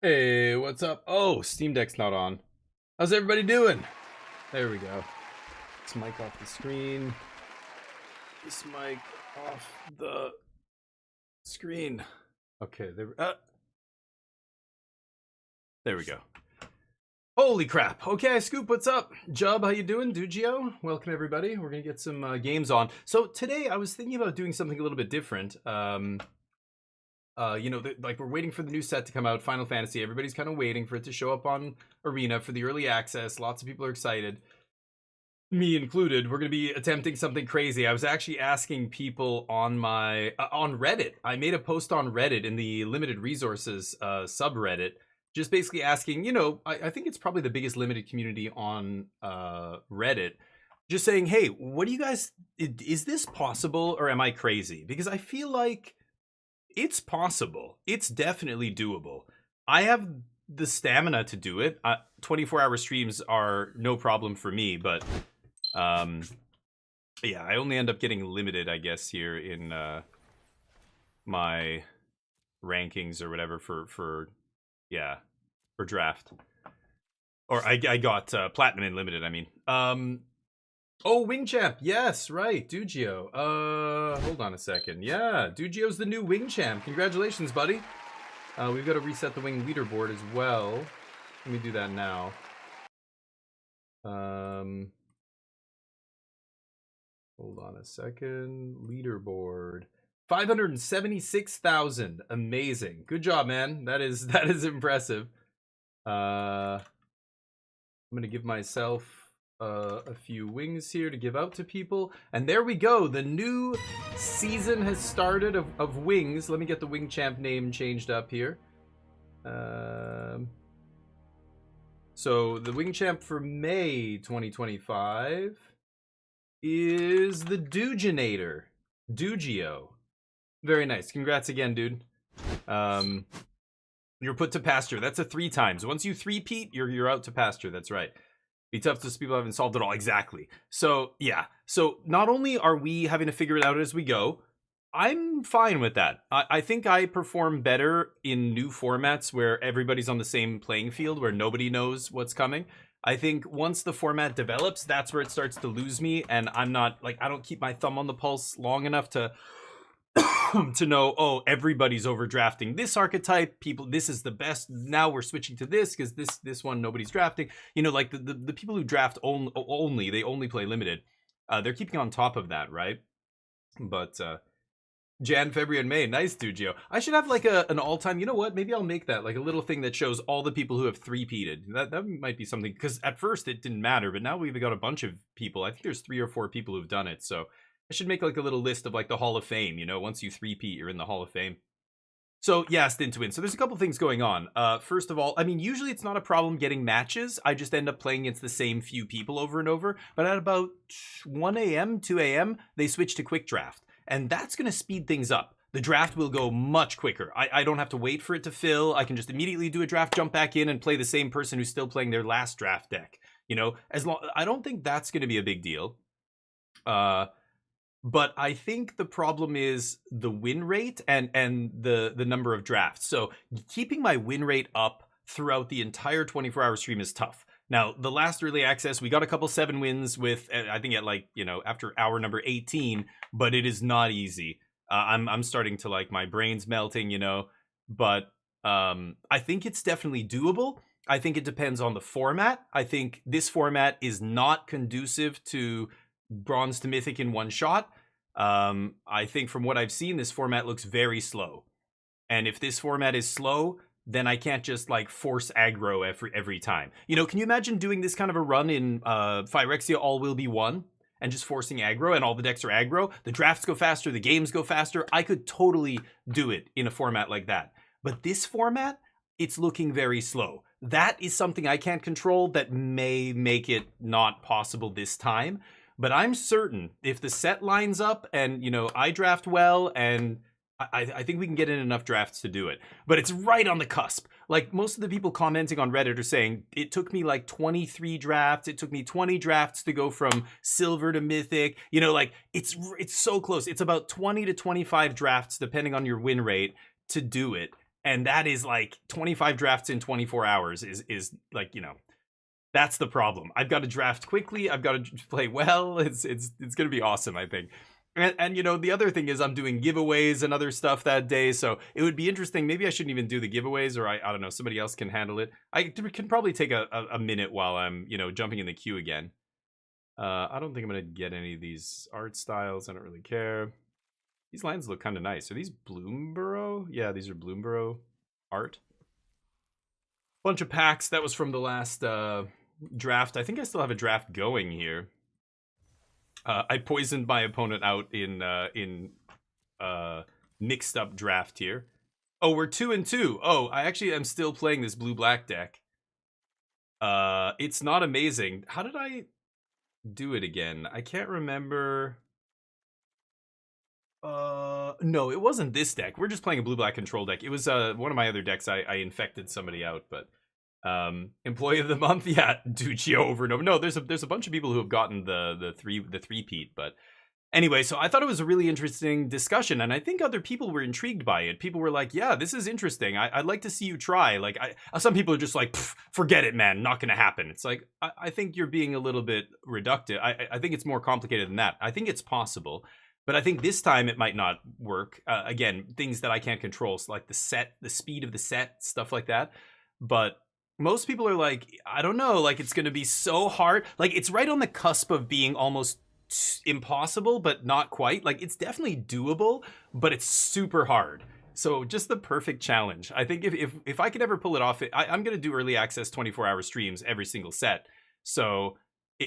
Hey, what's up? Oh, Steam Deck's not on. How's everybody doing? There we go. This mic off the screen. This mic off the screen. Okay, there we go. Holy crap. Okay, Scoop, what's up? Jub, how you doing? Dugio, welcome everybody. We're gonna get some games on. So today I was thinking about doing something a little bit different. Like we're waiting for the new set to come out, Final Fantasy. Everybody's kind of waiting for it to show up on Arena for the early access. Lots of people are excited, me included. We're going to be attempting something crazy. I was actually asking people on my on Reddit. I made a post on Reddit in the limited resources subreddit, just basically asking, I think it's probably the biggest limited community on Reddit, just saying, hey, what do you guys, is this possible or am I crazy? Because I feel like it's possible. It's definitely doable. I have the stamina to do it. 24-hour streams are no problem for me, but yeah, I only end up getting limited, I guess, here in my rankings or whatever for draft. Or I got platinum and limited, I mean. Oh, Wing Champ. Yes, right. Dugio. Hold on a second. Yeah, Dugio's the new Wing Champ. Congratulations, buddy. We've got to reset the Wing leaderboard as well. Let me do that now. Hold on a second. Leaderboard. 576,000. Amazing. Good job, man. That is impressive. I'm going to give myself a few wings here to give out to people, and there we go. The new season has started of wings. Let me get the Wing Champ name changed up here. So the Wing Champ for May 2025 is the Duginator, Dugio. Very nice. Congrats again, dude. You're put to pasture. That's a 3 times. Once you 3-peat, you're out to pasture. That's right. Be tough to people haven't solved it all. Exactly. So yeah. So not only are we having to figure it out as we go, I'm fine with that. I think I perform better in new formats where everybody's on the same playing field, where nobody knows what's coming. I think once the format develops, that's where it starts to lose me, and I'm not like, I don't keep my thumb on the pulse long enough to to know, oh, everybody's overdrafting this archetype. People, this is the best. Now we're switching to this because this one nobody's drafting. Like the people who draft only they only play limited. They're keeping on top of that, right? But Jan, February, and May, nice, Dugio. I should have like an all-time. You know what? Maybe I'll make that like a little thing that shows all the people who have 3-peated. That might be something, because at first it didn't matter, but now we've got a bunch of people. I think there's 3 or 4 people who've done it. So I should make like a little list of like the Hall of Fame. Once you 3-peat, you're in the Hall of Fame. So yeah, stint to win. So there's a couple things going on. First of all, I mean, usually it's not a problem getting matches. I just end up playing against the same few people over and over. But at about 1 a.m., 2 a.m., they switch to quick draft. And that's going to speed things up. The draft will go much quicker. I don't have to wait for it to fill. I can just immediately do a draft, jump back in, and play the same person who's still playing their last draft deck. I don't think that's going to be a big deal. But I think the problem is the win rate and the number of drafts. So keeping my win rate up throughout the entire 24-hour stream is tough. Now, the last early access, we got a couple 7 wins with, I think at after hour number 18, but it is not easy. I'm starting to like, my brain's melting, but I think it's definitely doable. I think it depends on the format. I think this format is not conducive to bronze to mythic in one shot. I think from what I've seen, this format looks very slow. And if this format is slow, then I can't just like force aggro every time. Can you imagine doing this kind of a run in Phyrexia All Will Be One and just forcing aggro, and all the decks are aggro? The drafts go faster, the games go faster. I could totally do it in a format like that. But this format, it's looking very slow. That is something I can't control that may make it not possible this time. But I'm certain if the set lines up and, I draft well, and I think we can get in enough drafts to do it. But it's right on the cusp. Like, most of the people commenting on Reddit are saying, it took me like 23 drafts. It took me 20 drafts to go from silver to mythic. It's so close. It's about 20 to 25 drafts, depending on your win rate, to do it. and that is like 25 drafts in 24 hours is like, you know, that's the problem. I've got to draft quickly. I've got to play well. It's going to be awesome, I think. And you know, the other thing is I'm doing giveaways and other stuff that day, so it would be interesting. Maybe I shouldn't even do the giveaways, or I don't know, somebody else can handle it. I can probably take a minute while I'm, you know, jumping in the queue again. I don't think I'm gonna get any of these art styles. I don't really care. These lines look kind of nice. Are these Bloomborough? Yeah, these are Bloomborough art. Bunch of packs. That was from the last draft. I think I still have a draft going here. I poisoned my opponent out in mixed up draft here. Oh, we're 2-2. Oh, I actually am still playing this blue-black deck. It's not amazing. How did I do it again? I can't remember. No, it wasn't this deck. We're just playing a blue-black control deck. It was one of my other decks. I infected somebody out, but employee of the month, yeah, Duccio over and over. No, there's a bunch of people who have gotten the three-peat, but anyway, so I thought it was a really interesting discussion, and I think other people were intrigued by it. People were like, yeah, this is interesting. I'd like to see you try. Like, some people are just like, forget it, man, not gonna happen. It's like, I think you're being a little bit reductive. I think it's more complicated than that. I think it's possible, but I think this time it might not work. Again, things that I can't control, so like the speed of the set, stuff like that. But most people are like, I don't know, like it's going to be so hard. Like it's right on the cusp of being almost impossible, but not quite. Like it's definitely doable, but it's super hard. So just the perfect challenge. I think if I could ever pull it off, I'm going to do early access 24-hour streams every single set. So,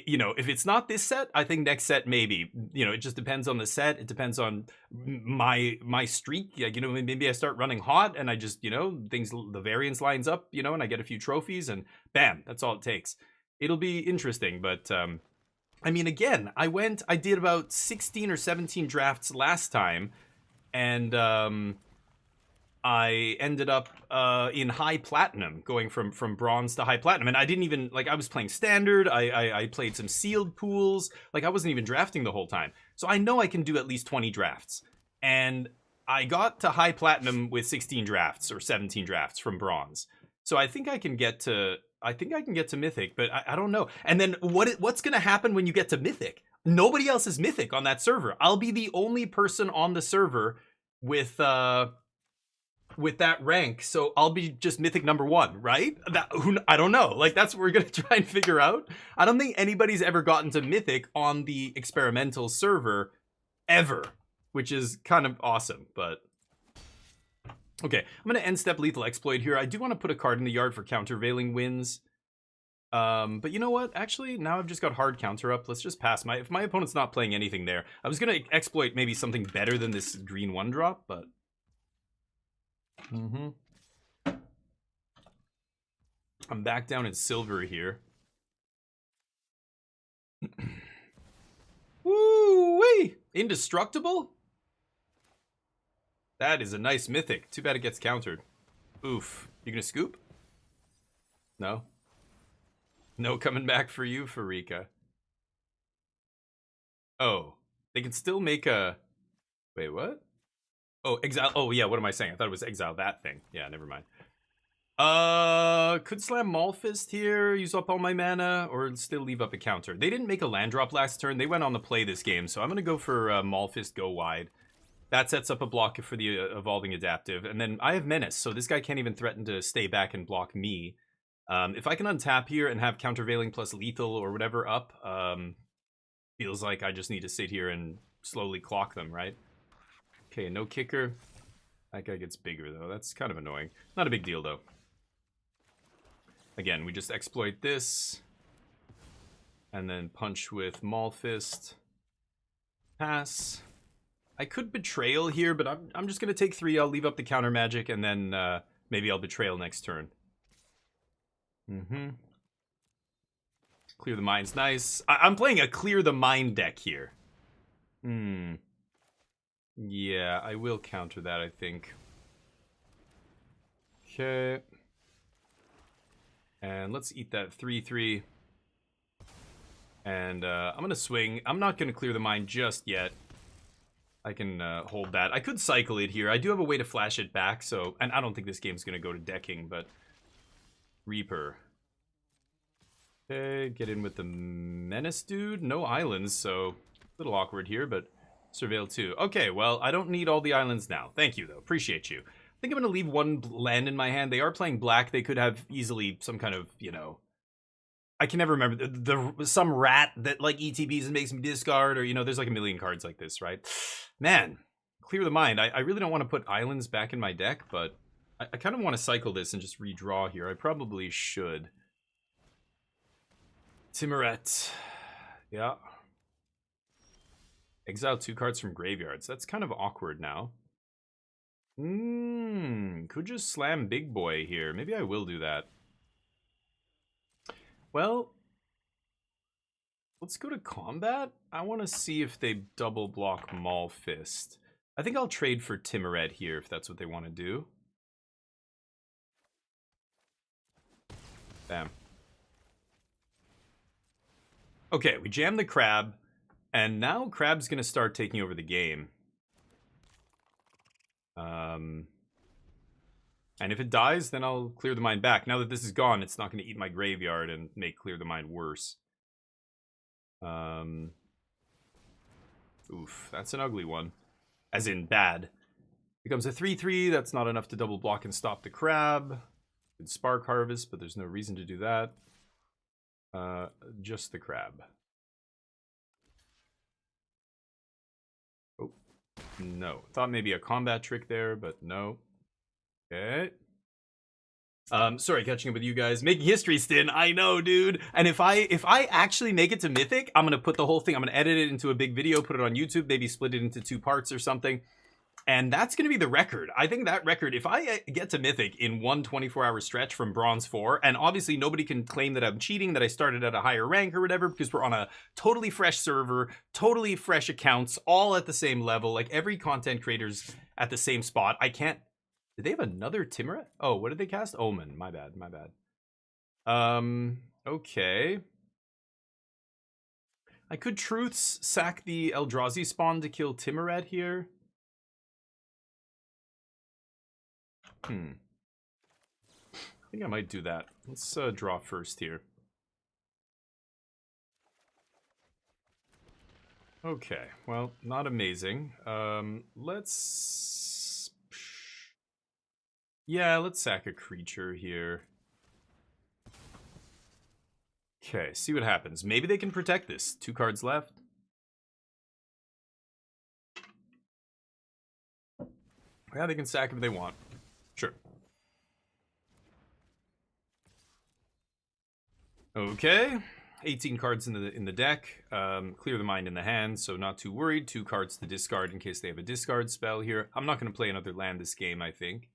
you know, if it's not this set, I think next set maybe. You know, it just depends on the set. It depends on my streak. Like, you know, maybe I start running hot and I just, you know, the variance lines up, you know, and I get a few trophies and bam, that's all it takes. It'll be interesting, but I mean, again, I did about 16 or 17 drafts last time, and I ended up in high platinum, going from bronze to high platinum. And I didn't even, like, I was playing standard. I played some sealed pools. Like, I wasn't even drafting the whole time. So I know I can do at least 20 drafts. And I got to high platinum with 16 drafts or 17 drafts from bronze. So I think I can get to Mythic, but I don't know. And then what's going to happen when you get to Mythic? Nobody else is Mythic on that server. I'll be the only person on the server with that rank, so I'll be just Mythic #1, right? I don't know. Like, that's what we're gonna try and figure out. I don't think anybody's ever gotten to Mythic on the experimental server ever, which is kind of awesome. But okay, I'm gonna end step lethal exploit here. I do want to put a card in the yard for countervailing wins. But you know what? Actually, now I've just got hard counter up. Let's just pass. If my opponent's not playing anything there, I was gonna exploit maybe something better than this green 1-drop, but. I'm back down in silver here. Woo-wee! Indestructible? That is a nice mythic. Too bad it gets countered. Oof. You gonna scoop? No? No coming back for you, Farika. Oh. They can still make a... Wait, what? Oh, exile. Oh, yeah, what am I saying? I thought it was exile that thing. Yeah, never mind. Could slam Maulfist here, use up all my mana, or still leave up a counter. They didn't make a land drop last turn. They went on to play this game, so I'm going to go for Maulfist, go wide. That sets up a block for the Evolving Adaptive. And then I have Menace, so this guy can't even threaten to stay back and block me. If I can untap here and have Countervailing plus Lethal or whatever up, feels like I just need to sit here and slowly clock them, right? Okay, no kicker. That guy gets bigger, though. That's kind of annoying. Not a big deal, though. Again, we just exploit this. And then punch with Maulfist. Pass. I could Betrayal here, but I'm just going to take 3. I'll leave up the counter magic, and then maybe I'll Betrayal next turn. Clear the Mind's nice. I'm playing a Clear the Mind deck here. Yeah, I will counter that, I think. Okay. And let's eat that 3/3. And I'm going to swing. I'm not going to Clear the Mind just yet. I can hold that. I could cycle it here. I do have a way to flash it back, so... And I don't think this game's going to go to decking, but... Reaper. Okay, get in with the Menace dude. No islands, so... A little awkward here, but... Surveil 2. Okay, well, I don't need all the islands now. Thank you, though. Appreciate you. I think I'm going to leave one land in my hand. They are playing black. They could have easily some kind of, you know... I can never remember some rat that like ETBs and makes me discard, or you know, there's like a million cards like this, right? Man, clear the mind. I really don't want to put islands back in my deck, but I kind of want to cycle this and just redraw here. I probably should. Timuret, yeah. Exile 2 cards from graveyards. That's kind of awkward now. Could just slam big boy here. Maybe I will do that. Well, let's go to combat. I want to see if they double block Maul Fist. I think I'll trade for Timuret here if that's what they want to do. Bam. Okay, we jam the crab, and now crab's going to start taking over the game. And if it dies, then I'll clear the mind back. Now that this is gone, it's not going to eat my graveyard and make clear the mind worse. Oof, that's an ugly one. As in bad. Becomes a 3/3. That's not enough to double block and stop the crab. Could Spark Harvest, but there's no reason to do that. Just the crab. Oh, no. Thought maybe a combat trick there, but no. Okay. Sorry, catching up with you guys. Making history, Stin. I know, dude. And if I actually make it to Mythic, I'm gonna put the whole thing. I'm gonna edit it into a big video, put it on YouTube, maybe split it into 2 parts or something. And that's gonna be the record. I think that record, if I get to Mythic in one 24-hour stretch from Bronze 4, and obviously nobody can claim that I'm cheating, that I started at a higher rank or whatever, because we're on a totally fresh server, totally fresh accounts, all at the same level. Like every content creator's at the same spot. I can't. Did they have another Timuret? Oh, what did they cast? Omen. My bad, my bad. Okay. I could Truths sack the Eldrazi spawn to kill Timuret here. I think I might do that. Let's draw first here. Okay, well, not amazing. Let's... Yeah, let's sack a creature here. Okay, see what happens. Maybe they can protect this. 2 cards left. Yeah, they can sack if they want. Sure. Okay. 18 cards in the deck. Clear the mind in the hand, so not too worried. 2 cards to discard in case they have a discard spell here. I'm not going to play another land this game, I think.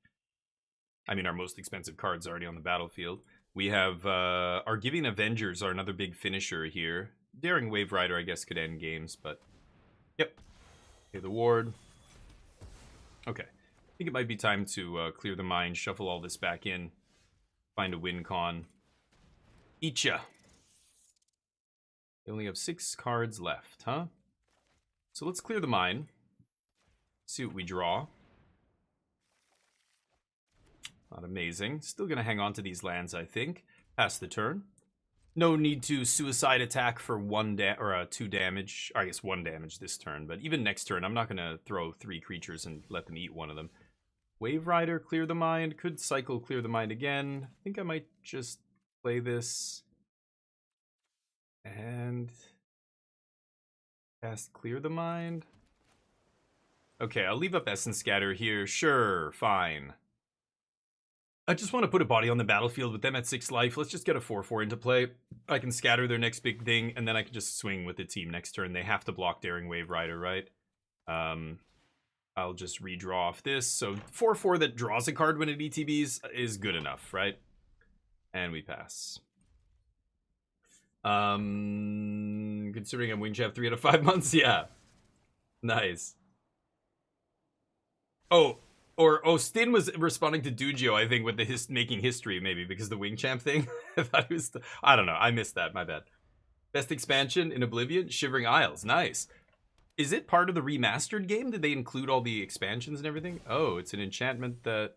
I mean, our most expensive card's already on the battlefield. We have our Giving Avengers are another big finisher here. Daring Wave Rider, I guess, could end games, but... Yep. Okay, the ward. Okay. I think it might be time to clear the mind, shuffle all this back in, find a win con. Eat ya. They only have 6 cards left, huh? So let's clear the mind. See what we draw. Not amazing. Still gonna hang on to these lands, I think. Pass the turn. No need to suicide attack for 2 damage. Or I guess 1 damage this turn, but even next turn, I'm not gonna throw 3 creatures and let them eat one of them. Wave Rider, clear the mind. Could cycle clear the mind again. I think I might just play this. And cast clear the mind. Okay, I'll leave up Essence Scatter here. Sure, fine. I just want to put a body on the battlefield with them at 6 life. Let's just get a 4/4 into play. I can scatter their next big thing, and then I can just swing with the team next turn. They have to block Daring Wave Rider, right? I'll just redraw off this. So 4/4 that draws a card when it ETBs is good enough, right? And we pass. Considering I'm wing chap 3 out of 5 months, yeah. Nice. Oh, Stin was responding to Dugio, I think, with the making history, maybe, because the wing champ thing. I thought it was I don't know, I missed that, my bad. Best expansion in Oblivion? Shivering Isles, nice. Is it part of the remastered game? Did they include all the expansions and everything? Oh, it's an enchantment that...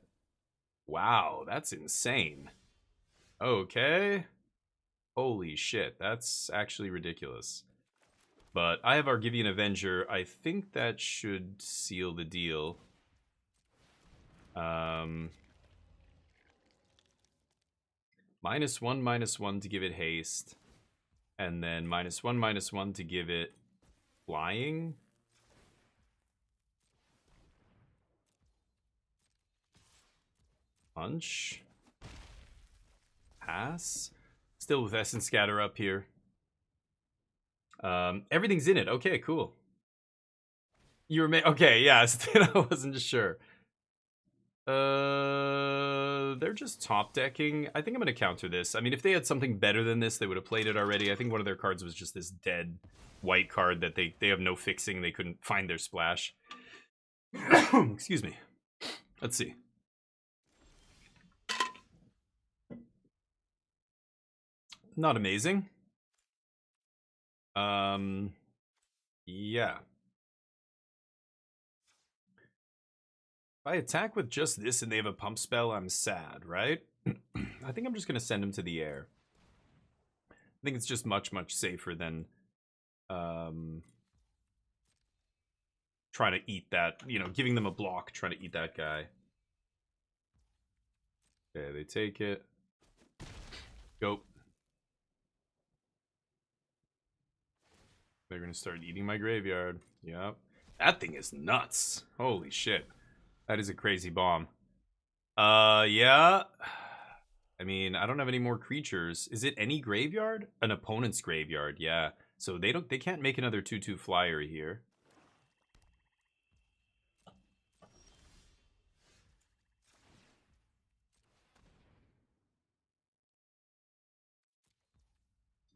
Wow, that's insane. Okay. Holy shit, that's actually ridiculous. But I have Argivian Avenger. I think that should seal the deal. -1/-1 to give it haste. And then -1/-1 to give it flying. Punch. Pass. Still with Essence Scatter up here. Everything's in it. Okay, cool. You were okay, yeah, I wasn't sure. They're just top decking. I think I'm gonna counter this. I mean, if they had something better than this, they would have played it already. I think one of their cards was just this dead white card that they have no fixing. They couldn't find their splash. Excuse me. Let's see. Not amazing. Yeah. If I attack with just this and they have a pump spell, I'm sad, right? I think I'm just going to send him to the air. I think it's just much, much safer than trying to eat that, you know, giving them a block, trying to eat that guy. Okay, they take it. Go. They're going to start eating my graveyard. Yep. That thing is nuts. Holy shit. That is a crazy bomb. Yeah. I mean, I don't have any more creatures. Is it any graveyard? An opponent's graveyard, yeah. So they can't make another 2/2 flyer here.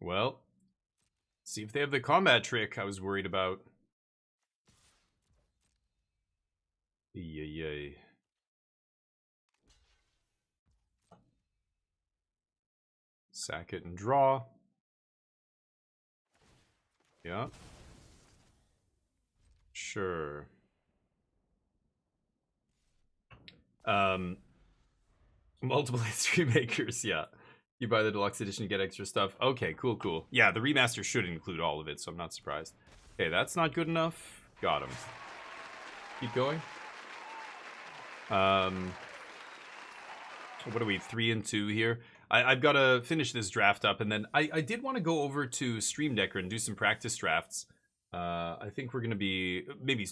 Well, see if they have the combat trick I was worried about. Yay. Sack it and draw. Yeah. Sure. Multiple history makers, yeah. You buy the deluxe edition, you get extra stuff. Okay, cool, cool. Yeah, the remaster should include all of it, so I'm not surprised. Okay, that's not good enough. Got him. Keep going. What are we, 3 and 2 here? I've got to finish this draft up, and then I did want to go over to Stream Decker and do some practice drafts. I think we're going to be maybe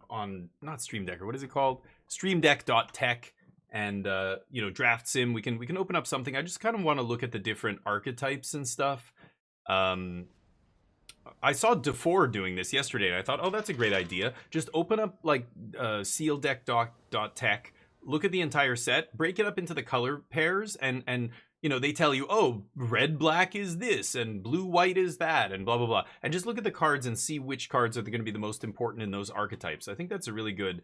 on, not Stream Decker, what is it called? Streamdeck.tech, and you know, draftsim. We can open up something. I just kind of want to look at the different archetypes and stuff. I saw DeFore doing this yesterday, and I thought, oh, that's a great idea. Just open up like sealdeck.tech, look at the entire set, break it up into the color pairs, and you know, they tell you, oh, red black is this and blue white is that, and blah blah blah, and just look at the cards and see which cards are going to be the most important in those archetypes. I think that's a really good,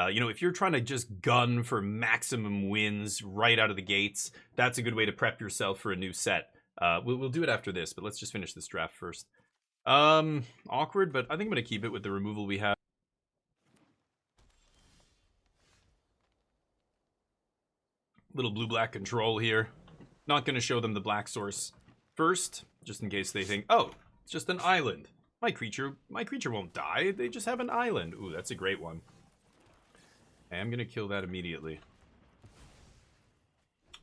you know, if you're trying to just gun for maximum wins right out of the gates, that's a good way to prep yourself for a new set. We'll do it after this, but let's just finish this draft first. Awkward, but I think I'm gonna keep it with the removal we have. Little blue-black control here. Not gonna show them the black source first, just in case they think, oh, it's just an island. My creature won't die. They just have an island. Ooh, that's a great one. I'm gonna kill that immediately.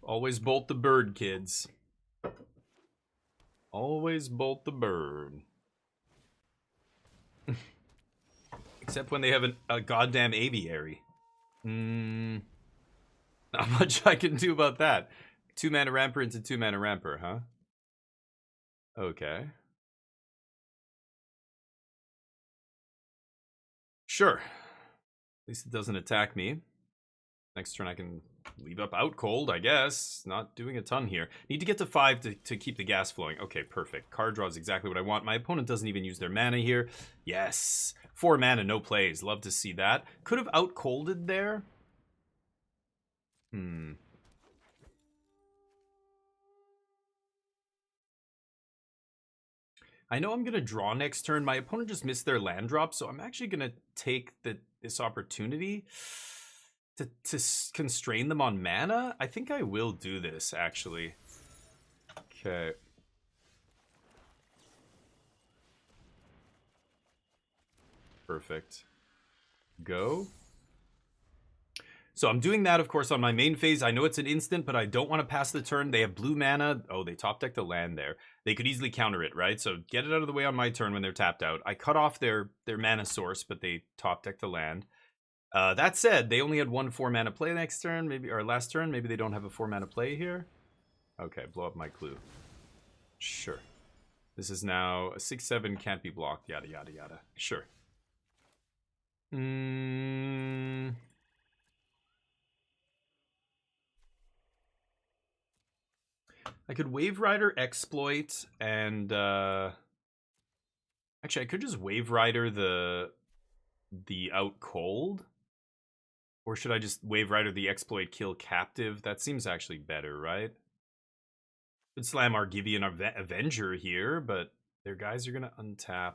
Always bolt the bird, kids. Always bolt the bird. Except when they have a goddamn aviary. Not much I can do about that. 2-mana ramper into 2-mana ramper, huh? Okay. Sure. At least it doesn't attack me. Next turn I can leave up out cold, I guess. Not doing a ton here. Need to get to 5 to keep the gas flowing. Okay, perfect. Card draw is exactly what I want. My opponent doesn't even use their mana here. Yes. 4 mana, no plays. Love to see that. Could have out colded there. I know I'm going to draw next turn. My opponent just missed their land drop, so I'm actually going to take this opportunity to constrain them on mana. I think I will do this, actually. Okay. Perfect. Go. So I'm doing that, of course, on my main phase. I know it's an instant, but I don't want to pass the turn. They have blue mana. Oh, they top decked a land there. They could easily counter it, right? So get it out of the way on my turn when they're tapped out. I cut off their mana source, but they top decked the land. That said, they only had 1 4-mana play next turn, maybe, or last turn. Maybe they don't have a 4-mana play here. Okay, blow up my clue. Sure. This is now a 6/7, can't be blocked, yada, yada, yada. Sure. I could Wave Rider exploit and actually I could just Wave Rider the out cold. Or should I just Wave Rider the exploit kill captive? That seems actually better, right? Could slam Argivian Avenger here, but their guys are gonna untap.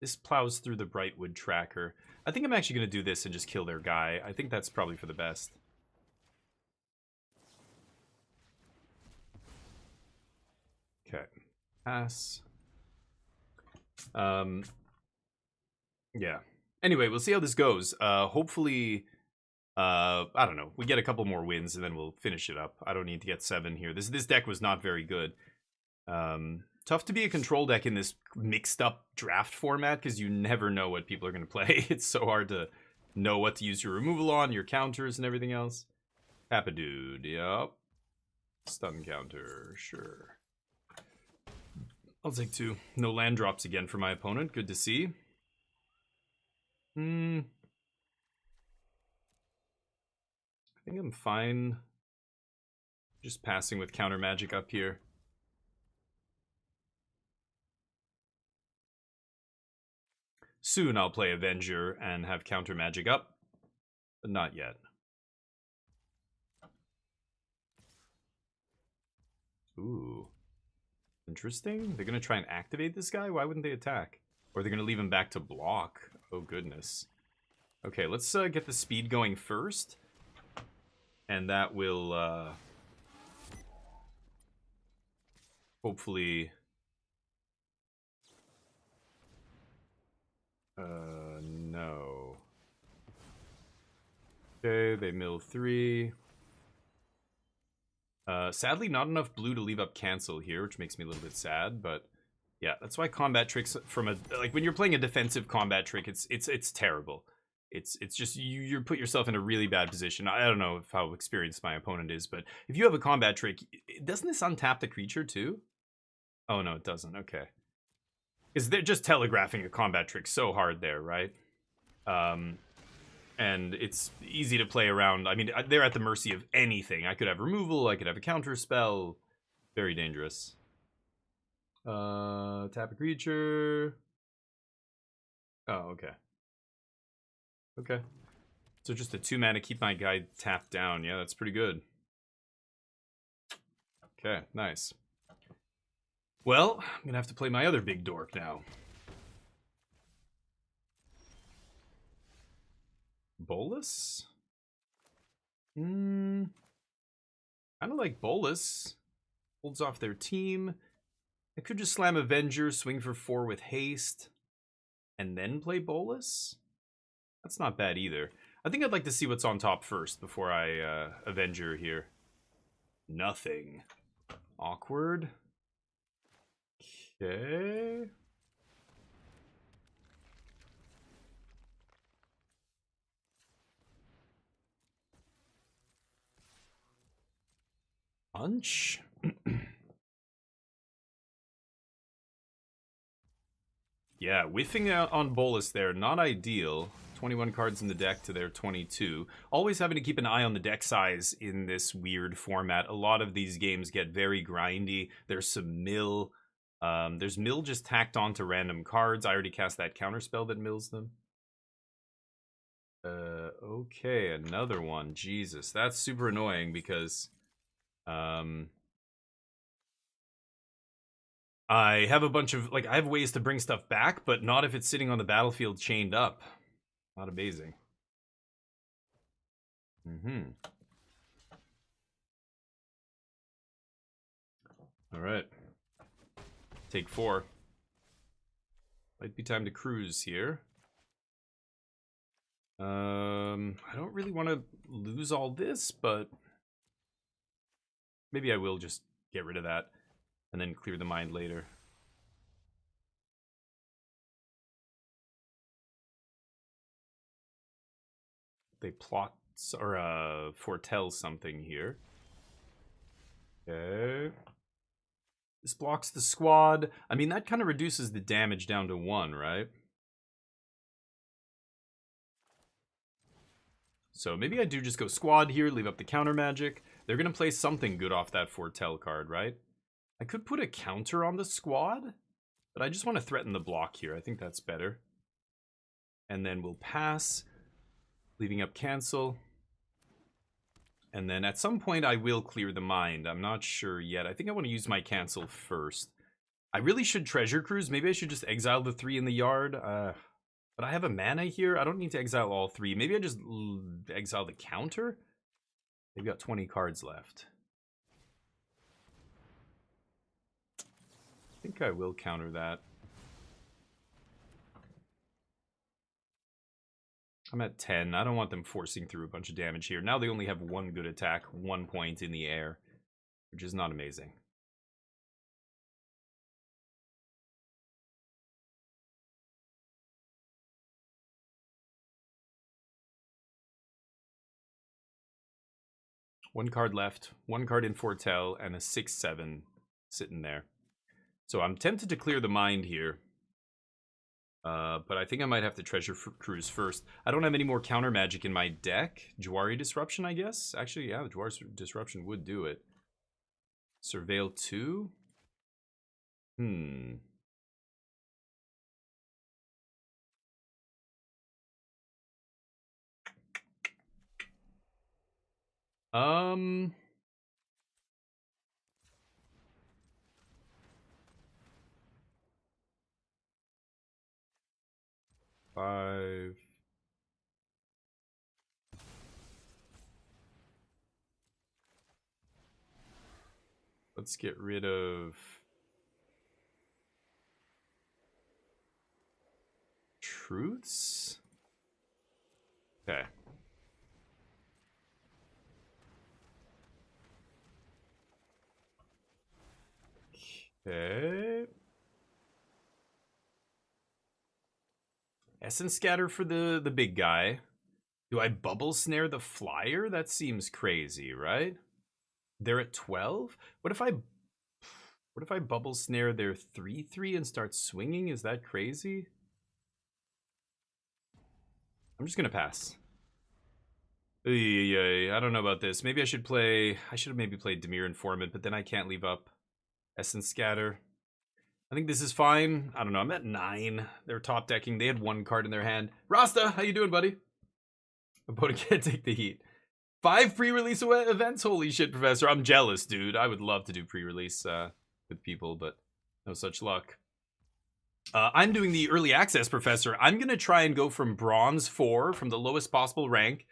This plows through the Brightwood Tracker. I think I'm actually gonna do this and just kill their guy. I think that's probably for the best. Okay. Pass. Yeah. Anyway, we'll see how this goes. Hopefully, I don't know. We get a couple more wins and then we'll finish it up. I don't need to get 7 here. This deck was not very good. Tough to be a control deck in this mixed up draft format because you never know what people are going to play. It's so hard to know what to use your removal on, your counters, and everything else. Tap a dude. Yep. Stun counter. Sure. I'll take 2. No land drops again for my opponent. Good to see. I think I'm fine. Just passing with counter magic up here. Soon I'll play Avenger and have counter magic up, but not yet. Ooh. Interesting. They're going to try and activate this guy? Why wouldn't they attack? Or they're going to leave him back to block. Oh, goodness. Okay, let's get the speed going first. And that will hopefully... no. Okay, they mill 3. Sadly, not enough blue to leave up cancel here, which makes me a little bit sad, but yeah, that's why combat tricks from a like when you're playing a defensive combat trick, it's terrible. It's just you put yourself in a really bad position. I don't know how experienced my opponent is, but if you have a combat trick, doesn't this untap the creature too? Oh no, it doesn't. Okay. Because they're just telegraphing a combat trick so hard there, right? And it's easy to play around. I mean, they're at the mercy of anything. I could have removal, I could have a counter spell. Very dangerous. Tap a creature. Oh, okay. Okay. So just a 2-mana, keep my guy tapped down. Yeah, that's pretty good. Okay, nice. Well, I'm gonna have to play my other big dork now. Bolus? Kind of like Bolus. Holds off their team. I could just slam Avenger, swing for 4 with haste, and then play Bolus? That's not bad either. I think I'd like to see what's on top first before I Avenger here. Nothing. Awkward. Okay. Punch. Yeah, whiffing out on Bolus there, not ideal. 21 cards in the deck to their 22. Always having to keep an eye on the deck size in this weird format. A lot of these games get very grindy. There's some mill. There's mill just tacked onto random cards. I already cast that counterspell that mills them. Okay, another one. Jesus, that's super annoying because I have a bunch of, like, I have ways to bring stuff back, but not if it's sitting on the battlefield chained up. Not amazing. Mm-hmm. All right. Take 4. Might be time to cruise here. I don't really want to lose all this, but maybe I will just get rid of that and then clear the mind later. They plot or foretell something here. Okay. This blocks the squad. I mean, that kind of reduces the damage down to 1, right? So maybe I do just go squad here, leave up the counter magic. They're going to play something good off that foretell card, right? I could put a counter on the squad, but I just want to threaten the block here. I think that's better. And then we'll pass, leaving up cancel. And then at some point I will clear the mind. I'm not sure yet. I think I want to use my cancel first. I really should treasure cruise. Maybe I should just exile the 3 in the yard. But I have a mana here. I don't need to exile all 3. Maybe I just exile the counter. They've got 20 cards left. I think I will counter that. I'm at 10. I don't want them forcing through a bunch of damage here. Now they only have 1 good attack, 1 point in the air, which is not amazing. One card left, 1 card in foretell, and a 6/7 sitting there. So I'm tempted to clear the mind here. But I think I might have to treasure cruise first. I don't have any more counter magic in my deck. Jwari Disruption, I guess. Actually, yeah, the Jwari Disruption would do it. Surveil 2. Um. 5. Let's get rid of truths. Okay. Okay. Essence Scatter for the big guy. Do I bubble snare the flyer? That seems crazy, right? They're at 12? What if I bubble snare their 3/3 and start swinging? Is that crazy? I'm just gonna pass. I don't know about this. Maybe I should have maybe played Demir Informant, but then I can't leave up Essence Scatter. I think this is fine. I don't know. I'm at 9. They're top decking. They had 1 card in their hand. Rasta, how you doing, buddy? Opponent can't take the heat. 5 pre-release events? Holy shit, Professor. I'm jealous, dude. I would love to do pre-release with people, but no such luck. I'm doing the early access, Professor. I'm going to try and go from Bronze 4, from the lowest possible rank,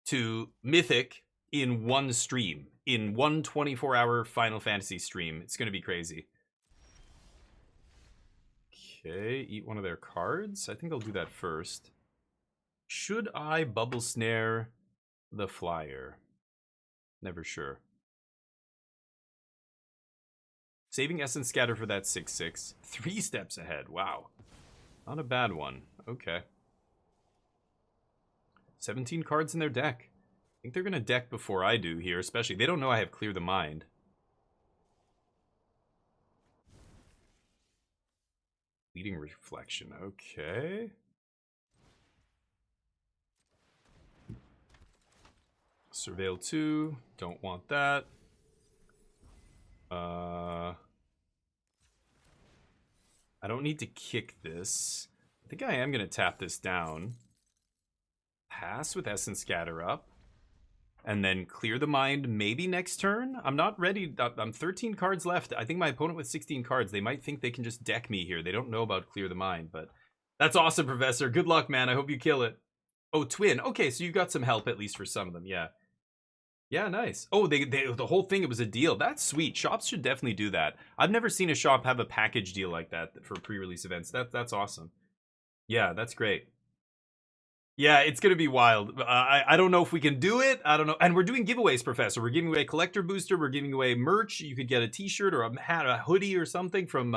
to Mythic in 1 stream. In 1 24-hour Final Fantasy stream. It's going to be crazy. Okay, eat one of their cards. I think I'll do that first. Should I bubble snare the flyer? Never sure. Saving Essence Scatter for that 6/6. 3 steps ahead. Wow. Not a bad one. Okay. 17 cards in their deck. I think they're going to deck before I do here, especially. They don't know I have Clear the Mind. Leading Reflection. Okay. Surveil 2. Don't want that. I don't need to kick this. I think I am going to tap this down. Pass with Essence Scatter up. and then clear the mind maybe next turn. I'm not ready. I'm 13 cards left. I think my opponent with 16 cards, they might think they can just deck me here. They don't know about clear the mind, but that's awesome, Professor. Good luck, man. I hope you kill it. Oh, twin. Okay, so you got some help at least for some of them. Yeah. Yeah, nice. Oh, the whole thing, it was a deal. That's sweet. Shops should definitely do that. I've never seen a shop have a package deal like that for pre-release events. That's awesome. Yeah, that's great. Yeah, it's gonna be wild. I don't know if we can do it. I don't know. And we're doing giveaways, Professor. We're giving away a collector booster. We're giving away merch. You could get a T-shirt or a hat, a hoodie or something from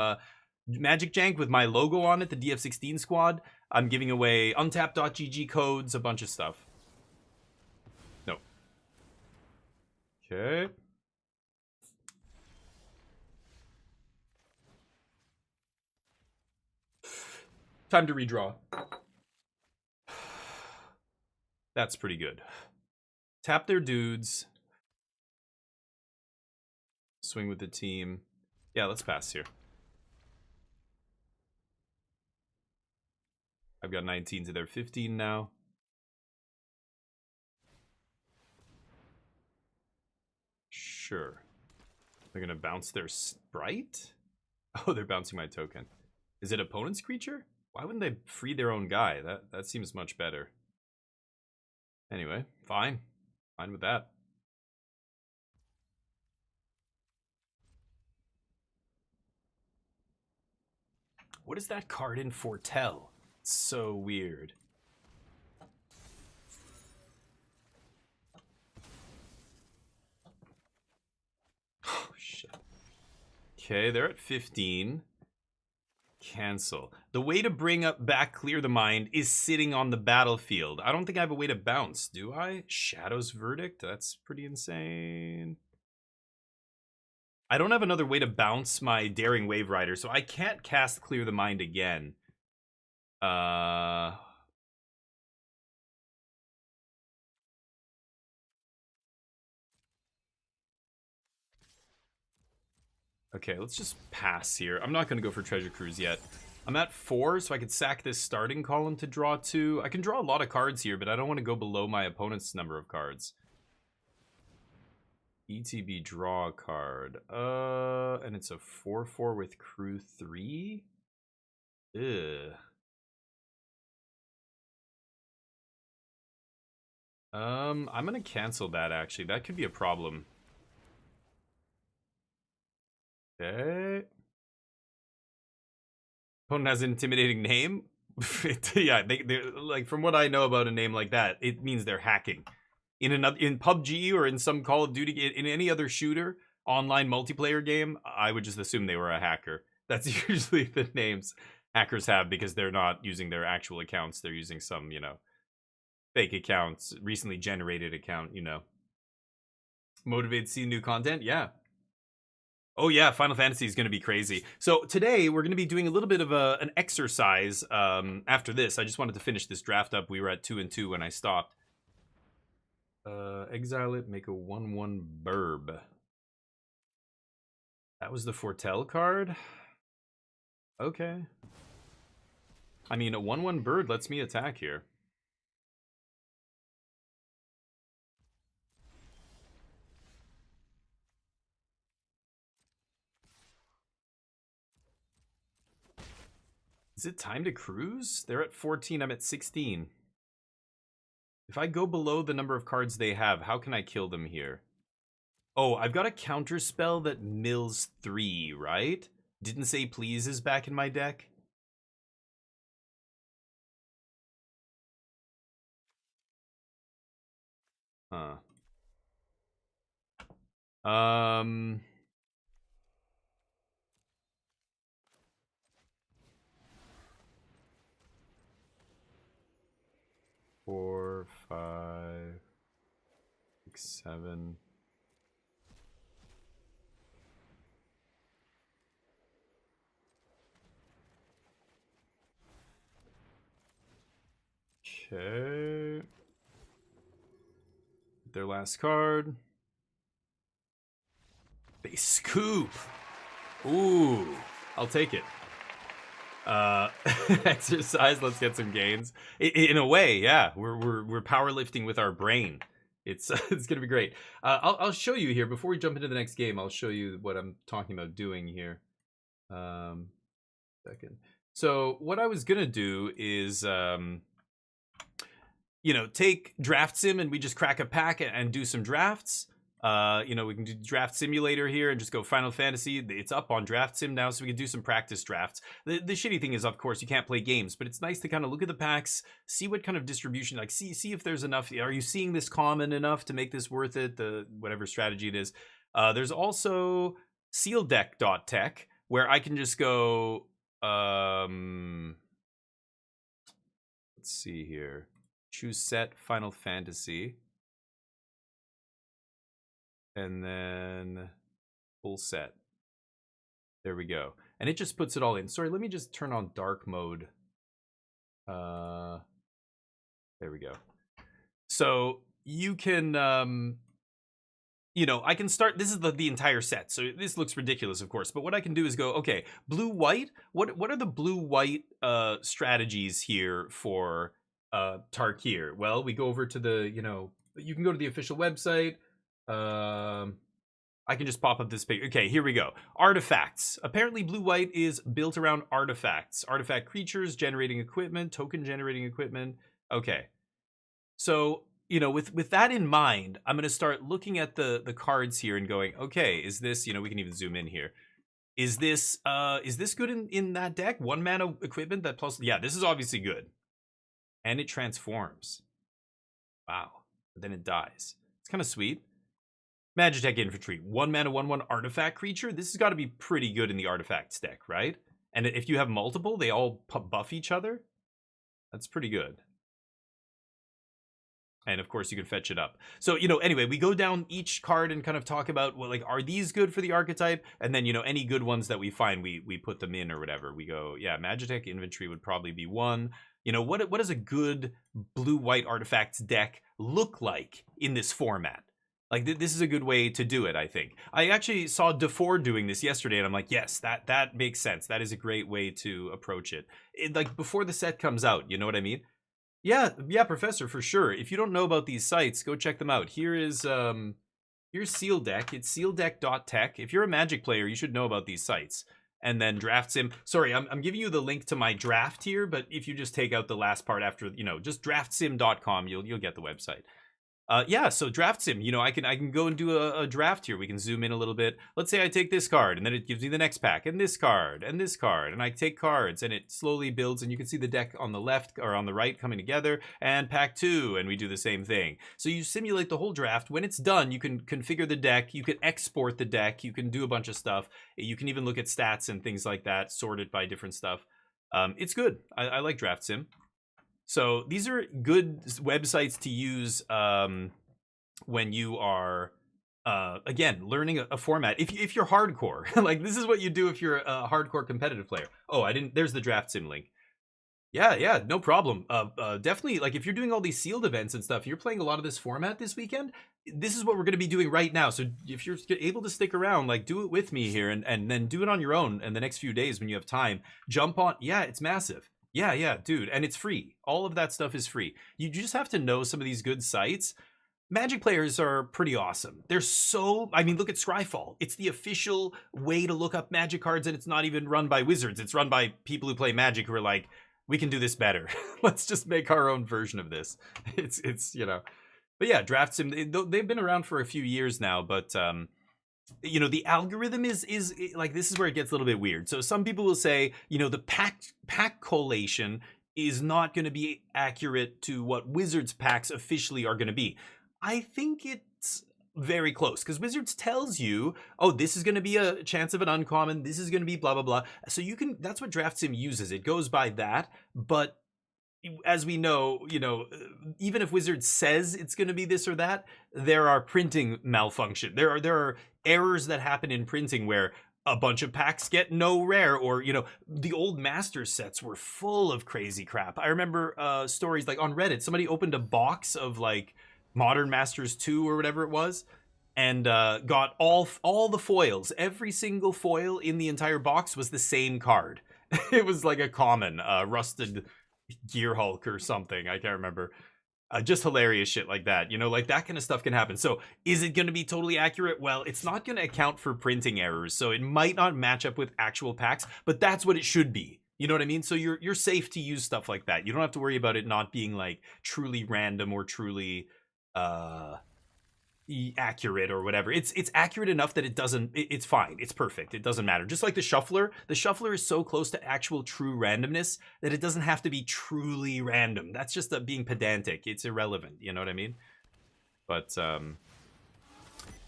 Magic Jank with my logo on it, the DF16 squad. I'm giving away untap.gg codes, a bunch of stuff. No. Okay. Time to redraw. That's pretty good. Tap their dudes. Swing with the team. Yeah, let's pass here. I've got 19 to their 15 now. Sure. They're gonna bounce their Sprite? Oh, they're bouncing my token. Is it opponent's creature? Why wouldn't they free their own guy? That seems much better. Anyway, fine. Fine with that. What is that card in Foretell? It's so weird. Oh, shit. Okay, they're at 15. Cancel. The way to bring up back clear the mind is sitting on the battlefield. I don't think I have a way to bounce, do I? Shadow's Verdict? That's pretty insane. I don't have another way to bounce my Daring Wave Rider, so I can't cast Clear the Mind again. Okay, let's just pass here. I'm not going to go for Treasure Cruise yet. I'm at 4, so I could sack this starting column to draw 2. I can draw a lot of cards here, but I don't want to go below my opponent's number of cards. ETB draw a card. And it's a 4/4 with crew 3. Ugh. I'm gonna cancel that actually. That could be a problem. Okay. Opponent has an intimidating name. Yeah, they like from what I know about a name like that, it means they're hacking. In PUBG or in some Call of Duty, in any other shooter, online multiplayer game, I would just assume they were a hacker. That's usually the names hackers have because they're not using their actual accounts. They're using some, you know, fake accounts, recently generated account, you know. Motivated to see new content? Yeah. Oh yeah, Final Fantasy is going to be crazy. So today we're going to be doing a little bit of an exercise after this. I just wanted to finish this draft up. We were at 2 and 2 when I stopped. Exile it, make a 1/1 burb. That was the Foretell card? Okay. I mean, a 1/1 bird lets me attack here. Is it time to cruise? They're at 14, I'm at 16. If I go below the number of cards they have, how can I kill them here? Oh, I've got a counter spell that mills 3, right? Didn't say please is back in my deck. Huh. 4, 5, 6, 7. Okay. Their last card. They scoop. Ooh, I'll take it. Exercise. Let's get some gains. In a way, yeah, we're powerlifting with our brain. It's it's gonna be great. I'll show you here before we jump into the next game. I'll show you what I'm talking about doing here. Second. So what I was gonna do is take draftsim and we just crack a pack and do some drafts. We can do draft simulator here and just go Final Fantasy. It's up on draftsim now, so we can do some practice drafts. The shitty thing is, of course, you can't play games, but it's nice to kind of look at the packs, see what kind of distribution, like see if there's enough. Are you seeing this common enough to make this worth it? The whatever strategy it is. There's also sealdeck.tech where I can just go. Let's see here. Choose set Final Fantasy. And then full set. There we go. And it just puts it all in. Sorry, let me just turn on dark mode. There we go. So you can, I can start. This is the entire set. So this looks ridiculous, of course. But what I can do is go, okay, blue-white. What are the blue-white strategies here for Tarkir? Well, we go over to the, you can go to the official website. I can just pop up this page. Okay, here we go. Artifacts. Apparently blue-white is built around artifacts. Artifact creatures, generating equipment, token generating equipment. Okay. So, with that in mind, I'm going to start looking at the cards here and going, okay, is this, we can even zoom in here. Is this good in that deck? 1 mana equipment that plus, yeah, this is obviously good. And it transforms. Wow. But then it dies. It's kind of sweet. Magitech Infantry, 1 mana, 1/1 artifact creature. This has got to be pretty good in the artifacts deck, right? And if you have multiple, they all buff each other. That's pretty good. And of course, you can fetch it up. So, anyway, we go down each card and kind of talk about, well, like, are these good for the archetype? And then, any good ones that we find, we put them in or whatever. We go, yeah, Magitech Infantry would probably be one. What does a good blue-white artifacts deck look like in this format? Like, this is a good way to do it, I think. I actually saw DeFore doing this yesterday, and I'm like, yes, that makes sense. That is a great way to approach it. Like, before the set comes out, you know what I mean? Yeah, Professor, for sure. If you don't know about these sites, go check them out. Here's SealDeck. It's sealdeck.tech. If you're a Magic player, you should know about these sites. And then draftsim. Sorry, I'm giving you the link to my draft here, but if you just take out the last part after, just draftsim.com, you'll get the website. So draftsim, I can go and do a draft here. We can zoom in a little bit. Let's say I take this card, and then it gives me the next pack, and this card, and this card, and I take cards, and it slowly builds, and you can see the deck on the left or on the right coming together, and pack 2, and we do the same thing. So you simulate the whole draft. When it's done, you can configure the deck, you can export the deck, you can do a bunch of stuff. You can even look at stats and things like that, sort it by different stuff. It's good. I like draftsim. So these are good websites to use when you are, again, learning a format. If you're hardcore, like this is what you do if you're a hardcore competitive player. Oh, there's the draftsim link. Yeah, no problem. Definitely, like if you're doing all these sealed events and stuff, you're playing a lot of this format this weekend. This is what we're going to be doing right now. So if you're able to stick around, like do it with me here and then do it on your own in the next few days when you have time. Jump on. Yeah, it's massive. Yeah, dude. And it's free. All of that stuff is free. You just have to know some of these good sites. Magic players are pretty awesome. Look at Scryfall. It's the official way to look up Magic cards, and it's not even run by wizards. It's run by people who play Magic who are like, we can do this better. Let's just make our own version of this. It's But yeah, draftsim, they've been around for a few years now, but the algorithm is like, this is where it gets a little bit weird. So some people will say, the pack collation is not going to be accurate to what Wizards packs officially are going to be. I think it's very close because Wizards tells you, oh, this is going to be a chance of an uncommon. This is going to be blah, blah, blah. So that's what draftsim uses. It goes by that. But as we know, even if Wizards says it's going to be this or that, there are printing malfunction. There are errors that happen in printing where a bunch of packs get no rare, or the old Masters sets were full of crazy crap. I remember stories like on Reddit, somebody opened a box of like Modern Masters 2 or whatever it was, and got all the foils. Every single foil in the entire box was the same card. It was like a common rusted Gear Hulk or something. I can't remember. Just hilarious shit like that. You know, like that kind of stuff can happen. So is it going to be totally accurate? Well, it's not going to account for printing errors. So it might not match up with actual packs, but that's what it should be. You know what I mean? So you're safe to use stuff like that. You don't have to worry about it not being like truly random or truly accurate or whatever. It's accurate enough that it's fine. It's perfect. It doesn't matter. Just like the shuffler is so close to actual true randomness that it doesn't have to be truly random. That's just being pedantic. It's irrelevant. You know what I mean? But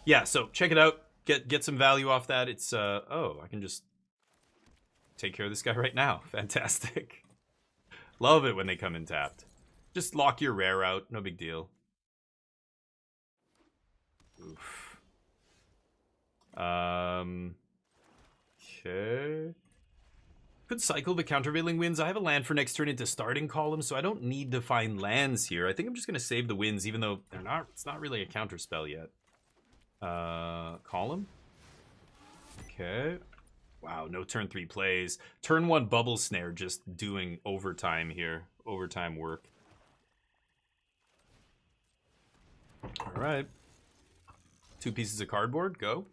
yeah, so check it out. Get some value off that. It's oh, I can just take care of this guy right now. Fantastic. Love it when they come in tapped. Just lock your rare out. No big deal. Oof. Okay. Could cycle the countervailing winds. I have a land for next turn into starting column, so I don't need to find lands here. I think I'm just gonna save the winds, even though they're not. It's not really a counter spell yet. Column. Okay. Wow, no turn 3 plays. Turn 1 bubble snare, just doing overtime here. Overtime work. All right. 2 pieces of cardboard, go.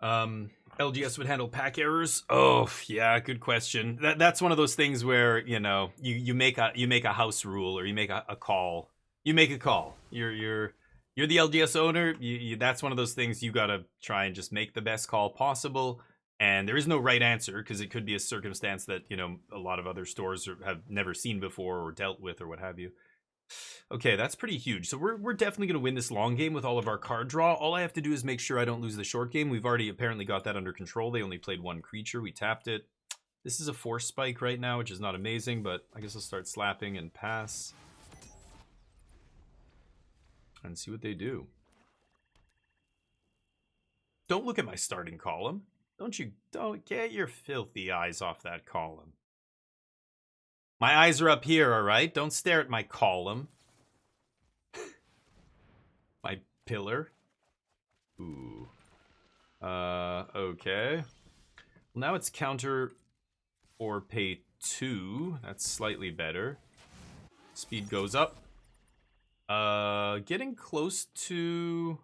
LGS would handle pack errors. Oh, yeah, good question. That's one of those things where, you know, you make a house rule, or you make a call. You make a call. You're the LGS owner. That's one of those things you gotta try and just make the best call possible. And there is no right answer, because it could be a circumstance that, you know, a lot of other stores have never seen before or dealt with or what have you. Okay, that's pretty huge. So we're definitely going to win this long game with all of our card draw. All I have to do is make sure I don't lose the short game. We've already apparently got that under control. They only played 1 creature. We tapped it. This is a force spike right now, which is not amazing, but I guess I'll start slapping and pass. And see what they do. Don't look at my starting column. Don't get your filthy eyes off that column. My eyes are up here, all right? Don't stare at my column. My pillar. Ooh. Okay. Well, now it's counter or pay 2. That's slightly better. Speed goes up. Getting close to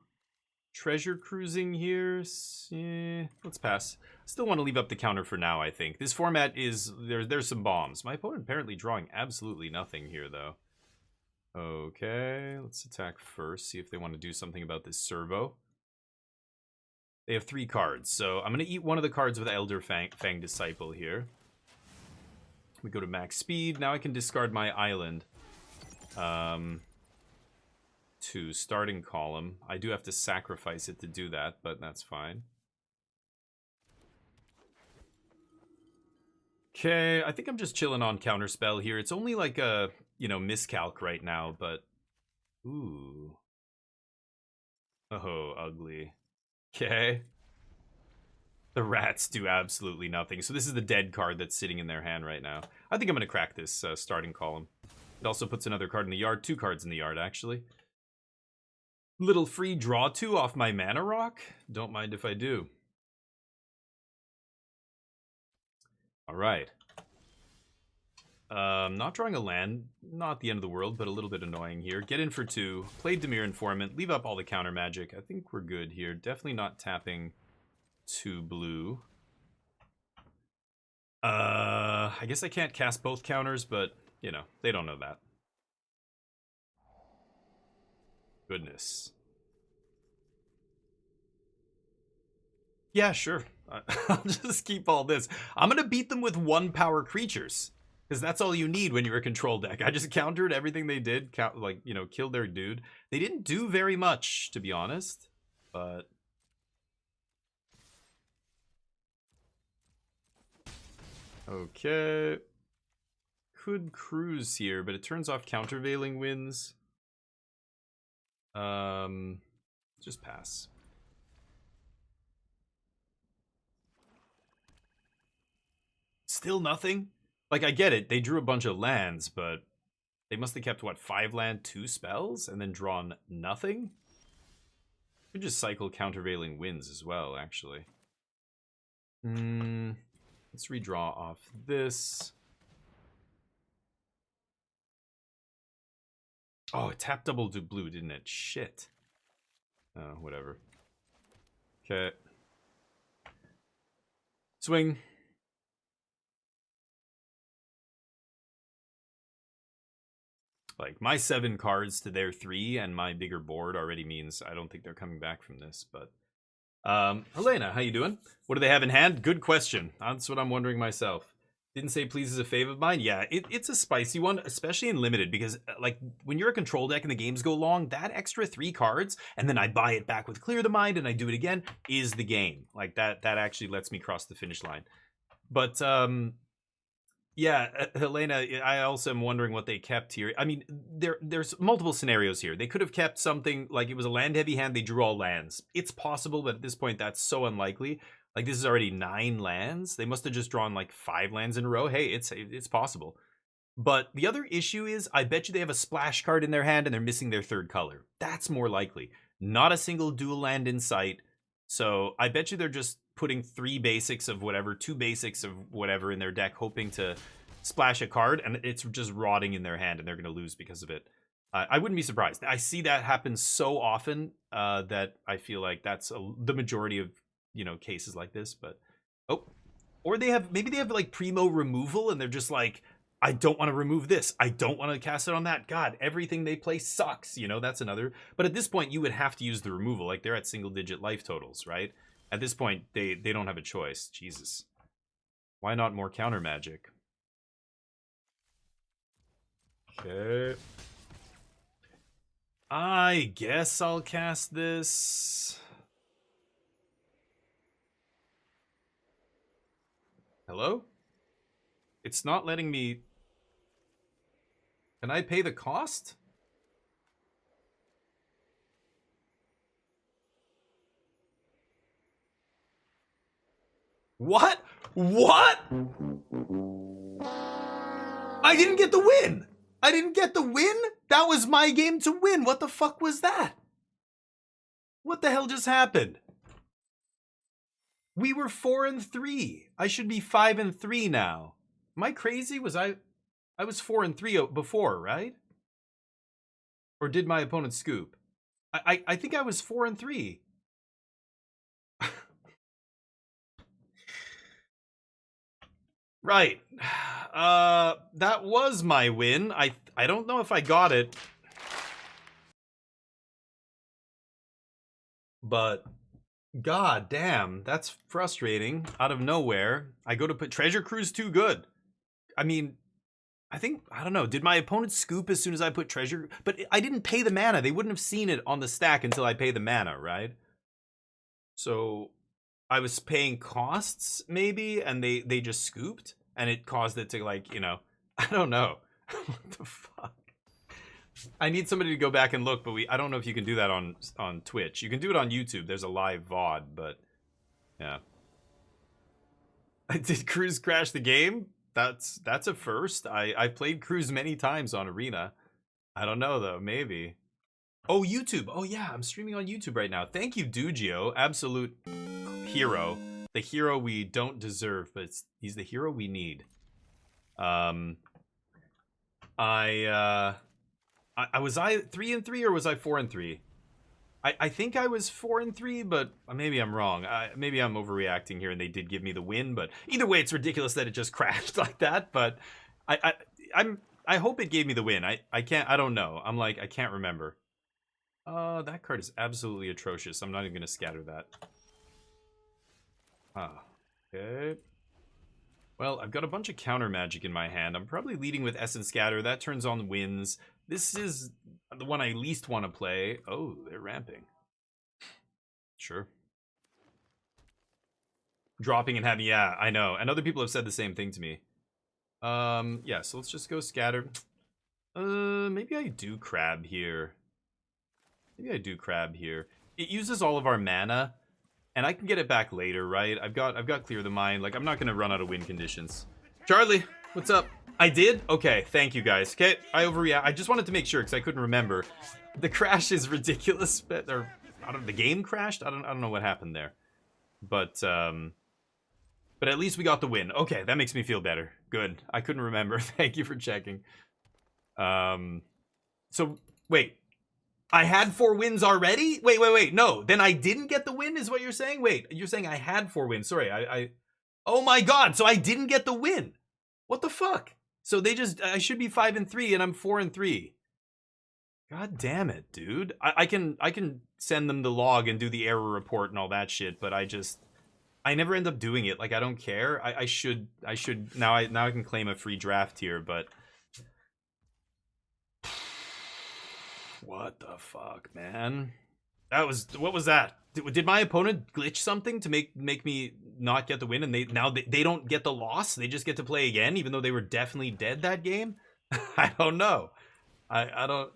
treasure cruising here. Yeah, let's pass. Still want to leave up the counter for now, I think. This format is... There's some bombs. My opponent apparently drawing absolutely nothing here, though. Okay, let's attack first. See if they want to do something about this servo. They have 3 cards, so I'm going to eat one of the cards with Elder Fang Disciple here. We go to max speed. Now I can discard my island. To starting column. I do have to sacrifice it to do that, but that's fine. Okay, I think I'm just chilling on counterspell here. It's only like a, you know, miscalc right now, but... Ooh. Oh, ugly. Okay. The rats do absolutely nothing. So this is the dead card that's sitting in their hand right now. I think I'm going to crack this starting column. It also puts another card in the yard. 2 cards in the yard, actually. Little free draw 2 off my mana rock? Don't mind if I do. Alright. Not drawing a land. Not the end of the world, but a little bit annoying here. Get in for 2. Play Dimir Informant. Leave up all the counter magic. I think we're good here. Definitely not tapping 2 blue. I guess I can't cast both counters, but, you know, they don't know that. Goodness. Yeah, sure. I'll just keep all this. I'm going to beat them with 1 power creatures. Because that's all you need when you're a control deck. I just countered everything they did. Like, you know, killed their dude. They didn't do very much, to be honest. But... Okay. Could cruise here, but it turns off countervailing winds. Just pass. Still nothing? Like, I get it. They drew a bunch of lands, but they must have kept, what, 5 land, 2 spells? And then drawn nothing? Could just cycle countervailing winds as well, actually. Let's redraw off this. Oh, it tapped double to blue, didn't it? Shit. Oh, whatever. Okay. Swing. Like, my 7 cards to their 3 and my bigger board already means I don't think they're coming back from this, but... Helena, how you doing? What do they have in hand? Good question. That's what I'm wondering myself. Didn't say please is a fave of mine. Yeah, it's a spicy one, especially in limited, because like when you're a control deck and the games go long, that extra 3 cards, and then I buy it back with Clear the Mind and I do it again, is the game. Like that actually lets me cross the finish line. But yeah, Helena, I also am wondering what they kept here. I mean, there's multiple scenarios here. They could have kept something like it was a land-heavy hand, they drew all lands. It's possible, but at this point, that's so unlikely. Like, this is already 9 lands. They must have just drawn, like, 5 lands in a row. Hey, it's possible. But the other issue is, I bet you they have a splash card in their hand and they're missing their 3rd color. That's more likely. Not a single dual land in sight. So I bet you they're just putting 3 basics of whatever, 2 basics of whatever in their deck, hoping to splash a card, and it's just rotting in their hand, and they're going to lose because of it. I wouldn't be surprised. I see that happen so often that I feel like that's the majority of, you know, cases like this. But or maybe they have like primo removal, and they're just like, I don't want to remove this. I don't want to cast it on that. God, everything they play sucks. You know, that's another. But at this point, you would have to use the removal. Like, they're at single-digit life totals, right? At this point, they don't have a choice. Jesus. Why not more counter magic? Okay. I guess I'll cast this. Hello? It's not letting me... Can I pay the cost? What? What? I didn't get the win! I didn't get the win? That was my game to win. What the fuck was that? What the hell just happened? We were 4-3. I should be 5-3 now. Am I crazy? I was 4-3 before, right? Or did my opponent scoop? I think I was 4-3. Right. That was my win. I don't know if I got it. But god damn, that's frustrating. Out of nowhere, I go to put Treasure Cruise too good. I mean, I don't know, did my opponent scoop as soon as I put Treasure? But I didn't pay the mana. They wouldn't have seen it on the stack until I pay the mana, right? So I was paying costs, maybe, and they just scooped, and it caused it to, like, you know, I don't know. What the fuck? I need somebody to go back and look, but I don't know if you can do that on Twitch. You can do it on YouTube. There's a live VOD, but yeah. Did Cruz crash the game? That's a first. I played Cruz many times on Arena. I don't know though, maybe. Oh, YouTube. Oh yeah, I'm streaming on YouTube right now. Thank you, Dugio. Absolute hero. The hero we don't deserve, but he's the hero we need. Was I 3-3 or was I 4-3? I think I was 4-3, but maybe I'm wrong. Maybe I'm overreacting here, and they did give me the win. But either way, it's ridiculous that it just crashed like that. But I hope it gave me the win. I don't know. I can't remember. That card is absolutely atrocious. I'm not even gonna scatter that. Okay. Well, I've got a bunch of counter magic in my hand. I'm probably leading with Essence Scatter. That turns on wins. This is the one I least want to play. Oh, they're ramping. Sure. Dropping and having, yeah, I know. And other people have said the same thing to me. Yeah, so let's just go scatter. Maybe I do crab here. Maybe I do crab here. It uses all of our mana, and I can get it back later, right? I've got Clear the Mind. Like, I'm not gonna run out of win conditions. Charlie, what's up? I did? Okay, thank you guys. Okay, I overreact. I just wanted to make sure because I couldn't remember. The crash is ridiculous, but the game crashed. I don't know what happened there, but at least we got the win. Okay, that makes me feel better. Good. I couldn't remember. Thank you for checking. So Wait, I had 4 wins already? Wait. No, then I didn't get the win is what you're saying? Wait, you're saying I had 4 wins. Sorry, I oh my god, so I didn't get the win. What the fuck? So I should be 5-3 and I'm 4-3. God damn it, dude. I can send them the log and do the error report and all that shit, but I never end up doing it. Like, I don't care. I should now I can claim a free draft here, but what the fuck, man? What was that? Did my opponent glitch something to make me not get the win, and they don't get the loss? They just get to play again, even though they were definitely dead that game? I don't know. I don't,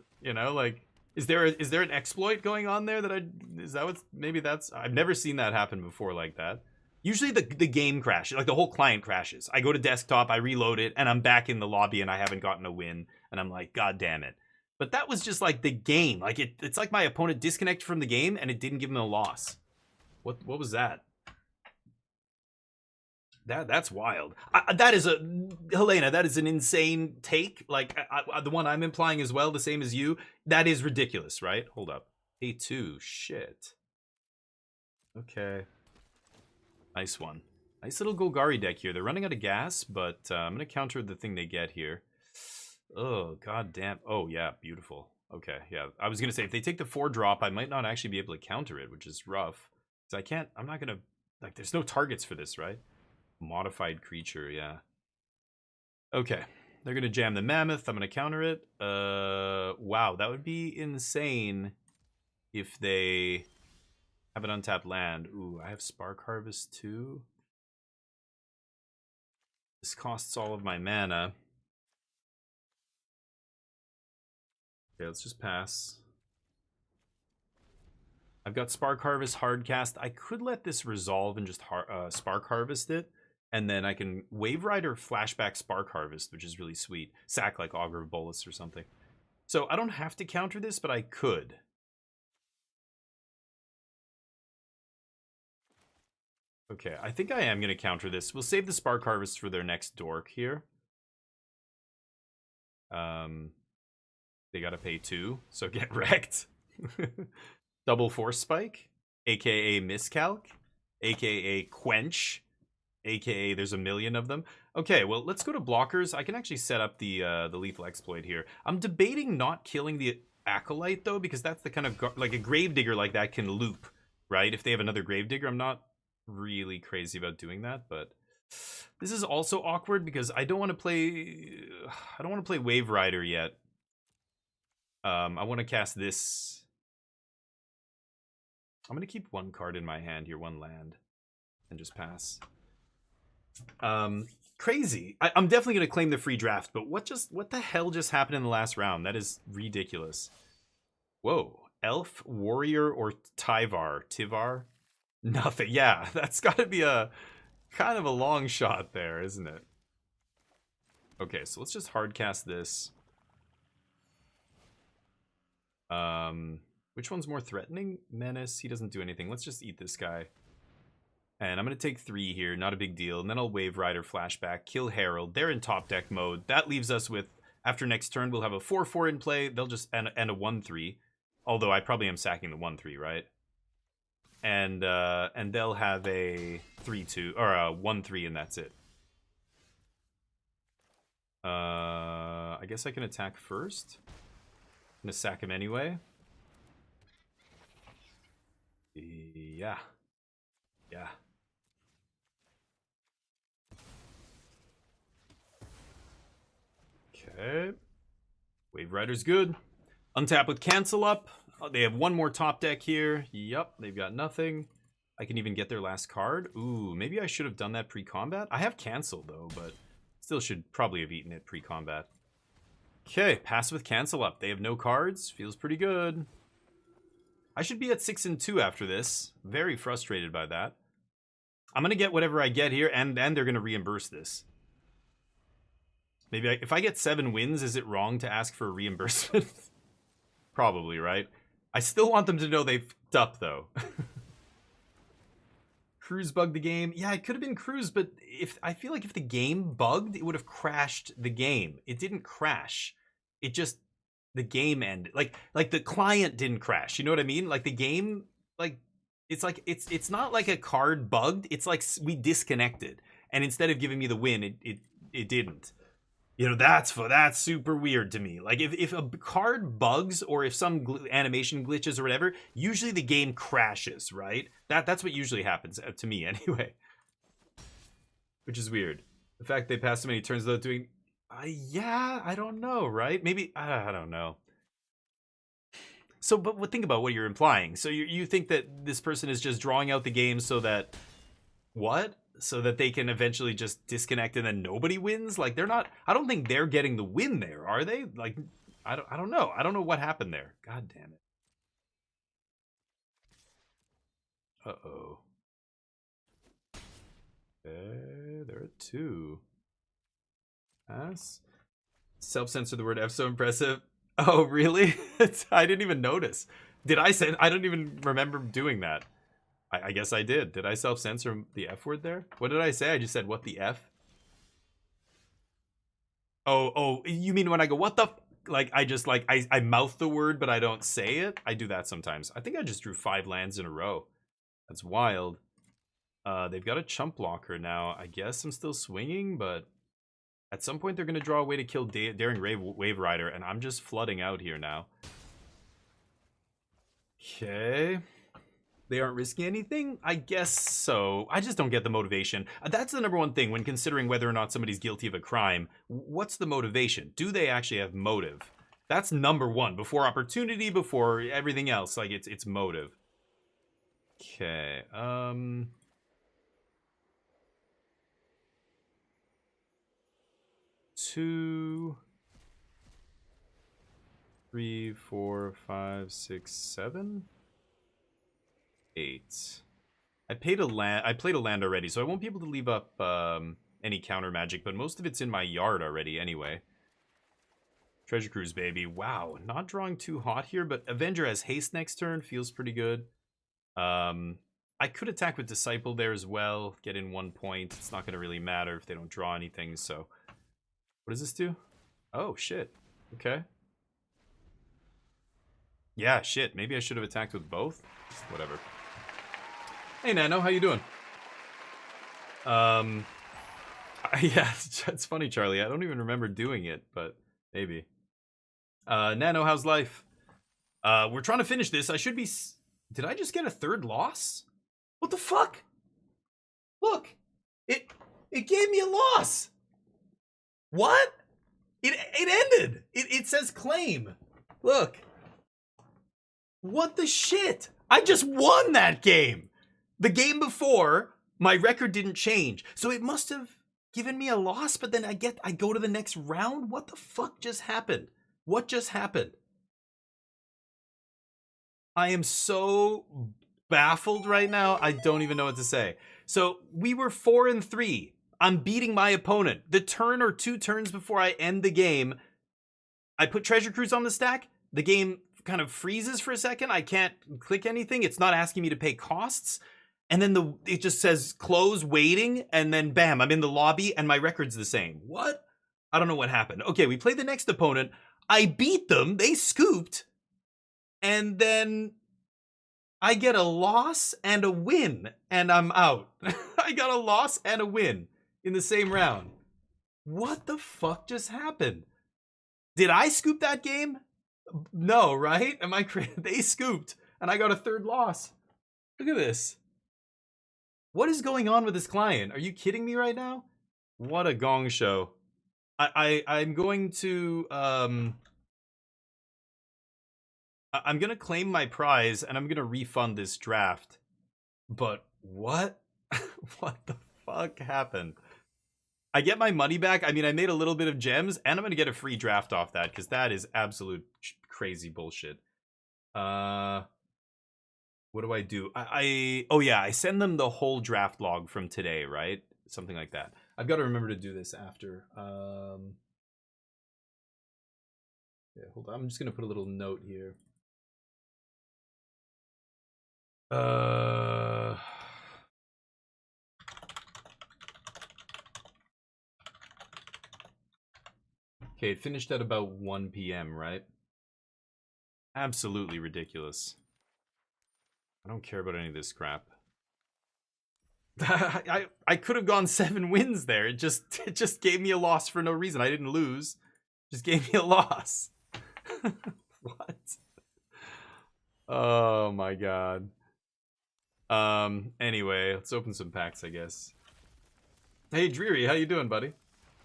like, is there an exploit going on there I've never seen that happen before like that. Usually the game crashes, like the whole client crashes. I go to desktop, I reload it, and I'm back in the lobby and I haven't gotten a win, and I'm like, god damn it. But that was just like the game. Like it's like my opponent disconnected from the game and it didn't give him a loss. What was that? That's wild. Helena, that is an insane take. Like the one I'm implying as well, the same as you. That is ridiculous, right? Hold up. A2, shit. Okay. Nice one. Nice little Golgari deck here. They're running out of gas, but I'm going to counter the thing they get here. Oh, god damn. Oh, yeah, beautiful. Okay, yeah. I was going to say, if they take the 4-drop, I might not actually be able to counter it, which is rough. So I'm not going to, like, there's no targets for this, right? Modified creature, yeah. Okay, they're going to jam the Mammoth. I'm going to counter it. Wow, that would be insane if they have an untapped land. Ooh, I have Spark Harvest too. This costs all of my mana. Okay, let's just pass. I've got Spark Harvest, Hardcast. I could let this resolve and just Spark Harvest it. And then I can Wave Rider Flashback Spark Harvest, which is really sweet. Sack like Augur of Bolus or something. So I don't have to counter this, but I could. Okay, I think I am going to counter this. We'll save the Spark Harvest for their next dork here. They gotta pay 2, so get wrecked. Double Force Spike, aka Miscalc, aka Quench, aka there's a million of them. Okay, well, let's go to blockers. I can actually set up the lethal exploit here. I'm debating not killing the Acolyte, though, because that's the kind of, like, a Gravedigger like that can loop, right? If they have another Gravedigger, I'm not really crazy about doing that, but this is also awkward because I don't want to play Wave Rider yet. I want to cast this. I'm going to keep 1 card in my hand here, 1 land, and just pass. Crazy. I'm definitely going to claim the free draft, but what the hell just happened in the last round? That is ridiculous. Whoa. Elf, Warrior, or Tivar? Nothing. Yeah, that's got to be a kind of a long shot there, isn't it? Okay, so let's just hardcast this. Which one's more threatening? Menace. He doesn't do anything. Let's just eat this guy. And I'm going to take 3 here. Not a big deal. And then I'll Wave Rider Flashback. Kill Herald. They're in top deck mode. That leaves us with, after next turn, we'll have a 4-4 in play. They'll just, and a 1-3. Although I probably am sacking the 1-3, right? And they'll have a 3-2, or a 1-3, and that's it. I guess I can attack first. I'm gonna sack him anyway. Yeah. Yeah. Okay. Wave Rider's good. Untap with Cancel Up. Oh, they have 1 more top deck here. Yup, they've got nothing. I can even get their last card. Ooh, maybe I should have done that pre-combat. I have Cancel, though, but still should probably have eaten it pre-combat. Okay, pass with Cancel Up. They have no cards. Feels pretty good. I should be at 6-2 after this. Very frustrated by that. I'm going to get whatever I get here, and they're going to reimburse this. Maybe if I get 7 wins, is it wrong to ask for a reimbursement? Probably, right? I still want them to know they fucked up, though. Cruise bugged the game. Yeah, it could have been Cruise, but I feel like if the game bugged, it would have crashed the game. It didn't crash. It just, the game ended. Like the client didn't crash. You know what I mean? Like the game, like it's not like a card bugged. It's like we disconnected, and instead of giving me the win, it didn't. You know, that's super weird to me. Like if a card bugs or if some animation glitches or whatever, usually the game crashes, right? That's what usually happens to me anyway. Which is weird. The fact they passed so many turns without doing yeah, I don't know, right? Maybe I don't know. So, but think about what you're implying. So you think that this person is just drawing out the game so that what? So that they can eventually just disconnect and then nobody wins? Like they're not. I don't think they're getting the win there, are they? Like I don't know. I don't know what happened there. God damn it. Uh-oh. Okay, there are two. Pass. Self-censor the word F so impressive. Oh, really? I didn't even notice. Did I say? I don't even remember doing that. I guess I did. Did I self-censor the F word there? What did I say? I just said, what the F? Oh, you mean when I go, what the like, I just, like, I mouth the word, but I don't say it? I do that sometimes. I think I just drew 5 lands in a row. That's wild. They've got a chump blocker now. I guess I'm still swinging, but at some point they're going to draw a way to kill Daring Wave Rider, and I'm just flooding out here now. Okay. They aren't risking anything? I guess so. I just don't get the motivation. That's the number one thing when considering whether or not somebody's guilty of a crime. What's the motivation? Do they actually have motive? That's number one. Before opportunity, before everything else. Like, it's motive. Okay. 2, 3, 4, 5, 6, 7, 8. I played a land already, so I won't be able to leave up any counter magic, but most of it's in my yard already anyway. Treasure Cruise, baby. Wow, not drawing too hot here, but Avenger has haste next turn, feels pretty good. I could attack with Disciple there as well, get in 1 point. It's not going to really matter if they don't draw anything, so... What does this do? Oh, shit. Okay. Yeah, shit. Maybe I should have attacked with both. Whatever. Hey, Nano, how you doing? Yeah, it's funny, Charlie. I don't even remember doing it, but maybe. Nano, how's life? We're trying to finish this. I should be... Did I just get a 3rd loss? What the fuck? Look! It gave me a loss! What? It ended! It says claim. Look. What the shit? I just won that game! The game before, my record didn't change. So it must have given me a loss, but then I go to the next round? What the fuck just happened? What just happened? I am so baffled right now. I don't even know what to say. So we were 4-3. I'm beating my opponent. The turn or 2 turns before I end the game, I put Treasure Cruise on the stack. The game kind of freezes for a second. I can't click anything. It's not asking me to pay costs. And then it just says close waiting. And then bam, I'm in the lobby and my record's the same. What? I don't know what happened. Okay, we play the next opponent. I beat them. They scooped. And then I get a loss and a win. And I'm out. I got a loss and a win in the same round. What the fuck just happened? Did I scoop that game? No, right? Am I crazy? They scooped, and I got a 3rd loss. Look at this. What is going on with this client? Are you kidding me right now? What a gong show. I'm going to I'm gonna claim my prize, and I'm gonna refund this draft. But what? What the fuck happened? I get my money back. I mean, I made a little bit of gems, and I'm going to get a free draft off that, because that is absolute crazy bullshit. What do I do? Oh yeah, I send them the whole draft log from today, right? Something like that. I've got to remember to do this after. Yeah, hold on. I'm just going to put a little note here. Okay, it finished at about 1 p.m., right? Absolutely ridiculous. I don't care about any of this crap. I could have gone 7 wins there. It just gave me a loss for no reason. I didn't lose. Just gave me a loss. What? Oh my god. Anyway, let's open some packs, I guess. Hey Dreary, how you doing, buddy?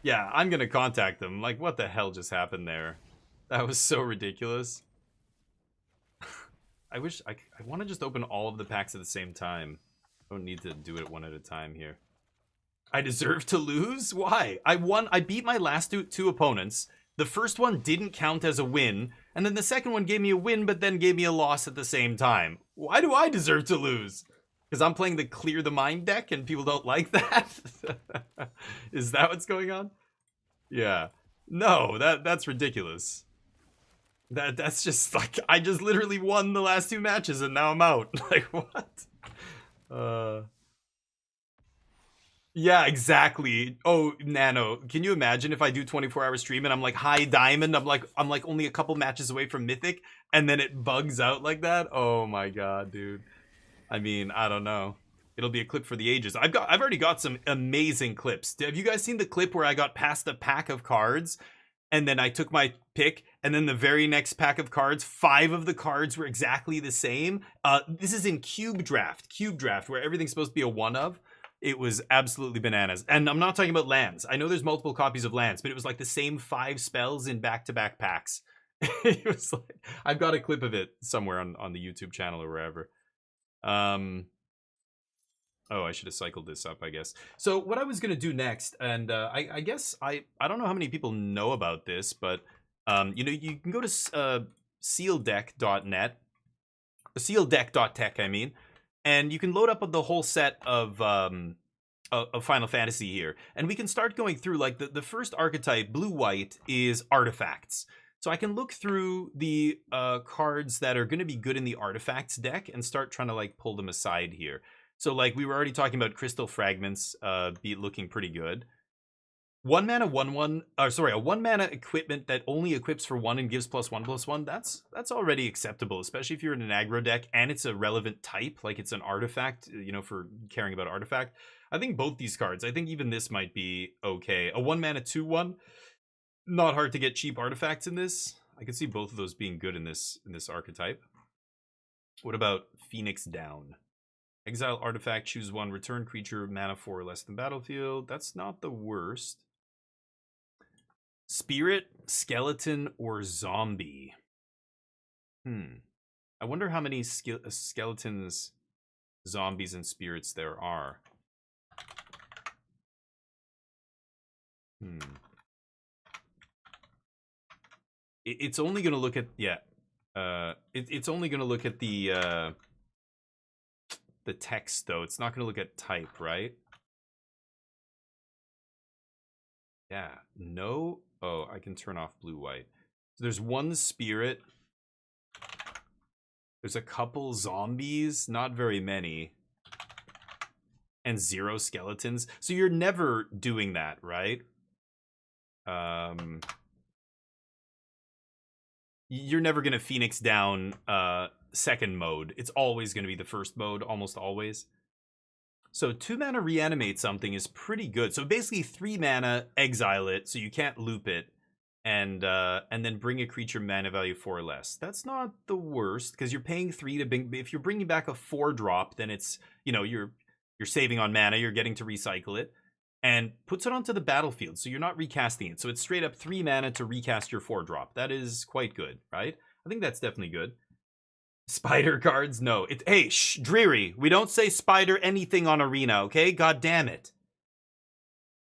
Yeah, I'm gonna contact them. Like, what the hell just happened there? That was so ridiculous. I wish I want to just open all of the packs at the same time. I don't need to do it one at a time here. I deserve to lose? Why? I beat my last two opponents. The first one didn't count as a win, and then the second one gave me a win, but then gave me a loss at the same time. Why do I deserve to lose? Because I'm playing the Clear the Mind deck and people don't like that? Is that what's going on? Yeah. No, that's ridiculous. That's just like, I just literally won the last 2 matches and now I'm out. Like, what? Yeah, exactly. Oh, Nano, can you imagine if I do 24-hour stream and I'm like high diamond, I'm like only a couple matches away from mythic, and then it bugs out like that? Oh my god, dude. I mean, I don't know. It'll be a clip for the ages. I've already got some amazing clips. Have you guys seen the clip where I got past a pack of cards and then I took my pick, and then the very next pack of cards, 5 of the cards were exactly the same? This is in Cube Draft, where everything's supposed to be a 1 of. It was absolutely bananas. And I'm not talking about lands. I know there's multiple copies of lands, but it was like the same 5 spells in back-to-back packs. It was like, I've got a clip of it somewhere on the YouTube channel or wherever. Oh, I should have cycled this up, I guess. So what I was going to do next, and I guess I don't know how many people know about this, but you know, you can go to sealdeck.net, sealdeck.tech, I mean, and you can load up the whole set of Final Fantasy here, and we can start going through, like, the first archetype, blue-white, is artifacts. So I can look through the cards that are going to be good in the artifacts deck and start trying to, like, pull them aside here. So, like, we were already talking about crystal fragments be looking pretty good. 1 mana 1/1, sorry, a 1 mana equipment that only equips for 1 and gives +1/+1. That's already acceptable, especially if you're in an aggro deck and it's a relevant type, like it's an artifact, you know, for caring about artifact. I think both these cards, I think even this might be okay. A 1 mana 2/1, not hard to get cheap artifacts in this. I could see both of those being good in this archetype. What about Phoenix Down? Exile artifact, choose 1, return creature, mana 4 or less than battlefield. That's not the worst. Spirit, skeleton, or zombie? I wonder how many skeletons, zombies, and spirits there are. It's only going to look at, yeah. It's only going to look at the text, though. It's not going to look at type, right? Yeah. No. Oh, I can turn off blue-white. So there's 1 spirit. There's a couple zombies, not very many. And 0 skeletons. So you're never doing that, right? You're never going to Phoenix Down second mode. It's always going to be the first mode, almost always. So 2 mana reanimate something is pretty good. So basically 3 mana, exile it so you can't loop it, and then bring a creature mana value 4 or less. That's not the worst, because you're paying 3 to bring. If you're bringing back a 4-drop, then it's, you know, you're saving on mana, you're getting to recycle it, and puts it onto the battlefield, so you're not recasting it. So it's straight up 3 mana to recast your 4-drop. That is quite good, right? I think that's definitely good. Spider cards? No. Hey, shh, Dreary. We don't say spider anything on Arena, okay? God damn it.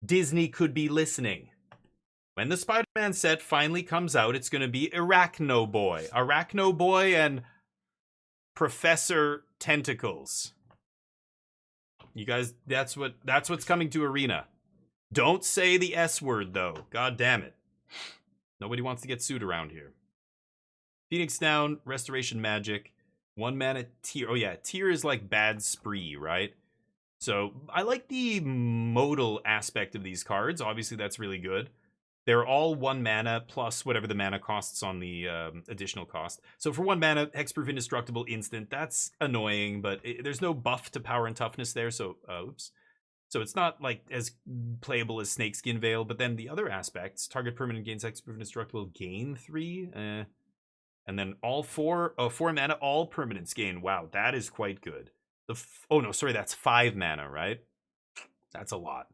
Disney could be listening. When the Spider-Man set finally comes out, it's going to be Arachno Boy. Arachno Boy and Professor Tentacles. You guys, that's what's coming to Arena. Don't say the S word, though. God damn it. Nobody wants to get sued around here. Phoenix Down, Restoration Magic, 1 mana Tear. Oh yeah, Tear is like bad spree, right? So I like the modal aspect of these cards. Obviously, that's really good. They're all 1 mana plus whatever the mana costs on the additional cost. So for 1 mana, hexproof indestructible instant, that's annoying, but there's no buff to power and toughness there, so oops. So it's not like as playable as Snakeskin Veil, but then the other aspects, target permanent gains hexproof indestructible, gain 3, and then all 4 mana, all permanents gain. Wow, that is quite good. Oh no, sorry, that's 5 mana, right? That's a lot.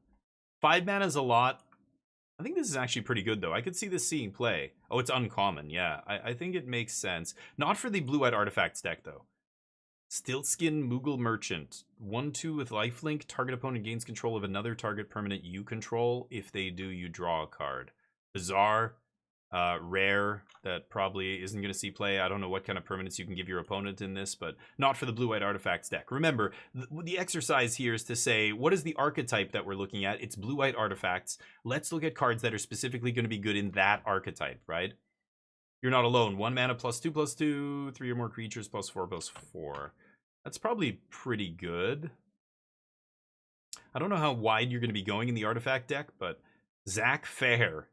5 mana is a lot. I think this is actually pretty good, though. I could see this seeing play. Oh, it's uncommon. Yeah, I think it makes sense. Not for the blue-white artifacts deck, though. Stiltskin Moogle Merchant. 1/2 with lifelink. Target opponent gains control of another target permanent you control. If they do, you draw a card. Bizarre. Rare. That probably isn't going to see play. I don't know what kind of permanents you can give your opponent in this, but not for the blue-white artifacts deck. Remember, the exercise here is to say, what is the archetype that we're looking at? It's blue-white artifacts. Let's look at cards that are specifically going to be good in that archetype, right? You're not alone. 1 mana +2/+2, 3 or more creatures +4/4. That's probably pretty good. I don't know how wide you're going to be going in the artifact deck, but Zach Fair.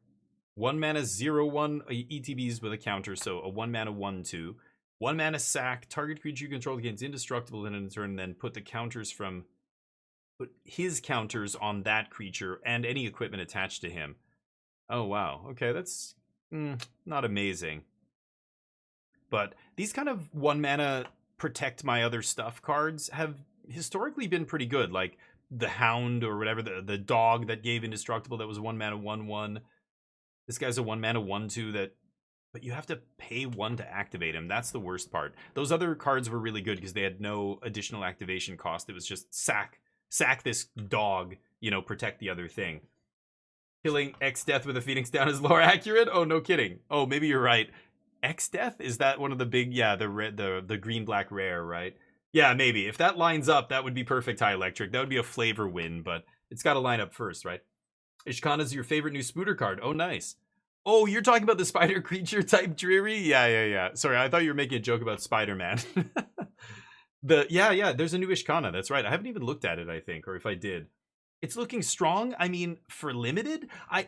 1 mana 0/1 ETBs with a counter, so a 1 mana 1/2. 1 mana sack, target creature you control gains indestructible in a turn, then put his counters on that creature and any equipment attached to him. Oh wow, okay, that's not amazing. But these kind of 1 mana protect my other stuff cards have historically been pretty good, like the Hound or whatever, the dog that gave indestructible that was 1 mana 1/1. This guy's a 1 mana 1/2 but you have to pay 1 to activate him. That's the worst part. Those other cards were really good because they had no additional activation cost. It was just sack this dog, protect the other thing. Killing X-Death with a Phoenix Down is lore accurate? Oh, no kidding. Oh, maybe you're right. X-Death? Is that one of the big, the green-black rare, right? Yeah, maybe. If that lines up, that would be perfect high electric. That would be a flavor win, but it's got to line up first, right? Ishkana's your favorite new Spooter card. Oh, nice. Oh, you're talking about the spider creature type Dreary? Yeah. Sorry, I thought you were making a joke about Spider-Man. There's a new Ishkana. That's right. I haven't even looked at it, I think, or if I did. It's looking strong. I mean, for limited, I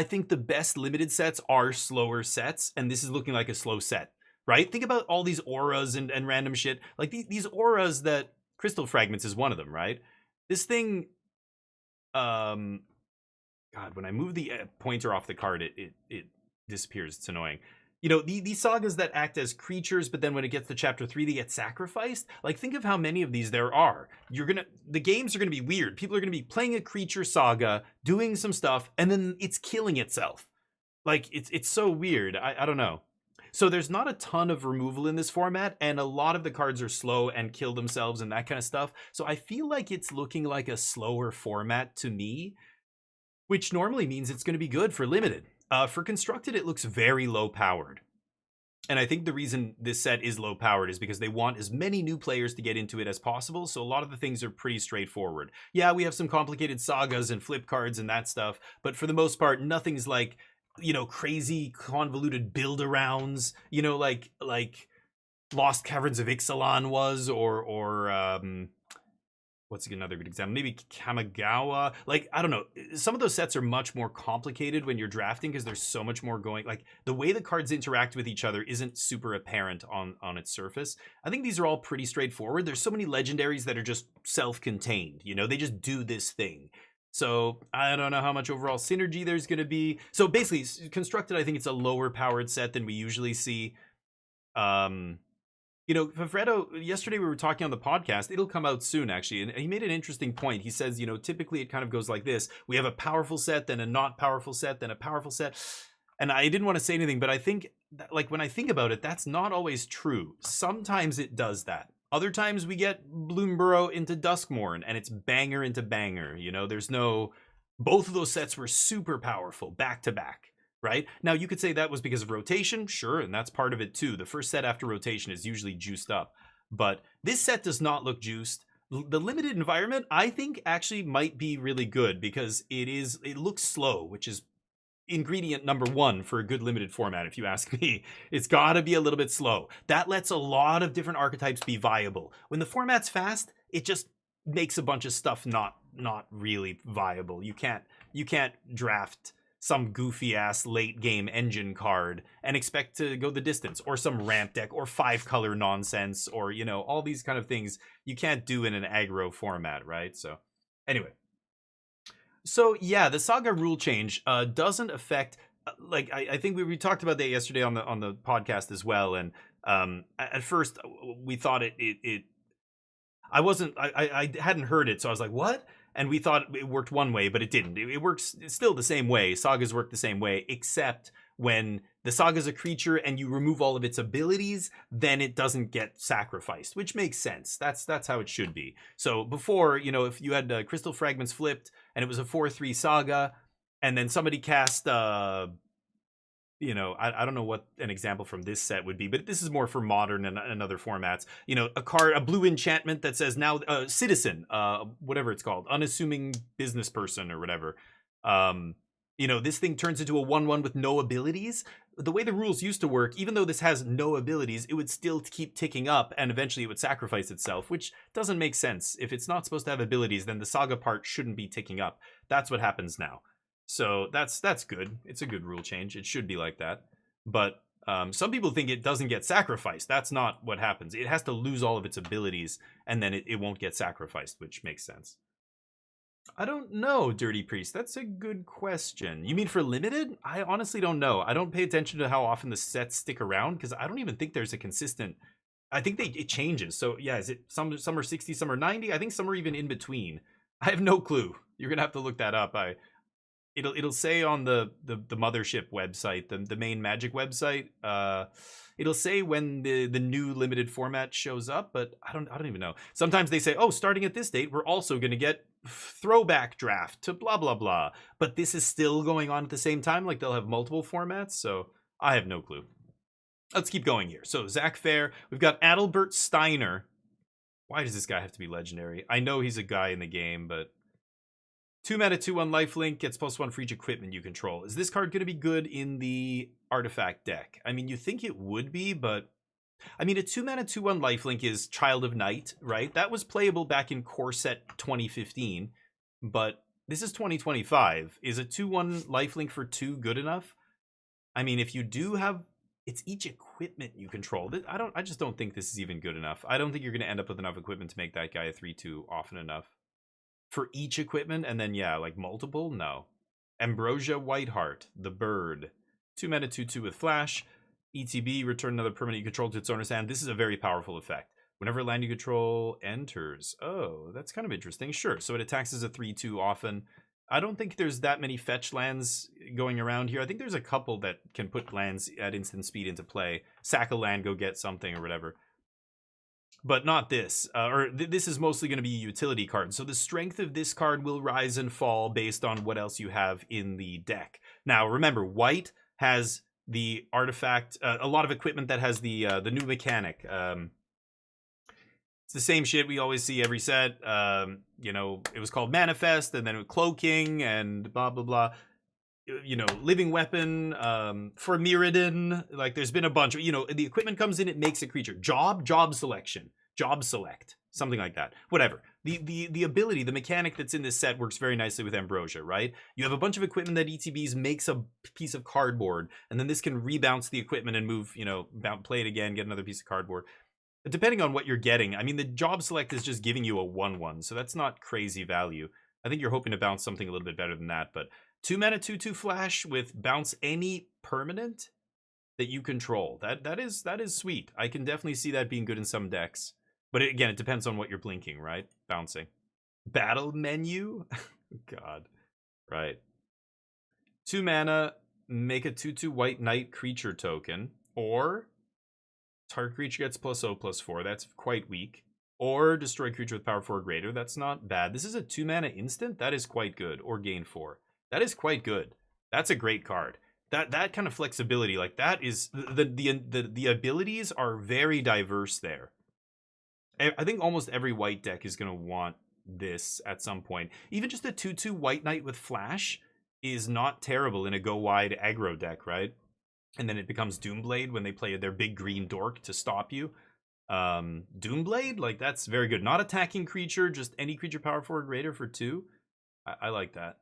think the best limited sets are slower sets, and this is looking like a slow set, right? Think about all these auras and random shit. Like these auras that Crystal Fragments is one of them, right? This thing, God, when I move the pointer off the card, it disappears. It's annoying. These sagas that act as creatures, but then when it gets to chapter 3, they get sacrificed. Like, think of how many of these there are. The games are gonna be weird. People are gonna be playing a creature saga, doing some stuff, and then it's killing itself. Like, it's so weird. I don't know. So there's not a ton of removal in this format, and a lot of the cards are slow and kill themselves and that kind of stuff. So I feel like it's looking like a slower format to me, which normally means it's gonna be good for limited. For Constructed, it looks very low-powered. And I think the reason this set is low-powered is because they want as many new players to get into it as possible, so a lot of the things are pretty straightforward. Yeah, we have some complicated sagas and flip cards and that stuff, but for the most part, nothing's like, crazy convoluted build-arounds, like Lost Caverns of Ixalan was, or what's another good example? Maybe Kamigawa. Like, I don't know. Some of those sets are much more complicated when you're drafting because there's so much more going. Like, the way the cards interact with each other isn't super apparent on its surface. I think these are all pretty straightforward. There's so many legendaries that are just self-contained. They just do this thing. So I don't know how much overall synergy there's going to be. So basically, Constructed, I think it's a lower powered set than we usually see. Fafredo, yesterday we were talking on the podcast, it'll come out soon actually, and he made an interesting point. He says, typically it kind of goes like this. We have a powerful set, then a not powerful set, then a powerful set. And I didn't want to say anything, but I think, like, when I think about it, that's not always true. Sometimes it does that. Other times we get Bloomburrow into Duskmourn, and it's banger into banger. Both of those sets were super powerful, back to back. Right? Now, you could say that was because of rotation, sure, and that's part of it too. The first set after rotation is usually juiced up. But this set does not look juiced. The limited environment, I think, actually might be really good because it looks slow, which is ingredient number 1 for a good limited format, if you ask me. It's got to be a little bit slow. That lets a lot of different archetypes be viable. When the format's fast, it just makes a bunch of stuff not really viable. You can't draft some goofy ass late game engine card and expect to go the distance, or some ramp deck, or 5-color nonsense, or all these kind of things you can't do in an aggro format, right? So anyway, so yeah, the Saga rule change doesn't affect. Like I think we talked about that yesterday on the podcast as well, and at first we thought it I hadn't heard it, so I was like, what? And we thought it worked one way, but it didn't. It works still the same way. Sagas work the same way, except when the Saga's a creature and you remove all of its abilities, then it doesn't get sacrificed, which makes sense. That's how it should be. So before, if you had Crystal Fragments flipped and it was a 4/3 Saga, and then somebody cast I don't know what an example from this set would be, but this is more for modern and other formats. A blue enchantment that says now citizen, whatever it's called, unassuming business person or whatever. This thing turns into a 1/1 with no abilities. The way the rules used to work, even though this has no abilities, it would still keep ticking up, and eventually it would sacrifice itself, which doesn't make sense. If it's not supposed to have abilities, then the Saga part shouldn't be ticking up. That's what happens now. So that's good. It's a good rule change. It should be like that. But some people think it doesn't get sacrificed. That's not what happens. It has to lose all of its abilities, and then it won't get sacrificed, which makes sense. I don't know, Dirty Priest. That's a good question. You mean for limited? I honestly don't know. I don't pay attention to how often the sets stick around, because I don't even think there's a consistent... I think it changes. So yeah, is it some are 60, some are 90? I think some are even in between. I have no clue. You're gonna have to look that up. It'll say on the mothership website, the main Magic website, it'll say when the new limited format shows up, but I don't even know. Sometimes they say, oh, starting at this date, we're also going to get throwback draft to blah blah blah, but this is still going on at the same time. Like they'll have multiple formats, so I have no clue. Let's keep going here. So Zach Fair, we've got Adalbert Steiner. Why does this guy have to be legendary? I know he's a guy in the game, but 2 mana, 2/1 lifelink, gets +1 for each equipment you control. Is this card going to be good in the artifact deck? I mean, you think it would be, but... I mean, a 2 mana, 2/1 lifelink is Child of Night, right? That was playable back in Core Set 2015, but this is 2025. Is a 2/1 lifelink for 2 good enough? I mean, if you do have... It's each equipment you control. I just don't think this is even good enough. I don't think you're going to end up with enough equipment to make that guy a 3/2 often enough. For each equipment, and then yeah, like multiple? No. Ambrosia Whiteheart, the bird. 2 mana, 2/2 with flash. ETB, return another permanent you control to its owner's hand. This is a very powerful effect. Whenever land you control enters. Oh, that's kind of interesting. Sure, so it attacks as a 3/2 often. I don't think there's that many fetch lands going around here. I think there's a couple that can put lands at instant speed into play. Sack a land, go get something or whatever. But not this, this is mostly going to be a utility card. So the strength of this card will rise and fall based on what else you have in the deck. Now, remember, white has the artifact, a lot of equipment that has the new mechanic. It's the same shit we always see every set. It was called Manifest, and then Cloaking, and blah, blah, blah. Living Weapon, for Mirrodin, like there's been a bunch of, the equipment comes in, it makes a creature. Job selection, job select, something like that. Whatever. The ability, the mechanic that's in this set works very nicely with Ambrosia, right? You have a bunch of equipment that ETBs makes a piece of cardboard, and then this can rebounce the equipment and move, play it again, get another piece of cardboard. But depending on what you're getting, I mean, the job select is just giving you a 1/1, so that's not crazy value. I think you're hoping to bounce something a little bit better than that, but 2 mana, 2/2 flash with bounce any permanent that you control. That is sweet. I can definitely see that being good in some decks. But again, it depends on what you're blinking, right? Bouncing. Battle menu? God. Right. 2 mana, make a 2/2 white knight creature token. Or target creature gets +0/+4. That's quite weak. Or destroy creature with power 4 or greater. That's not bad. This is a 2 mana instant. That is quite good. Or gain 4. That is quite good. That's a great card. That kind of flexibility, like that is the abilities are very diverse there. I think almost every white deck is going to want this at some point. Even just a 2/2 white knight with flash is not terrible in a go wide aggro deck, right? And then it becomes Doomblade when they play their big green dork to stop you. Doomblade, like that's very good. Not attacking creature, just any creature power 4 or greater for 2. I like that.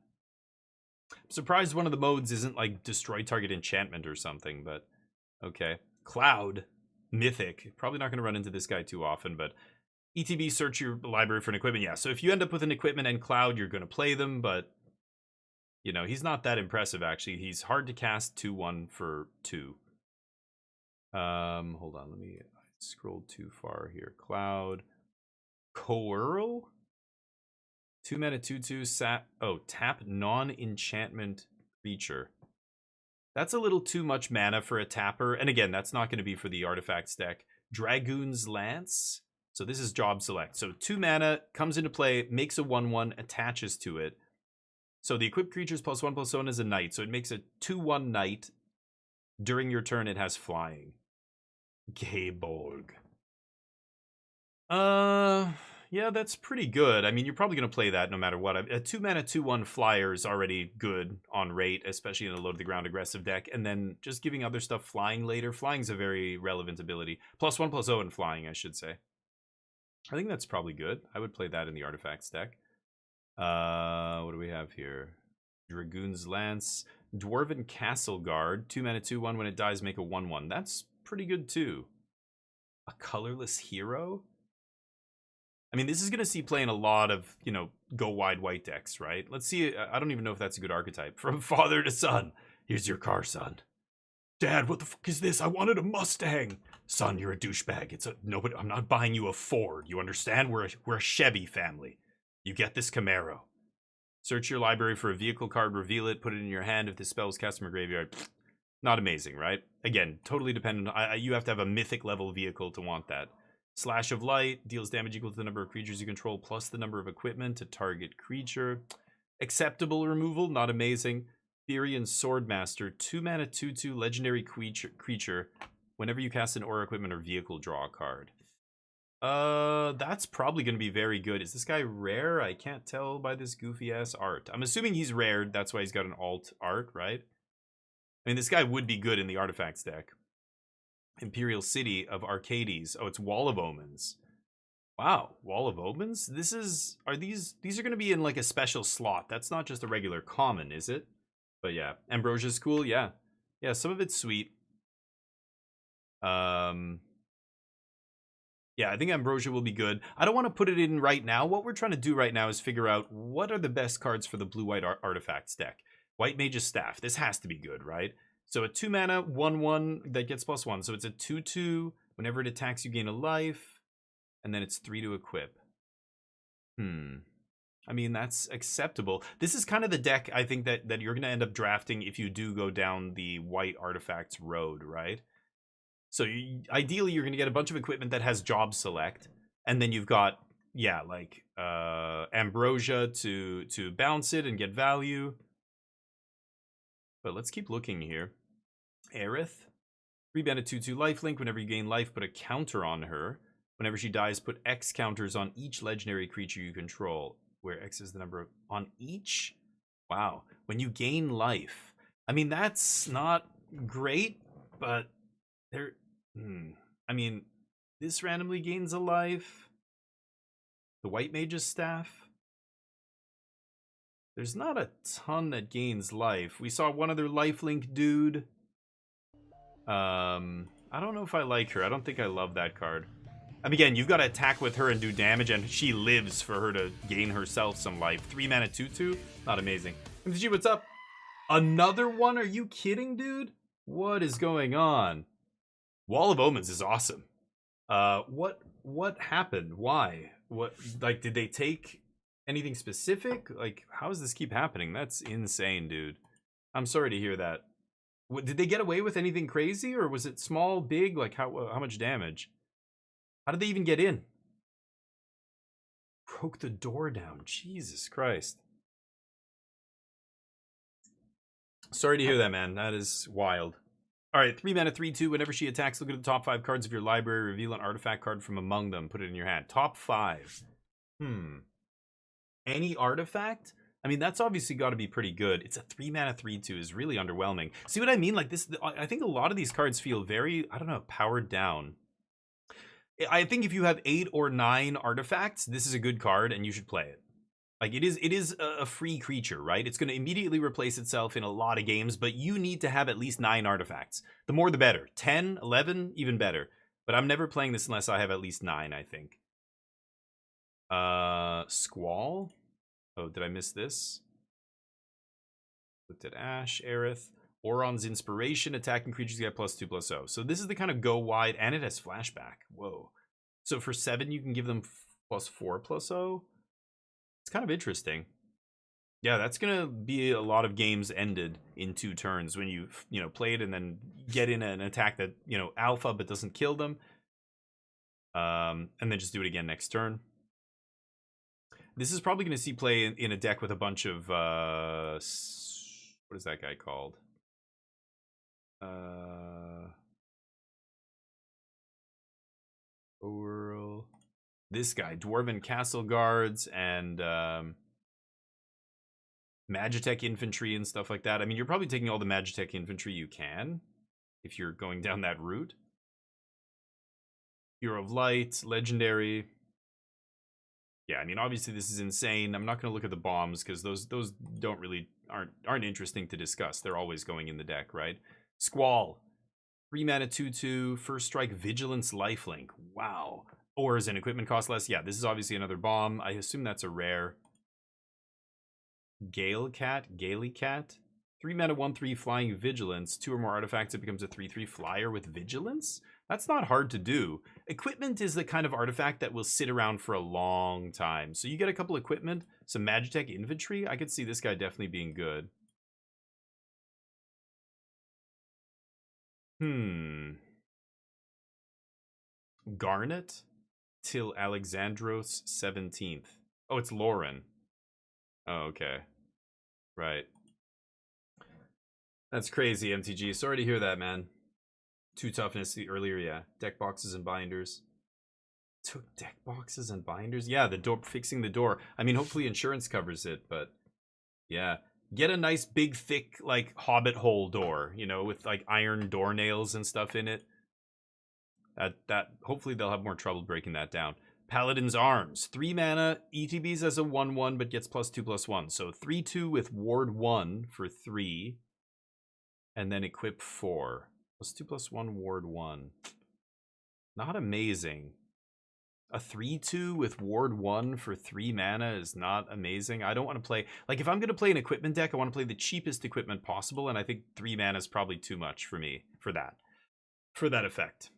I'm surprised one of the modes isn't like destroy target enchantment or something, but okay. Cloud, mythic. Probably not going to run into this guy too often, but ETB, search your library for an equipment. Yeah, so if you end up with an equipment and Cloud, you're going to play them, but you know, he's not that impressive actually. He's hard to cast 2/1 for 2. Hold on, let me scroll too far here. Cloud, Coeurl, 2 mana 2/2 tap non-enchantment creature. That's a little too much mana for a tapper, and again, that's not going to be for the artifacts deck. Dragoon's Lance. So this is job select. So 2 mana comes into play, makes a 1/1, attaches to it. So the equipped creatures +1/+1 is a knight, so it makes a 2/1 knight. During your turn, it has flying. Gayborg. Yeah, that's pretty good. I mean, you're probably going to play that no matter what. A 2 mana 2/1 flyer is already good on rate, especially in a low to the ground aggressive deck. And then just giving other stuff flying later. Flying's a very relevant ability. +1/+0 in flying, I should say. I think that's probably good. I would play that in the artifacts deck. What do we have here? Dragoon's Lance. Dwarven Castle Guard. 2 mana 2/1. When it dies, make a 1/1. That's pretty good too. A colorless hero? I mean, this is going to see play in a lot of, you know, go wide white decks, right? Let's see. I don't even know if that's a good archetype. From father to son. Here's your car, son. Dad, what the fuck is this? I wanted a Mustang. Son, you're a douchebag. It's a nobody. I'm not buying you a Ford. You understand? We're a Chevy family. You get this Camaro. Search your library for a vehicle card, reveal it, put it in your hand. If the spell is cast from a graveyard, not amazing, right? Again, totally dependent. You have to have a mythic level vehicle to want that. Slash of Light deals damage equal to the number of creatures you control plus the number of equipment to target creature. Acceptable removal, not amazing. Therian Swordmaster, 2 mana 2/2 legendary creature. Whenever you cast an aura, equipment, or vehicle, draw a card. That's probably going to be very good. Is this guy rare? I can't tell by this goofy ass art. I'm assuming he's rare. That's why he's got an alt art, right? I mean, this guy would be good in the artifacts deck. Imperial City of Arcades. Oh, it's Wall of Omens. Wow, Wall of Omens? These are going to be in like a special slot. That's not just a regular common, is it? But yeah, Ambrosia's cool, yeah. Yeah, some of it's sweet. Yeah, I think Ambrosia will be good. I don't want to put it in right now. What we're trying to do right now is figure out what are the best cards for the blue-white artifacts deck. White Mage's Staff. This has to be good, right? So a 2 mana 1/1 that gets +1. So it's a 2/2. Whenever it attacks, you gain a life. And then it's 3 to equip. I mean, that's acceptable. This is kind of the deck I think that you're going to end up drafting if you do go down the white artifacts road, right? So ideally, you're going to get a bunch of equipment that has job select. And then you've got, yeah, like Ambrosia to bounce it and get value. But let's keep looking here. Aerith. 3 mana 2/2 lifelink. Whenever you gain life, put a counter on her. Whenever she dies, put X counters on each legendary creature you control, where X is the number of on each. Wow. When you gain life. I mean, that's not great, but there. I mean, this randomly gains a life. The White Mage's Staff. There's not a ton that gains life. We saw one other lifelink dude. I don't know if I like her. I don't think I love that card. I mean, again, you've got to attack with her and do damage, and she lives for her to gain herself some life. 3 mana 2/2? Not amazing. MTG, what's up? Another one? Are you kidding, dude? What is going on? Wall of Omens is awesome. What happened? Why? What, like, did they take anything specific? Like, how does this keep happening? That's insane, dude. I'm sorry to hear that. Did they get away with anything crazy, or was it small, big? Like, how much damage? How did they even get in? Broke the door down. Jesus Christ. Sorry to hear that, man. That is wild. All right, 3 mana 3/2. Whenever she attacks, look at the top 5 cards of your library. Reveal an artifact card from among them. Put it in your hand. Top 5. Any artifact? I mean, that's obviously got to be pretty good. It's a 3 mana 3/2 is really underwhelming. See what I mean? Like this, I think a lot of these cards feel very, I don't know, powered down. I think if you have 8 or 9 artifacts, this is a good card and you should play it. Like it is a free creature, right? It's going to immediately replace itself in a lot of games, but you need to have at least 9 artifacts. The more the better. 10, 11, even better. But I'm never playing this unless I have at least 9, I think. Squall. Oh, did I miss this? Looked at Ash, Aerith. Oron's Inspiration. Attacking creatures get +2/+0. So this is the kind of go wide, and it has flashback. Whoa. So for 7, you can give them +4/+0. It's kind of interesting. Yeah, that's gonna be a lot of games ended in 2 turns when you play it and then get in an attack that alpha but doesn't kill them, and then just do it again next turn. This is probably going to see play in a deck with a bunch of what is that guy called? This guy, Dwarven Castle Guards and Magitech Infantry and stuff like that. I mean, you're probably taking all the Magitech Infantry you can if you're going down that route. Hero of Light, Legendary. Yeah, I mean, obviously this is insane. I'm not going to look at the bombs because those don't really aren't interesting to discuss. They're always going in the deck, right? Squall, 3 mana 2/2, first strike, Vigilance, Lifelink. Wow. Or is an equipment cost less? Yeah, this is obviously another bomb. I assume that's a rare. Gale Cat, Gaily Cat. 3 mana 1/3 flying Vigilance. 2 or more artifacts, it becomes a 3/3 flyer with Vigilance. That's not hard to do. Equipment is the kind of artifact that will sit around for a long time. So you get a couple equipment, some Magitech Infantry. I could see this guy definitely being good. Garnet till Alexandros 17th. Oh, it's Lauren. Oh, okay. Right. That's crazy, MTG. Sorry to hear that, man. 2 toughness earlier, yeah. Deck boxes and binders. Took deck boxes and binders? Yeah, the door, fixing the door. I mean, hopefully insurance covers it, but yeah. Get a nice big thick like hobbit hole door, with like iron door nails and stuff in it. That hopefully they'll have more trouble breaking that down. Paladin's Arms, 3 mana, ETBs as a 1/1 but gets +2/+1. So 3/2 with Ward 1 for 3 and then equip 4. +2/+1 Ward 1. Not amazing. A 3/2 with Ward 1 for 3 mana is not amazing. I don't want to play... Like, if I'm going to play an equipment deck, I want to play the cheapest equipment possible, and I think 3 mana is probably too much for me for that. For that effect.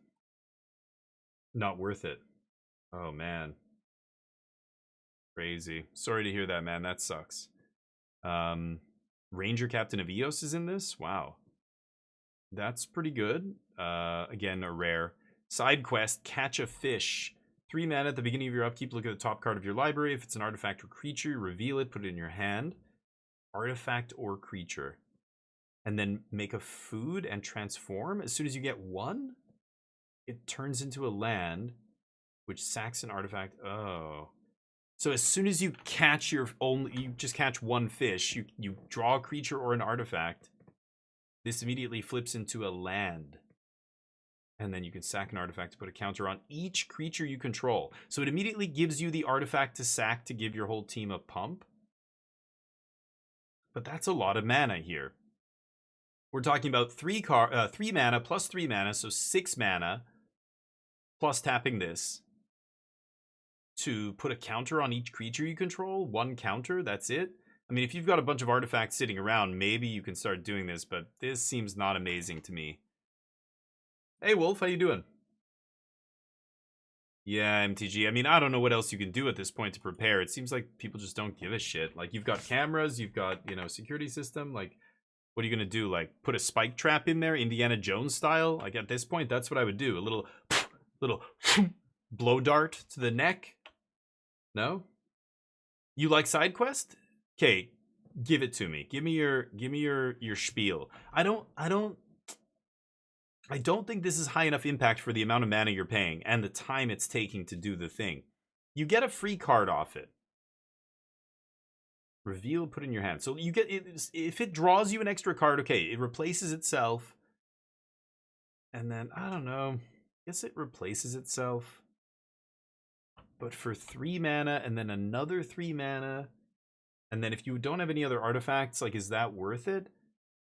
Not worth it. Oh, man. Crazy. Sorry to hear that, man. That sucks. Ranger Captain of Eos is in this? Wow. That's pretty good. Again, a rare. Side quest, Catch a Fish. 3 mana at the beginning of your upkeep. Look at the top card of your library. If it's an artifact or creature, reveal it, put it in your hand. Artifact or creature. And then make a food and transform. As soon as you get 1, it turns into a land, which sacks an artifact. Oh. So as soon as you catch you just catch 1 fish, you draw a creature or an artifact. This immediately flips into a land. And then you can sack an artifact to put a counter on each creature you control. So it immediately gives you the artifact to sack to give your whole team a pump. But that's a lot of mana here. We're talking about 3 mana plus 3 mana, so 6 mana plus tapping this to put a counter on each creature you control. 1 counter, that's it. I mean, if you've got a bunch of artifacts sitting around, maybe you can start doing this, but this seems not amazing to me. Hey, Wolf, how you doing? Yeah, MTG. I mean, I don't know what else you can do at this point to prepare. It seems like people just don't give a shit. Like, you've got cameras, you've got, security system. Like, what are you going to do? Like, put a spike trap in there, Indiana Jones style? Like, at this point, that's what I would do. A little blow dart to the neck. No? You like side quest? Okay, give it to me. Give me your spiel. I don't think this is high enough impact for the amount of mana you're paying and the time it's taking to do the thing. You get a free card off it. Reveal, put in your hand. So you get it. If it draws you an extra card, okay, it replaces itself. And then, I don't know. I guess it replaces itself. But for 3 mana and then another 3 mana. And then if you don't have any other artifacts, like, is that worth it?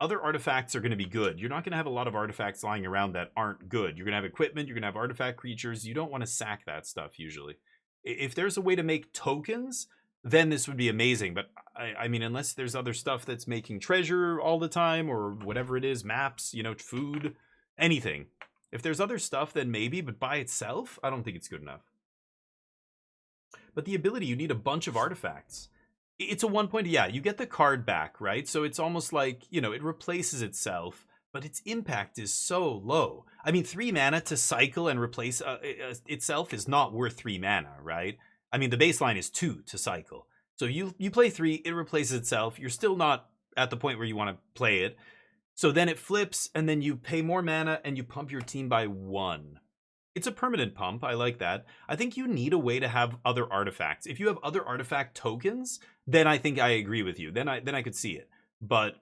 Other artifacts are going to be good. You're not going to have a lot of artifacts lying around that aren't good. You're going to have equipment, you're going to have artifact creatures. You don't want to sack that stuff usually. If there's a way to make tokens, then this would be amazing. But I mean, unless there's other stuff that's making treasure all the time or whatever it is, maps, food, anything. If there's other stuff, then maybe, but by itself, I don't think it's good enough. But the ability, you need a bunch of artifacts. It's a 1 point, yeah, you get the card back, right? So it's almost like, it replaces itself, but its impact is so low. I mean, 3 mana to cycle and replace itself is not worth 3 mana, right? I mean, the baseline is 2 to cycle. So you play 3, it replaces itself. You're still not at the point where you want to play it. So then it flips, and then you pay more mana, and you pump your team by 1. It's a permanent pump. I like that. I think you need a way to have other artifacts. If you have other artifact tokens, then I think I agree with you. Then I could see it. But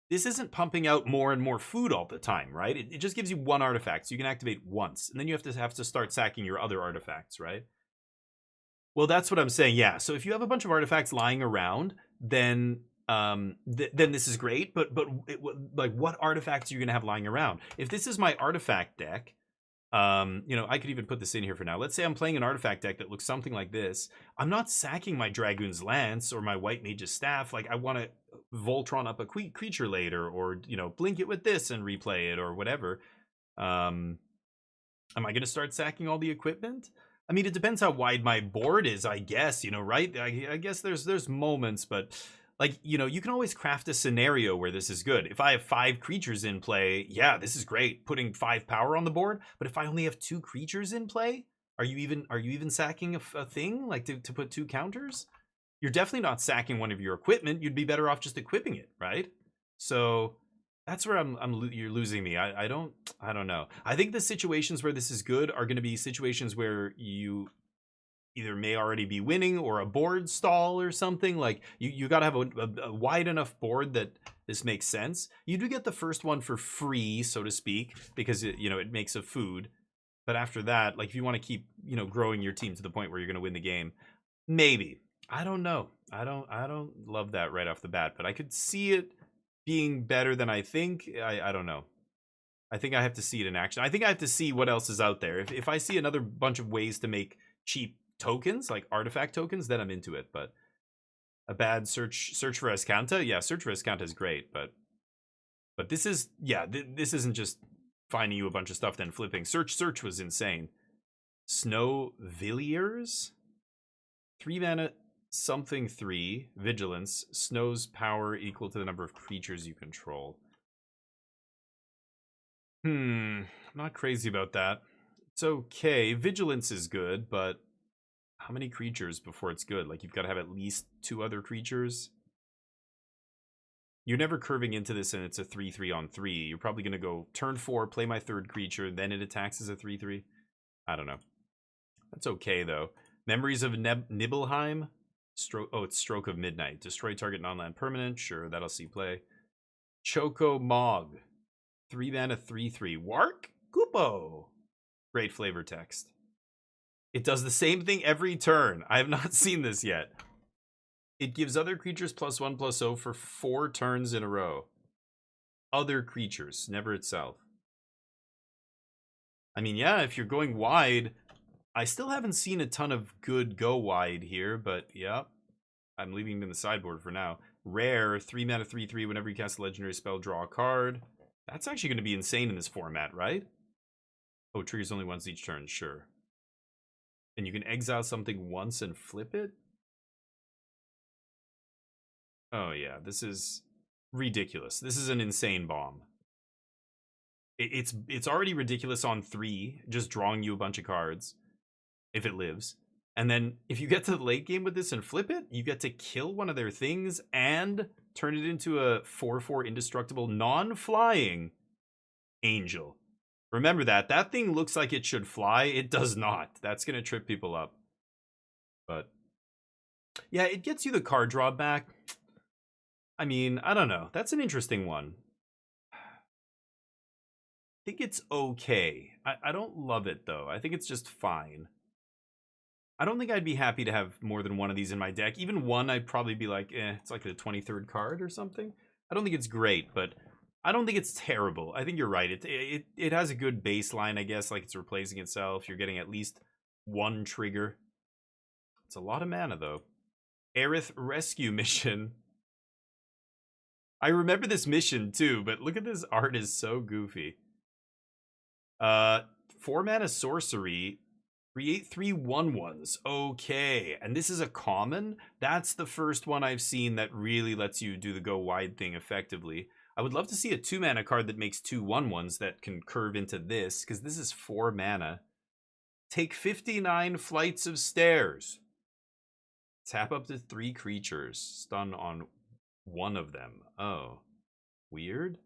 this isn't pumping out more and more food all the time, right? It just gives you 1 artifact, so you can activate once, and then you have to start sacking your other artifacts, right? Well, that's what I'm saying. Yeah. So if you have a bunch of artifacts lying around, then then this is great. But like, what artifacts are you gonna have lying around? If this is my artifact deck. I could even put this in here for now. Let's say I'm playing an artifact deck that looks something like this. I'm not sacking my Dragoon's Lance or my White Mage's Staff. Like, I want to Voltron up a creature later, or, blink it with this and replay it, or whatever. Am I going to start sacking all the equipment? I mean, it depends how wide my board is, I guess, right? I guess there's moments, but like, you can always craft a scenario where this is good. If I have 5 creatures in play, yeah, this is great, putting 5 power on the board. But if I only have 2 creatures in play, are you even sacking a thing, like, to put 2 counters? You're definitely not sacking one of your equipment. You'd be better off just equipping it, right? So that's where you're losing me. I don't know. I think the situations where this is good are going to be situations where you either may already be winning or a board stall or something. Like, you got to have a wide enough board that this makes sense. You do get the first one for free, so to speak, because it makes a food. But after that, like, if you want to keep growing your team to the point where you're going to win the game, maybe. I don't know. I don't love that right off the bat, but I could see it being better than I think. I don't know. I think I have to see it in action. I think I have to see what else is out there. If I see another bunch of ways to make cheap tokens, like artifact tokens, then I'm into it. But a bad search for Escanta, yeah, search for Escanta is great, but this is, yeah, this isn't just finding you a bunch of stuff then flipping. Search was insane. Snow Villiers, 3 mana, something 3 vigilance. Snow's power equal to the number of creatures you control. I'm not crazy about that. It's okay. Vigilance is good, but how many creatures before it's good? Like, you've got to have at least 2 other creatures. You're never curving into this and it's a 3/3 on 3. You're probably going to go turn 4, play my 3rd creature, then it attacks as a 3/3. I don't know. That's okay, though. Memories of Nibelheim. It's Stroke of Midnight. Destroy target non-land permanent. Sure, that'll see play. Choco Mog. 3 mana 3/3. Wark Kupo. Great flavor text. It does the same thing every turn. I have not seen this yet. It gives other creatures +1/+0 for 4 turns in a row. Other creatures, never itself. I mean, yeah, if you're going wide, I still haven't seen a ton of good go wide here, but yeah, I'm leaving it in the sideboard for now. Rare, 3 mana 3/3. Whenever you cast a legendary spell, draw a card. That's actually going to be insane in this format, right? Oh, triggers only once each turn, sure. And you can exile something once and flip it? Oh yeah, this is ridiculous. This is an insane bomb. It's already ridiculous on 3, just drawing you a bunch of cards, if it lives. And then if you get to the late game with this and flip it, you get to kill one of their things and turn it into a 4/4 indestructible non-flying angel. Remember that. That thing looks like it should fly. It does not. That's going to trip people up. But yeah, it gets you the card draw back. I mean, I don't know. That's an interesting one. I think it's okay. I don't love it, though. I think it's just fine. I don't think I'd be happy to have more than one of these in my deck. Even one, I'd probably be like, it's like the 23rd card or something. I don't think it's great, but I don't think it's terrible. I think you're right. It has a good baseline, I guess. Like, it's replacing itself. You're getting at least one trigger. It's a lot of mana, though. Aerith Rescue Mission. I remember this mission, too, but look at this art is so goofy. 4 mana sorcery. Create 3 1/1s. Okay, and this is a common? That's the first one I've seen that really lets you do the go wide thing effectively. I would love to see a 2 mana card that makes 2 1/1s that can curve into this, because this is 4 mana. Take 59 flights of stairs. Tap up to 3 creatures. Stun on one of them. Oh, weird.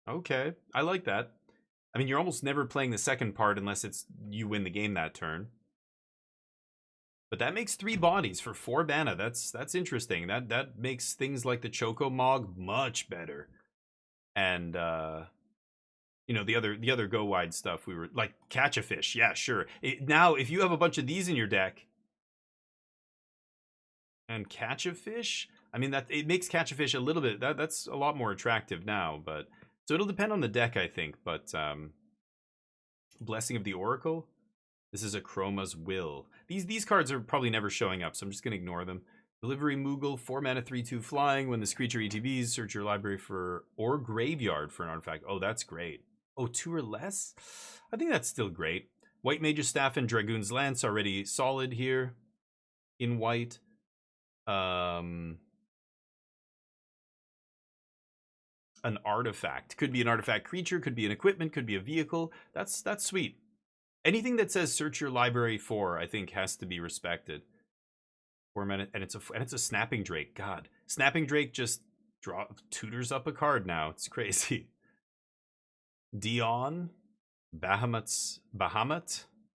Okay, I like that. I mean, you're almost never playing the second part unless it's you win the game that turn. But that makes 3 bodies for 4 mana. That's interesting. That makes things like the Choco Mog much better. And you know, the other go wide stuff we were like Catch a Fish. Yeah, sure. Now if you have a bunch of these in your deck and Catch a Fish, I mean, that it makes Catch a Fish a little bit that's a lot more attractive now, but so it'll depend on the deck, I think, but Blessing of the Oracle. This is a Chroma's Will. These cards are probably never showing up, so I'm just gonna ignore them. Delivery Moogle, 4 mana, 3/2 flying. When this creature ETBs, search your library for or graveyard for an artifact. Oh, that's great. Oh, 2 or less? I think that's still great. White Mage's Staff and Dragoon's Lance already solid here in white. An artifact. Could be an artifact creature, could be an equipment, could be a vehicle. That's sweet. Anything that says search your library for, I think, has to be respected. 4 mana, and it's a Snapping Drake. God, Snapping Drake just tutors up a card now. It's crazy. Dion, Bahamut.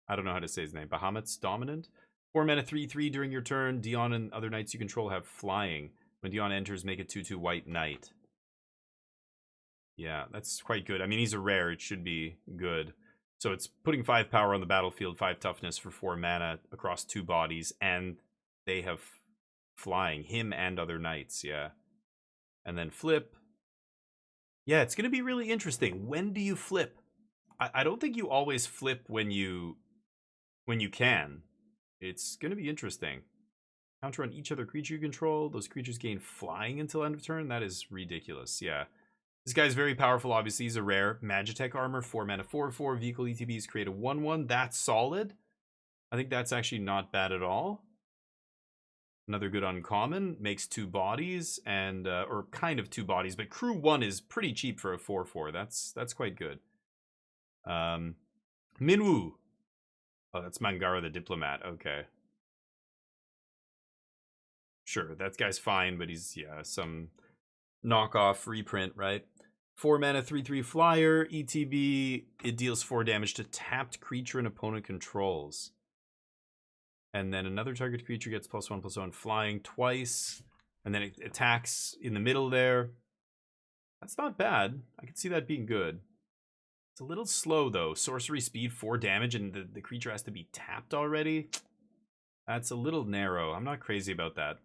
I don't know how to say his name. Bahamut's Dominant. 4 mana, 3/3 during your turn. Dion and other knights you control have flying. When Dion enters, make a 2/2 white knight. Yeah, that's quite good. I mean, he's a rare. It should be good. So it's putting 5 power on the battlefield, 5 toughness for 4 mana across 2 bodies, and they have flying. Him and other knights, yeah. And then flip. Yeah, it's going to be really interesting. When do you flip? I don't think you always flip when you can. It's going to be interesting. Counter on each other creature you control. Those creatures gain flying until end of turn. That is ridiculous, yeah. This guy's very powerful, obviously. He's a rare. Magitech Armor, 4 mana, 4/4. Vehicle ETBs create a 1/1. That's solid. I think that's actually not bad at all. Another good uncommon. Makes 2 bodies, and or kind of 2 bodies, but Crew 1 is pretty cheap for a 4/4. That's quite good. Minwoo. Oh, that's Mangara the Diplomat. Okay. Sure, that guy's fine, but he's, yeah, some knockoff reprint, right? 4 mana, 3/3 flyer, ETB. It deals 4 damage to tapped creature an opponent controls. And then another target creature gets +1/+1 flying twice. And then it attacks in the middle there. That's not bad. I could see that being good. It's a little slow, though. Sorcery speed, 4 damage, and the creature has to be tapped already. That's a little narrow. I'm not crazy about that.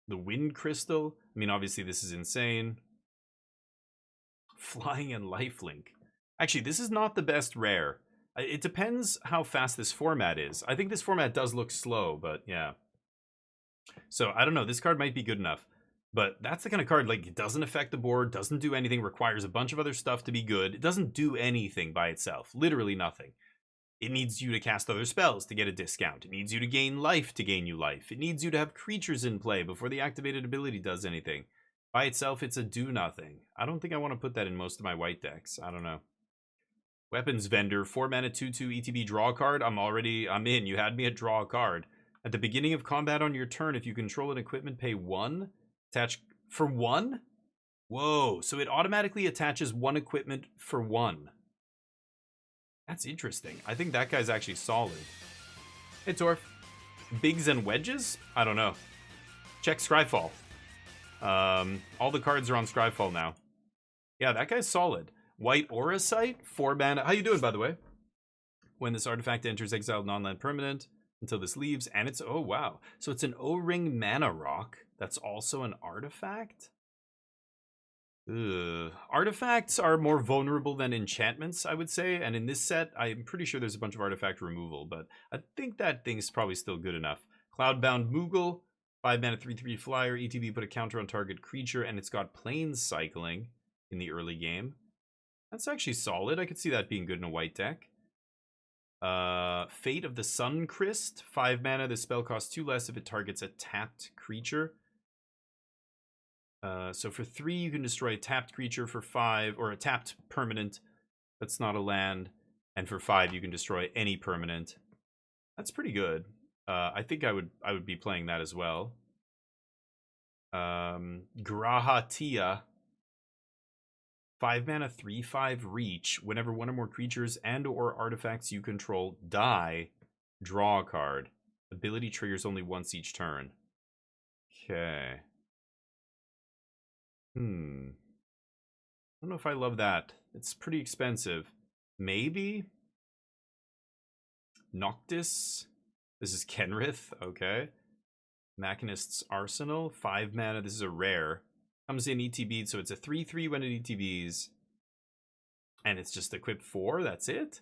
The Wind Crystal. I mean, obviously, this is insane. Flying and Lifelink. Actually, this is not the best rare. It depends how fast this format is. I think this format does look slow, but yeah. So, I don't know. This card might be good enough. But that's the kind of card, like, it doesn't affect the board, doesn't do anything, requires a bunch of other stuff to be good. It doesn't do anything by itself. Literally nothing. It needs you to cast other spells to get a discount. It needs you to gain life to gain you life. It needs you to have creatures in play before the activated ability does anything. By itself, it's a do-nothing. I don't think I want to put that in most of my white decks. I don't know. Weapons Vendor, 4 mana, 2/2 ETB draw card. I'm in. You had me at draw a card. At the beginning of combat on your turn, if you control an equipment, pay 1. Attach for 1? Whoa, so it automatically attaches 1 equipment for 1. That's interesting. I think that guy's actually solid. Hey, Torf. Bigs and Wedges? I don't know. Check Scryfall. All the cards are on Scryfall now. Yeah, that guy's solid. White Aura Sight, 4 mana. How you doing, by the way? When this artifact enters exiled non-land permanent, until this leaves, and it's, oh wow. So it's an O-ring mana rock that's also an artifact? Ugh. Artifacts are more vulnerable than enchantments, I would say, and in this set, I'm pretty sure there's a bunch of artifact removal, but I think that thing's probably still good enough. Cloudbound Moogle, 5 mana 3/3 flyer, ETB, put a counter on target creature, and it's got planes cycling in the early game. That's actually solid. I could see that being good in a white deck. Fate of the Sun Crest, 5 mana. The spell costs 2 less if it targets a tapped creature. So for 3, you can destroy a tapped creature. For 5, or a tapped permanent that's not a land. And for 5, you can destroy any permanent. That's pretty good. I think I would be playing that as well. Grahatia, 5 mana 3/5 reach. Whenever one or more creatures and or artifacts you control die, draw a card. Ability triggers only once each turn. Okay. I don't know if I love that. It's pretty expensive. Maybe Noctis. This is Kenrith. Okay. Machinist's Arsenal, 5 mana. This is a rare. Comes in ETB, so it's a 3/3 when it ETBs. And it's just equipped 4, that's it?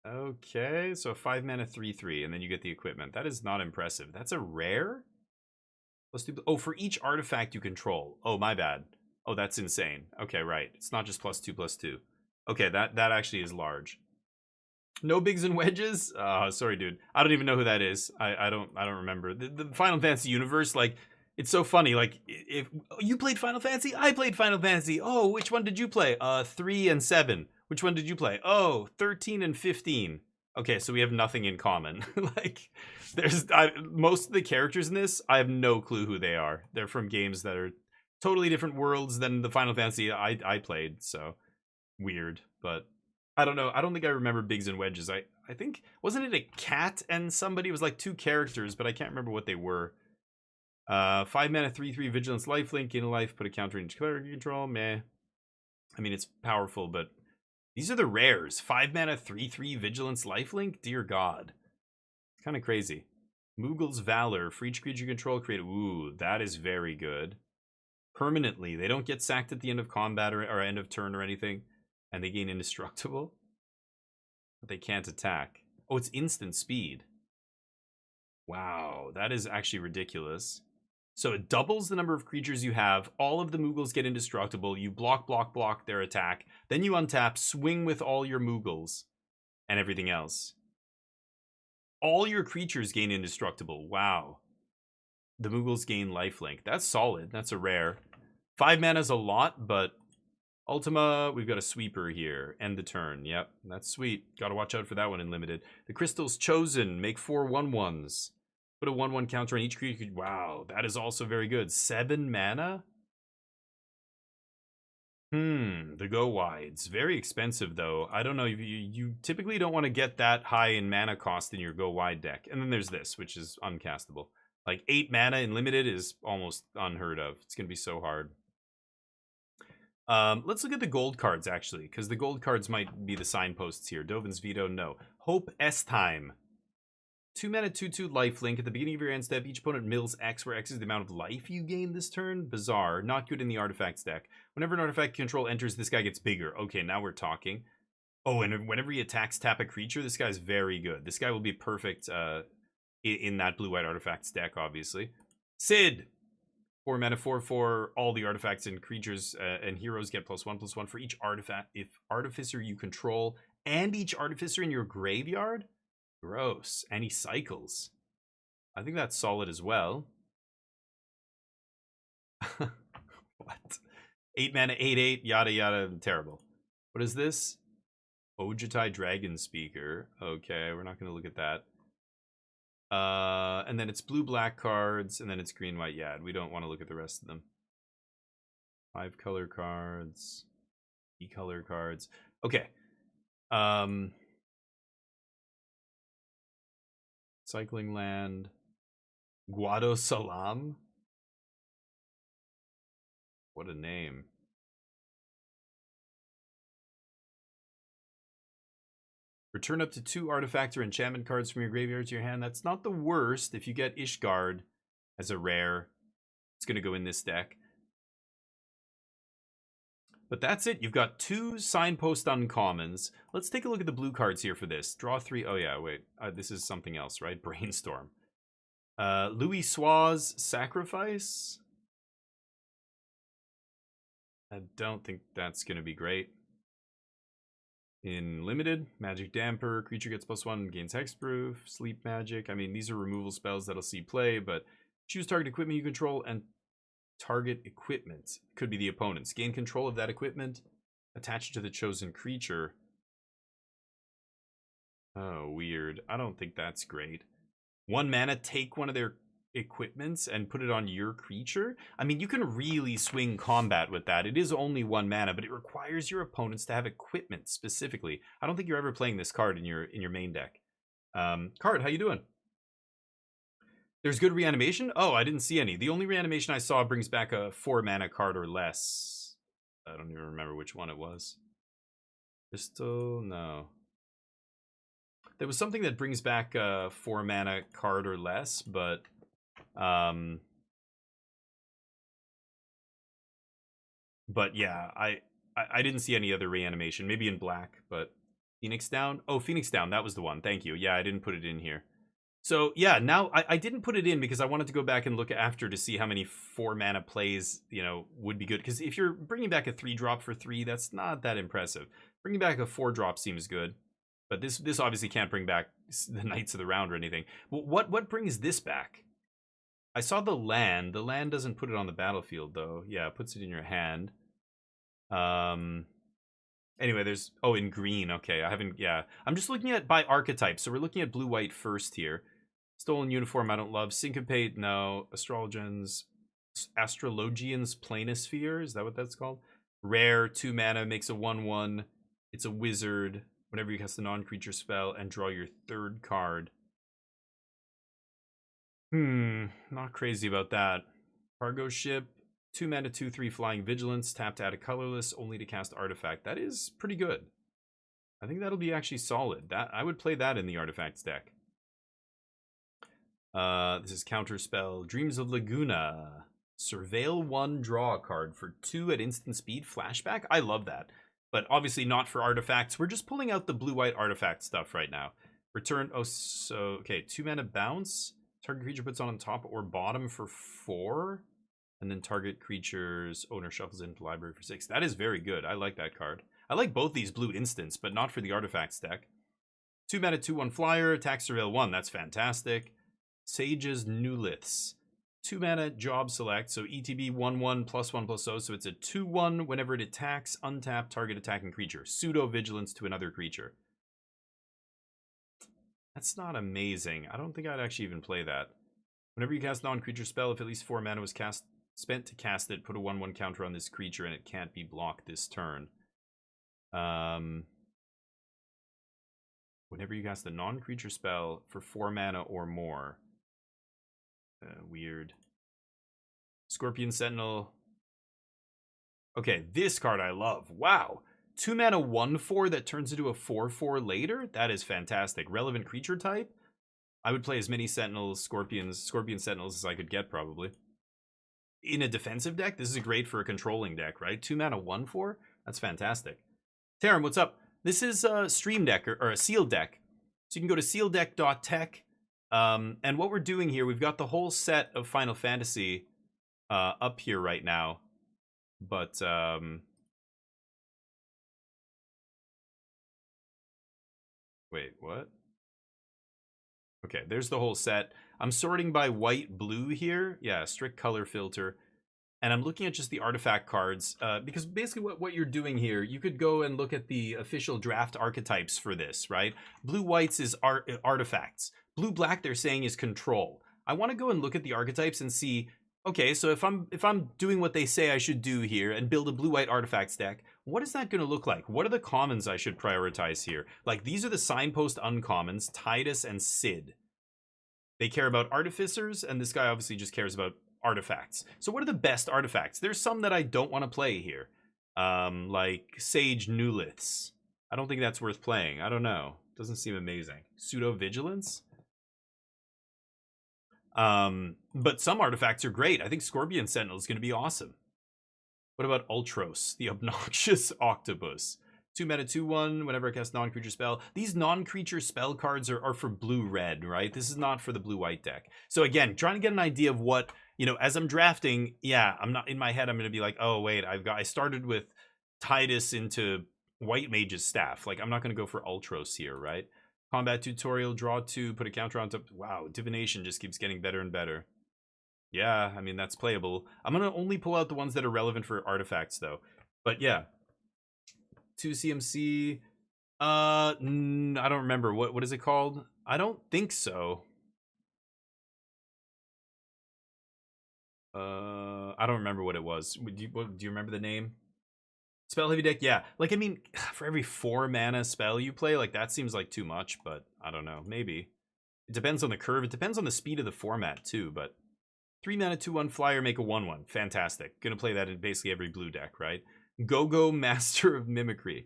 Okay, so 5 mana 3/3, and then you get the equipment. That is not impressive. That's a rare? Oh, for each artifact you control. Oh, my bad. Oh, that's insane. Okay, right. It's not just +2/+2. Okay, that actually is large. No bigs and wedges? Sorry, dude. I don't even know who that is. I don't remember. The Final Fantasy universe, like, it's so funny. Like, if you played Final Fantasy, I played Final Fantasy. Oh, which one did you play? 3 and 7. Which one did you play? Oh, 13 and 15. Okay, so we have nothing in common. Like, there's most of the characters in this, I have no clue who they are. They're from games that are totally different worlds than the Final Fantasy I played. So weird, but I don't know. I don't think I remember bigs and wedges. I think, wasn't it a cat and somebody? It was like 2 characters, but I can't remember what they were. 5 mana 3/3 vigilance lifelink, in life, put a counter in each cleric you control. Meh. I mean, it's powerful, but these are the rares. 5 mana 3/3 vigilance lifelink. Dear God, it's kind of crazy. Moogle's Valor, for each creature you control, create. Ooh, that is very good. Permanently, they don't get sacked at the end of combat or end of turn or anything, and they gain indestructible. But they can't attack. Oh, it's instant speed. Wow, that is actually ridiculous. So it doubles the number of creatures you have. All of the Moogles get indestructible. You block their attack. Then you untap, swing with all your Moogles and everything else. All your creatures gain indestructible. Wow. The Moogles gain lifelink. That's solid. That's a rare. 5 mana is a lot, but Ultima, we've got a sweeper here. End the turn. Yep, that's sweet. Gotta watch out for that one in limited. The Crystal's Chosen. Make 4 1/1s. Put a 1/1 counter on each creature. Wow, that is also very good. 7 mana? The go wides. Very expensive, though. I don't know. You typically don't want to get that high in mana cost in your go wide deck. And then there's this, which is uncastable. Like 8 mana in limited is almost unheard of. It's going to be so hard. Let's look at the gold cards, actually, because the gold cards might be the signposts here. Dovin's Veto, no. Hope S-Time. 2 mana 2/2 lifelink. At the beginning of your end step, each opponent mills X, where X is the amount of life you gain this turn. Bizarre. Not good in the artifacts deck. Whenever an artifact control enters, this guy gets bigger. Okay, now we're talking. Oh, and whenever he attacks, tap a creature, this guy's very good. This guy will be perfect in that blue-white artifacts deck, obviously. Sid! 4 mana 4/4. All the artifacts and creatures and heroes get +1/+1 for each artifact. If artificer you control and each artificer in your graveyard. Gross. And he cycles. I think that's solid as well. What? 8 mana 8/8. Yada yada. Terrible. What is this? Ojutai Dragon Speaker. Okay, we're not going to look at that. And then it's blue-black cards, and then it's green-white. Yeah, we don't want to look at the rest of them. 5 color cards. E-color cards. Okay. Cycling Land. Guado Salam. What a name. Return up to 2 artifact or enchantment cards from your graveyard to your hand. That's not the worst. If you get Ishgard as a rare, it's going to go in this deck. But that's it. You've got 2 Signpost uncommons. Let's take a look at the blue cards here for this. Draw 3. Oh, yeah, wait. This is something else, right? Brainstorm. Louis Suarez Sacrifice. I don't think that's going to be great. In limited, Magic Damper, creature gets +1, gains hexproof, sleep magic. I mean, these are removal spells that'll see play, but choose target equipment you control and target equipment. Could be the opponent's. Gain control of that equipment, attach it to the chosen creature. Oh, weird. I don't think that's great. 1 mana, take one of their equipments and put it on your creature. I mean, you can really swing combat with that. It is only 1 mana, but it requires your opponents to have equipment specifically. I don't think you're ever playing this card in your main deck. Card, how you doing? There's good reanimation? Oh, I didn't see any. The only reanimation I saw brings back a 4 mana card or less. I don't even remember which one it was. Crystal? No. There was something that brings back a 4 mana card or less, but yeah, I didn't see any other reanimation. Maybe in black, but Phoenix Down? Oh, Phoenix Down, that was the one. Thank you. Yeah, I didn't put it in here. So yeah, now I didn't put it in because I wanted to go back and look after to see how many 4 mana plays, you know, would be good. Because if you're bringing back a 3-drop for 3, that's not that impressive. Bringing back a 4-drop seems good. But this obviously can't bring back the Knights of the Round or anything. Well, what brings this back? I saw the land. The land doesn't put it on the battlefield, though. Yeah, it puts it in your hand. Anyway, there's... Oh, in green. Okay, I haven't... Yeah. I'm just looking at by archetype. So we're looking at blue-white first here. Stolen Uniform, I don't love. Syncopate, no. Astrologians... Astrologians Planisphere? Is that what that's called? Rare, 2 mana, makes a 1/1. It's a wizard. Whenever you cast a non-creature spell and draw your 3rd card. Not crazy about that. Cargo ship, 2 mana, 2/3 flying vigilance, tap to add a colorless, only to cast artifact. That is pretty good. I think that'll be actually solid. That I would play that in the artifacts deck. This is counterspell. Dreams of Laguna. Surveil 1, draw a card for 2 at instant speed. Flashback. I love that. But obviously not for artifacts. We're just pulling out the blue-white artifact stuff right now. Return. Oh, so okay. 2 mana bounce. Target creature puts on top or bottom for 4. And then target creature's owner shuffles into library for 6. That is very good. I like that card. I like both these blue instants, but not for the artifacts deck. 2 mana, 2/1 flyer. Attack Surveil 1. That's fantastic. Sage's Newliths. 2 mana, job select. So ETB 1/1 +1/+0. So it's a 2/1 whenever it attacks, untap target attacking creature. Pseudo vigilance to another creature. That's not amazing. I don't think I'd actually even play that. Whenever you cast non-creature spell, if at least 4 mana was spent to cast it, put a 1/1 counter on this creature and it can't be blocked this turn. Whenever you cast a non-creature spell for 4 mana or more. Weird. Scorpion Sentinel. Okay, this card I love. Wow. 2 mana 1/4 that turns into a 4/4 later? That is fantastic. Relevant creature type? I would play as many Sentinels, Scorpion Sentinels as I could get, probably. In a defensive deck, this is great for a controlling deck, right? 2 mana 1/4? That's fantastic. Taram, what's up? This is a stream deck, or a sealed deck. So you can go to sealdeck.tech. And what we're doing here, we've got the whole set of Final Fantasy up here right now. But, wait, what? Okay, there's the whole set. I'm sorting by white, blue here. Yeah, strict color filter. And I'm looking at just the artifact cards. Because basically what you're doing here, you could go and look at the official draft archetypes for this, right? Blue-whites is artifacts. Blue-black, they're saying, is control. I want to go and look at the archetypes and see, okay, so if I'm doing what they say I should do here and build a blue-white artifacts deck, what is that going to look like? What are the commons I should prioritize here? Like, these are the signpost uncommons, Tidus and Sid. They care about artificers, and this guy obviously just cares about artifacts. So what are the best artifacts? There's some that I don't want to play here. Like Sage Newliths. I don't think that's worth playing. I don't know. Doesn't seem amazing. Pseudo vigilance. But some artifacts are great. I think Scorpion Sentinel is going to be awesome. What about Ultros, the obnoxious octopus? 2 mana, 2/1. Whenever I cast non-creature spell, these non-creature spell cards are for blue-red, right? This is not for the blue-white deck. So again, trying to get an idea of what, you know, as I'm drafting. Yeah, I'm not in my head. I'm going to be like, oh wait, I started with Titus into White Mage's Staff. Like I'm not going to go for Ultros here, right? Combat tutorial, draw 2, put a counter on top. Wow, divination just keeps getting better and better. Yeah, I mean, that's playable. I'm going to only pull out the ones that are relevant for artifacts, though. But yeah. 2 CMC. I don't remember. What is it called? I don't think so. I don't remember what it was. Do you remember the name? Spell heavy deck? Yeah. Like, I mean, for every 4 mana spell you play, like, that seems like too much, but I don't know. Maybe. It depends on the curve. It depends on the speed of the format, too, but 3 mana, 2/1 flyer, make a 1/1. Fantastic. Gonna play that in basically every blue deck, right? Go Master of Mimicry.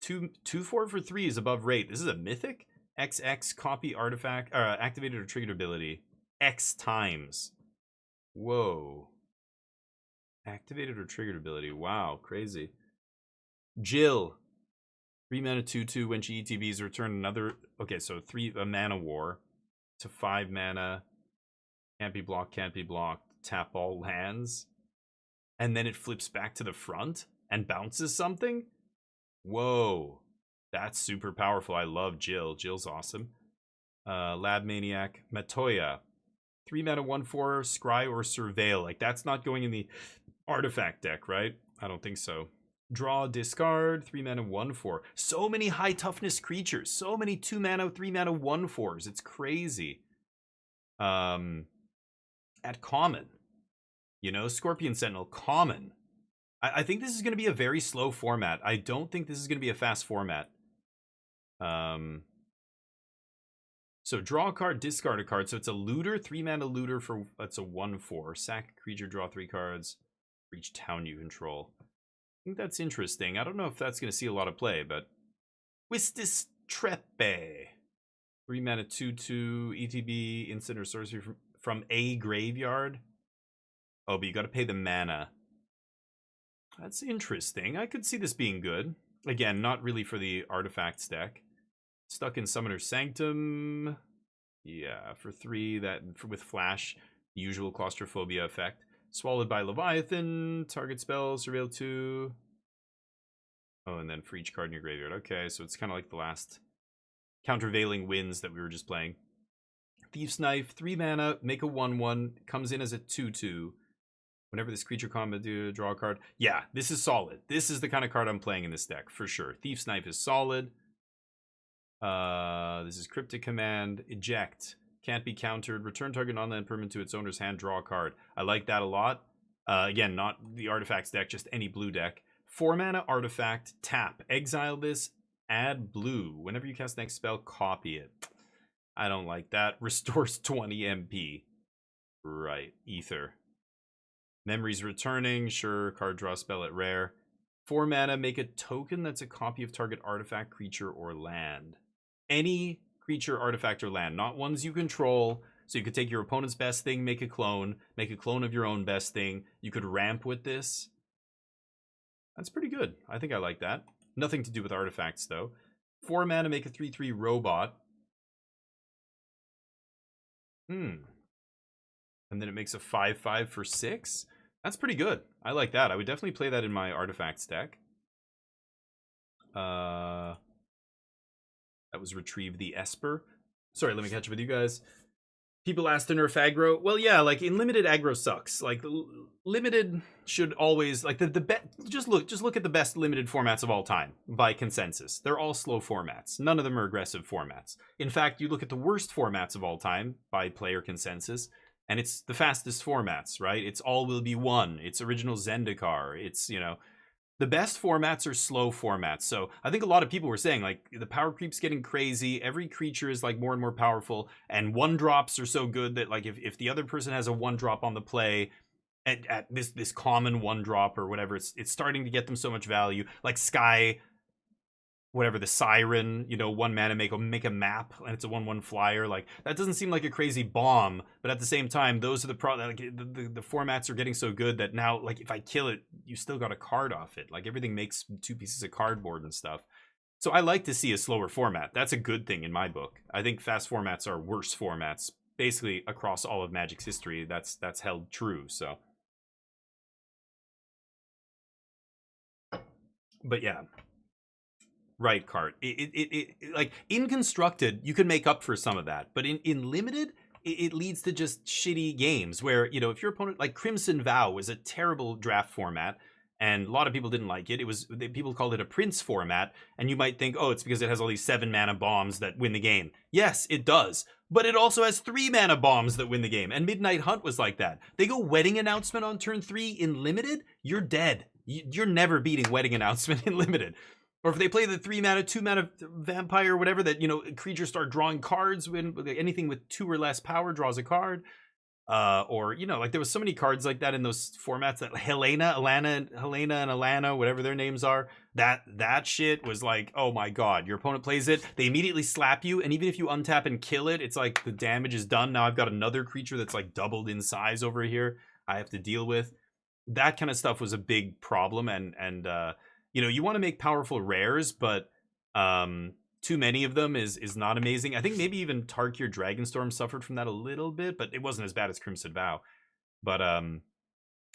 2/4 for 3 is above rate. This is a mythic? XX copy artifact, activated or triggered ability. X times. Whoa. Activated or triggered ability. Wow, crazy. Jill. 3 mana, 2/2. When she ETBs, return another. Okay, so a mana war to 5 mana. Can't be blocked, can't be blocked. Tap all lands. And then it flips back to the front and bounces something? Whoa. That's super powerful. I love Jill. Jill's awesome. Lab Maniac. Matoya. 3 mana, 1/4. Scry or Surveil. Like, that's not going in the artifact deck, right? I don't think so. Draw, discard. 3 mana, 1/4. So many high toughness creatures. So many 2 mana, 3 mana, 1/4s. It's crazy. At common, you know, Scorpion Sentinel, common. I think this is going to be a very slow format. I don't think this is going to be a fast format. So draw a card, discard a card. So it's a looter, 3 mana looter for, that's a 1/4. Sack a creature, draw 3 cards, reach town you control. I think that's interesting. I don't know if that's going to see a lot of play, but Wistis Treppe. 3 mana, 2/2, ETB, instant or sorcery from a graveyard. Oh, but you got to pay the mana. That's interesting. I could see this being good. Again, not really for the artifacts deck. Stuck in Summoner's Sanctum. Yeah, for 3, with Flash, the usual claustrophobia effect. Swallowed by Leviathan, target spell, Surveil 2. Oh, and then for each card in your graveyard. Okay, so it's kind of like the last countervailing winds that we were just playing. Thief's Knife, 3 mana, make a 1/1, comes in as a 2/2. Whenever this creature combat, draw a card. Yeah, this is solid. This is the kind of card I'm playing in this deck, for sure. Thief's Knife is solid. This is Cryptic Command. Eject. Can't be countered. Return target non-land permanent to its owner's hand, draw a card. I like that a lot. Again, not the artifacts deck, just any blue deck. 4 mana artifact, tap. Exile this, add blue. Whenever you cast next spell, copy it. I don't like that. Restores 20 MP. Right. Ether. Memories returning. Sure. Card draw spell at rare. 4 mana. Make a token that's a copy of target artifact, creature, or land. Any creature, artifact, or land. Not ones you control. So you could take your opponent's best thing, make a clone. Make a clone of your own best thing. You could ramp with this. That's pretty good. I think I like that. Nothing to do with artifacts, though. 4 mana. Make a 3/3 robot. And then it makes a 5/5 for 6. That's pretty good. I like that. I would definitely play that in my artifacts deck. That was Retrieve the Esper. Sorry, let me catch up with you guys. People ask to nerf aggro. Well, yeah, like in limited, aggro sucks. Like limited should always like just look at the best limited formats of all time by consensus. They're all slow formats. None of them are aggressive formats. In fact, you look at the worst formats of all time by player consensus, and it's the fastest formats, right? It's All Will Be One. It's original Zendikar. It's, you know, the best formats are slow formats. So I think a lot of people were saying, like, the power creep's getting crazy. Every creature is, like, more and more powerful. And 1-drops are so good that, like, if the other person has a 1-drop on the play at this common 1-drop or whatever, it's starting to get them so much value. Like, Sky whatever, the siren, you know, 1 mana, make a map, and it's a 1/1 flyer. Like, that doesn't seem like a crazy bomb, but at the same time, those are like, the formats are getting so good that now, like, if I kill it, you still got a card off it. Like, everything makes 2 pieces of cardboard and stuff. So I like to see a slower format. That's a good thing in my book. I think fast formats are worse formats basically across all of Magic's history. That's held true. So, but yeah, right, card. Like, in constructed, you can make up for some of that, but in limited, it leads to just shitty games where, you know, if your opponent, like Crimson Vow was a terrible draft format, and a lot of people didn't like it. People called it a Prince format, and you might think, oh, it's because it has all these 7-mana bombs that win the game. Yes, it does, but it also has 3-mana bombs that win the game. And Midnight Hunt was like that. They go Wedding Announcement on turn 3 in limited, you're dead. You're never beating Wedding Announcement in limited. Or if they play the 3-mana, 2-mana vampire, or whatever, that, you know, creatures start drawing cards when anything with 2 or less power draws a card. Or, you know, like, there was so many cards like that in those formats, that Helena and Alana, whatever their names are, that shit was like, oh my god, your opponent plays it, they immediately slap you, and even if you untap and kill it, it's like the damage is done. Now I've got another creature that's like doubled in size over here I have to deal with. That kind of stuff was a big problem, and you know, you want to make powerful rares, but too many of them is not amazing. I think maybe even Tarkir Dragonstorm suffered from that a little bit, but it wasn't as bad as Crimson Vow. But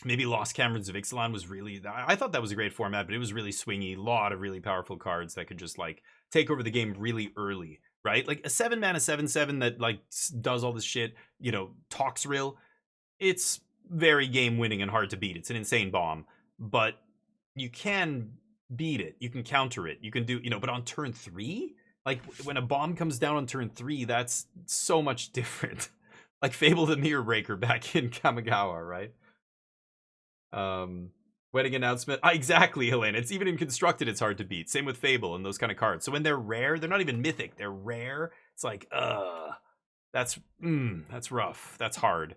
maybe Lost Caverns of Ixalan was really, I thought that was a great format, but it was really swingy. A lot of really powerful cards that could just, like, take over the game really early, right? Like a 7-mana 7/7 that, like, does all this shit, you know, Toxrill. It's very game winning and hard to beat. It's an insane bomb, but you can beat it. You can counter it. You can do, you know, but on turn 3, like, when a bomb comes down on turn 3, that's so much different. Like Fable the Mirror Breaker back in Kamigawa, right? Wedding Announcement. Exactly, Helena. It's even in constructed, it's hard to beat. Same with Fable and those kind of cards. So when they're rare, they're not even mythic. They're rare. It's like, that's rough. That's hard.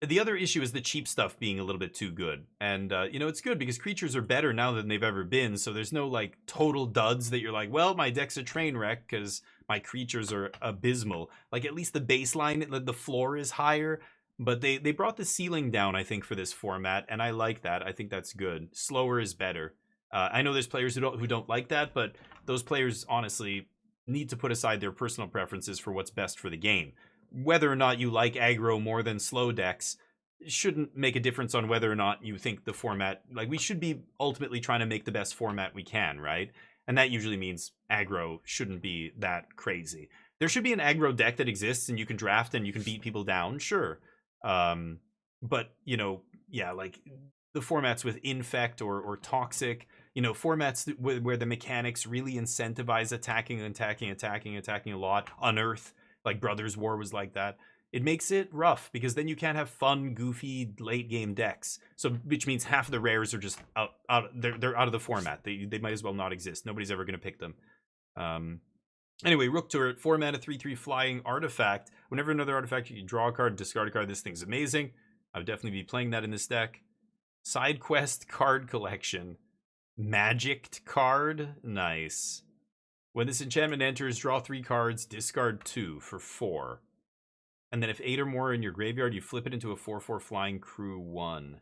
The other issue is the cheap stuff being a little bit too good. And, you know, it's good because creatures are better now than they've ever been. So there's no, like, total duds that you're like, well, my deck's a train wreck because my creatures are abysmal. Like, at least the baseline, the floor is higher. But they brought the ceiling down, I think, for this format. And I like that. I think that's good. Slower is better. I know there's players who don't like that. But those players, honestly, need to put aside their personal preferences for what's best for the game. Whether or not you like aggro more than slow decks shouldn't make a difference on whether or not you think the format, like, we should be ultimately trying to make the best format we can, right? And that usually means aggro shouldn't be that crazy. There should be an aggro deck that exists and you can draft and you can beat people down, sure. But, you know, yeah, like the formats with Infect or Toxic, you know, formats where the mechanics really incentivize attacking a lot. Unearth, like Brothers War was like that. It makes it rough because then you can't have fun, goofy late game decks. So, which means half of the rares are just they're out of the format. They might as well not exist. Nobody's ever going to pick them. Anyway, Rook Turret, 4-mana 3/3 flying artifact. Whenever another artifact, you can draw a card, discard a card. This thing's amazing. I would definitely be playing that in this deck. Side quest card collection. Magicked card, nice. When this enchantment enters, draw 3 cards, discard 2 for 4. And then if 8 or more are in your graveyard, you flip it into a 4/4 flying crew 1.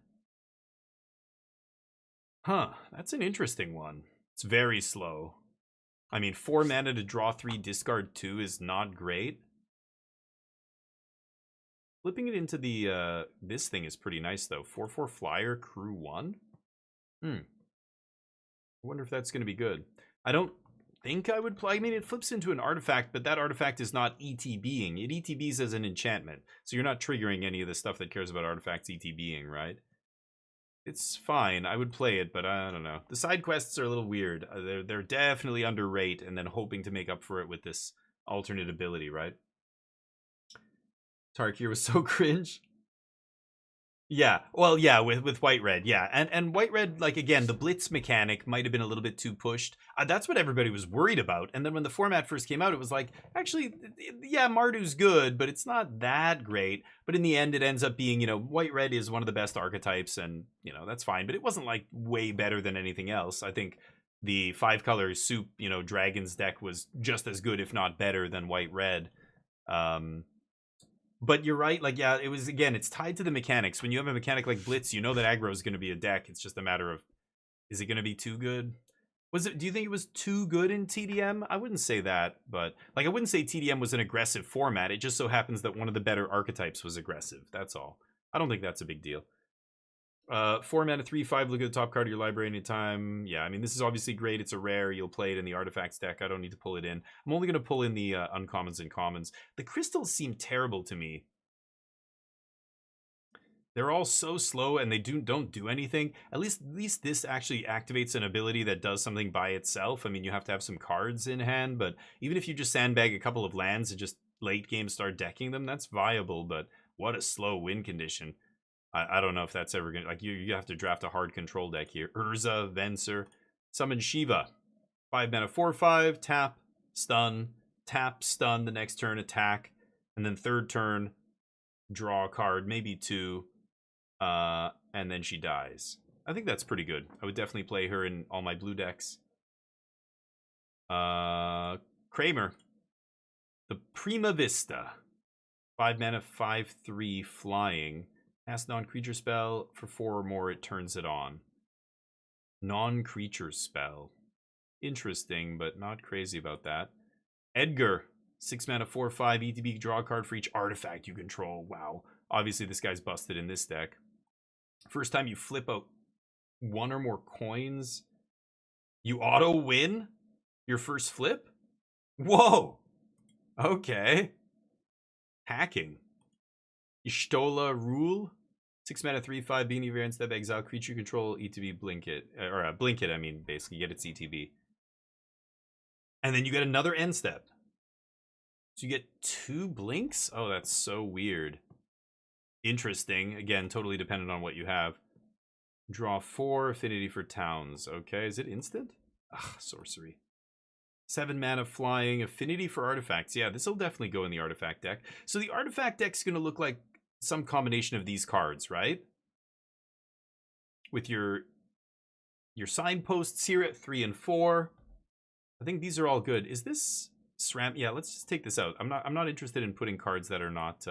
Huh, that's an interesting one. It's very slow. I mean, 4 mana to draw 3, discard 2 is not great. Flipping it into the, this thing is pretty nice, though. 4/4 flyer, crew 1? I wonder if that's going to be good. I don't think I would play. I mean, it flips into an artifact, but that artifact is not ETBing. It ETBs as an enchantment. So you're not triggering any of the stuff that cares about artifacts ETBing, right? It's fine. I would play it, but I don't know. The side quests are a little weird. They're definitely underrate, and then hoping to make up for it with this alternate ability, right? Tarkir was so cringe. Yeah, well, yeah, with white red, yeah, and white red, like, again, the blitz mechanic might have been a little bit too pushed. That's what everybody was worried about. And then when the format first came out, it was like, actually, yeah, Mardu's good, but it's not that great. But in the end, it ends up being, you know, white red is one of the best archetypes, and, you know, that's fine. But it wasn't like way better than anything else. I think the 5-color soup, you know, dragons deck was just as good, if not better, than white red. But you're right, like, yeah, it was, again, it's tied to the mechanics. When you have a mechanic like Blitz, you know that aggro is going to be a deck. It's just a matter of, is it going to be too good? Do you think it was too good in TDM? I wouldn't say that, but, like, I wouldn't say TDM was an aggressive format. It just so happens that one of the better archetypes was aggressive. That's all. I don't think that's a big deal. 4 mana, 3/5. Look at the top card of your library anytime. Yeah, I mean, this is obviously great. It's a rare. You'll play it in the artifacts deck. I don't need to pull it in. I'm only going to pull in the uncommons and commons. The crystals seem terrible to me. They're all so slow, and they don't do anything. At least this actually activates an ability that does something by itself. I mean, you have to have some cards in hand, but even if you just sandbag a couple of lands and just late game start decking them, that's viable. But what a slow win condition. I don't know if that's ever gonna, like, you have to draft a hard control deck here. Urza, Venser, summon Shiva. 5 mana, 4/5, tap, stun, the next turn, attack, and then third turn, draw a card, maybe 2, and then she dies. I think that's pretty good. I would definitely play her in all my blue decks. Kramer, the Prima Vista. 5 mana, 5/3, flying. Cast non-creature spell. For 4 or more, it turns it on. Non-creature spell. Interesting, but not crazy about that. Edgar. 6 mana, 4/5, ETB, draw a card for each artifact you control. Wow. Obviously, this guy's busted in this deck. First time you flip out 1 or more coins, you auto-win your first flip? Whoa! Okay. Hacking. Ishtola Rule. 6 mana, 3/5, beginning of your end step, exile creature control, ETB, blink it. Or blink it, I mean, basically, get its ETB. And then you get another end step. So you get 2 blinks? Oh, that's so weird. Interesting. Again, totally dependent on what you have. Draw 4, affinity for towns. Okay, is it instant? Ugh, sorcery. 7 mana, flying, affinity for artifacts. Yeah, this will definitely go in the artifact deck. So the artifact deck's going to look like some combination of these cards, right? With your signposts here at 3 and 4. I think these are all good. Is this SRAM? Yeah, let's just take this out. I'm not interested in putting cards that are not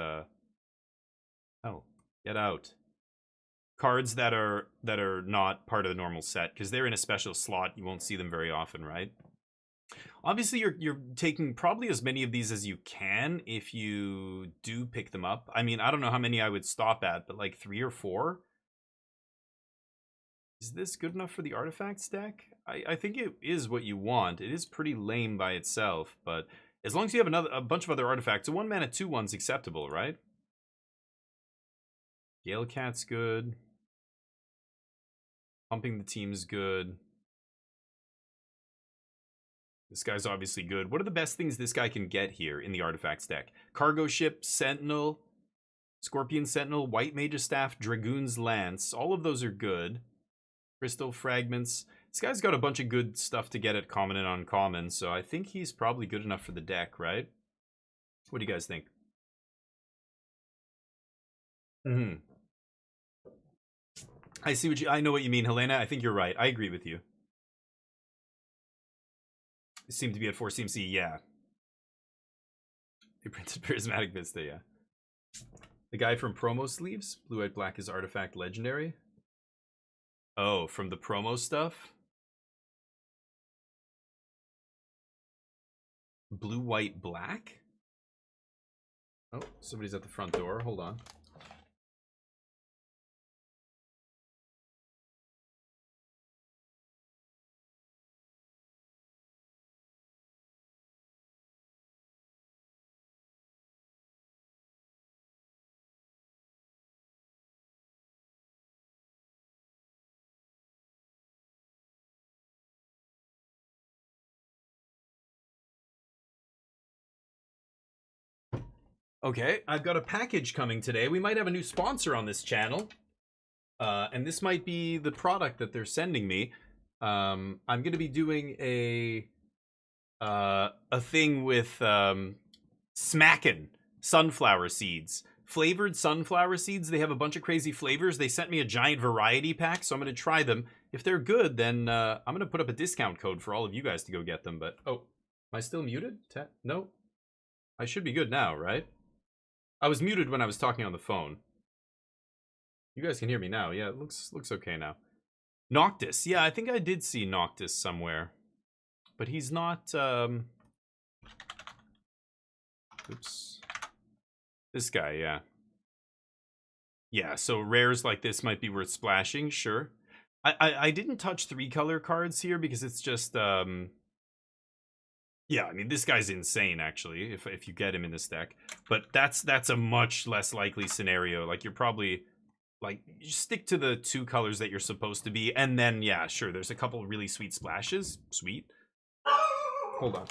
oh, get out. Cards that are not part of the normal set, because they're in a special slot. You won't see them very often, right? Obviously, you're taking probably as many of these as you can if you do pick them up. I mean, I don't know how many I would stop at, but like 3 or 4. Is this good enough for the artifacts deck? I think it is what you want. It is pretty lame by itself, but as long as you have a bunch of other artifacts, a 1 mana 2/1's acceptable, right? Gale Cat's good. Pumping the team's good. This guy's obviously good. What are the best things this guy can get here in the artifacts deck? Cargo Ship, Sentinel, Scorpion Sentinel, White Mage's Staff, Dragoon's Lance. All of those are good. Crystal Fragments. This guy's got a bunch of good stuff to get at common and uncommon, so I think he's probably good enough for the deck, right? What do you guys think? I see I know what you mean, Helena. I think you're right. I agree with you. It seemed to be at 4 CMC, yeah. They printed Prismatic Vista, yeah. The guy from promo sleeves? Blue, White, Black is Artifact Legendary. Oh, from the promo stuff? Blue, White, Black? Oh, somebody's at the front door. Hold on. Okay, I've got a package coming today. We might have a new sponsor on this channel. And this might be the product that they're sending me. I'm going to be doing a thing with smacking sunflower seeds flavored sunflower seeds. They have a bunch of crazy flavors. They sent me a giant variety pack, so I'm going to try them. If they're good, then I'm going to put up a discount code for all of you guys to go get them. But, oh, am I still muted? No? I should be good now, right? I was muted when I was talking on the phone. You guys can hear me now. Yeah, it looks okay now. Noctis. Yeah, I think I did see Noctis somewhere. But he's not, oops. This guy, yeah. Yeah, so rares like this might be worth splashing, sure. I didn't touch 3-color cards here because it's just, yeah, I mean, this guy's insane, actually, if you get him in this deck. But that's a much less likely scenario. Like, you're probably... Like, you stick to the 2 colors that you're supposed to be, and then, yeah, sure, there's a couple really sweet splashes. Sweet. Hold on.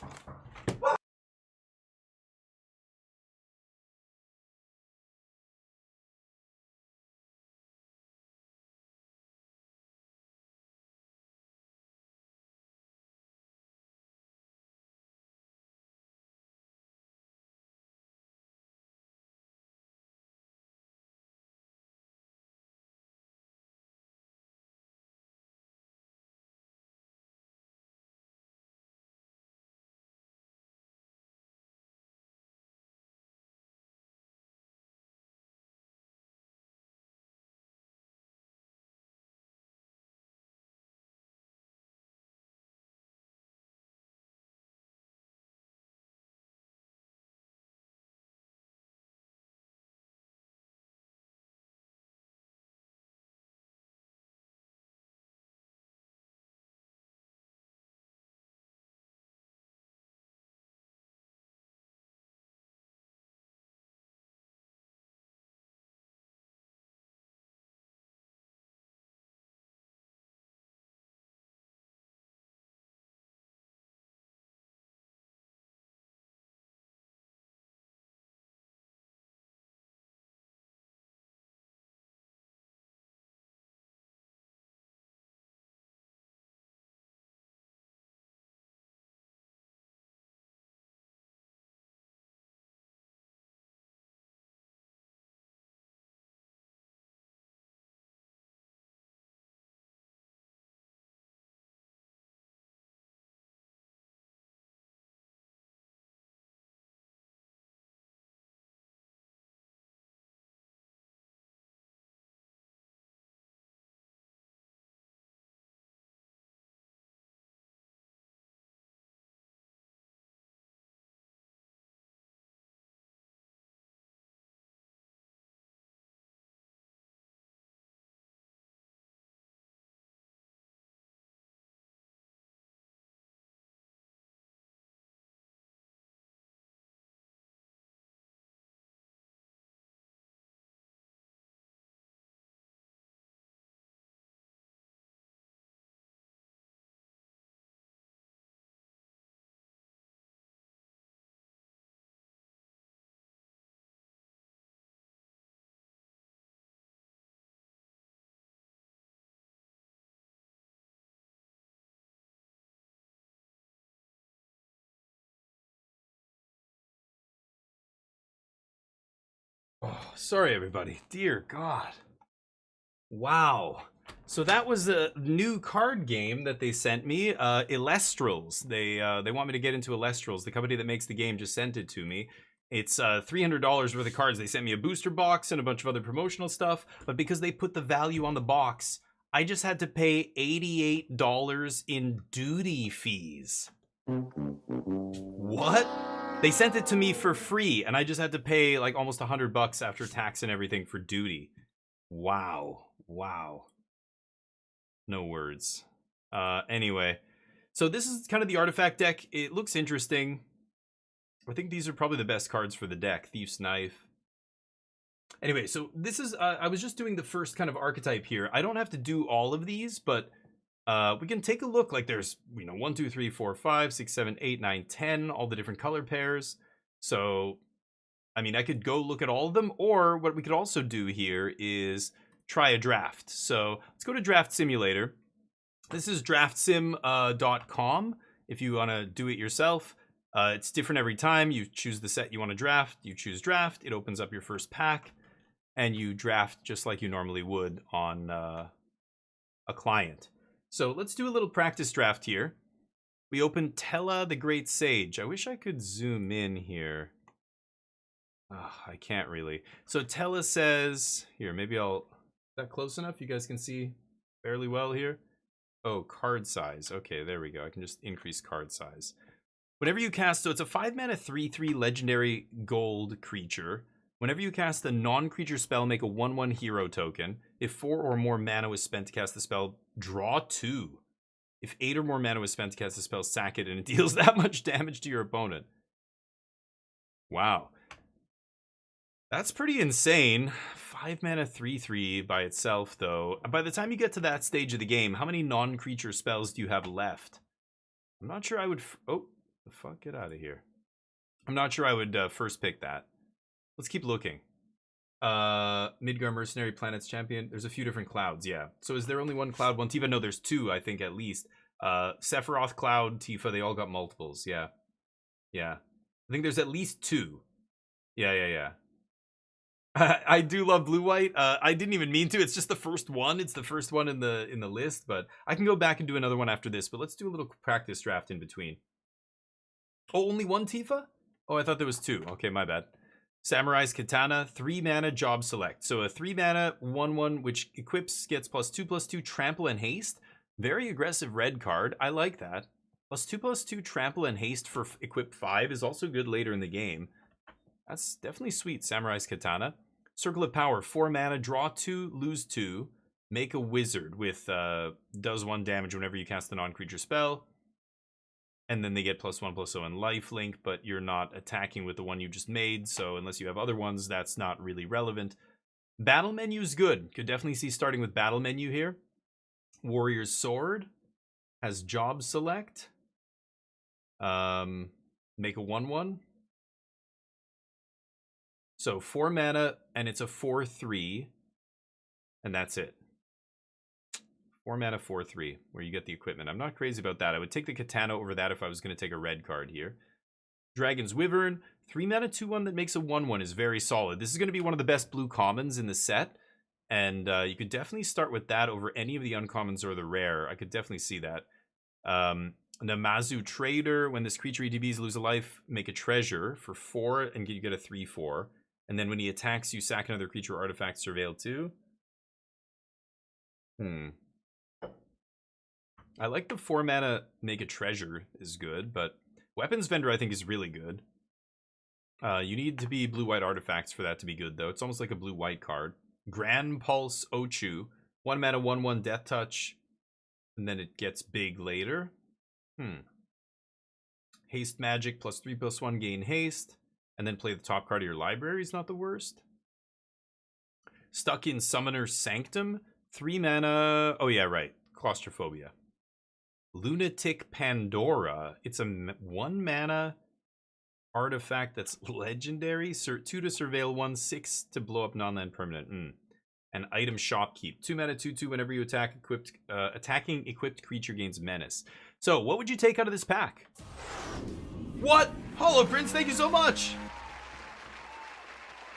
Oh, sorry, everybody. Dear God. Wow. So that was a new card game that they sent me, Illustrals. They want me to get into Illustrals. The company that makes the game just sent it to me. It's $300 worth of cards. They sent me a booster box and a bunch of other promotional stuff, but because they put the value on the box, I just had to pay $88 in duty fees. What? They sent it to me for free, and I just had to pay like almost $100 after tax and everything for duty. Wow. Wow. No words. Anyway, so this is kind of the artifact deck. It looks interesting. I think these are probably the best cards for the deck. Thief's Knife. Anyway, so this is, I was just doing the first kind of archetype here. I don't have to do all of these, but we can take a look. Like there's, 1, 2, 3, 4, 5, 6, 7, 8, 9, 10, all the different color pairs. So, I mean, I could go look at all of them, or what we could also do here is try a draft. So let's go to Draft Simulator. This is draftsim.com if you want to do it yourself. It's different every time. You choose the set you want to draft. You choose draft. It opens up your first pack, and you draft just like you normally would on a client. So let's do a little practice draft here. We open Tella the Great Sage. I wish I could zoom in here. Oh, I can't really. So Tella says, here, maybe I'll, is that close enough? You guys can see fairly well here. Oh, card size. Okay, there we go. I can just increase card size. Whenever you cast, so it's a 5-mana 3/3 legendary gold creature. Whenever you cast a non-creature spell, make a 1/1 hero token. If 4 or more mana was spent to cast the spell, draw 2. If 8 or more mana was spent to cast the spell, sack it, and it deals that much damage to your opponent. Wow. That's pretty insane. 5-mana 3/3 by itself, though. By the time you get to that stage of the game, how many non-creature spells do you have left? I'm not sure I would... Oh, the fuck? Get out of here. I'm not sure I would first pick that. Let's keep looking. Midgar Mercenary Planets Champion. There's a few different clouds, yeah. So is there only one cloud? One Tifa? No, there's two, I think, at least. Sephiroth, Cloud, Tifa, they all got multiples, yeah. Yeah. I think there's at least two. Yeah. I do love blue-white. I didn't even mean to. It's just the first one. It's the first one in the list, but I can go back and do another one after this, but let's do a little practice draft in between. Oh, only one Tifa? Oh, I thought there was two. Okay, my bad. Samurai's Katana, 3-mana job select. So a 3-mana 1/1 which equips, gets +2/+2 trample and haste. Very aggressive red card. I like that. +2/+2 trample and haste for equip 5 is also good later in the game. That's definitely sweet. Samurai's Katana. Circle of Power, 4 mana, draw 2, lose 2. Make a wizard with does 1 damage whenever you cast a non-creature spell. And then they get +1/+0 and lifelink, but you're not attacking with the one you just made, so unless you have other ones, that's not really relevant. Battle menu is good. Could definitely see starting with battle menu here. Warrior's Sword has job select. Make a 1/1. So 4 mana, and it's a 4/3, and that's it. 4 mana, 4/3, where you get the equipment. I'm not crazy about that. I would take the Katana over that if I was going to take a red card here. Dragon's Wyvern, 3 mana, 2/1 that makes a 1/1 is very solid. This is going to be one of the best blue commons in the set, and you could definitely start with that over any of the uncommons or the rare. I could definitely see that. Namazu Trader, when this creature EDBs lose a life, make a treasure for 4, and you get a 3/4. And then when he attacks, you sack another creature or artifact, surveil 2. I like the 4 mana make a treasure is good, but Weapons Vendor I think is really good. You need to be blue-white artifacts for that to be good, though. It's almost like a blue-white card. Grand Pulse Ochu, 1 mana, 1/1 Death Touch, and then it gets big later. Haste Magic, +3/+1, gain haste, and then play the top card of your library is not the worst. Stuck in Summoner's Sanctum, 3 mana. Oh yeah, right. Claustrophobia. Lunatic Pandora. It's a 1 mana artifact that's legendary. 2 to surveil 1, 6 to blow up non-land permanent. And item shopkeep. 2 mana, 2/2. Whenever you attack, attacking equipped creature gains menace. So, what would you take out of this pack? What? Hollow Prince, thank you so much.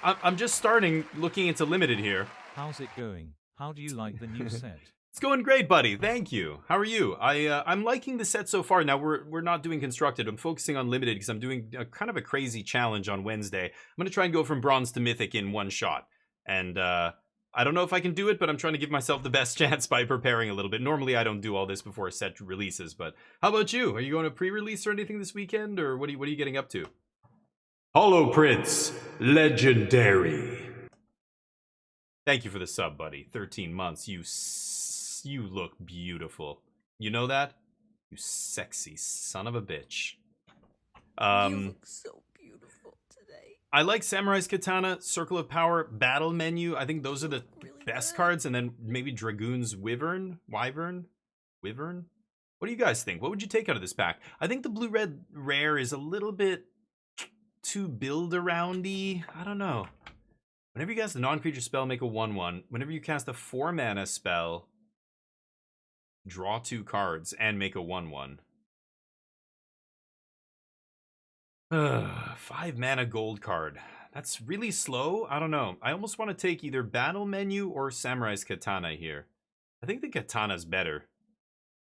I'm just starting looking into limited here. How's it going? How do you like the new set? It's going great, buddy. Thank you. How are you? I'm liking the set so far. Now we're not doing constructed. I'm focusing on limited because I'm doing kind of a crazy challenge on Wednesday. I'm gonna try and go from bronze to mythic in one shot, and I don't know if I can do it, but I'm trying to give myself the best chance by preparing a little bit. Normally, I don't do all this before a set releases, but how about you? Are you going to pre-release or anything this weekend, or what are you getting up to? Hollow Prince, legendary. Thank you for the sub, buddy. 13 months. You look beautiful. You know that? You sexy son of a bitch. You look so beautiful today. I like Samurai's Katana, Circle of Power, Battle Menu. I think those are the Really best good. cards. And then maybe Dragoon's Wyvern? What do you guys think? What would you take out of this pack? I think the blue-red rare is a little bit too build-aroundy. I don't know. Whenever you cast a non-creature spell, make a 1/1. Whenever you cast a 4 mana spell, draw 2 cards and make a 1/1. 5 mana gold card. That's really slow. I don't know. I almost want to take either Battle Menu or Samurai's Katana here. I think the Katana's better.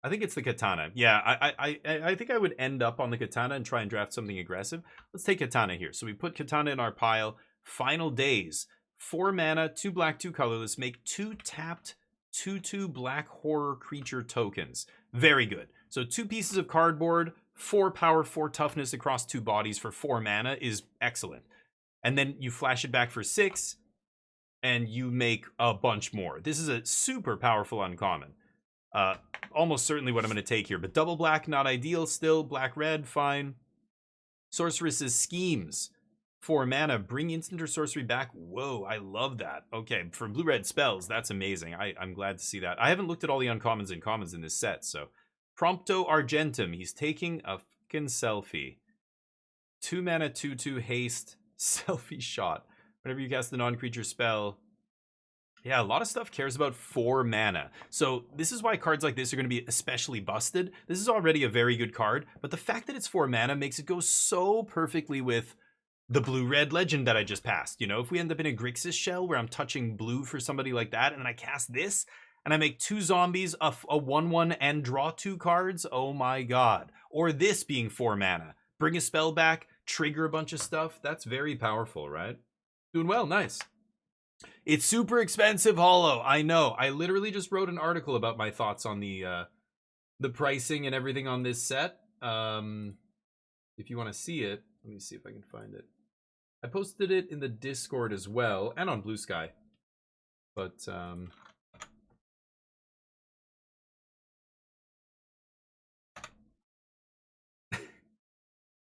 I think it's the Katana. Yeah, I think I would end up on the Katana and try and draft something aggressive. Let's take Katana here. So we put Katana in our pile. Final Days. 4 mana, 2 black, 2 colorless. Make 2 tapped 2/2 black horror creature tokens. Very good. So 2 pieces of cardboard, 4 power, 4 toughness across 2 bodies for 4 mana is excellent. And then you flash it back for 6, and you make a bunch more. This is a super powerful uncommon. Almost certainly what I'm going to take here. But double black, not ideal still. Black, red, fine. Sorceress's Schemes. 4 mana, bring instant or sorcery back. Whoa, I love that. Okay, for blue-red spells, that's amazing. I'm glad to see that. I haven't looked at all the uncommons and commons in this set, so. Prompto Argentum. He's taking a fucking selfie. 2 mana, 2/2 haste. Selfie shot. Whenever you cast the non-creature spell. Yeah, a lot of stuff cares about 4 mana. So this is why cards like this are going to be especially busted. This is already a very good card, but the fact that it's 4 mana makes it go so perfectly with the blue-red legend that I just passed. You know, if we end up in a Grixis shell where I'm touching blue for somebody like that, and then I cast this, and I make 2 zombies, a 1/1, and draw 2 cards, oh my god. Or this being 4 mana. Bring a spell back, trigger a bunch of stuff. That's very powerful, right? Doing well, nice. It's super expensive, Hollow. I know. I literally just wrote an article about my thoughts on the pricing and everything on this set. If you want to see it, let me see if I can find it. I posted it in the Discord as well, and on Blue Sky. But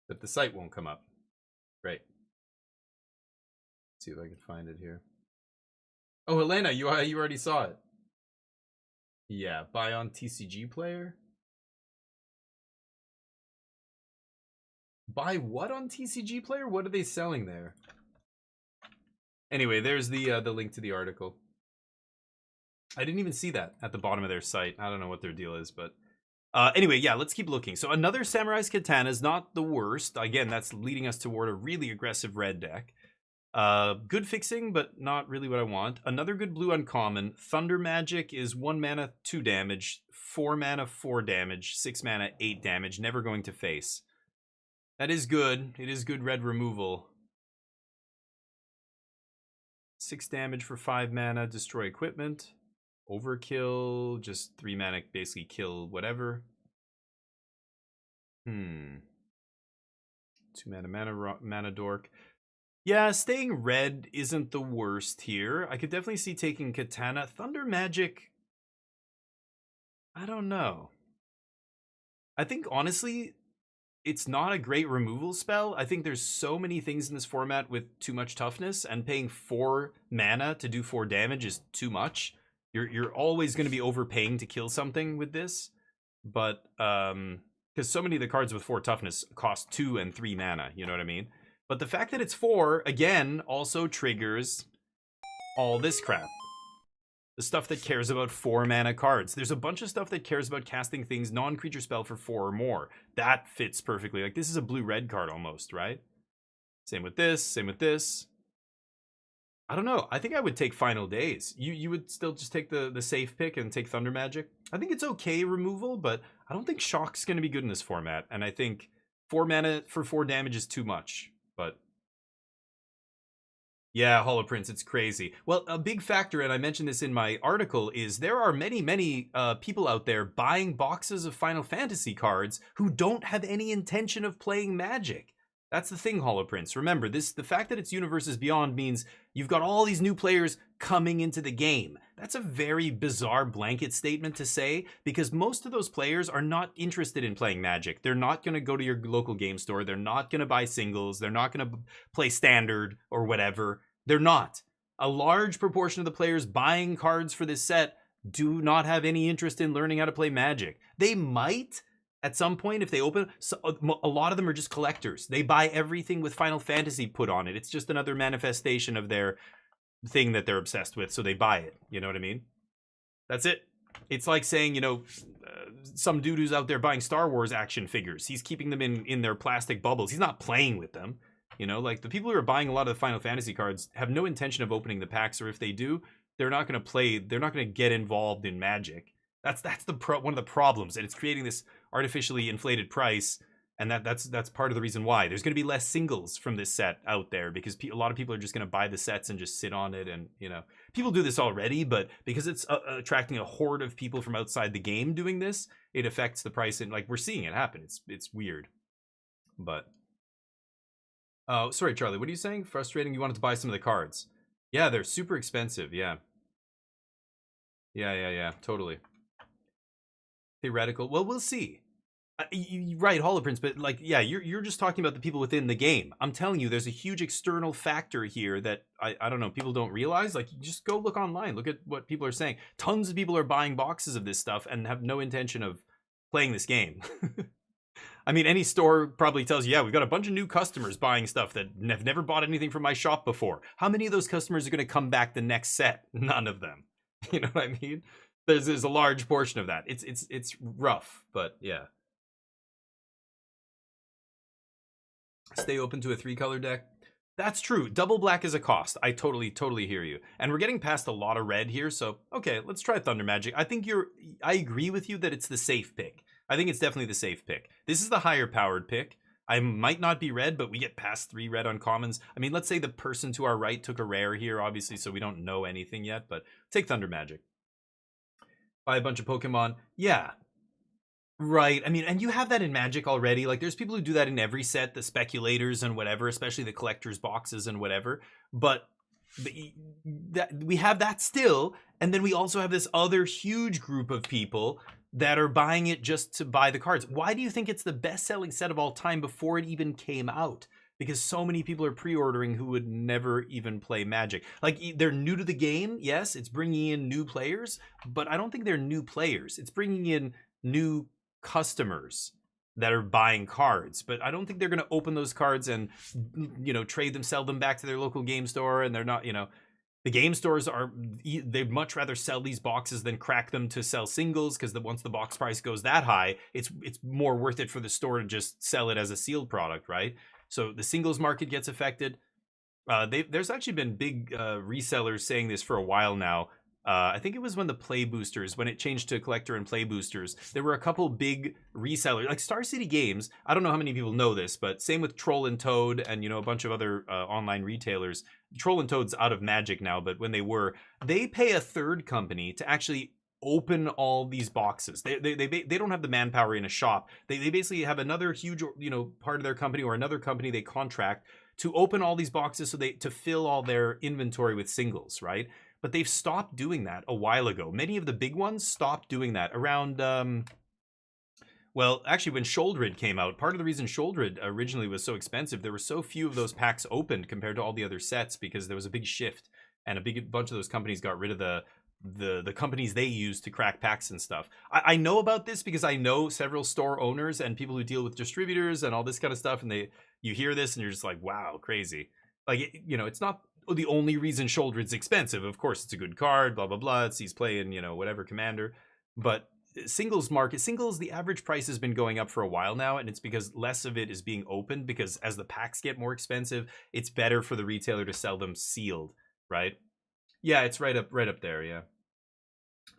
but the site won't come up. Great. Let's see if I can find it here. Oh, Helena, you already saw it. Yeah, buy on TCG Player. Buy what on TCG Player? What are they selling there? Anyway, there's the link to the article. I didn't even see that at the bottom of their site. I don't know what their deal is, but anyway, yeah, let's keep looking. So another Samurai's Katana is not the worst. Again, that's leading us toward a really aggressive red deck. Good fixing, but not really what I want. Another good blue uncommon. Thunder Magic is 1 mana, 2 damage. 4 mana, 4 damage. 6 mana, 8 damage. Never going to face. That is good. It is good red removal. 6 damage for 5 mana. Destroy equipment. Overkill. Just 3 mana, basically kill whatever. 2 mana, mana dork. Yeah, staying red isn't the worst here. I could definitely see taking Katana. Thunder Magic, I don't know. I think, honestly, it's not a great removal spell. I think there's so many things in this format with too much toughness, and paying 4 mana to do 4 damage is too much. You're always going to be overpaying to kill something with this. But, because so many of the cards with 4 toughness cost 2 and 3 mana, you know what I mean? But the fact that it's 4, again, also triggers all this crap. The stuff that cares about 4 mana cards. There's a bunch of stuff that cares about casting things non-creature spell for 4 or more. That fits perfectly. Like, this is a blue-red card almost, right? Same with this, same with this. I don't know. I think I would take Final Days. You would still just take the safe pick and take Thunder Magic? I think it's okay removal, but I don't think Shock's going to be good in this format. And I think 4 mana for 4 damage is too much. But yeah, Hollow Prince, it's crazy. Well, a big factor, and I mentioned this in my article, is there are many people out there buying boxes of Final Fantasy cards who don't have any intention of playing Magic. That's the thing, Hollow Prince. Remember, the fact that it's Universes Beyond means you've got all these new players coming into the game. That's a very bizarre blanket statement to say, because most of those players are not interested in playing Magic. They're not going to go to your local game store. They're not going to buy singles. They're not going to play Standard or whatever. They're not. A large proportion of the players buying cards for this set do not have any interest in learning how to play Magic. They might at some point if they open. So a lot of them are just collectors. They buy everything with Final Fantasy put on it. It's just another manifestation of their thing that they're obsessed with, so they buy it. You know what I mean? That's it. It's like saying, some dude who's out there buying Star Wars action figures. He's keeping them in their plastic bubbles. He's not playing with them. Like the people who are buying a lot of the Final Fantasy cards have no intention of opening the packs, or if they do, they're not going to play. They're not going to get involved in Magic. That's one of the problems, and it's creating this artificially inflated price. And that's part of the reason why there's going to be less singles from this set out there, because a lot of people are just going to buy the sets and just sit on it. And people do this already, but because it's attracting a horde of people from outside the game doing this, it affects the price. And like we're seeing it happen. It's weird. But oh, sorry, Charlie. What are you saying? Frustrating. You wanted to buy some of the cards? Yeah, they're super expensive. Yeah. Totally. Theoretical. Well, we'll see. Right, Holoprince, but like, yeah, you're just talking about the people within the game. I'm telling you, there's a huge external factor here that I don't know, people don't realize. Like, you just go look online, look at what people are saying. Tons of people are buying boxes of this stuff and have no intention of playing this game. I mean, any store probably tells you, yeah, we've got a bunch of new customers buying stuff that have never bought anything from my shop before. How many of those customers are going to come back the next set? None of them. You know what I mean? There's a large portion of that. It's rough, but yeah. Stay open to a 3-color deck. That's true. Double black is a cost. I totally hear you. And we're getting past a lot of red here, so okay, let's try Thunder Magic. I agree with you that it's the safe pick. I think it's definitely the safe pick. This is the higher powered pick. I might not be red, but we get past 3 red uncommons. I mean, let's say the person to our right took a rare here, obviously, so we don't know anything yet, but take Thunder Magic. Buy a bunch of Pokemon. Yeah. Right. I mean, and you have that in Magic already. Like, there's people who do that in every set, the speculators and whatever, especially the collector's boxes and whatever. But we have that still. And then we also have this other huge group of people that are buying it just to buy the cards. Why do you think it's the best-selling set of all time before it even came out? Because so many people are pre-ordering who would never even play Magic. Like, they're new to the game. Yes, it's bringing in new players, but I don't think they're new players. It's bringing in new customers that are buying cards, but I don't think they're going to open those cards and trade them, sell them back to their local game store. And they're not, the game stores they'd much rather sell these boxes than crack them to sell singles, because once the box price goes that high, it's more worth it for the store to just sell it as a sealed product, right? So the singles market gets affected. There's actually been big resellers saying this for a while now. I think it was when the play boosters, when it changed to collector and play boosters, there were a couple big resellers, like Star City Games. I don't know how many people know this, but same with Troll and Toad and, a bunch of other online retailers. Troll and Toad's out of Magic now, but when they pay a third company to actually open all these boxes. They don't have the manpower in a shop. They basically have another huge, part of their company or another company they contract to open all these boxes to fill all their inventory with singles, right? But they've stopped doing that a while ago. Many of the big ones stopped doing that around, well, actually, when Sholdred came out, part of the reason Sholdred originally was so expensive, there were so few of those packs opened compared to all the other sets, because there was a big shift, and a big bunch of those companies got rid of the companies they use to crack packs and stuff. I know about this because I know several store owners and people who deal with distributors and all this kind of stuff, and you hear this and you're just like, wow, crazy. Like, it's not the only reason Sholdred's expensive. Of course, it's a good card, blah, blah, blah. He's playing, whatever commander. But singles, the average price has been going up for a while now, and it's because less of it is being opened, because as the packs get more expensive, it's better for the retailer to sell them sealed, right? Yeah, it's right up there, yeah.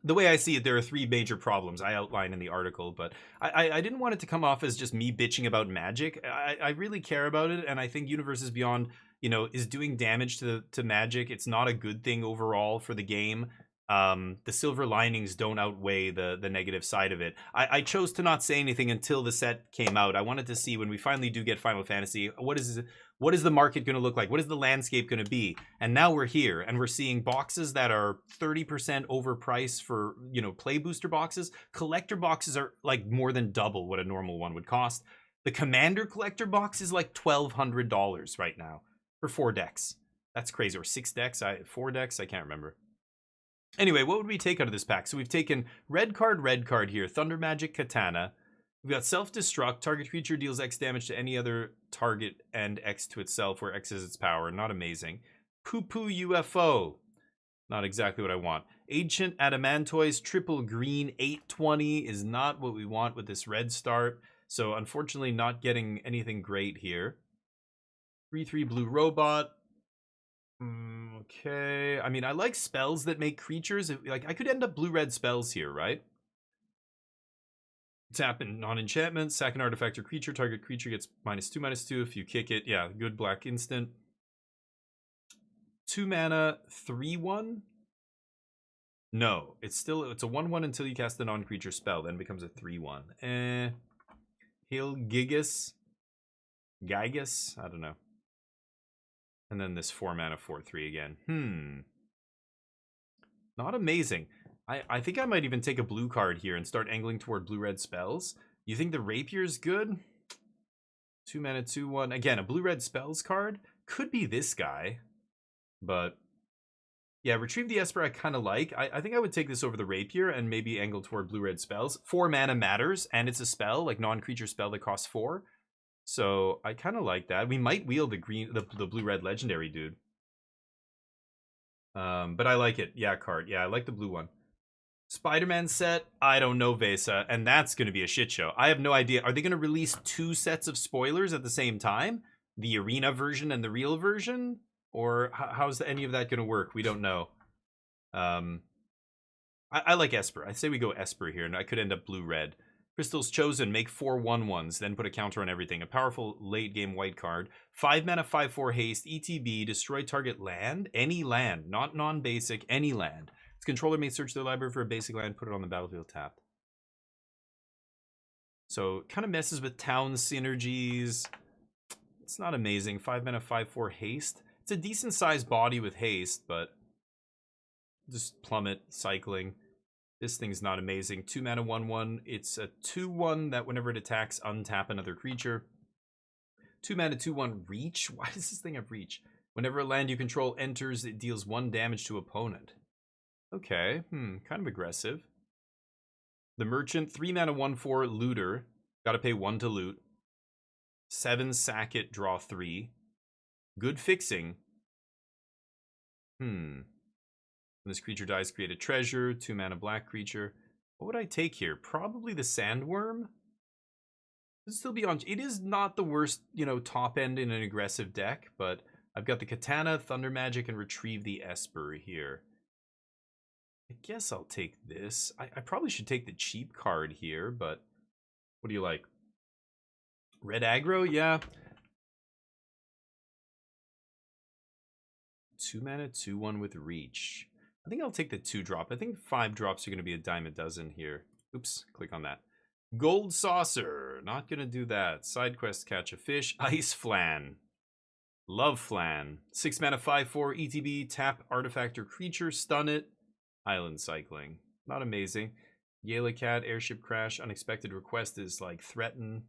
The way I see it, there are 3 major problems I outline in the article, but I didn't want it to come off as just me bitching about Magic. I really care about it, and I think Universes Beyond, is doing damage to Magic. It's not a good thing overall for the game. The silver linings don't outweigh the negative side of it. I chose to not say anything until the set came out. I wanted to see, when we finally do get Final Fantasy, what is the market going to look like? What is the landscape going to be? And now we're here, and we're seeing boxes that are 30% overpriced for, play booster boxes. Collector boxes are like more than double what a normal one would cost. The Commander collector box is like $1,200 right now for 4 decks. That's crazy. Or 6 decks, 4 decks, I can't remember. Anyway, what would we take out of this pack? So we've taken red card here, Thunder Magic Katana. We've got Self-Destruct. Target creature deals X damage to any other target and X to itself, where X is its power. Not amazing. Poo Poo UFO. Not exactly what I want. Ancient Adamantoise, triple green, 820 is not what we want with this red start. So unfortunately not getting anything great here. 3/3 blue robot. Okay. I mean, I like spells that make creatures. Like, I could end up blue-red spells here, right? Tap in non-enchantment, sack an artifact or creature. Target creature gets -2/-2 if you kick it. Yeah, good black instant. 2 mana, 3/1. No, it's a 1/1 until you cast a non-creature spell, then becomes a 3/1. Hail Gigas. Gigas? I don't know. And then this 4 mana 4/3 again. Not amazing. I think I might even take a blue card here and start angling toward blue-red spells. You think the Rapier's good? 2 mana 2/1. Again, a blue-red spells card could be this guy. But yeah, Retrieve the Esper I kind of like. I think I would take this over the Rapier and maybe angle toward blue-red spells. 4 mana matters, and it's a spell, like non-creature spell that costs 4. So I kind of like that. We might wheel the blue-red legendary dude. But I like it. Yeah, card. Yeah, I like the blue one. Spider-Man set, I don't know, Vesa, and that's going to be a shit show. I have no idea. Are they going to release 2 sets of spoilers at the same time? The arena version and the real version? Or how's any of that going to work? We don't know. I like Esper. I say we go Esper here, and I could end up blue-red. Crystal's Chosen, make 4 1/1s, then put a counter on everything. A powerful late-game white card. 5 mana, 5/4 haste, ETB, destroy target land. Any land, not non-basic, any land. Its controller may search their library for a basic land, put it on the battlefield tapped. So, kind of messes with town synergies. It's not amazing. 5 mana, 5/4 haste. It's a decent-sized body with haste, but just plummet, cycling. This thing's not amazing. 2 mana, 1/1. It's a 2/1 that whenever it attacks, untap another creature. 2 mana, 2/1 reach. Why does this thing have reach? Whenever a land you control enters, it deals 1 damage to opponent. Okay, kind of aggressive. The Merchant, 3 mana, 1/4 looter. Gotta pay 1 to loot. 7 sack it, draw 3. Good fixing. When this creature dies, create a treasure. 2 mana black creature. What would I take here? Probably the Sandworm. It'll still be on. It is not the worst, top end in an aggressive deck, but I've got the Katana, Thunder Magic, and Retrieve the Esper here. I guess I'll take this. I probably should take the cheap card here, but what do you like? Red aggro? Yeah. 2 mana, 2/1 with reach. I think I'll take the 2-drop. I think 5 drops are going to be a dime a dozen here. Oops, click on that. Gold Saucer. Not going to do that. Side quest, catch a fish. Ice Flan. Love Flan. 6 mana, 5/4 ETB. Tap artifact or creature. Stun it. Island cycling. Not amazing. Yela Cat. Airship crash. Unexpected request is like threaten.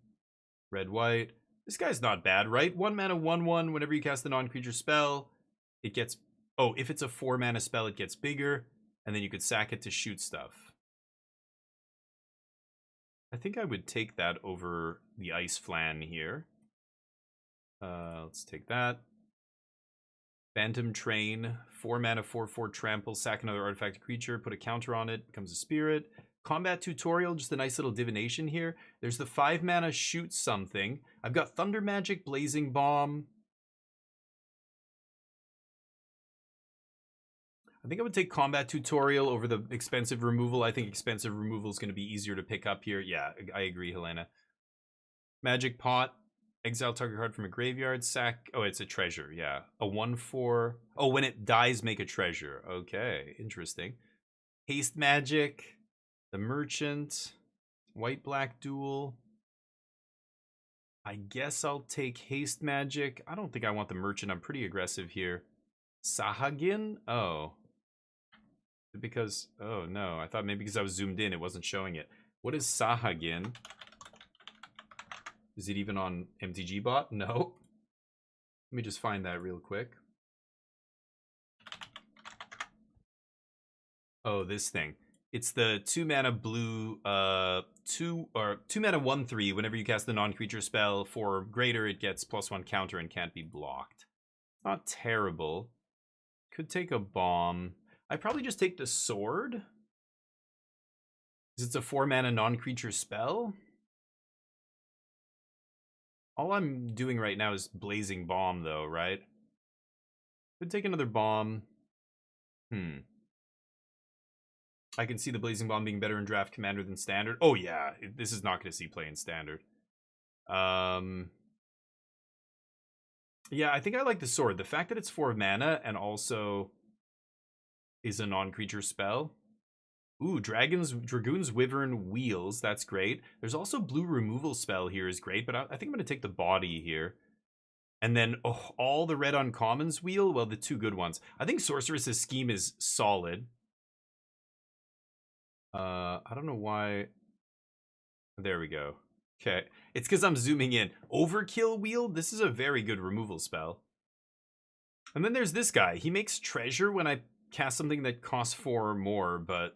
Red white. This guy's not bad, right? 1 mana, 1/1. Whenever you cast a non-creature spell, it gets... Oh, if it's a 4 mana spell, it gets bigger, and then you could sack it to shoot stuff. I think I would take that over the Ice Flan here. Let's take that. Phantom Train, 4 mana, 4/4 trample, sack another artifact creature, put a counter on it, becomes a spirit. Combat Tutorial, just a nice little divination here. There's the 5 mana shoot something. I've got Thunder Magic, Blazing Bomb. I think I would take Combat Tutorial over the expensive removal. I think expensive removal is going to be easier to pick up here. Yeah, I agree, Helena. Magic Pot. Exile target card from a graveyard. Sack. Oh, it's a treasure. Yeah. A 1/4. Oh, when it dies, make a treasure. Okay, interesting. Haste Magic. The Merchant. White-black duel. I guess I'll take Haste Magic. I don't think I want the Merchant. I'm pretty aggressive here. Sahagin? Oh. Because, oh no, I thought maybe because I was zoomed in, it wasn't showing it. What is Sahagin? Is it even on MTG bot? No. Let me just find that real quick. Oh, this thing. It's the 2 mana blue, 2 mana 1/3. Whenever you cast the non-creature spell for greater, it gets +1 counter and can't be blocked. Not terrible. Could take a bomb. I probably just take the sword. Because it's a 4-mana non-creature spell. All I'm doing right now is Blazing Bomb, though, right? Could take another bomb. I can see the Blazing Bomb being better in Draft Commander than Standard. Oh, yeah. This is not going to see play in Standard. Yeah, I think I like the sword. The fact that it's 4 mana and also is a non-creature spell. Ooh, Dragoon's Wyvern Wheels. That's great. There's also blue removal spell here is great, but I think I'm going to take the body here. And then all the red uncommons wheel. Well, the 2 good ones. I think Sorceress's Scheme is solid. I don't know why. There we go. Okay. It's because I'm zooming in. Overkill Wheel. This is a very good removal spell. And then there's this guy. He makes treasure when I cast something that costs 4 or more, but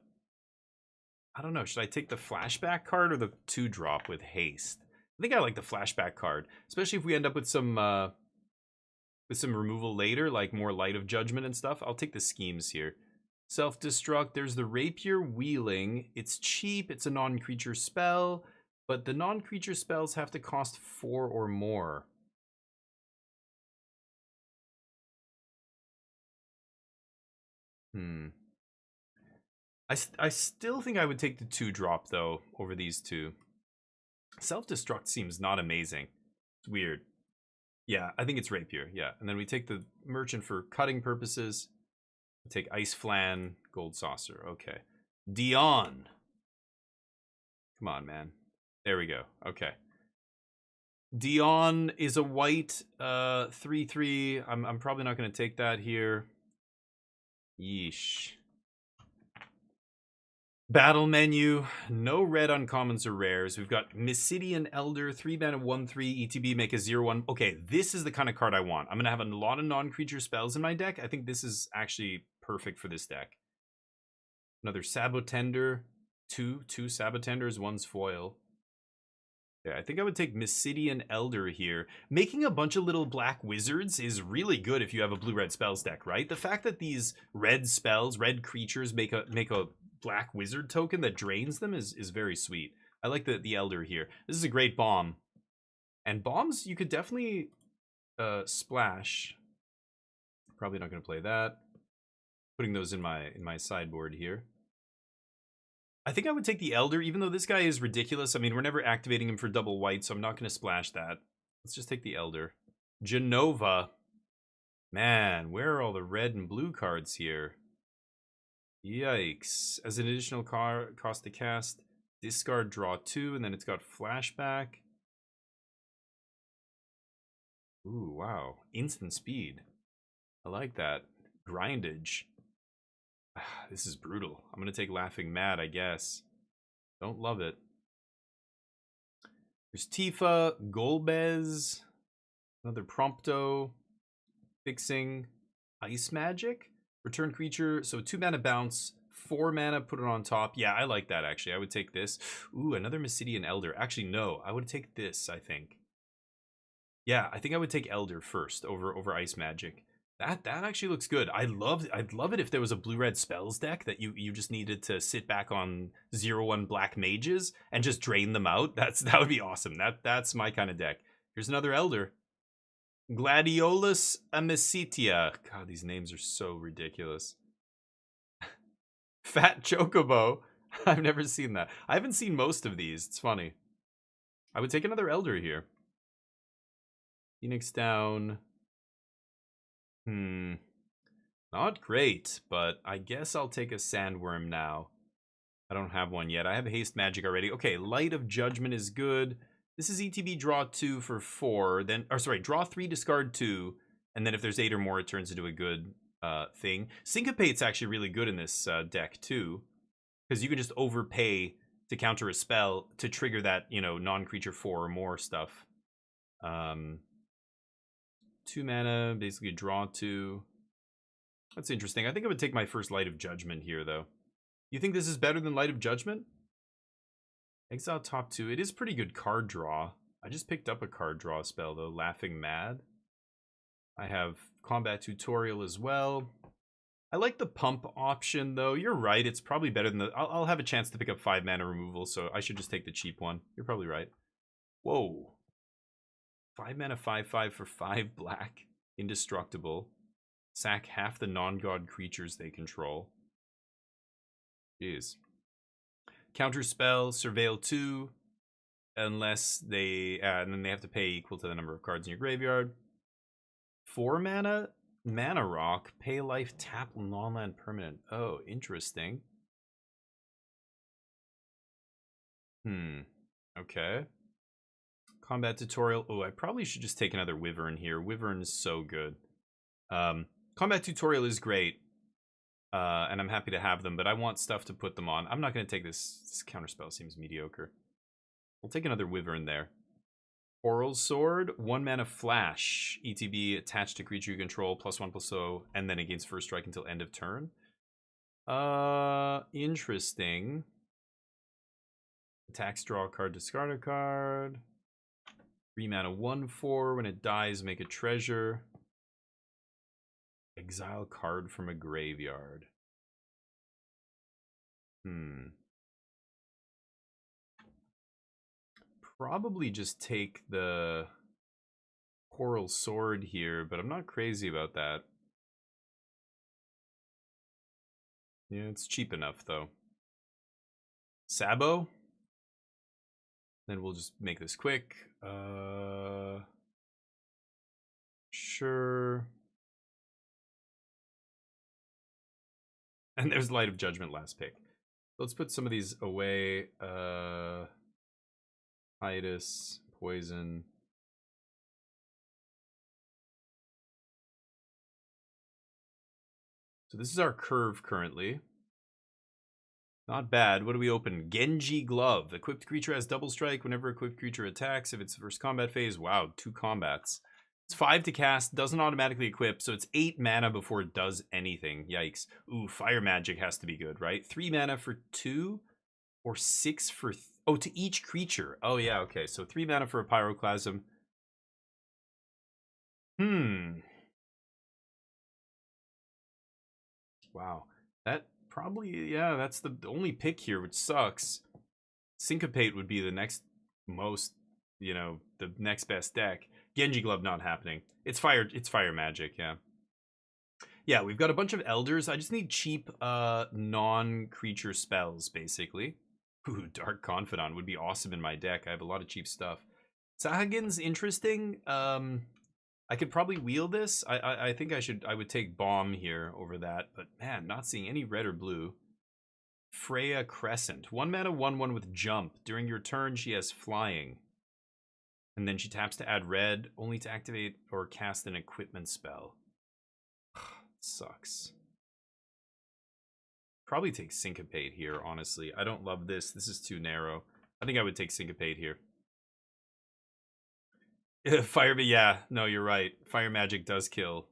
I don't know. Should I take the flashback card or the 2-drop with haste? I think I like the flashback card, especially if we end up with some removal later, like more Light of Judgment and stuff. I'll take the schemes here. Self-destruct. There's the Rapier Wheeling. It's cheap. It's a non-creature spell, but the non-creature spells have to cost 4 or more. I still think I would take the 2-drop, though, over these 2. Self-destruct seems not amazing. It's weird. Yeah, I think it's Rapier, yeah. And then we take the Merchant for cutting purposes. We take Ice Flan, Gold Saucer. Okay. Dion. Come on, man. There we go. Okay. Dion is a white 3/3. I'm probably not going to take that here. Yeesh. Battle menu, no red uncommons or rares. We've got Mysidian Elder, 3-mana 1/3 ETB, make a 0/1. Okay, this is the kind of card I want. I'm gonna have a lot of non-creature spells in my deck. I think this is actually perfect for this deck. Another Sabotender, two Sabotenders, one's foil. Yeah, I think I would take Mysidian Elder here. Making a bunch of little black wizards is really good if you have a blue-red spells deck, right? The fact that these red spells, red creatures make a black wizard token that drains them is very sweet. I like the Elder here. This is a great bomb. And bombs, you could definitely splash. Probably not going to play that. Putting those in my sideboard here. I think I would take the Elder, even though this guy is ridiculous. I mean, we're never activating him for double white, so I'm not going to splash that. Let's just take the Elder. Genova. Man, where are all the red and blue cards here? Yikes. As an additional cost to cast, discard, draw 2, and then it's got flashback. Ooh, wow. Instant speed. I like that. Grindage. This is brutal. I'm going to take Laughing Mad, I guess. Don't love it. There's Tifa, Golbez, another Prompto, Fixing, Ice Magic, return creature, so 2 mana bounce, 4 mana, put it on top. Yeah, I like that, actually. I would take this. Ooh, another Mysidian Elder. Actually, no, I would take this, I think. Yeah, I think I would take Elder first over Ice Magic. That actually looks good. I'd love it if there was a blue-red spells deck that you just needed to sit back on 0/1 black mages and just drain them out. That would be awesome. That's my kind of deck. Here's another Elder. Gladiolus Amicitia. God, these names are so ridiculous. Fat Chocobo. I've never seen that. I haven't seen most of these. It's funny. I would take another Elder here. Phoenix down. Not great, but I guess I'll take a Sandworm now. I don't have one yet. I have Haste Magic already. Okay, Light of Judgment is good. This is ETB draw 2 for 4. Then, or sorry, draw 3, discard 2. And then if there's 8 or more, it turns into a good thing. Syncopate's actually really good in this deck too. Because you can just overpay to counter a spell to trigger that, you know, non-creature 4 or more stuff. 2 mana, basically draw 2. That's interesting. I think I would take my first Light of Judgment here, though. You think this is better than Light of Judgment? Exile top 2. It is pretty good card draw. I just picked up a card draw spell, though. Laughing Mad. I have Combat Tutorial as well. I like the pump option, though. You're right. It's probably better than the... I'll have a chance to pick up 5 mana removal, so I should just take the cheap one. You're probably right. Whoa. 5 mana, 5/5 for 5 black. Indestructible. Sack half the non-god creatures they control. Jeez. Counter spell, Surveil 2. Unless they... and then they have to pay equal to the number of cards in your graveyard. 4 mana... Mana Rock, pay life, tap non-land permanent. Oh, interesting. Okay. Combat tutorial. Oh, I probably should just take another Wyvern here. Wyvern is so good. Combat tutorial is great. And I'm happy to have them, but I want stuff to put them on. I'm not going to take this. This counterspell seems mediocre. We'll take another Wyvern there. Oral Sword, 1 mana flash. ETB attached to creature you control, +1/+0, and then against first strike until end of turn. Interesting. Attacks, draw a card, discard a card. 3 mana, 1/4. When it dies, make a treasure. Exile card from a graveyard. Probably just take the Coral Sword here, but I'm not crazy about that. Yeah, it's cheap enough, though. Sabo? Then we'll just make this quick. Sure. And there's Light of Judgment, last pick. Let's put some of these away. Itis, poison. So this is our curve currently. Not bad. What do we open? Genji Glove. Equipped creature has double strike whenever equipped creature attacks. If it's the first combat phase, wow, 2 combats. It's 5 to cast, doesn't automatically equip, so it's 8 mana before it does anything. Yikes. Ooh, Fire Magic has to be good, right? 3 mana for 2 or 6 for... oh, to each creature. Oh, yeah, okay. So 3 mana for a Pyroclasm. Wow. That probably, yeah, that's the only pick here, which sucks. Syncopate would be the next most, you know, the next best deck. Genji Glove not happening. It's fire magic, yeah. Yeah, we've got a bunch of elders. I just need cheap non-creature spells, basically. Ooh, Dark Confidant would be awesome in my deck. I have a lot of cheap stuff. Sahagin's interesting. I could probably wheel this. I think I would take Bomb here over that, but man, not seeing any red or blue. Freya Crescent. 1 mana, 1/1 with jump. During your turn, she has flying. And then she taps to add red, only to activate or cast an equipment spell. Sucks. Probably take Syncopate here, honestly. I don't love this. This is too narrow. I think I would take Syncopate here. Fire, yeah, no, you're right. Fire Magic does kill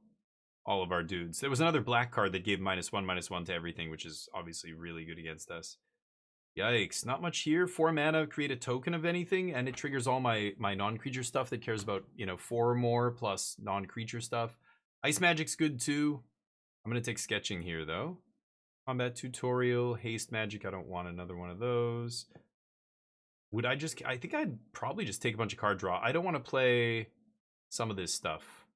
all of our dudes. There was another black card that gave -1/-1 to everything, which is obviously really good against us. Yikes, not much here. 4 mana, create a token of anything, and it triggers all my non-creature stuff that cares about, you know, 4 or more plus non-creature stuff. Ice Magic's good too. I'm gonna take Sketching here though. Combat Tutorial, Haste Magic, I don't want another one of those. Would I think I'd probably just take a bunch of card draw. I don't want to play some of this stuff.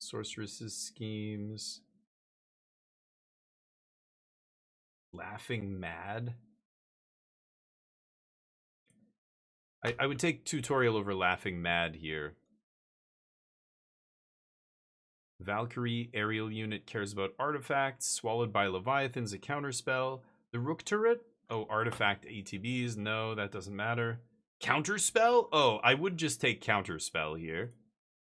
Sorceress's Schemes. Laughing Mad. I would take Tutorial over Laughing Mad here. Valkyrie, aerial unit, cares about artifacts. Swallowed by Leviathan's a counterspell. The Rook turret? Oh, artifact ATBs. No, that doesn't matter. Counterspell? Oh, I would just take Counterspell here.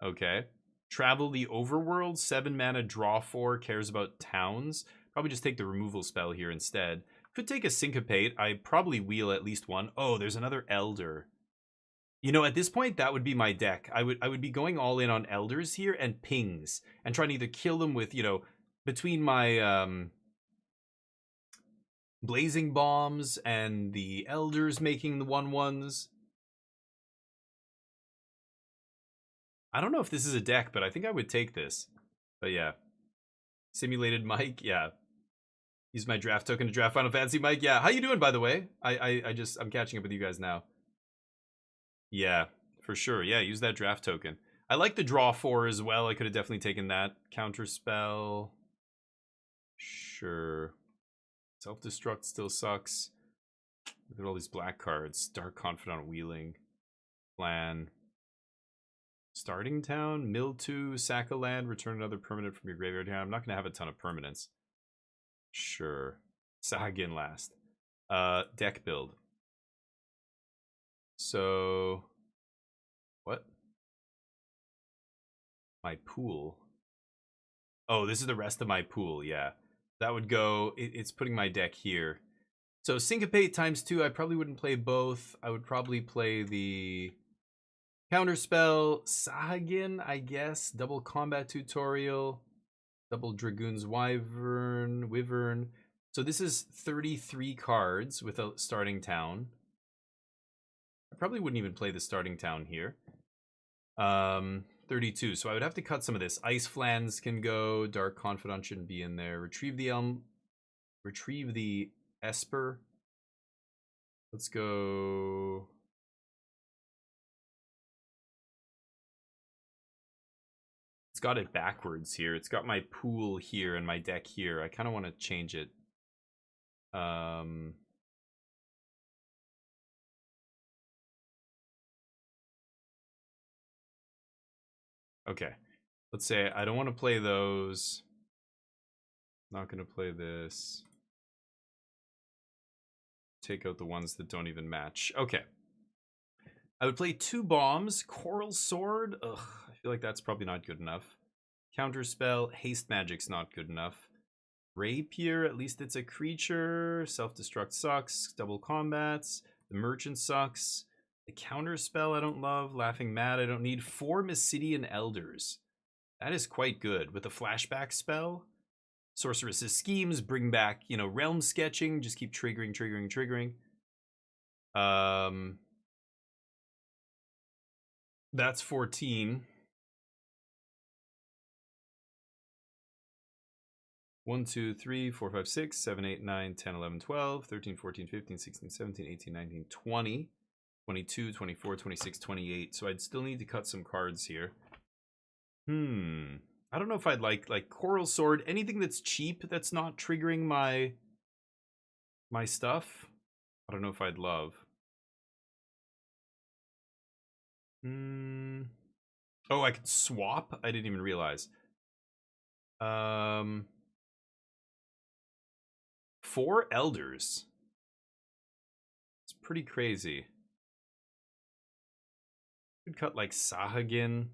Okay. Travel the Overworld. 7 mana, draw 4, cares about towns. Probably just take the removal spell here instead. Could take a Syncopate. I probably wheel at least one. Oh, there's another Elder. You know, at this point, that would be my deck. I would be going all in on Elders here and pings. And trying to either kill them with, you know, between my Blazing Bombs and the Elders making the 1/1s. I don't know if this is a deck, but I think I would take this. But yeah. Simulated Mike, yeah. Use my draft token to draft Final Fantasy, Mike. Yeah, how you doing, by the way? I'm catching up with you guys now. Yeah, for sure. Yeah, use that draft token. I like the draw 4 as well. I could have definitely taken that. Counterspell. Sure. Self-destruct still sucks. Look at all these black cards. Dark Confidant Wheeling. Plan. Starting Town. Mill 2. Sack a land. Return another permanent from your graveyard. I'm not going to have a ton of permanents. Sure. Sahagin last. Deck build. So... What? My pool. Oh, this is the rest of my pool, yeah. That would go... It's putting my deck here. So Syncopate ×2, I probably wouldn't play both. I would probably play the Counterspell, Sahagin, I guess. Double Combat Tutorial. Double Dragoon's Wyvern. So this is 33 cards with a starting town. I probably wouldn't even play the starting town here. 32. So I would have to cut some of this. Ice Flans can go. Dark Confidant shouldn't be in there. Retrieve the Elm. Retrieve the Esper. Let's go. It's got it backwards here. It's got my pool here and my deck here. I kind of want to change it. Okay. Let's say I don't want to play those. Not going to play this. Take out the ones that don't even match. Okay. I would play 2 bombs. Coral Sword. Ugh, I feel like that's probably not good enough. Counterspell. Haste Magic's not good enough. Rapier, at least it's a creature. Self-destruct sucks. Double combats. The Merchant sucks. The Counterspell I don't love. Laughing Mad I don't need. 4 Mysidian Elders. That is quite good. With a flashback spell. Sorceress's Schemes, bring back, you know, Realm Sketching. Just keep triggering. That's 14. 1, 2, 3, 4, 5, 6, 7, 8, 9, 10, 11, 12, 13, 14, 15, 16, 17, 18, 19, 20, 22, 24, 26, 28. So I'd still need to cut some cards here. I don't know if I'd like Coral Sword, anything that's cheap that's not triggering my stuff. I don't know if I'd love. Oh, I could swap? I didn't even realize. 4 Elders. It's pretty crazy. Could cut like Sahagin.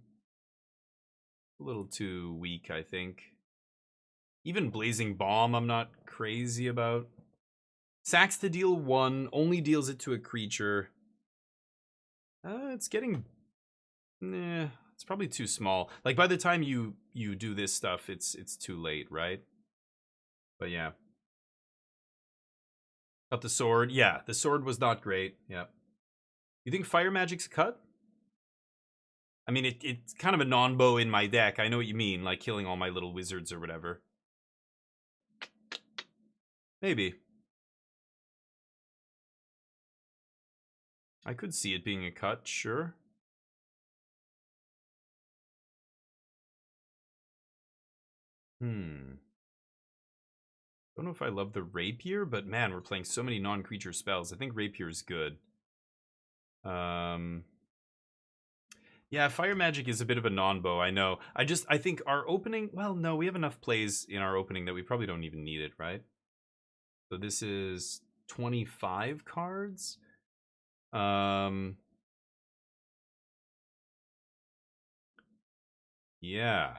A little too weak, I think. Even Blazing Bomb I'm not crazy about. Sacks to deal 1, only deals it to a creature. It's getting... Nah, it's probably too small. Like, by the time you do this stuff, it's too late, right? But yeah. Cut the sword. Yeah, the sword was not great. Yeah. You think Fire Magic's a cut? I mean, it's kind of a non-bow in my deck. I know what you mean, like killing all my little wizards or whatever. Maybe. I could see it being a cut, sure. Don't know if I love the Rapier, but man, we're playing so many non-creature spells. I think Rapier is good. Yeah, Fire Magic is a bit of a non-bow, I know. I think our opening... Well, no, we have enough plays in our opening that we probably don't even need it, right? So this is 25 cards. Yeah.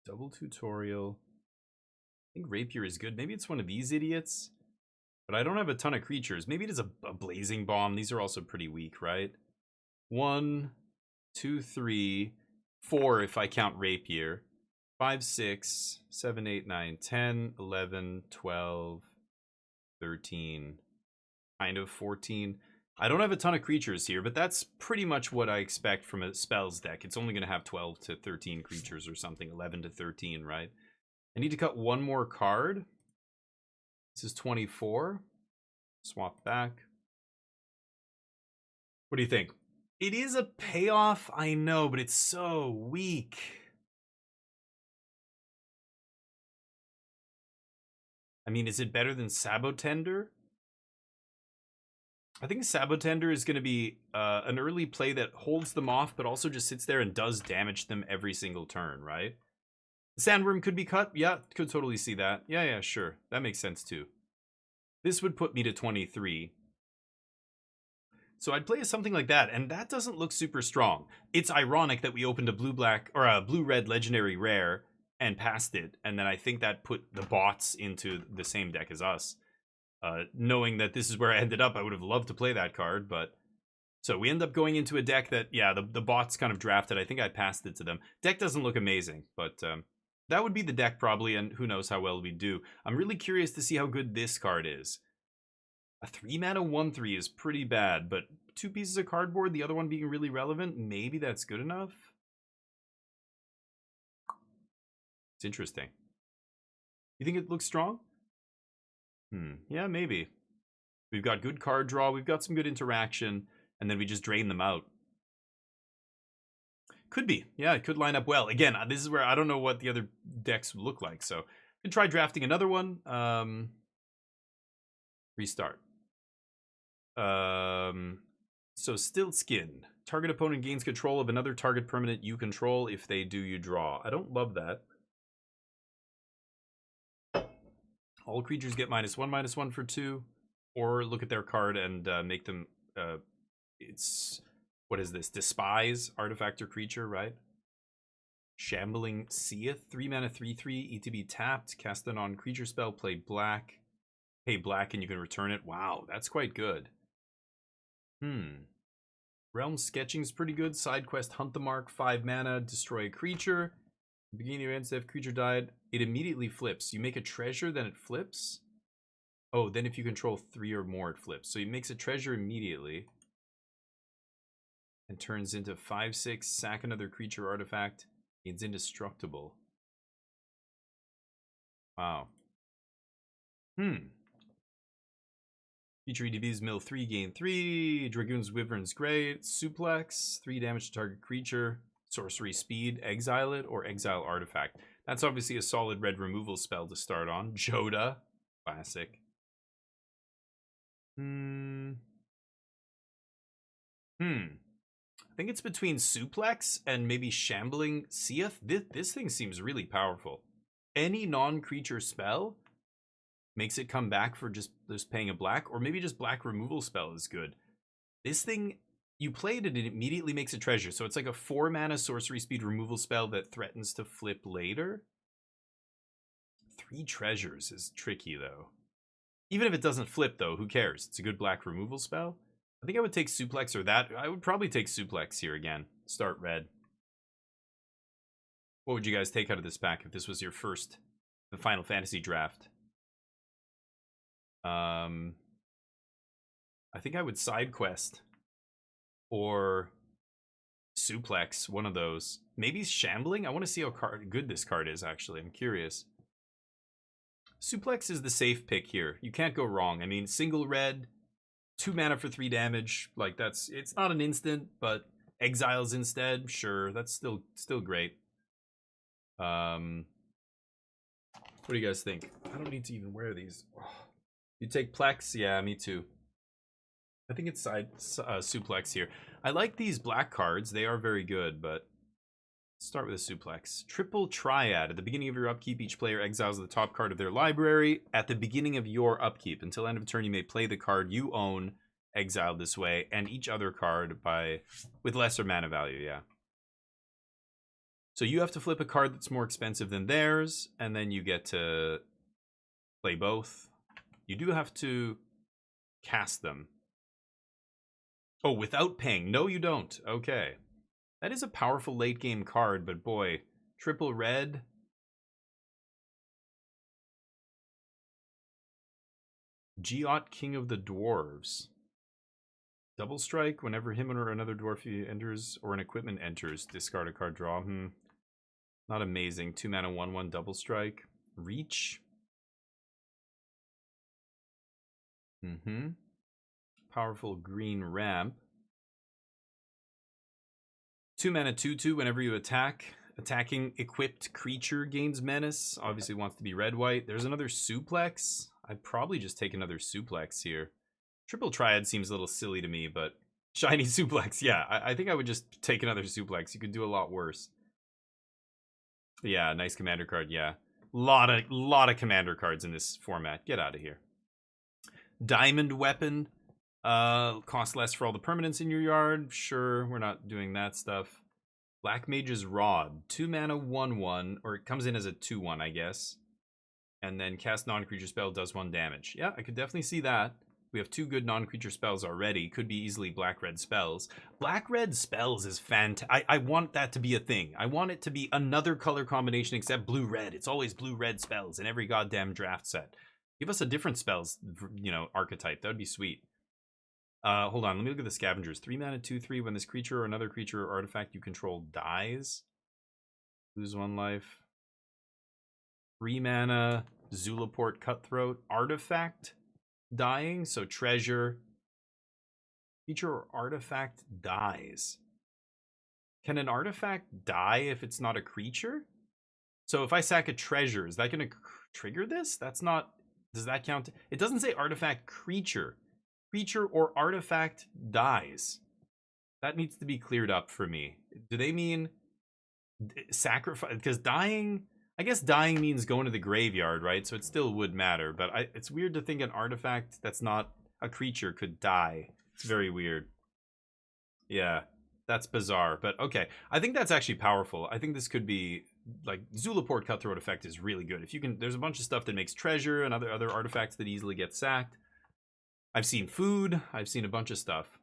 Double tutorial. I think Rapier is good. Maybe it's one of these idiots. But I don't have a ton of creatures. Maybe it is a Blazing Bomb. These are also pretty weak, right? 1, 2, 3, 4 if I count Rapier. 5, 6, 7, 8, 9, 10, 11, 12, 13, kind of 14. I don't have a ton of creatures here, but that's pretty much what I expect from a spells deck. It's only going to have 12 to 13 creatures or something, 11 to 13, right? I need to cut one more card. This is 24. Swap back. What do you think? It is a payoff, I know, but it's so weak. I mean, is it better than Sabotender? I think Sabotender is going to be an early play that holds them off, but also just sits there and does damage them every single turn, right? Sandworm could be cut. Yeah, could totally see that. Yeah, sure. That makes sense too. This would put me to 23. So I'd play something like that, and that doesn't look super strong. It's ironic that we opened a blue-black or a blue-red legendary rare and passed it, and then I think that put the bots into the same deck as us. Knowing that this is where I ended up, I would have loved to play that card, but... So we end up going into a deck that, yeah, the bots kind of drafted. I think I passed it to them. Deck doesn't look amazing, but that would be the deck probably, and who knows how well we do. I'm really curious to see how good this card is. A 3-mana 1/3 is pretty bad, but 2 pieces of cardboard, the other one being really relevant, maybe that's good enough? It's interesting. You think it looks strong? Yeah, maybe. We've got good card draw, we've got some good interaction, and then we just drain them out. Could be. Yeah, it could line up well. Again, this is where I don't know what the other decks look like, so I can try drafting another one. Restart. So Stilt Skin. Target opponent gains control of another target permanent you control. If they do, you draw. I don't love that. All creatures get -1/-1 for 2. Or look at their card and make them... it's... What is this? Despise artifact or creature, right? Shambling Seeth. 3-mana 3/3. ETB tapped. Cast an on creature spell. Play black. Pay black and you can return it. Wow, that's quite good. Realm Sketching is pretty good. Side quest Hunt the Mark. 5 mana. Destroy a creature. Beginning of your end, if creature died, it immediately flips. You make a treasure, then it flips. Oh, then if you control 3 or more, it flips. So he makes a treasure immediately. And turns into 5/6. Sack another creature artifact. It's indestructible. Wow. Feature EDBs mill 3, gain 3. Dragoon's Wyvern's great. Suplex, 3 damage to target creature. Sorcery speed, exile it, or exile artifact. That's obviously a solid red removal spell to start on. Joda, classic. I think it's between Suplex and maybe Shambling Seeth. This thing seems really powerful. Any non-creature spell makes it come back for just paying a black, or maybe just black removal spell is good. This thing, you play it and it immediately makes a treasure. So it's like a 4-mana sorcery speed removal spell that threatens to flip later. 3 treasures is tricky though. Even if it doesn't flip though, who cares? It's a good black removal spell. I think I would take Suplex or that. I would probably take Suplex here again. Start red. What would you guys take out of this pack if this was your first the Final Fantasy draft? I think I would side quest or Suplex, one of those. Maybe Shambling. I want to see how good this card is, actually. I'm curious. Suplex is the safe pick here. You can't go wrong. I mean, single red, 2 mana for 3 damage. Like, it's not an instant, but exiles instead. Sure, that's still great. What do you guys think? I don't need to even wear these. You take Plex? Yeah, me too. I think it's Suplex here. I like these black cards. They are very good, but let's start with a Suplex. Triple Triad. At the beginning of your upkeep, each player exiles the top card of their library. At the beginning of your upkeep, until end of turn, you may play the card you own, exiled this way, and each other card with lesser mana value, yeah. So you have to flip a card that's more expensive than theirs, and then you get to play both. You do have to cast them. Oh, without paying. No, you don't. Okay. That is a powerful late game card, but boy, triple red. Geot, King of the Dwarves. Double strike, whenever him or another dwarf enters or an equipment enters, discard a card, draw. Not amazing. 2 mana, 1/1 double strike. Reach. Powerful green ramp. 2 mana, 2/2 whenever you attack. Attacking equipped creature gains menace. Obviously wants to be red-white. There's another suplex. I'd probably just take another suplex here. Triple Triad seems a little silly to me, but shiny suplex, yeah. I think I would just take another suplex. You could do a lot worse. Yeah, nice commander card, yeah. Lot of commander cards in this format. Get out of here. Diamond Weapon. Cost less for all the permanents in your yard. Sure, we're not doing that stuff. Black Mage's Rod. 2 mana, 1/1. Or it comes in as a 2/1, I guess. And then cast non-creature spell, does 1 damage. Yeah, I could definitely see that. We have 2 good non-creature spells already. Could be easily black-red spells. Black-red spells is fantastic. I want that to be a thing. I want it to be another color combination except blue-red. It's always blue-red spells in every goddamn draft set. Give us a different spells, archetype. That would be sweet. Hold on. Let me look at the scavengers. 3 mana, 2/3. When this creature or another creature or artifact you control dies, lose 1 life. 3 mana, Zulaport Cutthroat. Artifact dying, so treasure. Creature or artifact dies. Can an artifact die if it's not a creature? So if I sack a treasure, is that going to trigger this? That's not... Does that count? It doesn't say artifact creature. Creature or artifact dies. That needs to be cleared up for me. Do they mean sacrifice? Because dying... I guess dying means going to the graveyard, right? So it still would matter. But it's weird to think an artifact that's not a creature could die. It's very weird. Yeah, that's bizarre. But okay, I think that's actually powerful. I think this could be... Like, Zulaport Cutthroat effect is really good. If you can... There's a bunch of stuff that makes treasure and other artifacts that easily get sacked. I've seen food. I've seen a bunch of stuff.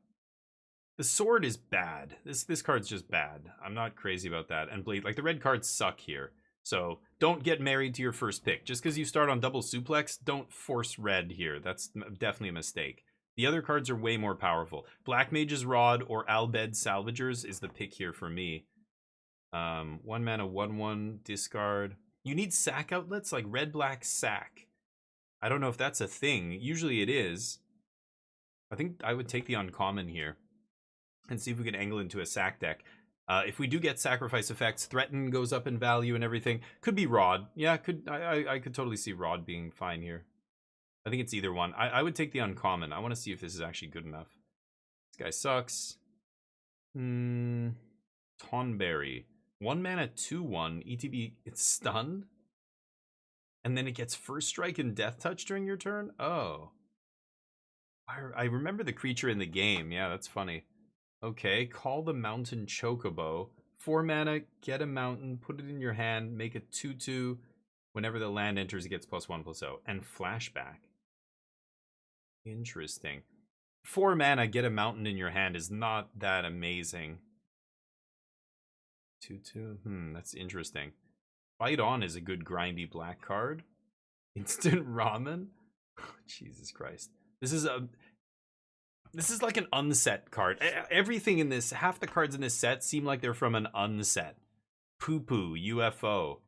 The sword is bad. This card's just bad. I'm not crazy about that. And blade... Like, the red cards suck here. So don't get married to your first pick. Just because you start on double suplex, don't force red here. That's definitely a mistake. The other cards are way more powerful. Black Mage's Rod or Albed Salvagers is the pick here for me. 1 mana, 1/1, discard. You need sack outlets, like red-black sack. I don't know if that's a thing. Usually it is. I think I would take the uncommon here and see if we can angle into a sack deck. If we do get sacrifice effects, threaten goes up in value and everything. Could be Rod. Yeah, I could totally see Rod being fine here. I think it's either one. I would take the uncommon. I want to see if this is actually good enough. This guy sucks. Tonberry. 1 mana, 2/1. ETB, it's stunned. And then it gets first strike and death touch during your turn? Oh. I remember the creature in the game. Yeah, that's funny. Okay, call the mountain chocobo. 4 mana, get a mountain, put it in your hand, make a 2/2. Whenever the land enters, it gets +1/+0. And flashback. Interesting. 4 mana, get a mountain in your hand is not that amazing. 2/2. That's interesting. Fight On is a good grindy black card. Instant Ramen. Oh, Jesus Christ. This is like an unset card. Everything in this, half the cards in this set seem like they're from an unset. Poo Poo, UFO,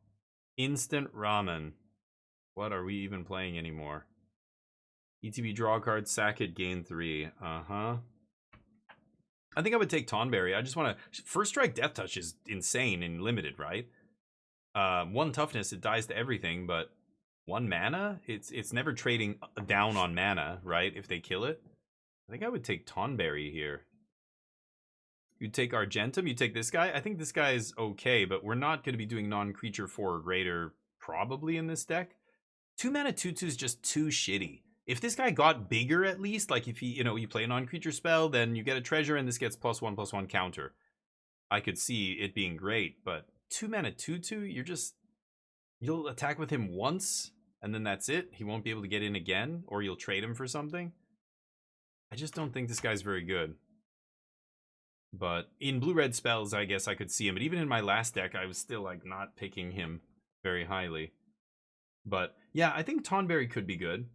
Instant Ramen. What are we even playing anymore? ETB draw card, sack it, gain 3. I think I would take Tonberry. I just want to... First strike death touch is insane and limited, right? 1 toughness, it dies to everything, but 1 mana? It's never trading down on mana, right? If they kill it. I think I would take Tonberry here. You'd take Argentum, you take this guy. I think this guy is okay, but we're not going to be doing non-creature 4 or greater probably in this deck. 2 mana 2/2 is just too shitty. If this guy got bigger at least, like if he, you play a non-creature spell, then you get a treasure and this gets +1/+1 counter. I could see it being great, but 2 mana 2/2, you'll attack with him once and then that's it. He won't be able to get in again, or you'll trade him for something. I just don't think this guy's very good. But in blue-red spells, I guess I could see him. But even in my last deck, I was still like not picking him very highly. But yeah, I think Tonberry could be good.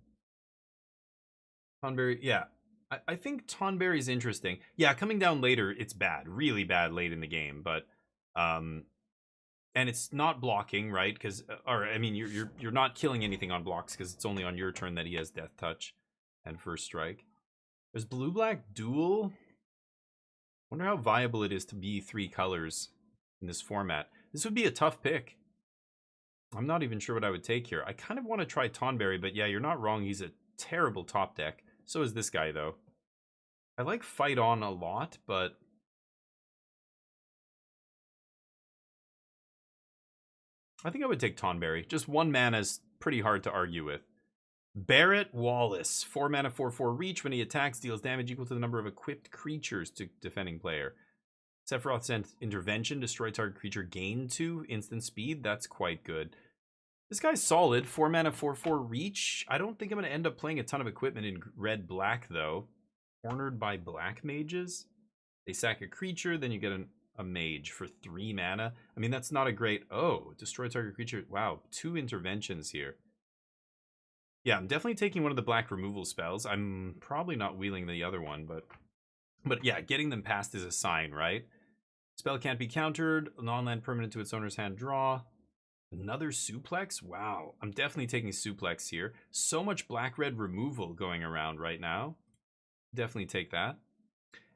Tonberry, yeah. I think Tonberry's interesting. Yeah, coming down later, it's bad. Really bad late in the game, but and it's not blocking, right? Because or I mean you're not killing anything on blocks because it's only on your turn that he has death touch and first strike. There's blue black duel. Wonder how viable it is to be 3 colors in this format. This would be a tough pick. I'm not even sure what I would take here. I kind of want to try Tonberry, but yeah, you're not wrong. He's a terrible top deck. So is this guy, though. I like Fight On a lot, but I think I would take Tonberry. Just 1 mana is pretty hard to argue with. Barrett Wallace. 4 mana, 4/4 reach. When he attacks, deals damage equal to the number of equipped creatures to defending player. Sephiroth sent Intervention. Destroy target creature. Gain 2. Instant speed. That's quite good. This guy's solid. 4 mana, 4/4 reach. I don't think I'm going to end up playing a ton of equipment in red-black, though. Cornered by black mages. They sack a creature, then you get a mage for 3 mana. I mean, that's not a great... Oh, destroy target creature. Wow, 2 interventions here. Yeah, I'm definitely taking one of the black removal spells. I'm probably not wheeling the other one, but yeah, getting them past is a sign, right? Spell can't be countered. Non-land permanent to its owner's hand, draw. Another suplex? Wow, I'm definitely taking suplex here. So much black-red removal going around right now. Definitely take that.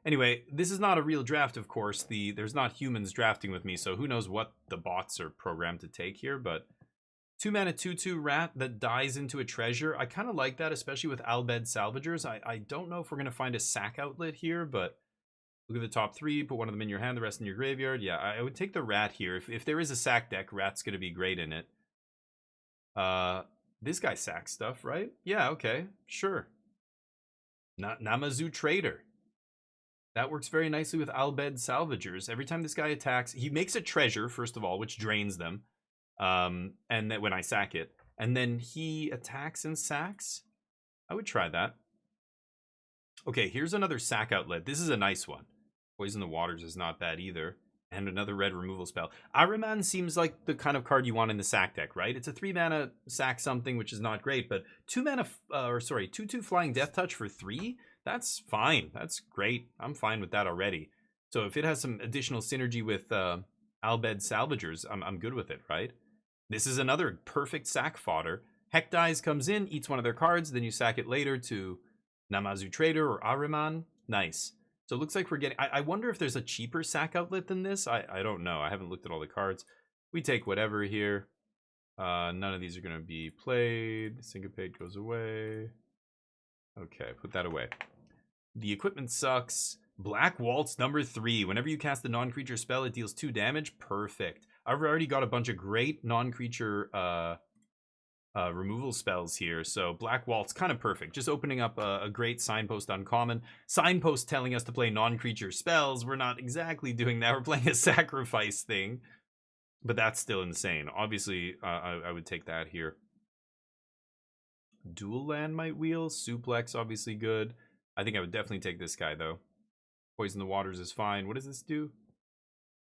Anyway, this is not a real draft, of course. There's not humans drafting with me, so who knows what the bots are programmed to take here, but 2 mana 2/2 rat that dies into a treasure. I kind of like that, especially with Albed Salvagers. I don't know if we're going to find a sack outlet here, but look at the top 3, put one of them in your hand, the rest in your graveyard. Yeah, I would take the rat here. If there is a sack deck, rat's going to be great in it. This guy sacks stuff, right? Yeah, okay, sure. Namazu Trader. That works very nicely with Albed Salvagers. Every time this guy attacks, he makes a treasure, first of all, which drains them. And then when I sack it. And then he attacks and sacks. I would try that. Okay, here's another sack outlet. This is a nice one. Poison the Waters is not bad either. And another red removal spell. Ahriman seems like the kind of card you want in the sack deck, right? It's a 3 mana sack something, which is not great, but 2 mana, 2/2 flying death touch for 3? That's fine. That's great. I'm fine with that already. So if it has some additional synergy with Albed Salvagers, I'm good with it, right? This is another perfect sack fodder. Heck Dies comes in, eats one of their cards, then you sack it later to Namazu Trader or Ahriman. Nice. So it looks like we're getting... I wonder if there's a cheaper sack outlet than this. I don't know. I haven't looked at all the cards. We take whatever here. None of these are going to be played. Syncopate goes away. Okay, put that away. The equipment sucks. Black Waltz number 3. Whenever you cast a non-creature spell, it deals 2 damage. Perfect. I've already got a bunch of great non-creature removal spells here, so Black Waltz, kind of perfect. Just opening up a great Signpost uncommon. Signpost telling us to play non-creature spells. We're not exactly doing that. We're playing a sacrifice thing, but that's still insane. Obviously, I would take that here. Dual land might wheel. Suplex, obviously good. I think I would definitely take this guy, though. Poison the Waters is fine. What does this do?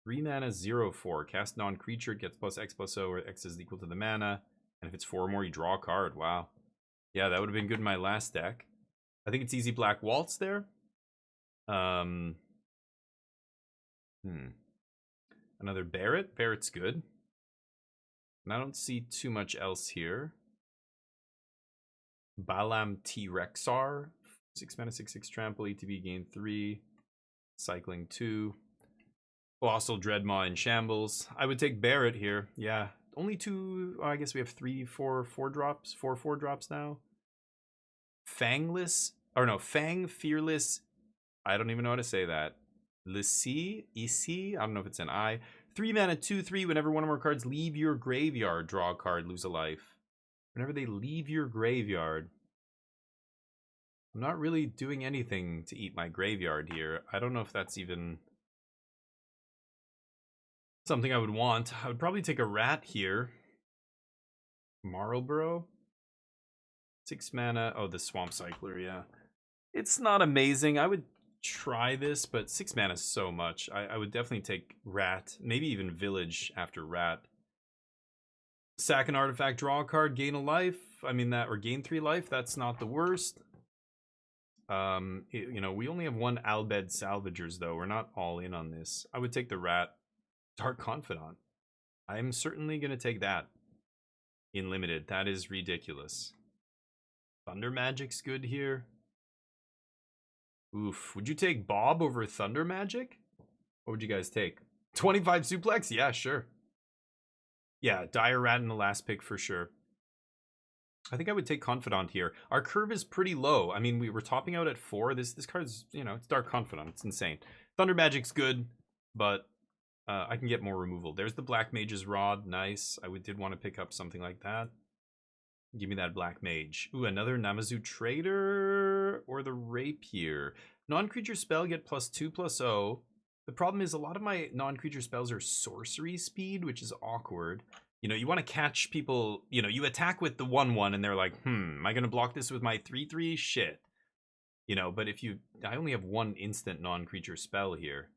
3 mana, 0/4. Cast non-creature, gets +X/+O, where X is equal to the mana. And if it's 4 or more, you draw a card. Wow. Yeah, that would have been good in my last deck. I think it's easy Black Waltz there. Another Barrett. Barrett's good. And I don't see too much else here. Balam T-Rexar. 6 mana, 6/6 trample, ETB gain 3. Cycling 2. Colossal Dreadmaw in shambles. I would take Barrett here. Yeah. Only 2. I guess we have 3, 4 drops. 4 drops now. Fangless. Or no, Fang Fearless. I don't even know how to say that. Lissi? Isi? I don't know if it's an I. 3 mana, 2/3. Whenever one or more cards leave your graveyard, draw a card, lose a life. Whenever they leave your graveyard. I'm not really doing anything to eat my graveyard here. I don't know if that's even something I would want. I would probably take a rat here. Marlborough. 6 mana. Oh, the Swamp Cycler, yeah. It's not amazing. I would try this, but 6 mana is so much. I would definitely take rat. Maybe even village after rat. Sack an artifact, draw a card, gain a life. I mean that, or gain 3 life. That's not the worst. You know, we only have one Albed Salvagers, though. We're not all in on this. I would take the Rat. Dark Confidant. I'm certainly going to take that in limited. That is ridiculous. Thunder Magic's good here. Oof. Would you take Bob over Thunder Magic? What would you guys take? 25 Suplex? Yeah, sure. Yeah, Dire Rat in the last pick for sure. I think I would take Confidant here. Our curve is pretty low. I mean, we were topping out at 4. This card's, you know, it's Dark Confidant. It's insane. Thunder Magic's good, but I can get more removal. There's the Black Mage's Rod. Nice. I did want to pick up something like that. Give me that Black Mage. Ooh, another Namazu Trader or the Rapier. Non-creature spell get +2/+0. The problem is a lot of my non-creature spells are sorcery speed, which is awkward. You know, you want to catch people, you know, you attack with the 1/1 and they're like, am I going to block this with my 3/3? Shit. You know, but I only have one instant non-creature spell here.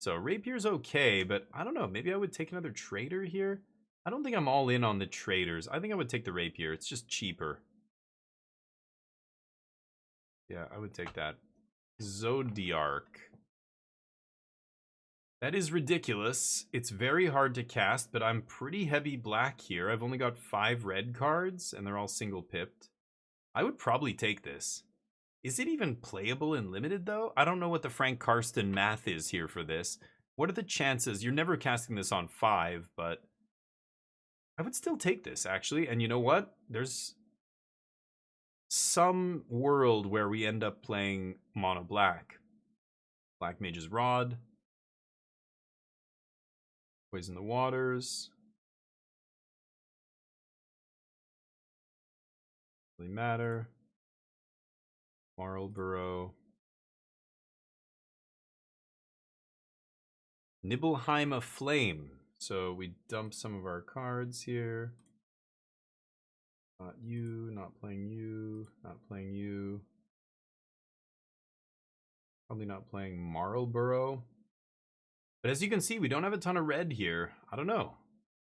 So Rapier's okay, but I don't know. Maybe I would take another Trader here. I don't think I'm all in on the Traders. I think I would take the Rapier. It's just cheaper. Yeah, I would take that. Zodiark. That is ridiculous. It's very hard to cast, but I'm pretty heavy black here. I've only got 5 red cards, and they're all single pipped. I would probably take this. Is it even playable in limited, though? I don't know what the Frank Karsten math is here for this. What are the chances? You're never casting this on 5, but I would still take this, actually. And you know what? There's some world where we end up playing mono black. Black Mage's Rod. Poison the Waters. Really matter. Marlborough. Nibelheim of Flame. So we dump some of our cards here. Not you, not playing you, not playing you. Probably not playing Marlborough. But as you can see, we don't have a ton of red here. I don't know.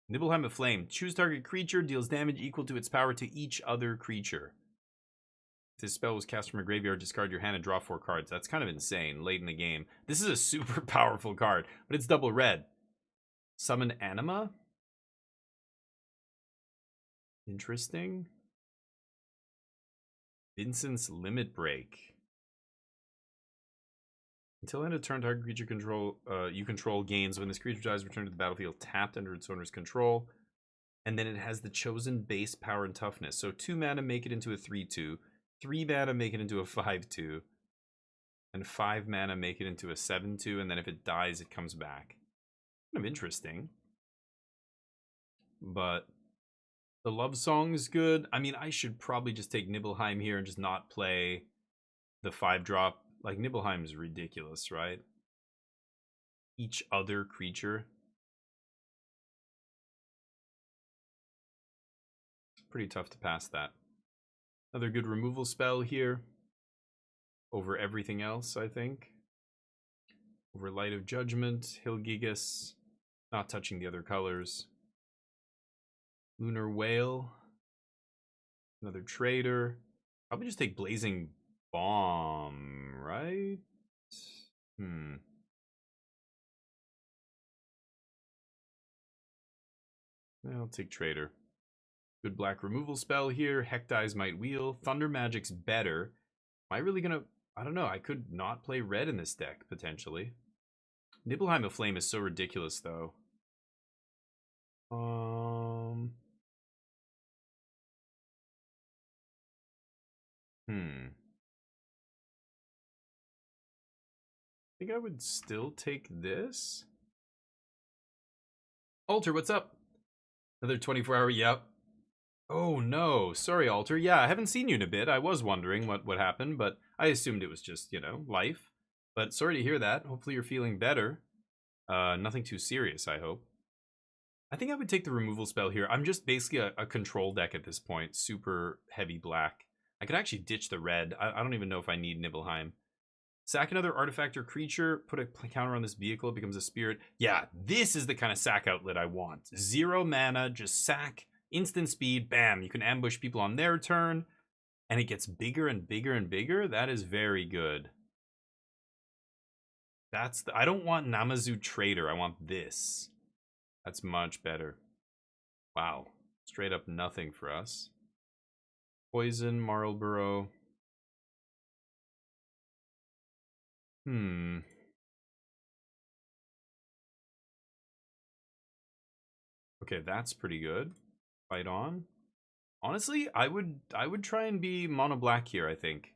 Nibelheim of Flame. Choose target creature, deals damage equal to its power to each other creature. If this spell was cast from a graveyard, discard your hand and draw 4 cards. That's kind of insane late in the game. This is a super powerful card, but it's double red. Summon Anima? Interesting. Vincent's Limit Break. Until end of turn, target creature you control gains. When this creature dies, return to the battlefield tapped under its owner's control. And then it has the chosen base power and toughness. So 2 mana make it into a 3/2. 3 mana make it into a 5/2. And 5 mana make it into a 7/2. And then if it dies, it comes back. Kind of interesting. But the Love Song is good. I mean, I should probably just take Nibelheim here and just not play the 5-drop. Like, Nibelheim is ridiculous, right? Each other creature. Pretty tough to pass that. Another good removal spell here. Over everything else, I think. Over Light of Judgment, Hilgigas. Not touching the other colors. Lunar Whale. Another Trader. Probably just take Blazing Bomb, right? I'll take Trader. Good black removal spell here. Hectize Might Wheel. Thunder Magic's better. Am I really gonna... I don't know. I could not play red in this deck, potentially. Nibelheim of Flame is so ridiculous, though. I think I would still take this. Alter, what's up? Another 24-hour, yep. Oh no, sorry Alter. Yeah, I haven't seen you in a bit. I was wondering what happened, but I assumed it was just, you know, life. But sorry to hear that. Hopefully you're feeling better. Nothing too serious, I hope. I think I would take the removal spell here. I'm just basically a control deck at this point. Super heavy black. I could actually ditch the red. I don't even know if I need Nibelheim. Sack another artifact or creature, put a counter on this vehicle, it becomes a spirit. Yeah, this is the kind of sack outlet I want. 0 mana, just sack, instant speed, bam. You can ambush people on their turn, and it gets bigger and bigger and bigger. That is very good. I don't want Namazu Trader. I want this. That's much better. Wow. Straight up nothing for us. Poison, Marlborough. Okay, that's pretty good. Fight on. Honestly, I would try and be mono black here, I think.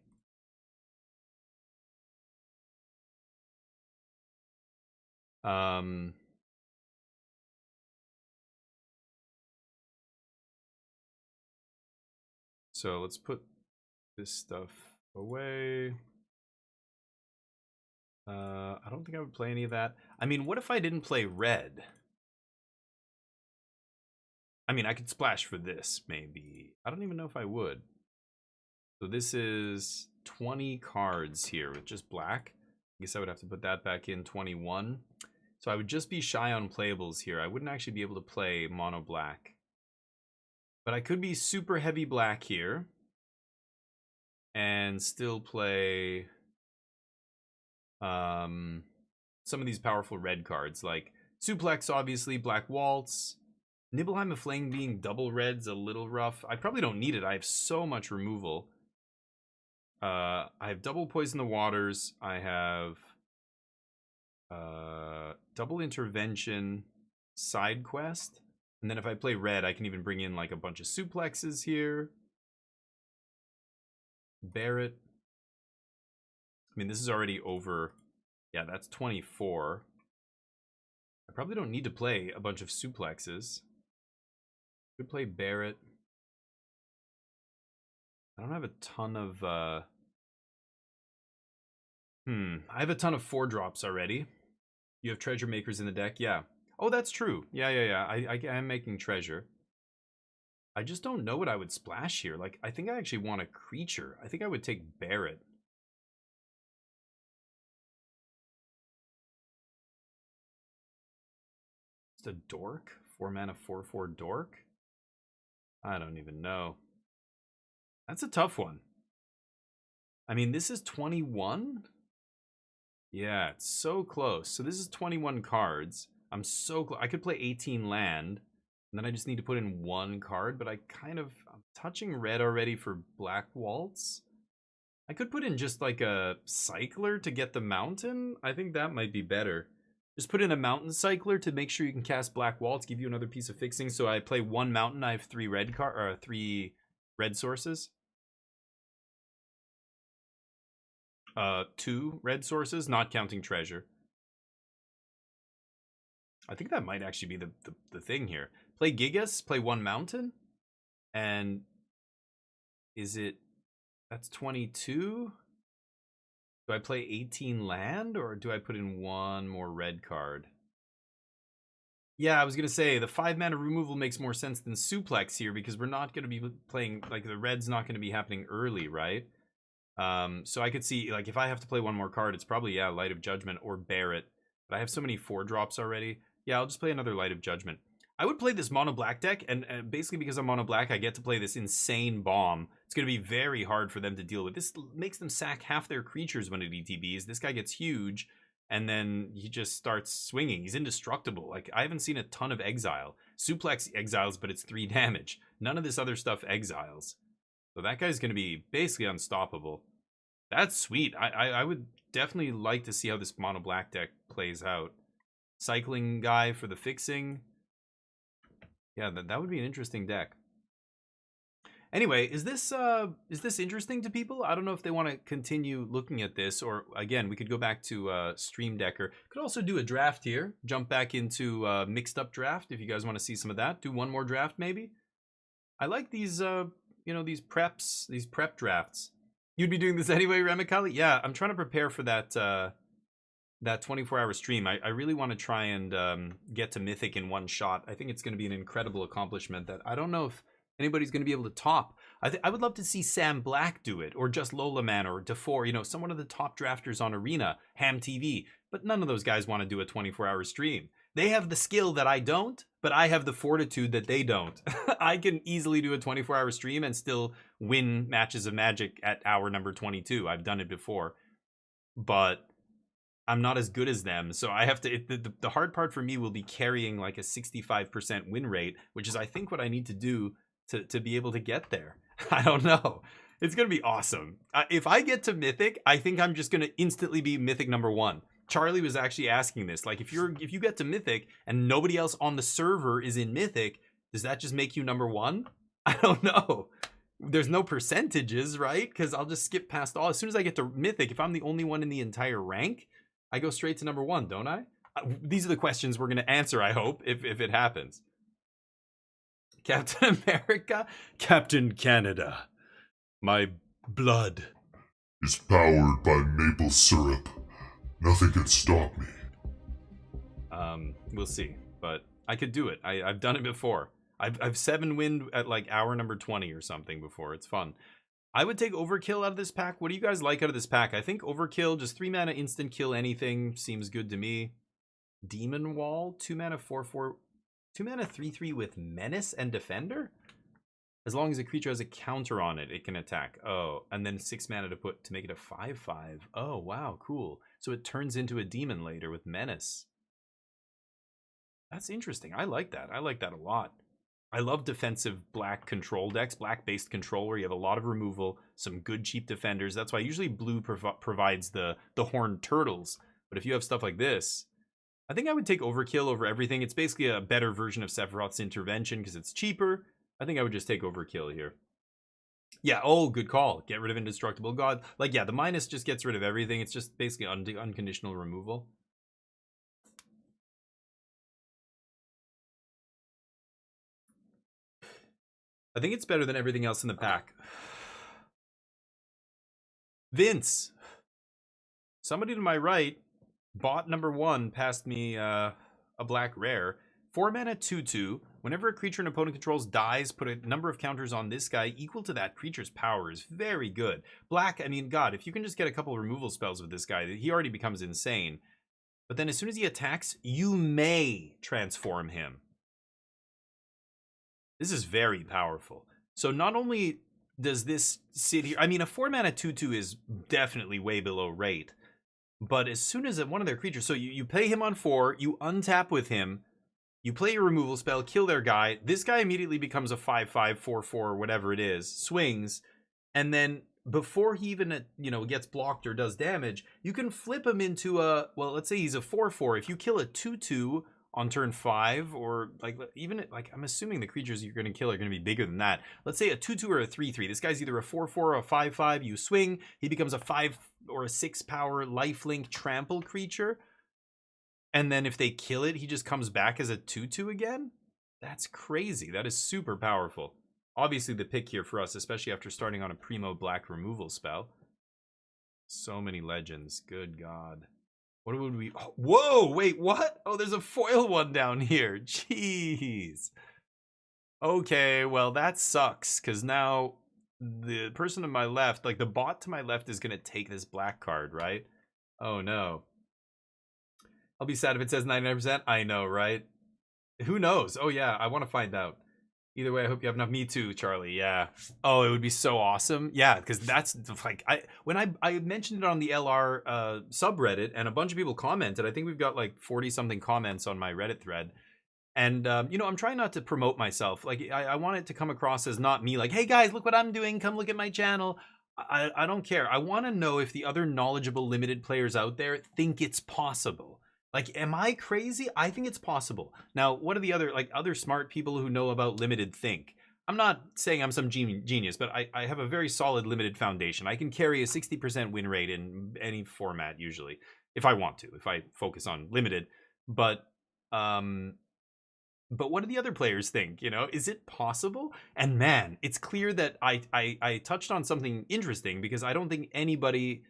So let's put this stuff away. I don't think I would play any of that. I mean, what if I didn't play red? I mean, I could splash for this, maybe. I don't even know if I would. So this is 20 cards here with just black. I guess I would have to put that back in 21. So I would just be shy on playables here. I wouldn't actually be able to play mono black. But I could be super heavy black here. And still play some of these powerful red cards. Like Suplex, obviously, Black Waltz. Nibelheim of Flaying being double red's a little rough. I probably don't need it. I have so much removal. I have double Poison the Waters. I have double Intervention, Side Quest. And then if I play red, I can even bring in like a bunch of suplexes here. Barrett. I mean, this is already over. Yeah, that's 24. I probably don't need to play a bunch of suplexes. Could play Barrett. I don't have a ton of I have a ton of 4-drops already. You have treasure makers in the deck? Yeah. Oh, that's true. Yeah. I am making treasure. I just don't know what I would splash here. Like, I think I actually want a creature. I think I would take Barrett. Just a dork? 4-mana 4/4 dork? I don't even know. That's a tough one. I mean, this is 21? Yeah, it's so close. So this is 21 cards. I'm so close. I could play 18 land, and then I just need to put in 1 card, but I'm touching red already for Black Waltz. I could put in just like a cycler to get the mountain. I think that might be better. Just put in a mountain cycler to make sure you can cast Black Waltz, give you another piece of fixing. So I play 1 mountain, I have 3 red sources. 2 red sources, not counting treasure. I think that might actually be the thing here. Play Gigas, play 1 mountain, and that's 22? Do I play 18 land, or do I put in 1 more red card? Yeah, I was going to say, the 5-mana removal makes more sense than Suplex here, because we're not going to be playing, like, the red's not going to be happening early, right? So I could see, like, if I have to play 1 more card, it's probably, yeah, Light of Judgment or Barrett. But I have so many 4-drops already. Yeah, I'll just play another Light of Judgment. I would play this mono black deck, and basically because I'm mono black, I get to play this insane bomb. It's going to be very hard for them to deal with. This makes them sack half their creatures when it ETBs. This guy gets huge, and then he just starts swinging. He's indestructible. Like, I haven't seen a ton of exile. Suplex exiles, but it's 3 damage. None of this other stuff exiles. So that guy's going to be basically unstoppable. That's sweet. I would definitely like to see how this mono black deck plays out. Cycling guy for the fixing. Yeah, that would be an interesting deck. Anyway, is this interesting to people? I don't know if they want to continue looking at this, or again, we could go back to Stream Decker. Could also do a draft here. Jump back into mixed up draft if you guys want to see some of that. Do 1 more draft maybe. I like these these prep drafts. You'd be doing this anyway, Remikali? Yeah, I'm trying to prepare for that 24-hour stream. I really want to try and get to Mythic in 1 shot. I think it's going to be an incredible accomplishment that I don't know if anybody's going to be able to top. I would love to see Sam Black do it, or just Lola Man, or DeFore, some one of the top drafters on Arena, Ham TV. But none of those guys want to do a 24-hour stream. They have the skill that I don't, but I have the fortitude that they don't. I can easily do a 24-hour stream and still win matches of Magic at hour number 22. I've done it before, but I'm not as good as them. So I have to, the hard part for me will be carrying like a 65% win rate, which is I think what I need to do to be able to get there. I don't know. It's going to be awesome. If I get to Mythic, I think I'm just going to instantly be Mythic number 1. Charlie was actually asking this. Like, if you get to Mythic and nobody else on the server is in Mythic, does that just make you number 1? I don't know. There's no percentages, right? Because I'll just skip past all. As soon as I get to Mythic, if I'm the only one in the entire rank, I go straight to number 1, don't I? These are the questions we're going to answer, I hope, if it happens. Captain America? Captain Canada. My blood is powered by maple syrup. Nothing can stop me. We'll see, but I could do it. I've done it before. I've 7 win at like hour number 20 or something before. It's fun. I would take Overkill out of this pack. What do you guys like out of this pack? I think Overkill, just 3 mana instant kill anything, seems good to me. Demon Wall, 2 mana 4/4, 2 mana 3/3 with Menace and Defender. As long as a creature has a counter on it, it can attack. Oh, and then 6 mana to make it a 5/5. Oh, wow, cool. So it turns into a demon later with Menace. That's interesting. I like that. I like that a lot. I love defensive black control decks, black-based control, where you have a lot of removal, some good cheap defenders. That's why usually blue provides the horned turtles. But if you have stuff like this, I think I would take Overkill over everything. It's basically a better version of Sephiroth's Intervention because it's cheaper. I think I would just take Overkill here. Yeah, oh, good call. Get rid of Indestructible God. Like, yeah, the minus just gets rid of everything. It's just basically unconditional removal. I think it's better than everything else in the pack. Vince. Somebody to my right, bot number 1, passed me a black rare. 4 mana 2/2. Whenever a creature an opponent controls dies, put a number of counters on this guy equal to that creature's power. Is very good. Black, I mean, God, if you can just get a couple removal spells with this guy, he already becomes insane. But then as soon as he attacks, you may transform him. This is very powerful. So not only does this sit here, I mean, a 4 mana 2/2 is definitely way below rate. But as soon as one of their creatures, so you play him on 4, you untap with him, you play your removal spell, kill their guy. This guy immediately becomes a 5/5, 4/4, whatever it is, swings, and then before he even gets blocked or does damage, you can flip him into a, well, let's say he's a 4/4. If you kill a 2/2 on turn 5, or I'm assuming the creatures you're going to kill are going to be bigger than that. Let's say a 2/2 or a 3/3. This guy's either a 4/4 or a 5/5. You swing, he becomes a 5 or a 6 power lifelink trample creature. And then if they kill it, he just comes back as a 2/2 again? That's crazy. That is super powerful. Obviously the pick here for us, especially after starting on a primo black removal spell. So many legends. Good God. What would we... Oh, whoa, wait, what? Oh, there's a foil one down here. Jeez. Okay, well, that sucks, because now the person to my left, like the bot to my left, is going to take this black card, right? Oh, no. I'll be sad if it says 99%. I know, right? Who knows? Oh, yeah, I want to find out. Either way, I hope you have enough. Me too, Charlie. Yeah. Oh, it would be so awesome. Yeah, because that's like when I mentioned it on the LR subreddit, and a bunch of people commented. I think we've got like 40 something comments on my Reddit thread. And I'm trying not to promote myself. Like I want it to come across as not me like, hey guys, look what I'm doing. Come look at my channel. I don't care. I want to know if the other knowledgeable limited players out there think it's possible. Like, am I crazy? I think it's possible. Now, what do the other smart people who know about limited think? I'm not saying I'm some genius, but I have a very solid limited foundation. I can carry a 60% win rate in any format usually, if I want to, if I focus on limited. But what do the other players think? Is it possible? And man, it's clear that I touched on something interesting, because I don't think anybody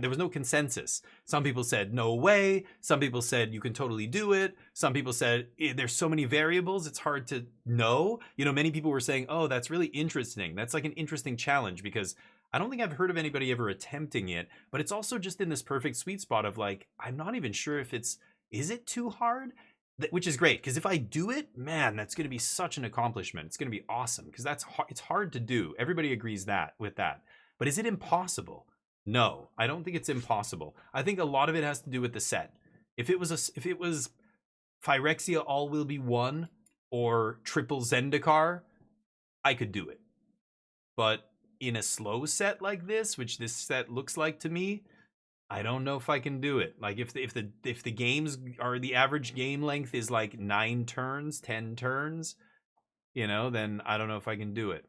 there was no consensus. Some people said no way. Some people said you can totally do it. Some people said there's so many variables it's hard to know. Many people were saying, oh, that's really interesting. That's like an interesting challenge, because I don't think I've heard of anybody ever attempting it. But it's also just in this perfect sweet spot of like, I'm not even sure if is it too hard? which is great because if I do it, man, that's going to be such an accomplishment. It's going to be awesome because it's hard to do. Everybody agrees that with that. But is it impossible? No, I don't think it's impossible. I think a lot of it has to do with the set. If it was Phyrexia All Will Be One or Triple Zendikar, I could do it. But in a slow set like this, which this set looks like to me, I don't know if I can do it. Like if the games are, the average game length is like 9 turns, 10 turns, then I don't know if I can do it.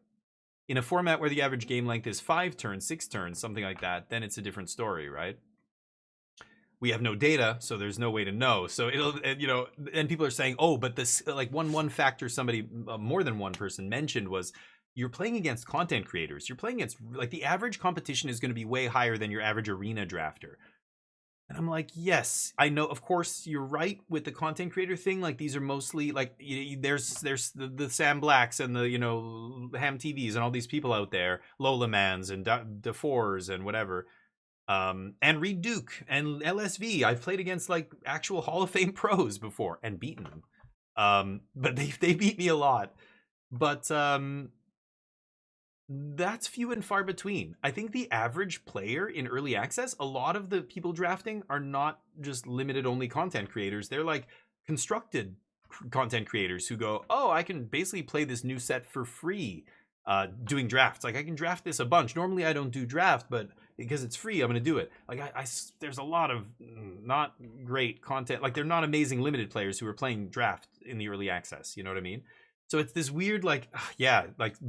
In a format where the average game length is 5 turns, 6 turns, something like that, then it's a different story, right? We have no data, so there's no way to know. So it'll, and people are saying, oh, but this, like one factor somebody, more than one person mentioned was, you're playing against content creators. You're playing against, like, the average competition is going to be way higher than your average arena drafter. And I'm like, yes, I know. Of course, you're right with the content creator thing. Like, these are mostly like, there's the Sam Blacks and the Ham TVs and all these people out there, Lola Mans and DeFors and whatever, and Reed Duke and LSV. I've played against like actual Hall of Fame pros before and beaten them. But they beat me a lot. But that's few and far between. I think the average player in early access, a lot of the people drafting are not just limited only content creators. They're like constructed content creators who go, oh, I can basically play this new set for free doing drafts. Like, I can draft this a bunch. Normally I don't do draft, but because it's free, I'm going to do it. Like, there's a lot of not great content. Like, they're not amazing limited players who are playing draft in the early access. You know what I mean? So it's this weird, like,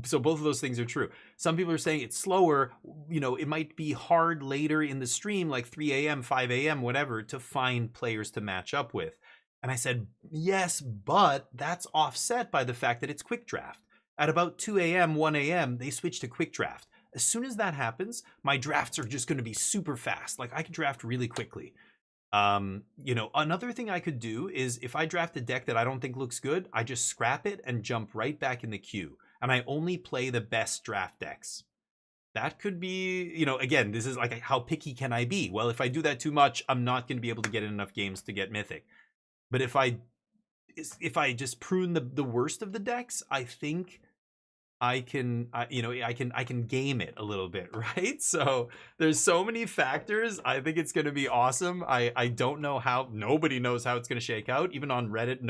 so both of those things are true. Some people are saying it's slower. It might be hard later in the stream, like 3 a.m., 5 a.m., whatever, to find players to match up with. And I said, yes, but that's offset by the fact that it's quick draft. At about 2 a.m., 1 a.m., they switch to quick draft. As soon as that happens, my drafts are just going to be super fast. Like, I can draft really quickly. Another thing I could do is if I draft a deck that I don't think looks good, I just scrap it and jump right back in the queue. And I only play the best draft decks. That could be, again, this is like, how picky can I be? Well, if I do that too much, I'm not going to be able to get in enough games to get Mythic. But if I just prune the worst of the decks, I think I can game it a little bit, right? So there's so many factors. I think it's going to be awesome. I don't know how. Nobody knows how it's going to shake out. Even on Reddit,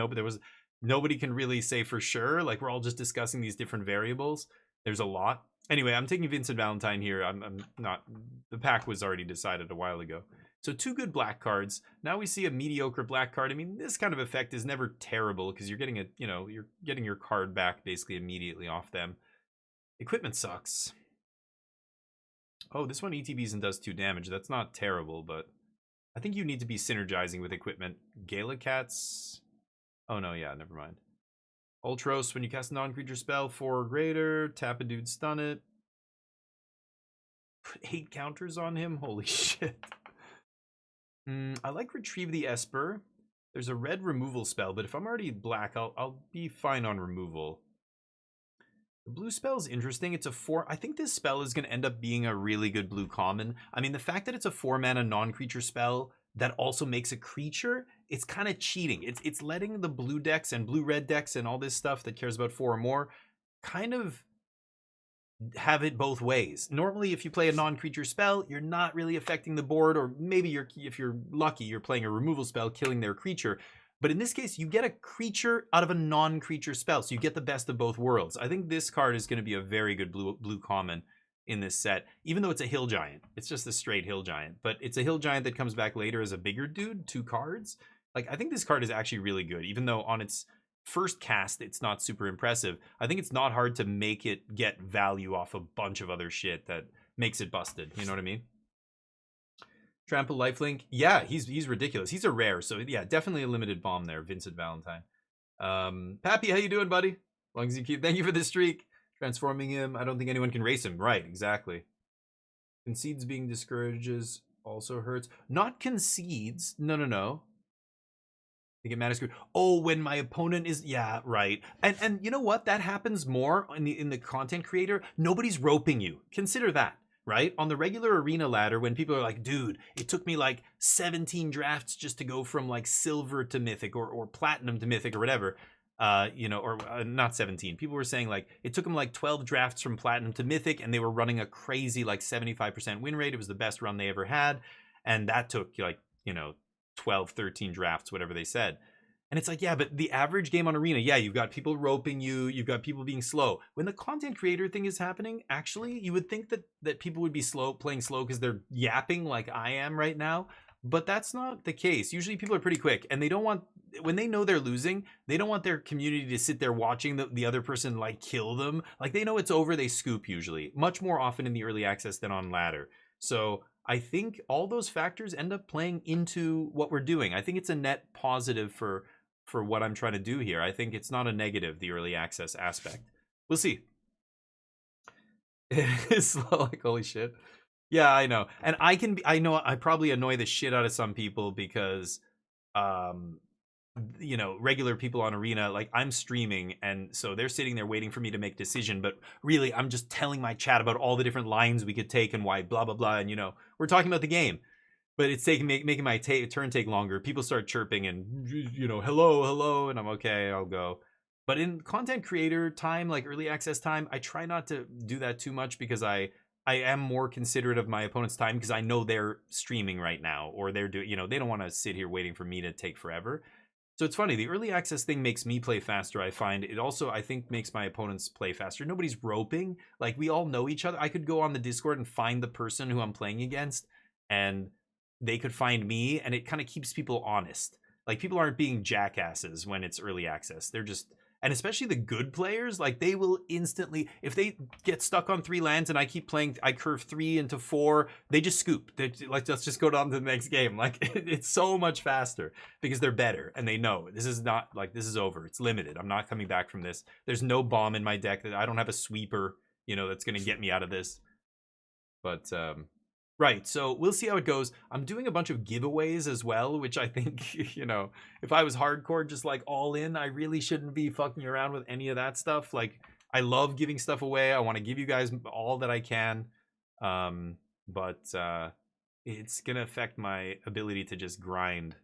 nobody can really say for sure. Like, we're all just discussing these different variables. There's a lot. Anyway, I'm taking Vincent Valentine here. I'm not. The pack was already decided a while ago. So 2 good black cards. Now we see a mediocre black card. I mean, this kind of effect is never terrible because you're getting you're getting your card back basically immediately off them. Equipment sucks. Oh, this one ETBs and does 2 damage. That's not terrible, but I think you need to be synergizing with equipment. Galacats. Oh no, yeah, never mind. Ultros, when you cast a non-creature spell 4 or greater, tap a dude, stun it. Put 8 counters on him. Holy shit. I like Retrieve the Esper. There's a red removal spell, but if I'm already black, I'll be fine on removal. The blue spell is interesting. It's a 4. I think this spell is going to end up being a really good blue common. I mean, the fact that it's a 4-mana non-creature spell that also makes a creature, it's kind of cheating. It's letting the blue decks and blue-red decks and all this stuff that cares about 4 or more kind of have it both ways. Normally, if you play a non-creature spell, you're not really affecting the board, or maybe if you're lucky, you're playing a removal spell, killing their creature. But in this case, you get a creature out of a non-creature spell, so you get the best of both worlds. I think this card is going to be a very good blue common in this set, even though it's a hill giant. It's just a straight hill giant, but it's a hill giant that comes back later as a bigger dude, 2 cards. Like, I think this card is actually really good, even though on its first cast it's not super impressive. I think it's not hard to make it get value off a bunch of other shit that makes it busted. You know what I mean? Trample Lifelink. Yeah, he's ridiculous. He's a rare, so yeah, definitely a limited bomb there, Vincent Valentine. Pappy, how you doing, buddy? As long as you keep, thank you for the streak. Transforming him. I don't think anyone can race him. Right, exactly. Concedes being discourages also hurts. Not concedes. No. They get mana screwed. Oh, when my opponent is, yeah, right. And you know what? That happens more in the content creator. Nobody's roping you. Consider that. right? On the regular arena ladder, when people are like, dude, it took me like 17 drafts just to go from like silver to mythic or platinum to mythic or whatever, not 17. People were saying like it took them like 12 drafts from platinum to mythic, and they were running a crazy like 75% win rate. It was the best run they ever had. And that took like, 12, 13 drafts, whatever they said. And it's like, yeah, but the average game on Arena, yeah, you've got people roping you, you've got people being slow. When the content creator thing is happening, actually, you would think that people would be playing slow because they're yapping like I am right now. But that's not the case. Usually people are pretty quick, and they don't want, when they know they're losing, they don't want their community to sit there watching the other person like kill them. Like they know it's over, they scoop usually. Much more often in the early access than on ladder. So I think all those factors end up playing into what we're doing. I think it's a net positive for what I'm trying to do here. I think it's not a negative, the early access aspect. We'll see. It's slow, like holy shit. Yeah, I know. And I know I probably annoy the shit out of some people because regular people on Arena, like I'm streaming, and so they're sitting there waiting for me to make a decision, but really I'm just telling my chat about all the different lines we could take and why blah blah blah, and we're talking about the game. But it's making my turn take longer. People start chirping and, hello, and I'm okay, I'll go. But in content creator time, like early access time, I try not to do that too much because I am more considerate of my opponent's time because I know they're streaming right now, or they're doing, they don't want to sit here waiting for me to take forever. So it's funny, the early access thing makes me play faster, I find. It also, I think, makes my opponents play faster. Nobody's roping. Like, we all know each other. I could go on the Discord and find the person who I'm playing against, and they could find me, and it kind of keeps people honest. Like, people aren't being jackasses when it's early access. They're just, and especially the good players, like they will instantly, if they get stuck on 3 lands and I keep playing, I curve 3 into 4, they just scoop. They like, let's just go on to the next game. Like it's so much faster because they're better and they know this is not like, this is over. It's limited. I'm not coming back from this. There's no bomb in my deck. That I don't have a sweeper, that's going to get me out of this. But right, so we'll see how it goes. I'm doing a bunch of giveaways as well, which I think, if I was hardcore, just like all in, I really shouldn't be fucking around with any of that stuff. Like, I love giving stuff away. I want to give you guys all that I can. But it's going to affect my ability to just grind,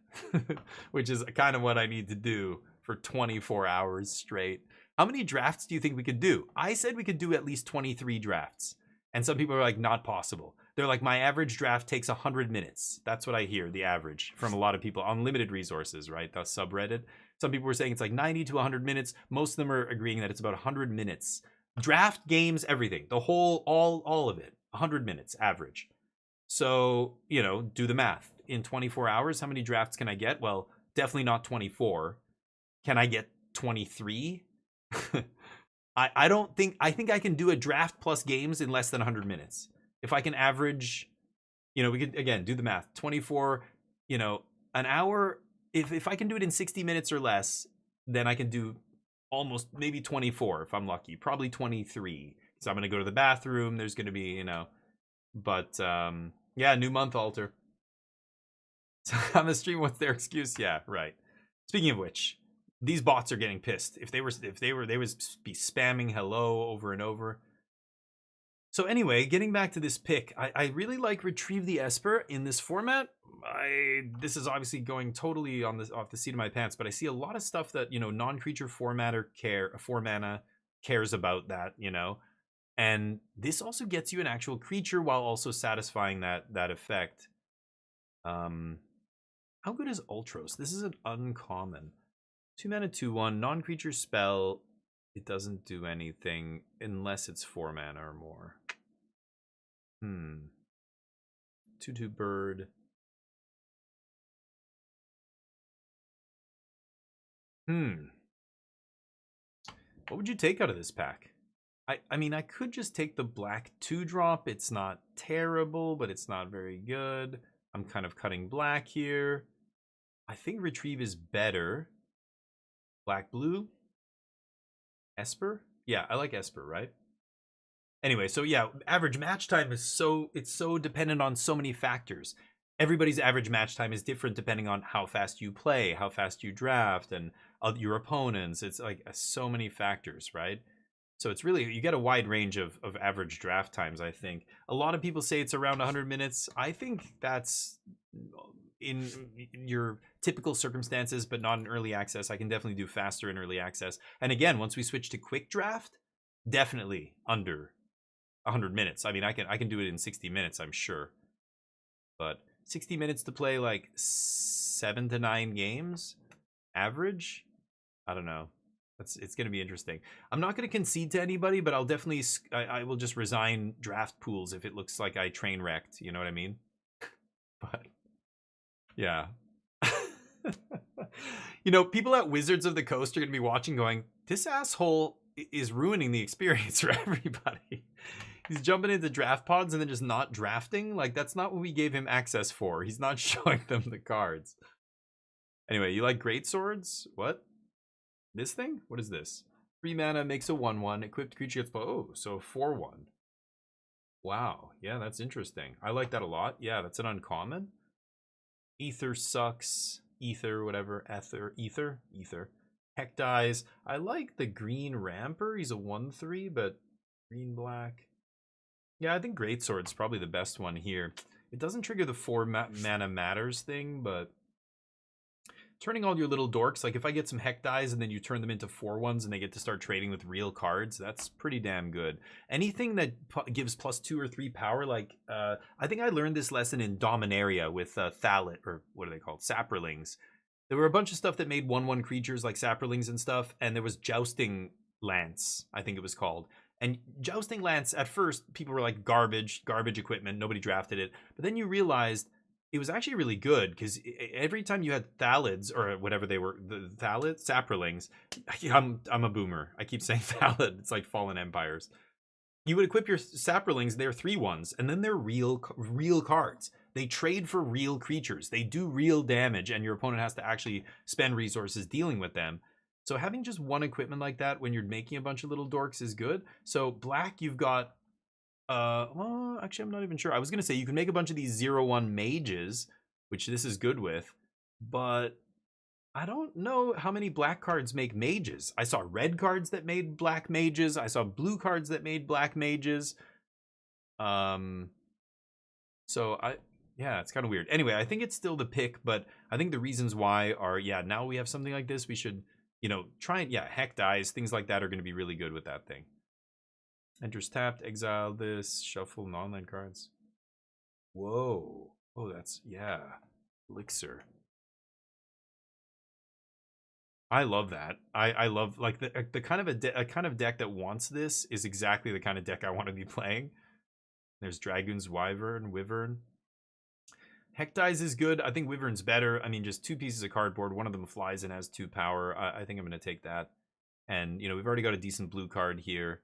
which is kind of what I need to do for 24 hours straight. How many drafts do you think we could do? I said we could do at least 23 drafts. And some people are like, not possible. They're like, my average draft takes 100 minutes. That's what I hear, the average, from a lot of people on limited resources, right? The subreddit. Some people were saying it's like 90 to 100 minutes. Most of them are agreeing that it's about 100 minutes. Draft, games, everything. The whole, all of it. 100 minutes, average. So, do the math. In 24 hours, how many drafts can I get? Well, definitely not 24. Can I get 23? I think I can do a draft plus games in less than 100 minutes. If I can average, we could, again, do the math. 24, an hour. If I can do it in 60 minutes or less, then I can do almost maybe 24 if I'm lucky. Probably 23. So I'm going to go to the bathroom. There's going to be, But, yeah, new month, Alter. So on the stream, what's their excuse? Yeah, right. Speaking of which, these bots are getting pissed. They would be spamming hello over and over. So anyway, getting back to this pick, I really like Retrieve the Esper in this format. This is obviously going totally off the seat of my pants, but I see a lot of stuff that, non-creature 4 mana cares about that, And this also gets you an actual creature while also satisfying that effect. How good is Ultros? This is an uncommon. 2 mana, 2/1, non-creature spell. It doesn't do anything unless it's 4 mana or more. 2/2 bird. What would you take out of this pack? I mean, I could just take the black 2-drop. It's not terrible, but it's not very good. I'm kind of cutting black here. I think Retrieve is better. Black blue. Esper? Yeah, I like Esper, right? Anyway, so yeah, average match time is so dependent on so many factors. Everybody's average match time is different depending on how fast you play, how fast you draft, and your opponents. It's like so many factors, right? So it's really, you get a wide range of average draft times, I think. A lot of people say it's around 100 minutes. I think that's in your typical circumstances, but not in early access. I can definitely do faster in early access. And again, once we switch to quick draft, definitely under 100 minutes. I mean, I can do it in 60 minutes, I'm sure. But 60 minutes to play like 7 to 9 games average? I don't know. It's going to be interesting. I'm not going to concede to anybody, but I'll definitely I will just resign draft pools if it looks like I train wrecked, you know what I mean? But yeah. You know, people at Wizards of the Coast are going to be watching going, this asshole is ruining the experience for everybody. He's jumping into draft pods and then just not drafting. Like, that's not what we gave him access for. He's not showing them the cards. Anyway, you like great swords? What? This thing? What is this? 3 mana makes a 1/1. Equipped creature gets... Oh, so 4/1. Wow. Yeah, that's interesting. I like that a lot. Yeah, that's an uncommon. Ether sucks. Ether, whatever. Ether. Heck dies. I like the green Ramper. He's a 1/3, but green-black. Yeah, I think Greatsword's probably the best one here. It doesn't trigger the 4 mana matters thing, but turning all your little dorks, like if I get some Heck dies and then you turn them into 4/1s and they get to start trading with real cards, that's pretty damn good. Anything that gives +2 or 3 power, like I think I learned this lesson in Dominaria with Thalit, or what are they called? Saprolings. There were a bunch of stuff that made 1/1 creatures like Saprolings and stuff, and there was Jousting Lance, I think it was called. And Jousting Lance, at first, people were like, garbage equipment, nobody drafted it. But then you realized it was actually really good, because every time you had Thalids, or whatever they were, the Thalids, Saprolings, I'm a boomer. I keep saying Thalid, it's like Fallen Empires. You would equip your Saprolings, they're 3/1s, and then they're real cards. They trade for real creatures. They do real damage, and your opponent has to actually spend resources dealing with them. So having just one equipment like that when you're making a bunch of little dorks is good. So black, you've got well, actually I'm not even sure. I was gonna say you can make a bunch of these 0/1 mages, which this is good with, but I don't know how many black cards make mages. I saw red cards that made black mages. I saw blue cards that made black mages. So yeah, it's kind of weird. Anyway, I think it's still the pick, but I think the reasons why are, yeah, now we have something like this, we should, you know, try and, yeah, Heck dies, things like that are going to be really good with that thing. Enters tapped, exile this, shuffle non-land cards. Whoa. Oh, that's, yeah. Elixir. I love that. I love, like, the kind of a kind of deck that wants this is exactly the kind of deck I want to be playing. There's Dragoon's Wyvern. Heck dies is good. I think Wyvern's better. I mean, just 2 pieces of cardboard. One of them flies and has 2 power. I think I'm going to take that. And, you know, we've already got a decent blue card here.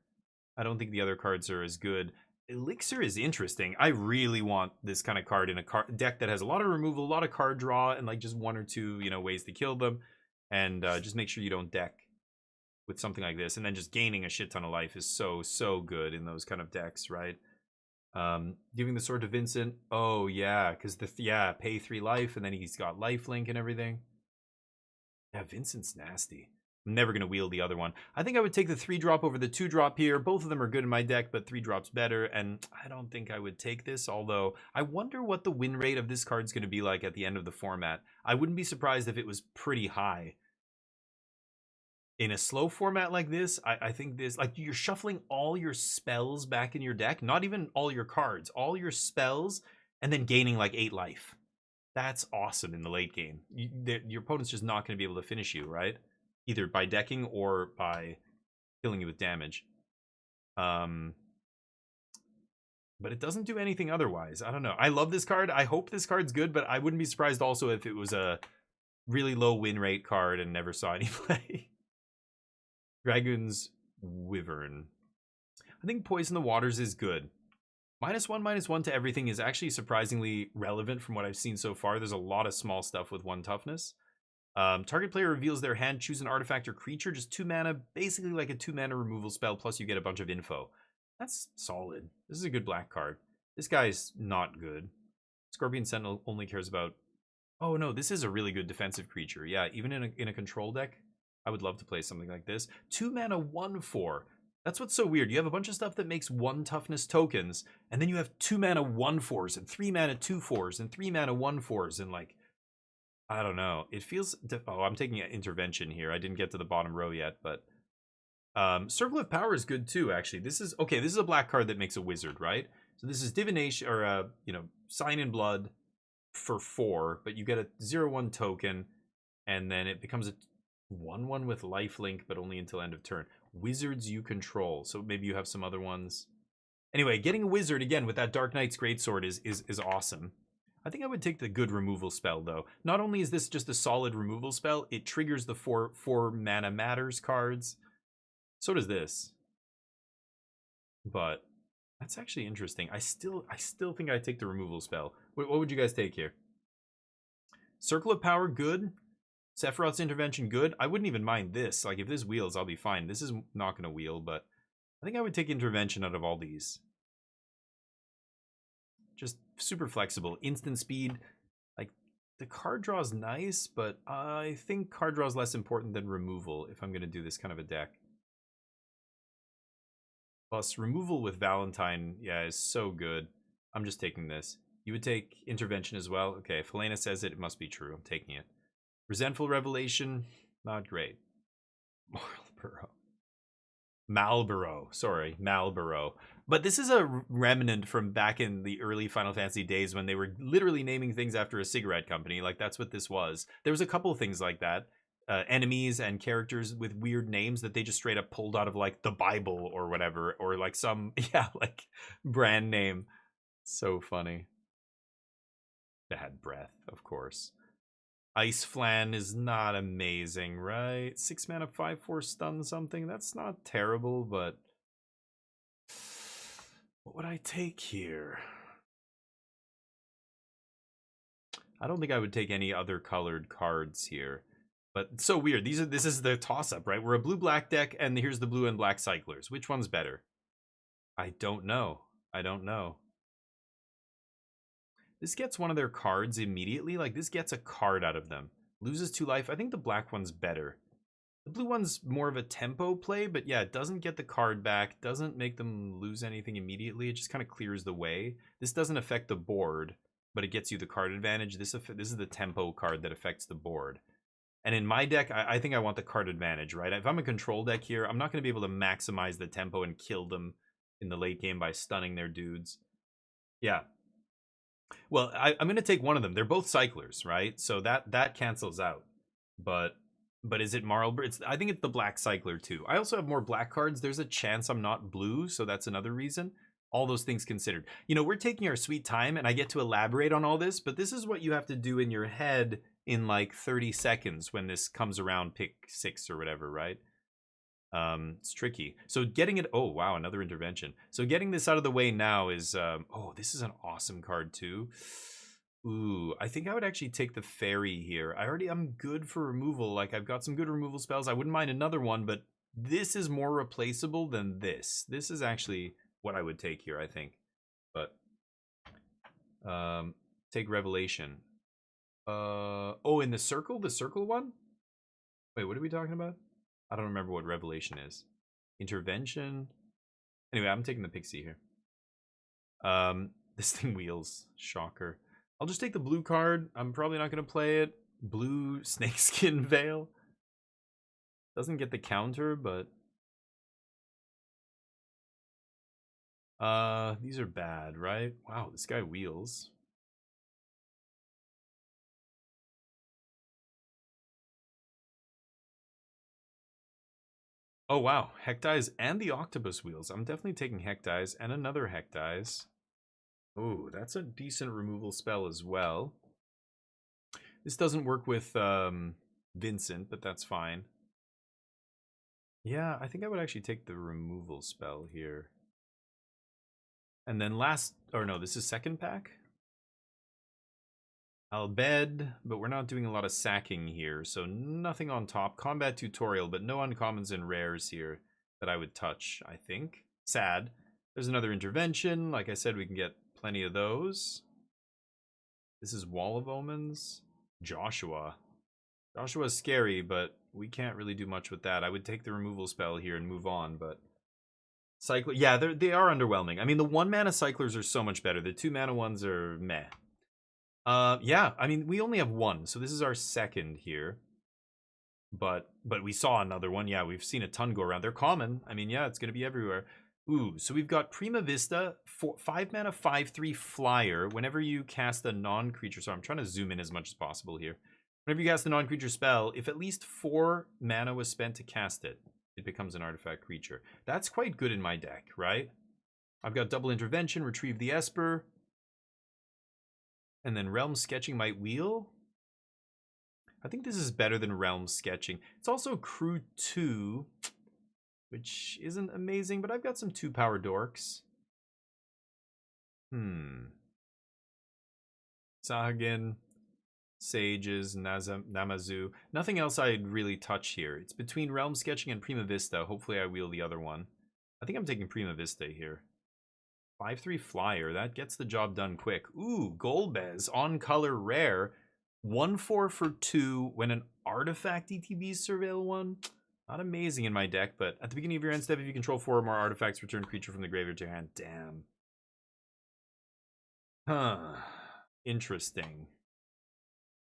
I don't think the other cards are as good. Elixir is interesting. I really want this kind of card in a deck that has a lot of removal, a lot of card draw, and like just 1 or 2, you know, ways to kill them. And just make sure you don't deck with something like this. And then just gaining a shit ton of life is so good in those kind of decks, right? Giving the sword to Vincent. Oh yeah, because pay 3 life, and then he's got lifelink and everything. Yeah, Vincent's nasty. I'm never gonna wield the other one. I think I would take the 3-drop over the 2-drop here. Both of them are good in my deck, but 3-drop's better, and I don't think I would take this, although I wonder what the win rate of this card's gonna be like at the end of the format. I wouldn't be surprised if it was pretty high. In a slow format like this, I think this, like, you're shuffling all your spells back in your deck, not even all your cards, all your spells, and then gaining like 8 life. That's awesome in the late game. Your opponent's just not going to be able to finish you, right? Either by decking or by killing you with damage. But it doesn't do anything otherwise. I don't know. I love this card. I hope this card's good, but I wouldn't be surprised also if it was a really low win rate card and never saw any play. Dragoon's Wyvern. I think Poison the Waters is good. -1/-1 to everything is actually surprisingly relevant from what I've seen so far. There's a lot of small stuff with 1 toughness. Target player reveals their hand, choose an artifact or creature, just 2 mana, basically like a 2 mana removal spell, plus you get a bunch of info. That's solid. This is a good black card. This guy's not good. Scorpion Sentinel only cares about... Oh no, this is a really good defensive creature. Yeah, even in a control deck, I would love to play something like this. 2 mana 1/4. That's what's so weird. You have a bunch of stuff that makes 1 toughness tokens, and then you have 2 mana 1/4s and 3 mana 2/4s and 3 mana 1/4s, and like, I don't know. It feels. Oh, I'm taking an intervention here. I didn't get to the bottom row yet, but Circle of Power is good too. Actually, this is okay. This is a black card that makes a wizard, right? So this is divination or Sign in Blood for 4, but you get a 0/1 token, and then it becomes a 1/1 with lifelink, but only until end of turn. Wizards you control, so maybe you have some other ones. Anyway, getting a wizard again with that Dark Knight's Greatsword is awesome. I think I would take the good removal spell though. Not only is this just a solid removal spell, it triggers the four mana matters cards. So does this. But that's actually interesting. I still think I'd take the removal spell. What would you guys take here? Circle of Power, good. Sephiroth's Intervention, good. I wouldn't even mind this. Like, if this wheels, I'll be fine. This is not going to wheel, but I think I would take Intervention out of all these. Just super flexible. Instant speed. Like, the card draw is nice, but I think card draw is less important than removal if I'm going to do this kind of a deck. Plus, removal with Valentine, yeah, is so good. I'm just taking this. You would take Intervention as well? Okay, if Helena says it, it must be true. I'm taking it. Resentful Revelation, not great. Malboro. But this is a remnant from back in the early Final Fantasy days when they were literally naming things after a cigarette company. Like, that's what this was. There was a couple of things like that. Enemies and characters with weird names that they just straight up pulled out of, like, the Bible or whatever. Or, like, some, yeah, like, brand name. So funny. Bad breath, of course. Ice Flan is not amazing, right? 6 mana, 5/4 stun something. That's not terrible, but what would I take here? I don't think I would take any other colored cards here. But it's so weird. This is the toss-up, right? We're a blue-black deck, and here's the blue and black cyclers. Which one's better? I don't know. This gets one of their cards immediately. Like, this gets a card out of them. Loses 2 life. I think the black one's better. The blue one's more of a tempo play, but yeah, it doesn't get the card back. Doesn't make them lose anything immediately. It just kind of clears the way. This doesn't affect the board, but it gets you the card advantage. This is the tempo card that affects the board. And in my deck, I think I want the card advantage, right? If I'm a control deck here, I'm not going to be able to maximize the tempo and kill them in the late game by stunning their dudes. Yeah. Well, I'm going to take one of them. They're both cyclers, right? So that cancels out. But is it Marlborough? I think it's the black cycler too. I also have more black cards. There's a chance I'm not blue, so that's another reason. All those things considered. You know, we're taking our sweet time, and I get to elaborate on all this, but this is what you have to do in your head in like 30 seconds when this comes around pick 6 or whatever, right? It's tricky. So getting it, oh wow, another intervention. So getting this out of the way now is oh, this is an awesome card too. Ooh, I think I would actually take the fairy here. I'm good for removal. Like, I've got some good removal spells. I wouldn't mind another one, but this is more replaceable than this. This is actually what I would take here, I think. But take Revelation. Oh, in the circle one? Wait, what are we talking about? I don't remember what Revelation is. Intervention. Anyway, I'm taking the Pixie here. This thing wheels. Shocker. I'll just take the blue card. I'm probably not going to play it. Blue Snakeskin Veil. Doesn't get the counter, but these are bad, right? Wow, this guy wheels. Oh wow, Hecdies and the Octopus wheels. I'm definitely taking Hecdies and another Hecdies. Oh, that's a decent removal spell as well. This doesn't work with Vincent, but that's fine. Yeah, I think I would actually take the removal spell here. And then this is second pack. I'll bed, but we're not doing a lot of sacking here, so nothing on top. Combat tutorial, but no uncommons and rares here that I would touch, I think. Sad. There's another intervention. Like I said, we can get plenty of those. This is Wall of Omens. Joshua. Joshua's scary, but we can't really do much with that. I would take the removal spell here and move on, but Cycler, yeah, they are underwhelming. I mean, the 1-mana cyclers are so much better. The 2-mana ones are meh. Yeah, I mean, we only have one, so this is our second here. But we saw another one. Yeah, we've seen a ton go around. They're common. I mean, yeah, it's gonna be everywhere. Ooh, so we've got Prima Vista, 5-mana, 5/3 flyer. Whenever you cast a non-creature, so I'm trying to zoom in as much as possible here. Whenever you cast a non-creature spell, if at least 4 mana was spent to cast it, it becomes an artifact creature. That's quite good in my deck, right? I've got double intervention, retrieve the Esper, and then Realm Sketching might wheel. I think this is better than Realm Sketching. It's also Crew 2, which isn't amazing, but I've got some 2-power dorks. Sahagin, Sages, Namazu. Nothing else I'd really touch here. It's between Realm Sketching and Prima Vista. Hopefully I wheel the other one. I think I'm taking Prima Vista here. 5/3 flyer. That gets the job done quick. Ooh, Golbez on color rare. 1/4 for 2 when an artifact ETBs surveil 1. Not amazing in my deck, but at the beginning of your end step, if you control 4 or more artifacts, return creature from the graveyard to your hand. Damn. Huh. Interesting.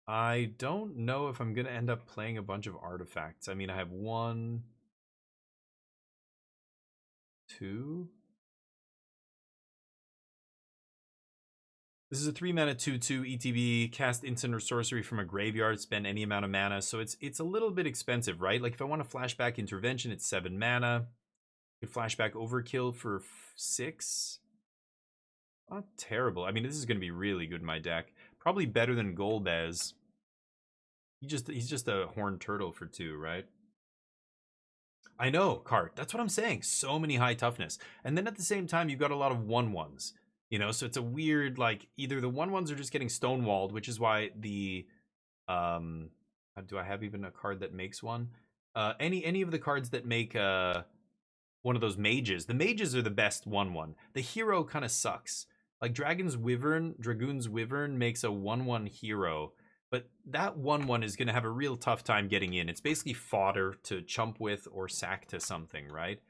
I don't know if I'm going to end up playing a bunch of artifacts. I mean, I have 1, 2. This is a 3-mana 2/2 ETB, cast instant or sorcery from a graveyard, spend any amount of mana. So it's a little bit expensive, right? Like if I want to flashback intervention, it's 7 mana. You flashback overkill for 6. Not terrible. I mean, this is going to be really good in my deck. Probably better than Golbez. He's just a horned turtle for 2, right? I know, Cart. That's what I'm saying. So many high toughness. And then at the same time, you've got a lot of 1/1s. You know, so it's a weird, like, either the 1/1s are just getting stonewalled, which is why the, do I have even a card that makes one? Any of the cards that make, one of those mages. The mages are the best 1/1. The hero kind of sucks. Like, Dragoon's Wyvern makes a 1/1 hero, but that 1/1 is going to have a real tough time getting in. It's basically fodder to chump with or sack to something, right?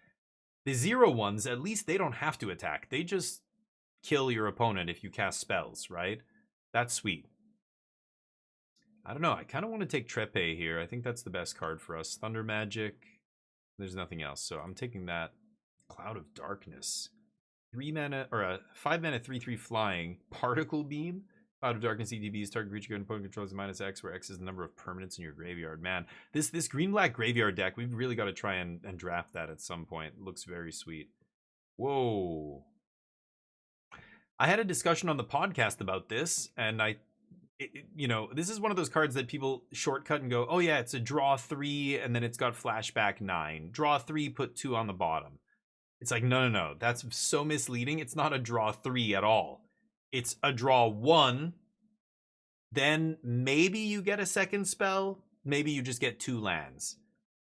The 0/1s, at least they don't have to attack. They just kill your opponent if you cast spells, right? That's sweet. I don't know. I kind of want to take Trepe here. I think that's the best card for us. Thunder Magic. There's nothing else, so I'm taking that. Cloud of Darkness. 3-mana, or a 5-mana 3/3 flying. Particle Beam. Cloud of Darkness EDBs, target creature your opponent controls -X, where X is the number of permanents in your graveyard. Man, this green-black graveyard deck, we've really got to try and draft that at some point. It looks very sweet. Whoa. I had a discussion on the podcast about this, and you know, this is one of those cards that people shortcut and go, oh yeah, it's a draw 3, and then it's got flashback 9. Draw 3, put 2 on the bottom. It's like, no, that's so misleading. It's not a draw 3 at all. It's a draw 1, then maybe you get a second spell, maybe you just get 2 lands.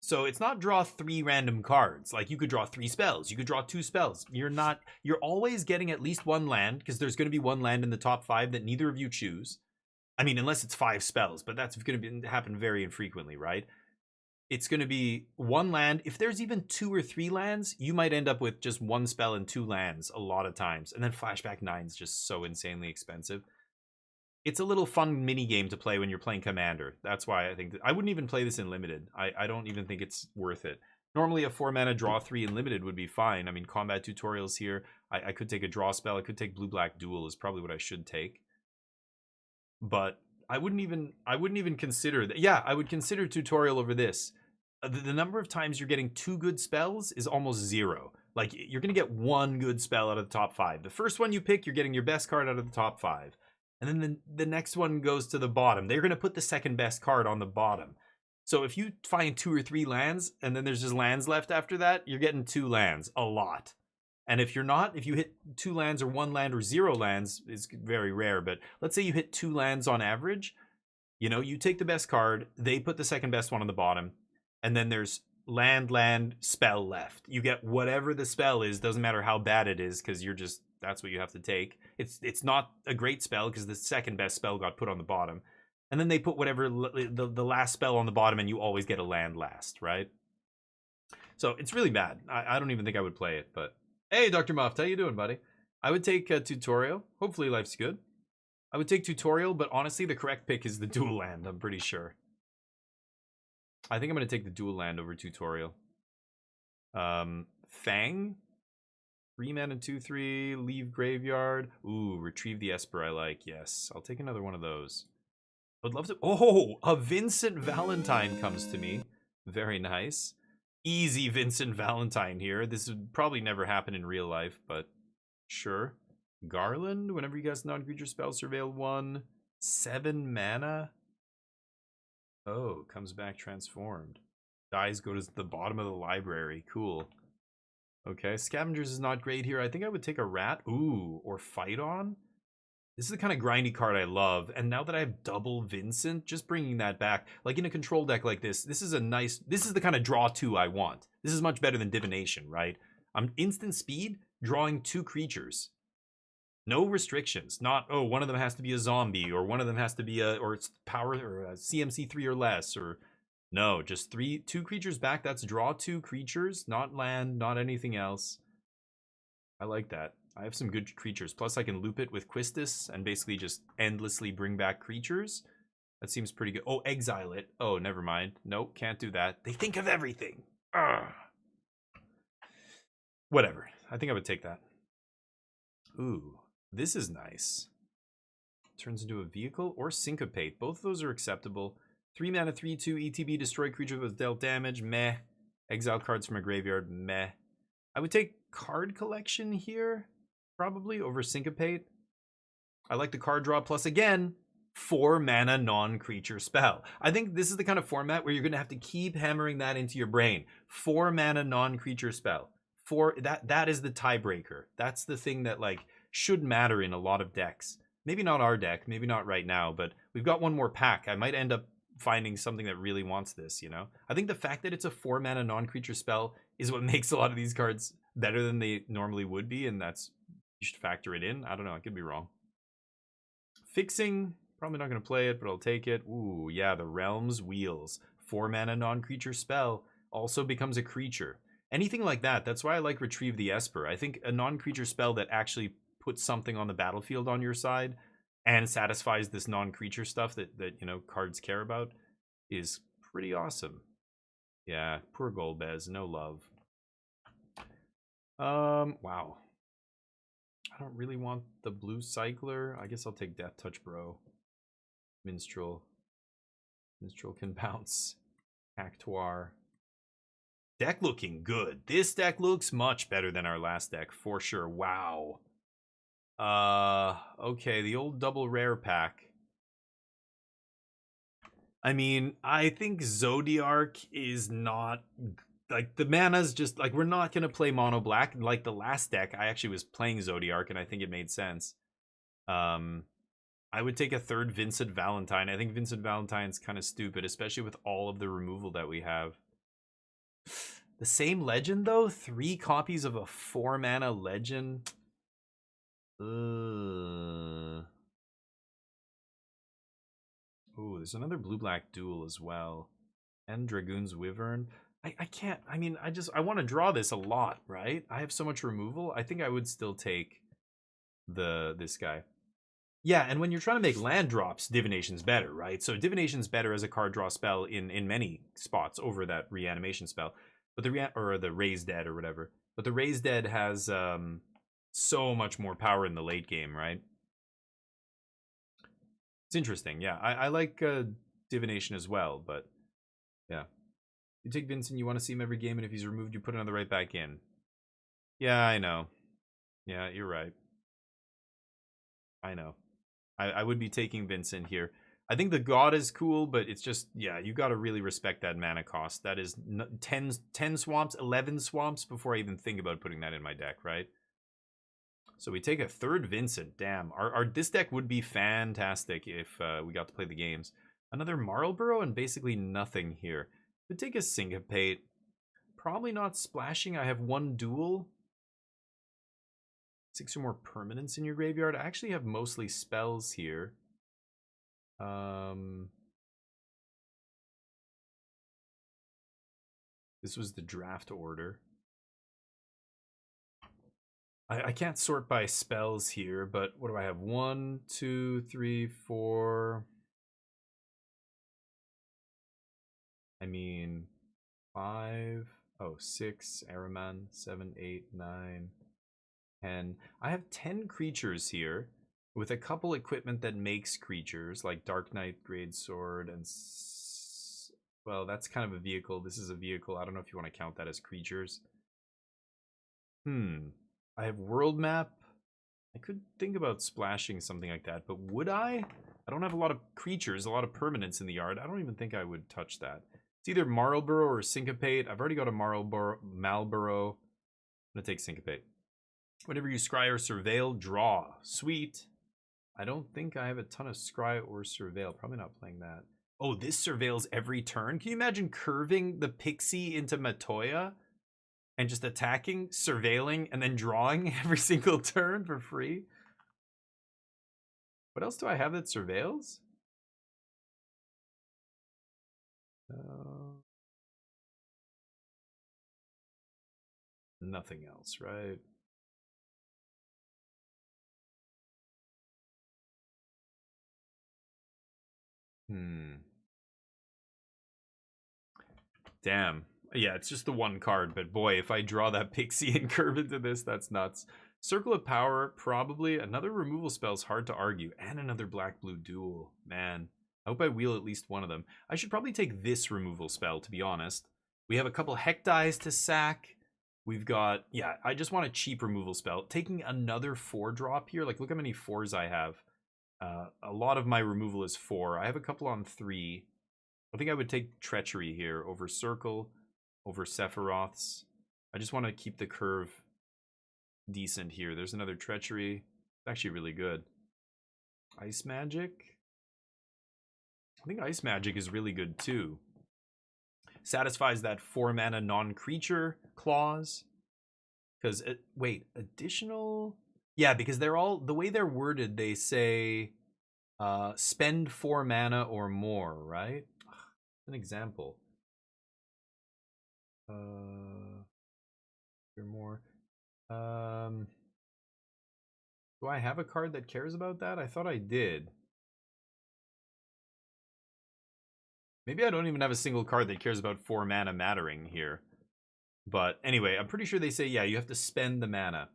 So it's not draw 3 random cards. Like, you could draw 3 spells, you could draw 2 spells. You're always getting at least 1 land, because there's going to be 1 land in the top 5 that neither of you choose. I mean, unless it's 5 spells, but that's going to happen very infrequently, right? It's going to be 1 land. If there's even 2 or 3 lands, you might end up with just 1 spell and 2 lands a lot of times. And then flashback 9 is just so insanely expensive. It's a little fun mini game to play when you're playing Commander. That's why I think I wouldn't even play this in Limited. I don't even think it's worth it. Normally a 4-mana draw 3 in Limited would be fine. I mean, combat tutorials here. I could take a draw spell. I could take blue-black duel is probably what I should take. But I wouldn't even consider that. Yeah, I would consider tutorial over this. The number of times you're getting 2 good spells is almost 0. Like, you're going to get 1 good spell out of the top 5. The first one you pick, you're getting your best card out of the top 5. And then the next one goes to the bottom. They're going to put the second best card on the bottom. So if you find 2 or 3 lands, and then there's just lands left after that, you're getting 2 lands. A lot. And if you're not, if you hit 2 lands or 1 land or 0 lands, it's very rare. But let's say you hit 2 lands on average. You know, you take the best card. They put the second best one on the bottom. And then there's land, spell left. You get whatever the spell is. Doesn't matter how bad it is, because that's what you have to take. It's not a great spell because the second best spell got put on the bottom. And then they put whatever the last spell on the bottom, and you always get a land last, right? So it's really bad. I don't even think I would play it. But hey, Dr. Muff, how you doing, buddy? I would take a tutorial. Hopefully life's good. I would take tutorial, but honestly, the correct pick is the dual land, I'm pretty sure. I think I'm going to take the dual land over tutorial. Fang? 3 mana 2/3, leave graveyard. Ooh, retrieve the Esper I like. Yes, I'll take another one of those. I would love to. Oh, a Vincent Valentine comes to me. Very nice. Easy Vincent Valentine here. This would probably never happen in real life, but sure. Garland, whenever you cast non-creature spell, surveil 1. 7 mana. Oh, comes back transformed. Dies go to the bottom of the library. Cool. Okay, Scavengers is not great here. I think I would take a Rat. Ooh, or Fight On. This is the kind of grindy card I love. And now that I have double Vincent, just bringing that back. Like in a control deck like this, this is the kind of draw 2 I want. This is much better than Divination, right? I'm instant speed, drawing 2 creatures. No restrictions. Not, oh, one of them has to be a zombie, or one of them has to be or it's power, or a CMC 3 or less, or no, just 2 creatures back. That's draw 2 creatures, not land, not anything else. I like that. I have some good creatures. Plus, I can loop it with Quistis and basically just endlessly bring back creatures. That seems pretty good. Oh, exile it. Oh, never mind. Nope, can't do that. They think of everything. Ugh. Whatever. I think I would take that. Ooh. This is nice. Turns into a vehicle or syncopate. Both of those are acceptable. 3 mana, 3/2 ETB, destroy creature with dealt damage. Meh. Exile cards from a graveyard. Meh. I would take card collection here, probably, over syncopate. I like the card draw. Plus, again, 4 mana non-creature spell. I think this is the kind of format where you're going to have to keep hammering that into your brain. 4 mana non-creature spell. That is the tiebreaker. That's the thing that, like, should matter in a lot of decks. Maybe not our deck, maybe not right now, but we've got one more pack. I might end up finding something that really wants this, you know? I think the fact that it's a 4 mana non-creature spell is what makes a lot of these cards better than they normally would be, and that's, you should factor it in. I don't know, I could be wrong. Fixing, probably not going to play it, but I'll take it. Ooh, yeah, the Realm's Wheels. 4 mana non-creature spell also becomes a creature. Anything like that, that's why I like Retrieve the Esper. I think a non-creature spell that actually puts something on the battlefield on your side and satisfies this non-creature stuff that you know cards care about is pretty awesome. Yeah, poor Golbez, no love. Wow. I don't really want the blue cycler. I guess I'll take Death Touch Bro. Minstrel. Minstrel can bounce. Cactuar. Deck looking good. This deck looks much better than our last deck, for sure. Wow. Okay, the old double rare pack. I mean, I think Zodiarch is not, like, the mana's just, like, we're not gonna play mono black. Like the last deck, I actually was playing Zodiarch, and I think it made sense. I would take a 3rd Vincent Valentine. I think Vincent Valentine's kind of stupid, especially with all of the removal that we have. The same legend, though? 3 copies of a 4 mana legend? Ooh, there's another blue-black duel as well. And Dragoon's Wyvern. I can't, I mean, I want to draw this a lot, right? I have so much removal. I think I would still take this guy. Yeah, and when you're trying to make land drops, Divination's better, right? So Divination's better as a card draw spell in many spots over that reanimation spell. But the Raise Dead or whatever. But the Raise Dead has so much more power in the late game, right? It's interesting. Yeah, I like Divination as well, but yeah. You take Vincent, you want to see him every game, and if he's removed, you put another right back in. Yeah, I know. Yeah, you're right. I know. I would be taking Vincent here. I think the God is cool, but it's just, yeah, you got to really respect that mana cost. That is 10 swamps, 11 swamps before I even think about putting that in my deck, right? So we take a 3rd Vincent. Damn, this deck would be fantastic if we got to play the games. Another Marlborough and basically nothing here. Could take a Syncopate. Probably not splashing. I have 1 duel. 6 or more permanents in your graveyard. I actually have mostly spells here. This was the draft order. I can't sort by spells here, but what do I have? 1, 2, 3, 4. I mean, 5. Oh, 6. Araman. 7, 8, 9, 10. I have 10 creatures here with a couple equipment that makes creatures like Dark Knight, Great Sword, and well, that's kind of a vehicle. This is a vehicle. I don't know if you want to count that as creatures. I have world map. I could think about splashing something like that, but would I? I don't have a lot of creatures, a lot of permanents in the yard. I don't even think I would touch that. It's either Marlborough or Syncopate. I've already got a Marlborough. I'm gonna take Syncopate. Whenever you scry or surveil, draw. Sweet. I don't think I have a ton of scry or surveil. Probably not playing that. Oh, this surveils every turn. Can you imagine curving the pixie into Matoya? And just attacking, surveilling, and then drawing every single turn for free. What else do I have that surveils? Nothing else, right? Damn. Yeah, it's just the one card, but boy, if I draw that pixie and curve into this, that's nuts. Circle of Power, probably. Another removal spell is hard to argue. And another black-blue duel. Man, I hope I wheel at least one of them. I should probably take this removal spell, to be honest. We have a couple Heck Dies to sack. We've got, yeah, I just want a cheap removal spell. Taking another 4-drop here, like look how many 4s I have. A lot of my removal is 4. I have a couple on 3. I think I would take Treachery here over Circle, over Sephiroth's. I just want to keep the curve decent here. There's another Treachery. It's actually really good. Ice Magic. I think Ice Magic is really good too. Satisfies that 4-mana non-creature clause. Because, wait, additional... Yeah, because they're all... The way they're worded, they say... spend 4 mana or more, right? An example. Here more. Do I have a card that cares about that? I thought I did. Maybe I don't even have a single card that cares about 4 mana mattering here. But anyway, I'm pretty sure they say, yeah, you have to spend the mana.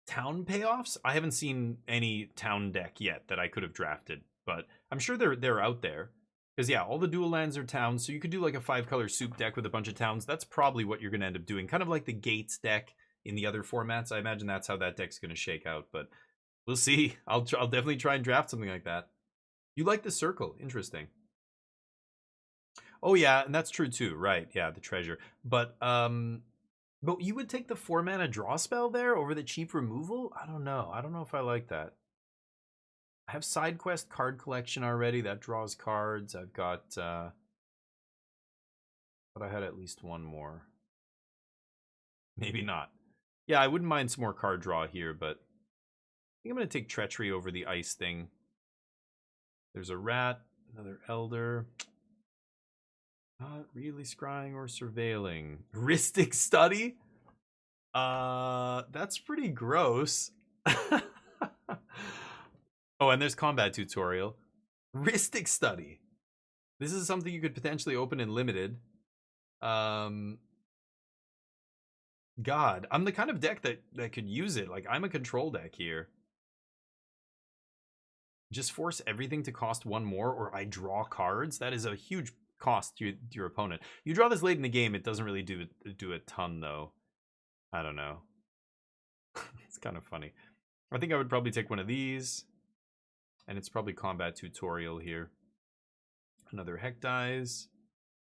Town payoffs? I haven't seen any town deck yet that I could have drafted, but I'm sure they're out there. Because, yeah, all the dual lands are towns, so you could do like a 5-color soup deck with a bunch of towns. That's probably what you're going to end up doing. Kind of like the Gates deck in the other formats. I imagine that's how that deck's going to shake out, but we'll see. I'll definitely try and draft something like that. You like the Circle. Interesting. Oh, yeah, and that's true too. Right, yeah, the treasure. But you would take the 4-mana draw spell there over the cheap removal? I don't know. I don't know if I like that. I have side quest card collection already. That draws cards. I've got... but I had at least one more. Maybe not. Yeah, I wouldn't mind some more card draw here, but... I think I'm going to take Treachery over the ice thing. There's a rat. Another Elder. Not really scrying or surveilling. Ristic Study? That's pretty gross. Oh, and there's Combat Tutorial. Ristic Study. This is something you could potentially open in Limited. God, I'm the kind of deck that could use it. Like, I'm a control deck here. Just force everything to cost 1 more, or I draw cards. That is a huge cost to your opponent. You draw this late in the game, it doesn't really do a ton, though. I don't know. It's kind of funny. I think I would probably take one of these. And it's probably Combat Tutorial here. Another Heck Dies.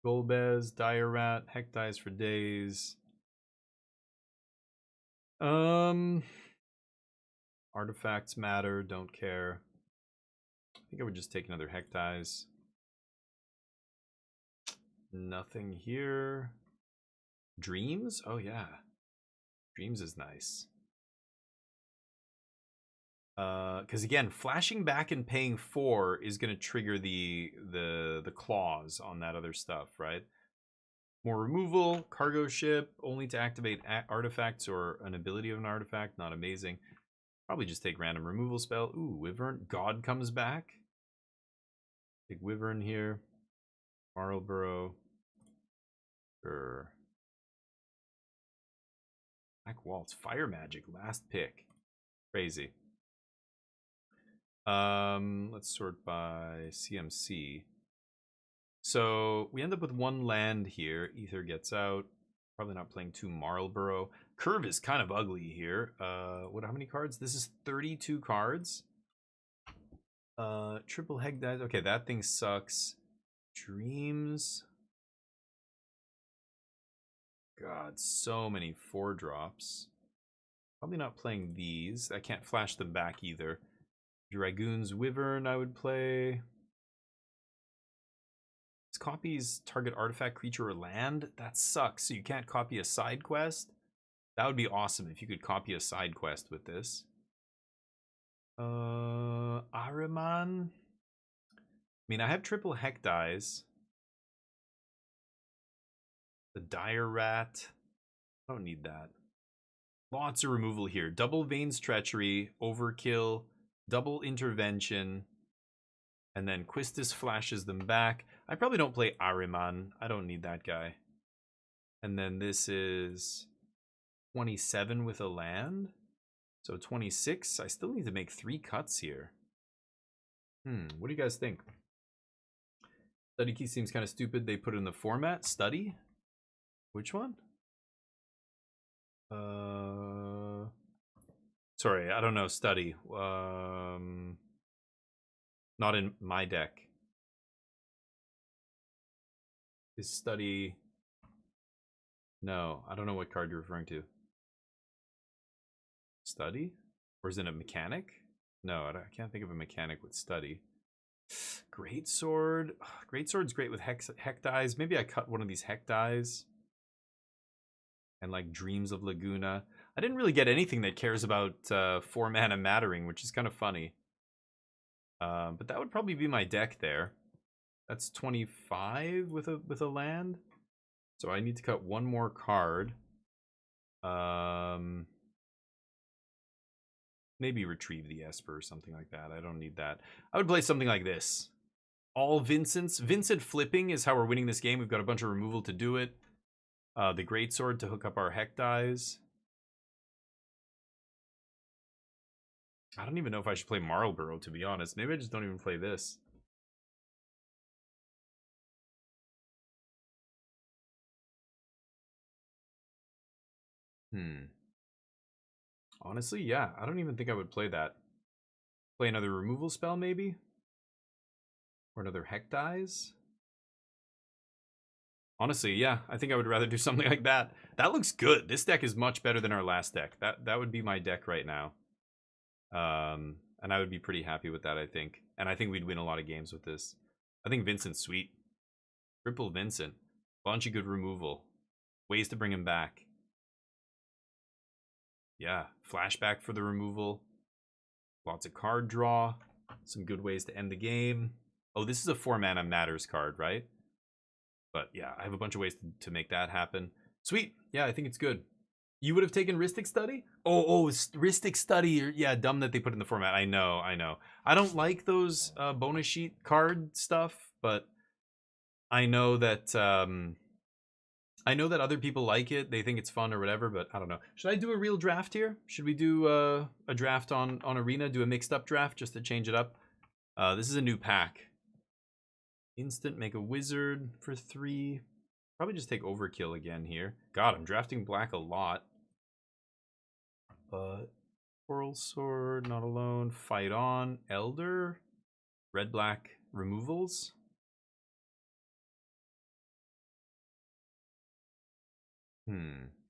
Golbez, Dire Rat, Heck Dies for days. Artifacts matter, don't care. I think I would just take another Heck Dies. Nothing here. Dreams? Oh yeah. Dreams is nice. Because again, flashing back and paying 4 is going to trigger the clause on that other stuff, right? More removal, cargo ship, only to activate artifacts or an ability of an artifact. Not amazing. Probably just take random removal spell. Ooh, Wyvern. God comes back. Take Wyvern here. Marlborough. Sure. Black Waltz. Fire Magic. Last pick. Crazy. Let's sort by CMC. So we end up with one land here. Ether gets out. Probably not playing two Marlborough. Curve is kind of ugly here. How many cards? This is 32 cards. Triple Heg dies. Okay, that thing sucks. Dreams. God, so many 4-drops. Probably not playing these. I can't flash them back either. Dragoon's Wyvern I would play. This copies target artifact, creature, or land. That sucks. So you can't copy a side quest. That would be awesome if you could copy a side quest with this. Ahriman. I mean, I have triple Heck dies. The Dire Rat. I don't need that. Lots of removal here. Double Veins Treachery, Overkill, double Intervention, and then Quistis flashes them back. I probably don't play Ahriman. I don't need that guy. And then this is 27 with a land. So 26. I still need to make 3 cuts here. What do you guys think? Study key seems kind of stupid. They put it in the format. Study? Which one? Sorry, I don't know. Study. Not in my deck. Is study? No, I don't know what card you're referring to. Study? Or is it a mechanic? No, I can't think of a mechanic with study. Greatsword. Greatsword's great with heck dies. Maybe I cut one of these heck dies. And like Dreams of Laguna. I didn't really get anything that cares about 4-mana mattering, which is kind of funny. But that would probably be my deck there. That's 25 with a land. So I need to cut one more card. Maybe retrieve the Esper or something like that. I don't need that. I would play something like this. All Vincents. Vincent flipping is how we're winning this game. We've got a bunch of removal to do it. The Greatsword to hook up our heck dies. I don't even know if I should play Marlborough, to be honest. Maybe I just don't even play this. Honestly, yeah. I don't even think I would play that. Play another removal spell, maybe? Or another heck dies? Honestly, yeah. I think I would rather do something like that. That looks good. This deck is much better than our last deck. That would be my deck right now. And I would be pretty happy with that, I think. And I think we'd win a lot of games with this. I think Vincent's sweet. Triple Vincent. Bunch of good removal. Ways to bring him back. Yeah, flashback for the removal. Lots of card draw. Some good ways to end the game. Oh, this is a 4-mana matters card, right? But yeah, I have a bunch of ways to make that happen. Sweet. Yeah, I think it's good. You would have taken Rhystic Study? Oh, Rhystic Study. Yeah, dumb that they put in the format. I know. I don't like those bonus sheet card stuff, but I know that other people like it. They think it's fun or whatever, but I don't know. Should I do a real draft here? Should we do a draft on Arena? Do a mixed up draft just to change it up? This is a new pack. Instant, make a wizard for 3. Probably just take Overkill again here. God, I'm drafting black a lot. Coral Sword, not alone. Fight on. Elder. Red-black removals.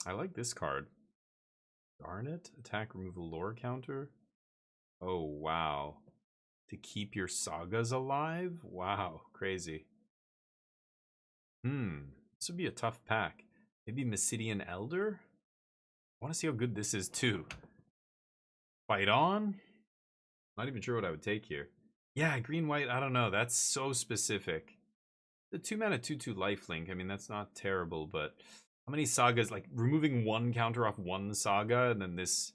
I like this card. Garnet, attack, removal, lore counter. Oh, wow. To keep your sagas alive? Wow, crazy. This would be a tough pack. Maybe Mysidian Elder? I want to see how good this is too. Fight on? Not even sure what I would take here. Yeah, green-white, I don't know. That's so specific. The 2-mana 2/2 lifelink. I mean, that's not terrible, but how many sagas, like removing one counter off one saga and then this,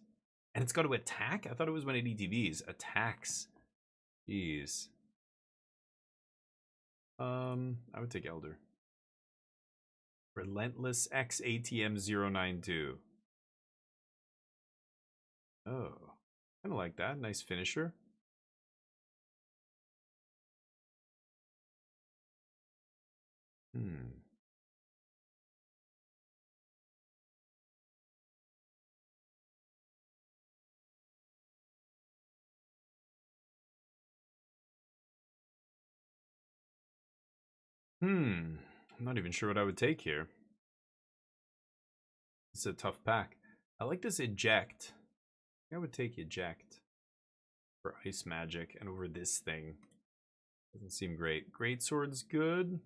and it's got to attack? I thought it was when it ETBs. Attacks. Jeez. I would take Elder. Relentless X ATM 092. Oh, kind of like that. Nice finisher. I'm not even sure what I would take here. It's a tough pack. I like this eject. I would take eject for ice magic and over this thing. Doesn't seem great. Greatsword's good. I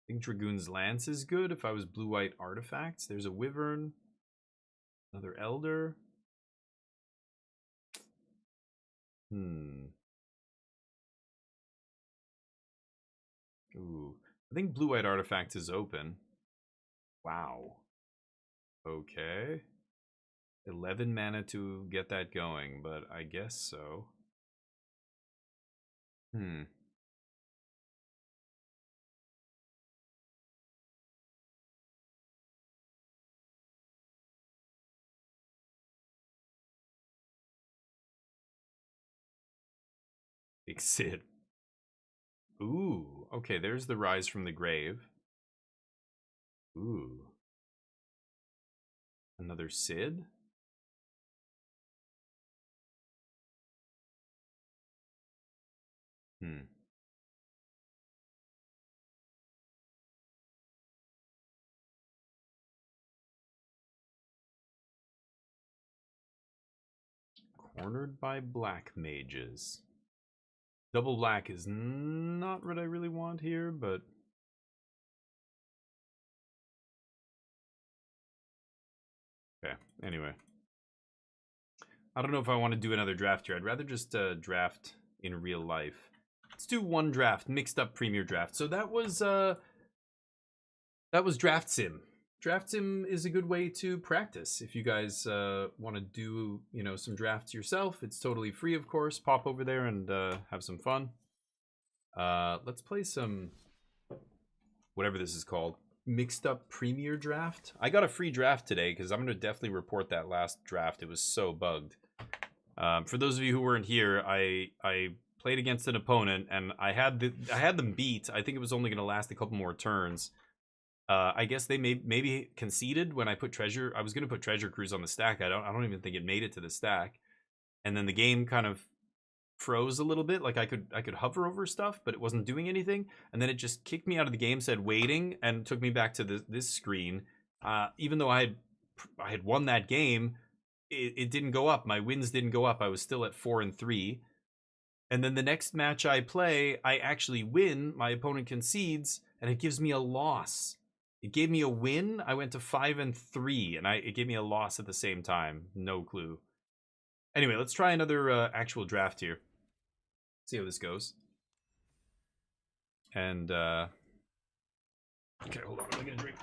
think Dragoon's Lance is good if I was blue-white artifacts. There's a Wyvern. Another Elder. Ooh. I think blue-white artifacts is open. Wow. Okay. 11 mana to get that going, but I guess so. Big Sid. Ooh, okay, there's the Rise from the Grave. Ooh. Another Sid? Cornered by black mages. Double black is not what I really want here, but... Okay, anyway. I don't know if I want to do another draft here. I'd rather just draft in real life. Let's do one draft, mixed up premier draft. So that was draftsim. DraftSim is a good way to practice. If you guys want to do, you know, some drafts yourself, it's totally free, of course. Pop over there and have some fun. Let's play some, whatever this is called, mixed up premier draft. I got a free draft today because I'm going to definitely report that last draft. It was so bugged. For those of you who weren't here, I played against an opponent and I had them beat. I think it was only going to last a couple more turns. I guess they maybe conceded when I put treasure. I was going to put treasure cruise on the stack. I don't even think it made it to the stack. And then the game kind of froze a little bit. Like I could hover over stuff, but it wasn't doing anything. And then it just kicked me out of the game, said waiting, and took me back to this screen. Even though I had won that game, it didn't go up. My wins didn't go up. I was still at 4-3. And then the next match I play, I actually win. My opponent concedes, and it gives me a loss. It gave me a win. I went to 5-3, and it gave me a loss at the same time. No clue. Anyway, let's try another actual draft here. See how this goes. And okay, hold on. I'm gonna drink.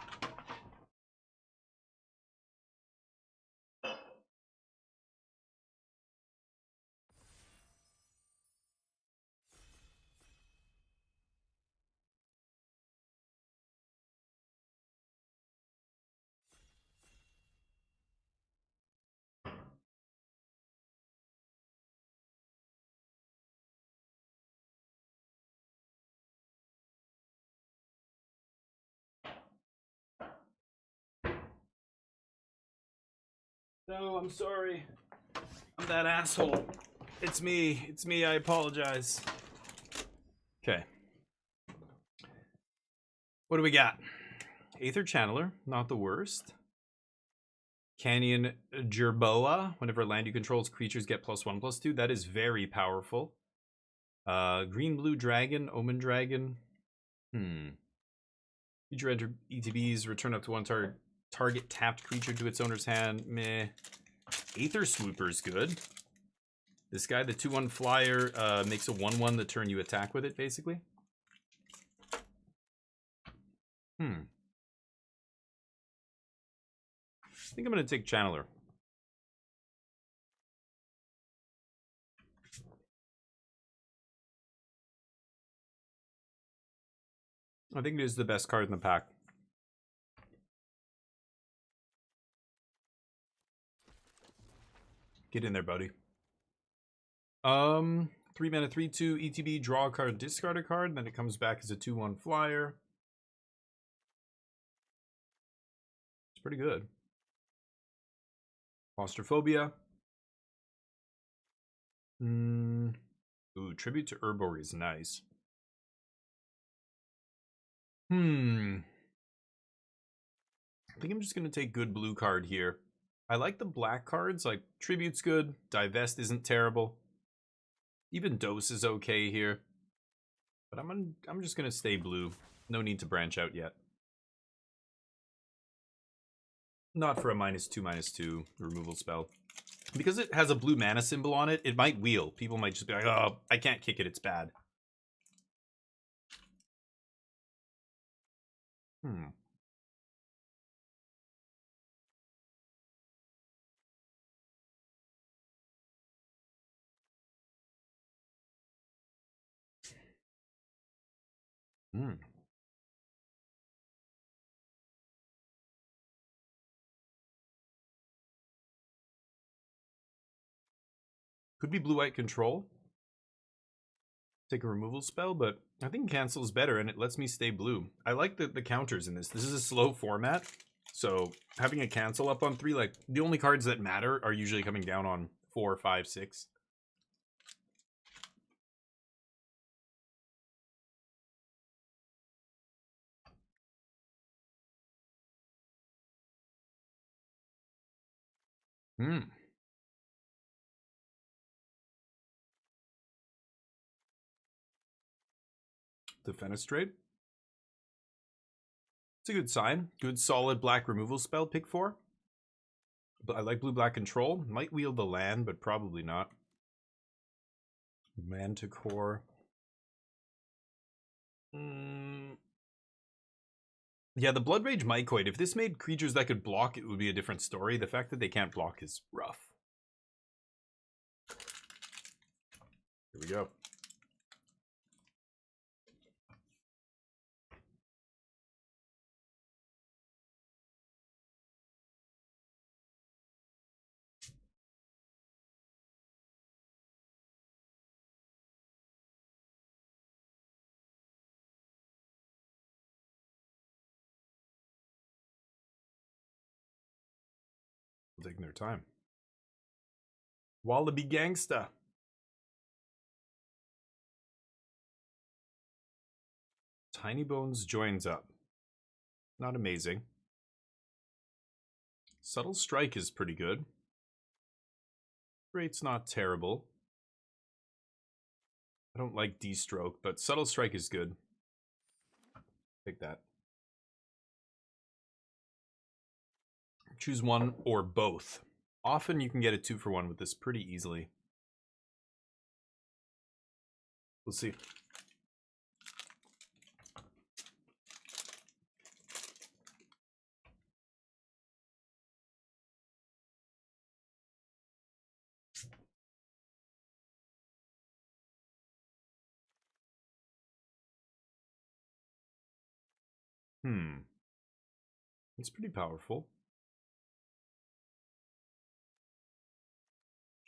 No, I'm sorry. I'm that asshole. It's me. It's me. I apologize. Okay. What do we got? Aether Channeler, not the worst. Canyon Jerboa. Whenever land you control's creatures get +1/+2. That is very powerful. Green-Blue Dragon, Omen Dragon. Future enter ETBs, return up to one target tapped creature to its owner's hand. Meh. Aether Swooper's good. This guy, the 2/1 flyer, makes a 1/1 the turn you attack with it, basically. I think I'm going to take Channeler. I think it is the best card in the pack. Get in there, buddy. 3 mana, 3/2 ETB, draw a card, discard a card, then it comes back as a 2/1 flyer. It's pretty good. Claustrophobia. Ooh, Tribute to Urborg is nice. I think I'm just gonna take good blue card here. I like the black cards, like Tribute's good, Divest isn't terrible. Even Dose is okay here. But I'm just gonna stay blue. No need to branch out yet. Not for a -2/-2 removal spell. Because it has a blue mana symbol on it, it might wheel. People might just be like, oh, I can't kick it, it's bad. Could be blue-white control. Take a removal spell, but I think cancel is better and it lets me stay blue. I like the counters in this. This is a slow format, so having a cancel up on 3, like the only cards that matter are usually coming down on 4, 5, 6. Defenestrate. It's a good sign. Good solid black removal spell, pick 4. But I like blue-black control. Might wield the land, but probably not. Manticore. Yeah, the Blood Rage Mycoid. If this made creatures that could block, it would be a different story. The fact that they can't block is rough. Here we go. Taking their time. Wallaby Gangsta. Tiny Bones joins up. Not amazing. Subtle Strike is pretty good. Rate's not terrible. I don't like D-Stroke, but Subtle Strike is good. Take that. Choose one or both. Often you can get a 2-for-1 with this pretty easily. We'll see. It's pretty powerful.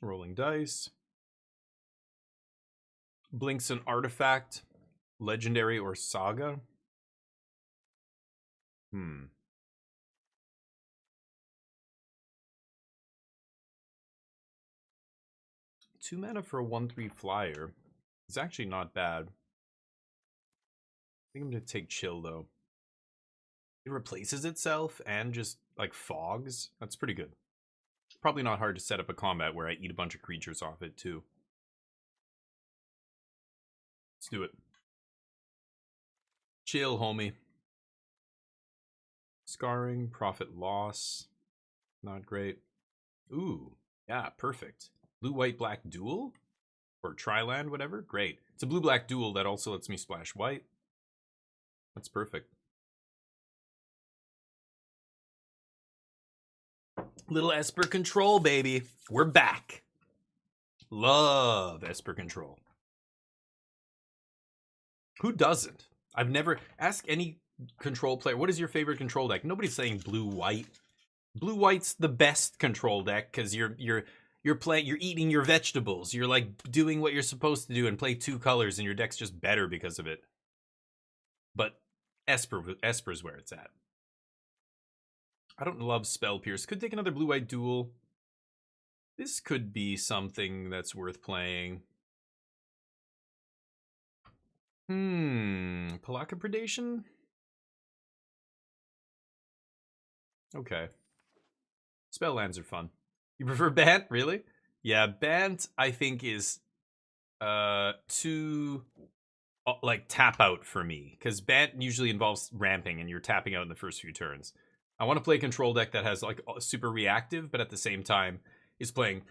Rolling dice. Blinks an artifact, legendary or saga. 2 mana for a 1/3 flyer. It's actually not bad. I think I'm gonna take Chill though. It replaces itself and just like fogs. That's pretty good. Probably not hard to set up a combat where I eat a bunch of creatures off it too. Let's do it. Chill, homie. Scarring, profit loss. Not great. Ooh, yeah, perfect. Blue-white-black duel? Or tri-land, whatever? Great. It's a blue-black duel that also lets me splash white. That's perfect. Little Esper control, baby. We're back. Love Esper control. Who doesn't? I've never ask any control player, what is your favorite control deck? Nobody's saying blue-white. Blue-white's the best control deck because you're playing, you're eating your vegetables. You're like doing what you're supposed to do and play 2 colors, and your deck's just better because of it. But Esper's where it's at. I don't love Spell Pierce. Could take another blue-white duel. This could be something that's worth playing. Palaka Predation? Okay. Spell lands are fun. You prefer Bant? Really? Yeah, Bant I think is too like tap out for me, because Bant usually involves ramping and you're tapping out in the first few turns. I want to play a control deck that has like super reactive, but at the same time is playing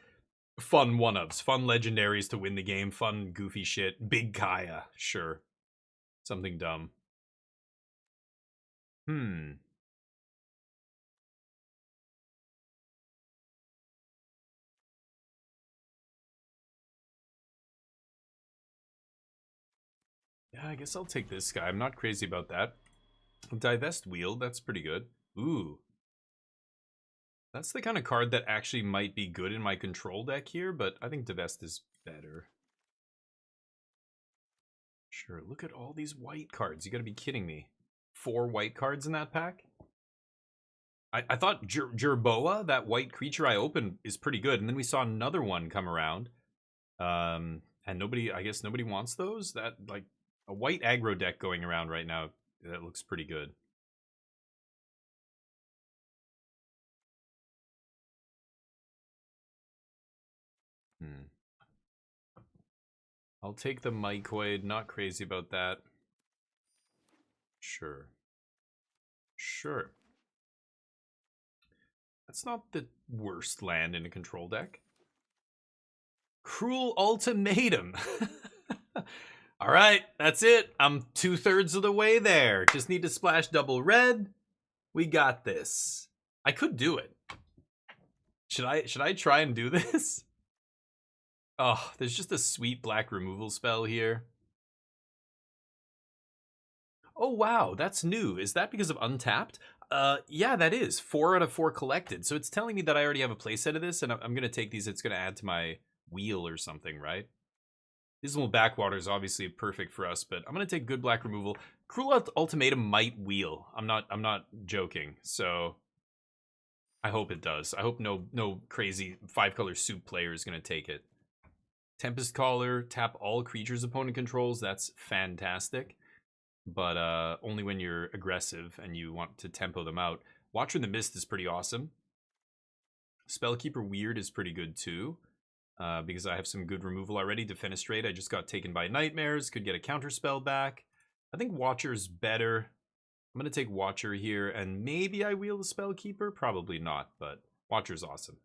fun one-ofs, fun legendaries to win the game, fun goofy shit. Big Kaya, sure. Something dumb. Yeah, I guess I'll take this guy. I'm not crazy about that. Divest Wield, that's pretty good. Ooh. That's the kind of card that actually might be good in my control deck here, but I think Divest is better. Sure, look at all these white cards. You gotta be kidding me. 4 white cards in that pack? I thought Jerboa, that white creature I opened, is pretty good, and then we saw another one come around. And I guess nobody wants those? That, like, a white aggro deck going around right now, that looks pretty good. I'll take the Mycoid, not crazy about that. Sure. Sure. That's not the worst land in a control deck. Cruel Ultimatum. All right, that's it. I'm 2/3 of the way there. Just need to splash double red. We got this. I could do it. Should I try and do this? Oh, there's just a sweet black removal spell here. Oh wow, that's new. Is that because of Untapped? Yeah, that is. 4 out of 4 collected. So it's telling me that I already have a playset of this, and I'm gonna take these. It's gonna add to my wheel or something, right? Dismal Backwater is obviously perfect for us, but I'm gonna take good black removal. Cruel Ultimatum might wheel. I'm not joking. So I hope it does. I hope no crazy 5-color soup player is gonna take it. Tempest Caller, tap all creatures opponent controls. That's fantastic. But only when you're aggressive and you want to tempo them out. Watcher in the Mist is pretty awesome. Spellkeeper Weird is pretty good too, because I have some good removal already. Defenestrate, I just got taken by Nightmares, could get a counter spell back. I think Watcher's better. I'm going to take Watcher here, and maybe I wheel the Spellkeeper? Probably not, but Watcher's awesome.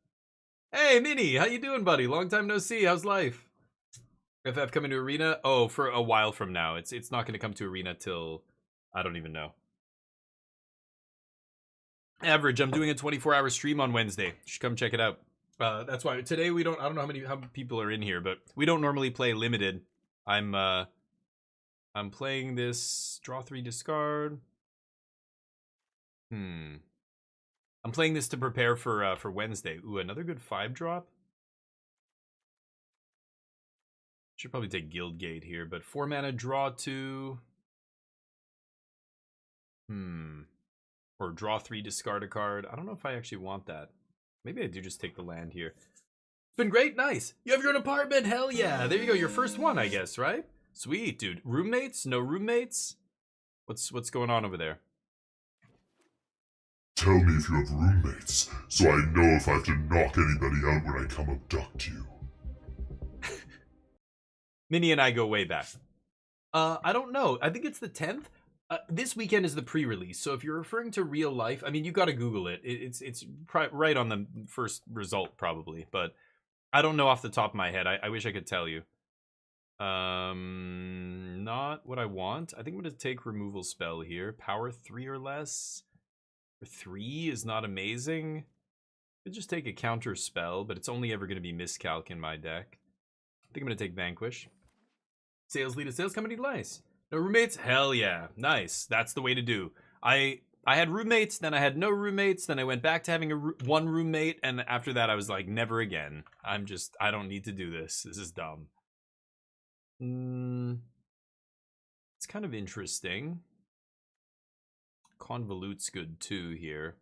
Hey, Minnie, how you doing, buddy? Long time no see. How's life? FF coming to Arena? Oh, for a while from now. It's not going to come to Arena till I don't even know. Average, I'm doing a 24-hour stream on Wednesday. You should come check it out. That's why today we don't. I don't know how many people are in here, but we don't normally play limited. I'm playing this draw 3 discard. I'm playing this to prepare for Wednesday. Ooh, another good 5-drop. Should probably take Guildgate here, but 4 mana draw 2. Or draw 3, discard a card. I don't know if I actually want that. Maybe I do just take the land here. It's been great, nice. You have your own apartment, hell yeah. There you go, your first one, I guess, right? Sweet, dude. Roommates? No roommates? What's going on over there? Tell me if you have roommates, so I know if I have to knock anybody out when I come abduct you. Minnie and I go way back. I don't know. I think it's the 10th. This weekend is the pre-release, so if you're referring to real life, I mean, you got to Google it. It's right on the first result, probably, but I don't know off the top of my head. I wish I could tell you. Not what I want. I think I'm going to take removal spell here. Power 3 or less. 3 is not amazing. Could just take a counter spell, but it's only ever going to be miscalc in my deck. I think I'm going to take Vanquish. Sales lead a sales company, nice. No roommates? Hell yeah, nice. That's the way to do. I had roommates, then I had no roommates, then I went back to having one roommate, and after that I was like, never again. I don't need to do this. This is dumb. It's kind of interesting. Convolute's good too here.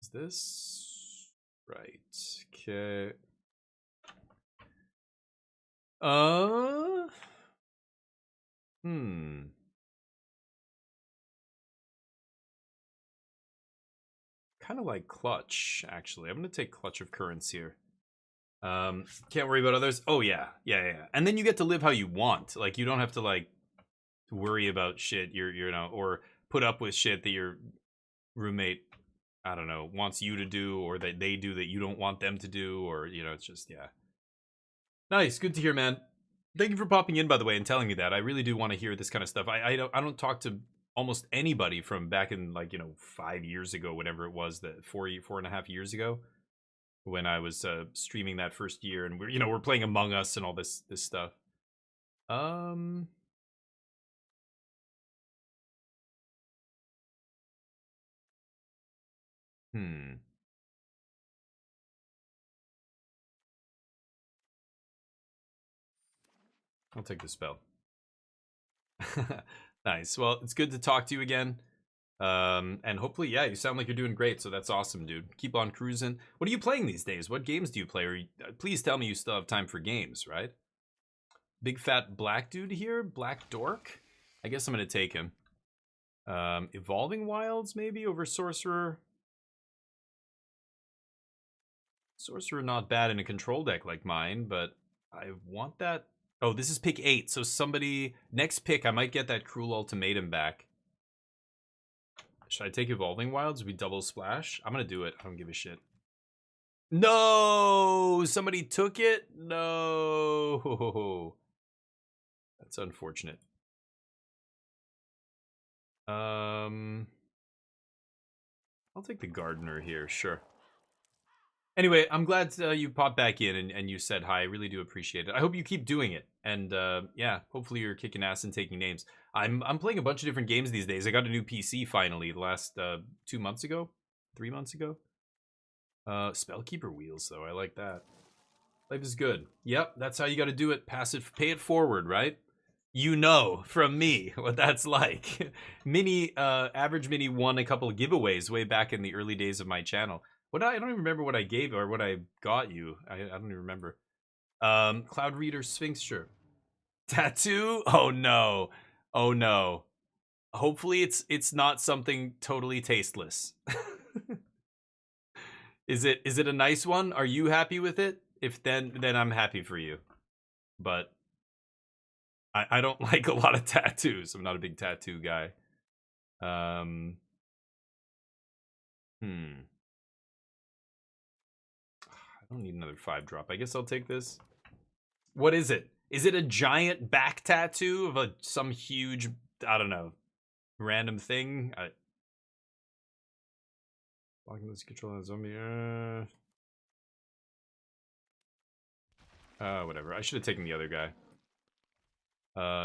Is this right? Okay. Kind of like Clutch, actually. I'm gonna take Clutch of Currents here. Can't worry about others. Oh yeah. And then you get to live how you want. Like you don't have to like worry about shit you know, or put up with shit that your roommate, I don't know, wants you to do, or that they do that you don't want them to do, or you know, it's just, yeah. Nice, good to hear, man. Thank you for popping in, by the way, and telling me that. I really do want to hear this kind of stuff. I don't talk to almost anybody from back in, like, you know, 5 years ago, whatever it was, that 4.5 years ago, when I was streaming that first year, and we're playing Among Us and all this stuff. I'll take the spell. Nice. Well, it's good to talk to you again. And hopefully, yeah, you sound like you're doing great, so that's awesome, dude. Keep on cruising. What are you playing these days? What games do you play? Or please tell me you still have time for games, right? Big fat black dude here? Black dork? I guess I'm gonna take him. Evolving Wilds, maybe, over Sorcerer? Sorcerer not bad in a control deck like mine, but I want that. Oh, this is pick 8, so somebody... Next pick, I might get that Cruel Ultimatum back. Should I take Evolving Wilds? We double splash? I'm gonna do it. I don't give a shit. No! Somebody took it? No! That's unfortunate. I'll take the Gardener here, sure. Anyway, I'm glad you popped back in and you said hi. I really do appreciate it. I hope you keep doing it. And yeah, hopefully you're kicking ass and taking names. I'm playing a bunch of different games these days. I got a new PC finally the last 2 months ago, 3 months ago. Spellkeeper wheels though, I like that. Life is good. Yep, that's how you got to do it. Pass it, pay it forward, right? You know from me what that's like. Average Mini won a couple of giveaways way back in the early days of my channel. I don't even remember what I gave or what I got you. I don't even remember. Cloud Reader Sphinx shirt. Tattoo? Oh no. Oh no. Hopefully it's not something totally tasteless. Is it a nice one? Are you happy with it? If then I'm happy for you. But I don't like a lot of tattoos. I'm not a big tattoo guy. I don't need another 5-drop. I guess I'll take this. What is it? Is it a giant back tattoo of some huge, I don't know, random thing? Blocking this control of zombie. Whatever. I should have taken the other guy.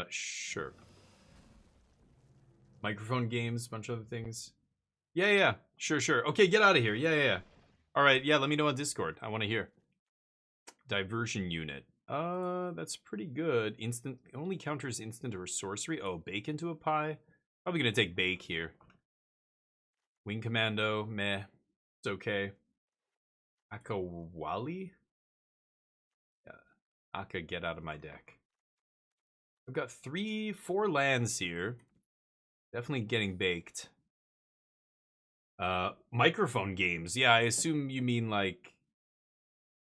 Sure. Microphone games, bunch of other things. Yeah. Sure. Okay, get out of here. Yeah. All right, yeah, let me know on Discord. I want to hear. Diversion unit. That's pretty good. Instant only counters instant or sorcery. Oh, bake into a pie. Probably gonna take bake here. Wing Commando, meh. It's okay. Akawali? Yeah. Aka, get out of my deck. I've got 4 lands here. Definitely getting baked. Microphone games. Yeah, I assume you mean like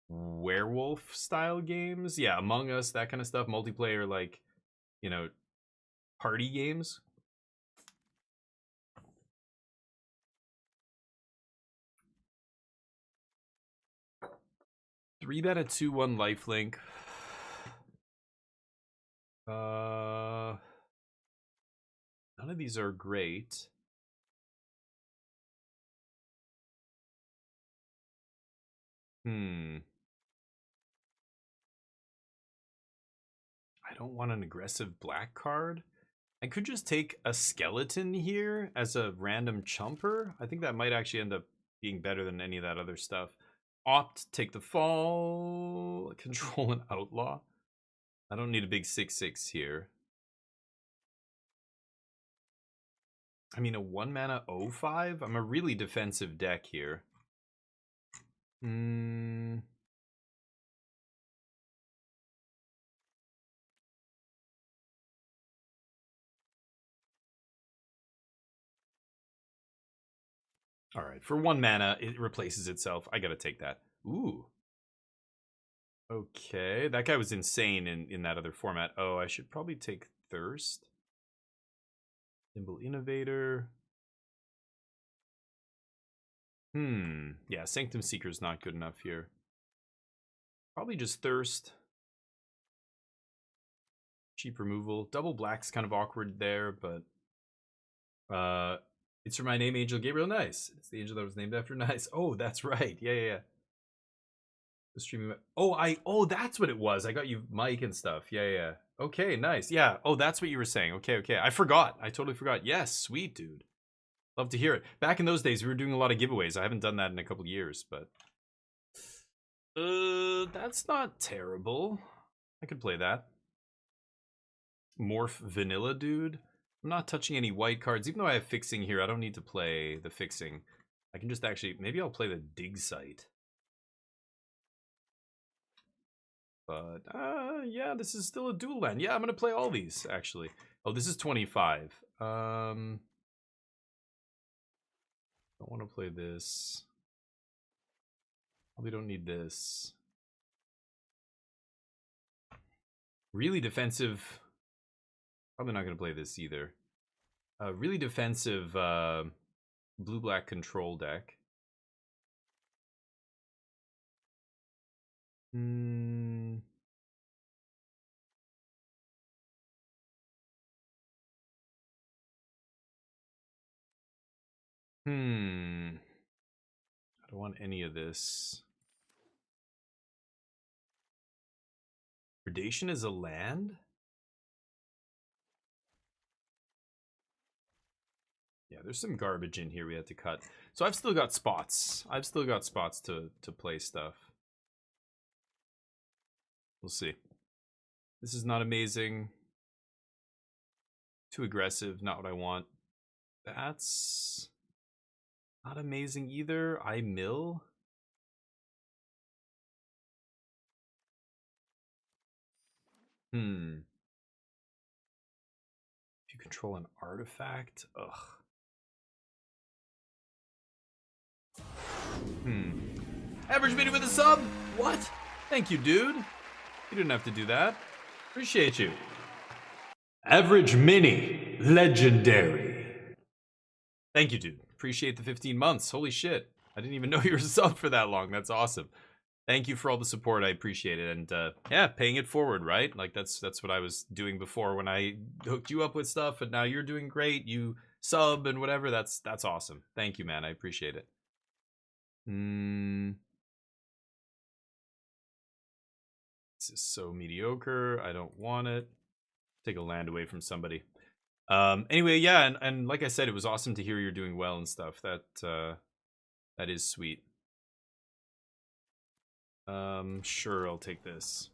werewolf style games. Yeah, Among Us, that kind of stuff. Multiplayer, like, you know, party games. Three bet a 2/1 lifelink. None of these are great. Hmm. I don't want an aggressive black card. I could just take a skeleton here as a random chumper. I think that might actually end up being better than any of that other stuff. Opt, take the fall, control an outlaw. I don't need a big 6/6 here. I mean, a 1 mana 0/5? I'm a really defensive deck here. Hmm. All right, for 1 mana, it replaces itself. I gotta take that. Ooh. Okay, that guy was insane in that other format. Oh, I should probably take Thirst. Nimble Innovator. Yeah, Sanctum Seeker's not good enough here. Probably just Thirst. Cheap removal. Double Black's kind of awkward there, but it's for my name, Angel Gabriel. Nice. It's the angel that was named after. Nice. Oh, that's right. Yeah. The streaming. Oh, that's what it was. I got you mic and stuff. Yeah. Okay, nice. Yeah. Oh, that's what you were saying. Okay. I forgot. I totally forgot. Yes, sweet, dude. Love to hear it. Back in those days, we were doing a lot of giveaways. I haven't done that in a couple years, but that's not terrible. I could play that. Morph Vanilla, dude. I'm not touching any white cards. Even though I have fixing here, I don't need to play the fixing. I can just actually, maybe I'll play the dig site. But, yeah, this is still a dual land. Yeah, I'm going to play all these, actually. Oh, this is 25. Don't want to play this. Probably don't need this. Really defensive. Probably not going to play this either. Really defensive blue-black control deck. I don't want any of this. Predation is a land? Yeah, there's some garbage in here we had to cut. So I've still got spots. I've still got spots to play stuff. We'll see. This is not amazing. Too aggressive, not what I want. That's not amazing either. I mill. If you control an artifact, Average Mini with a sub? What? Thank you, dude. You didn't have to do that. Appreciate you. Average Mini, legendary. Thank you, dude. Appreciate the 15 months. Holy shit. I didn't even know you were subbed for that long. That's awesome. Thank you for all the support. I appreciate it. And yeah, paying it forward, right? Like that's what I was doing before when I hooked you up with stuff, and now you're doing great. You sub and whatever. That's awesome. Thank you, man. I appreciate it. This is so mediocre. I don't want it. Take a land away from somebody. Anyway, yeah, and like I said, it was awesome to hear you're doing well and stuff. That is sweet. Sure, I'll take this.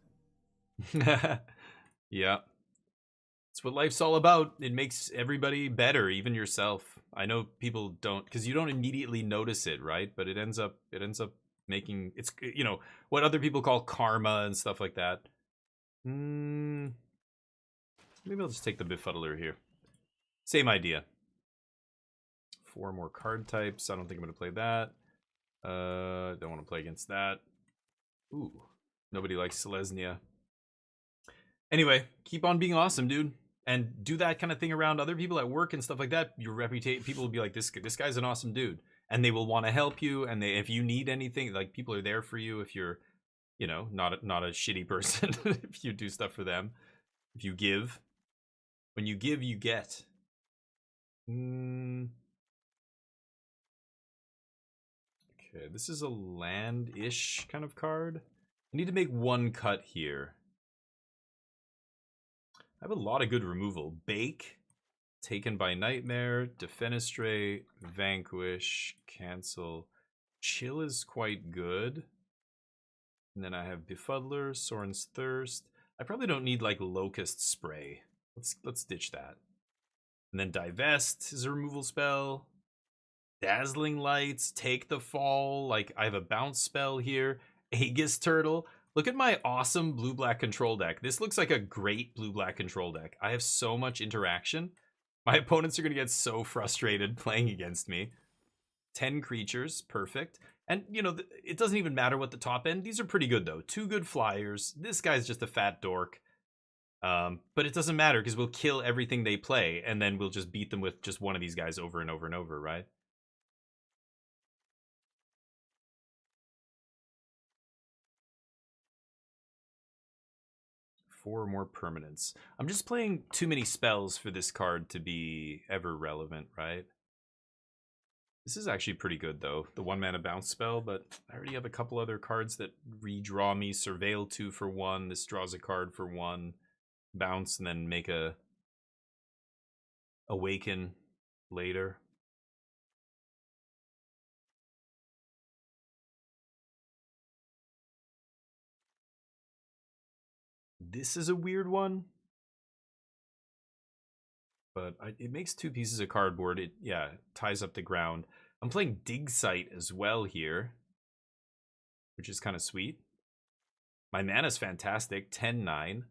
Yeah. It's what life's all about. It makes everybody better, even yourself. I know people don't, because you don't immediately notice it, right? But it ends up making, it's, you know, what other people call karma and stuff like that. Maybe I'll just take the befuddler here. Same idea. 4 more card types. I don't think I'm going to play that. Don't want to play against that. Ooh, nobody likes Selesnya. Anyway, keep on being awesome, dude. And do that kind of thing around other people at work and stuff like that. Your reputation, people will be like, this guy's an awesome dude. And they will want to help you. And if you need anything, like, people are there for you if you're, you know, not a shitty person. If you do stuff for them. If you give. When you give, you get. Okay, this is a land-ish kind of card. I need to make one cut here. I have a lot of good removal. Bake, Taken by Nightmare, Defenestrate, Vanquish, Cancel. Chill is quite good. And then I have Befuddler, Soren's Thirst. I probably don't need like Locust Spray. Let's ditch that. And then Divest is a removal spell. Dazzling Lights, Take the Fall. Like I have a bounce spell here. Aegis Turtle. Look at my awesome blue-black control deck. This looks like a great blue-black control deck. I have so much interaction. My opponents are going to get so frustrated playing against me. 10 creatures, perfect. And, you know, it doesn't even matter what the top end. These are pretty good, though. 2 good flyers. This guy's just a fat dork. But it doesn't matter because we'll kill everything they play, and then we'll just beat them with just one of these guys over and over and over, right? Four more permanents. I'm just playing too many spells for this card to be ever relevant, right? This is actually pretty good, though. The 1-mana bounce spell, but I already have a couple other cards that redraw me. Surveil 2 for 1. This draws a card for 1. Bounce, and then make a Awaken later. This is a weird one. But it makes 2 pieces of cardboard. It ties up the ground. I'm playing Dig Site as well here, which is kind of sweet. My mana's fantastic, 10-9,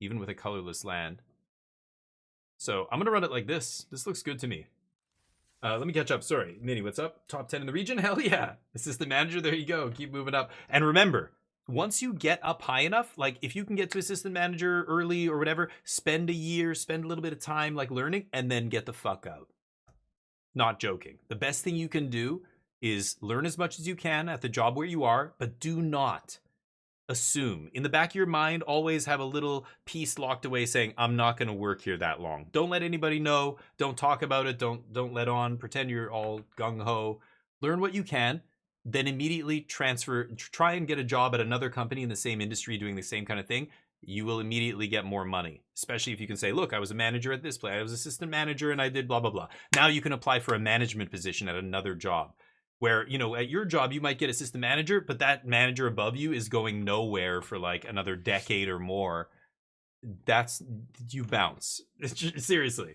even with a colorless land. So I'm gonna run it like this. This looks good to me. Let me catch up. Sorry, Minnie, what's up? Top 10 in the region? Hell yeah! Assistant manager, there you go. Keep moving up. And remember, once you get up high enough, like if you can get to assistant manager early or whatever, spend a year, spend a little bit of time like learning, and then get the fuck out. Not joking. The best thing you can do is learn as much as you can at the job where you are, but do not assume. In the back of your mind, always have a little piece locked away saying, I'm not going to work here that long. Don't let anybody know. Don't talk about it. Don't let on. Pretend you're all gung-ho. Learn what you can. Then immediately transfer, try and get a job at another company in the same industry doing the same kind of thing. You will immediately get more money, especially if you can say, look, I was a manager at this place. I was assistant manager and I did blah, blah, blah. Now you can apply for a management position at another job where, you know, at your job, you might get assistant manager, but that manager above you is going nowhere for like another decade or more. You bounce. Seriously.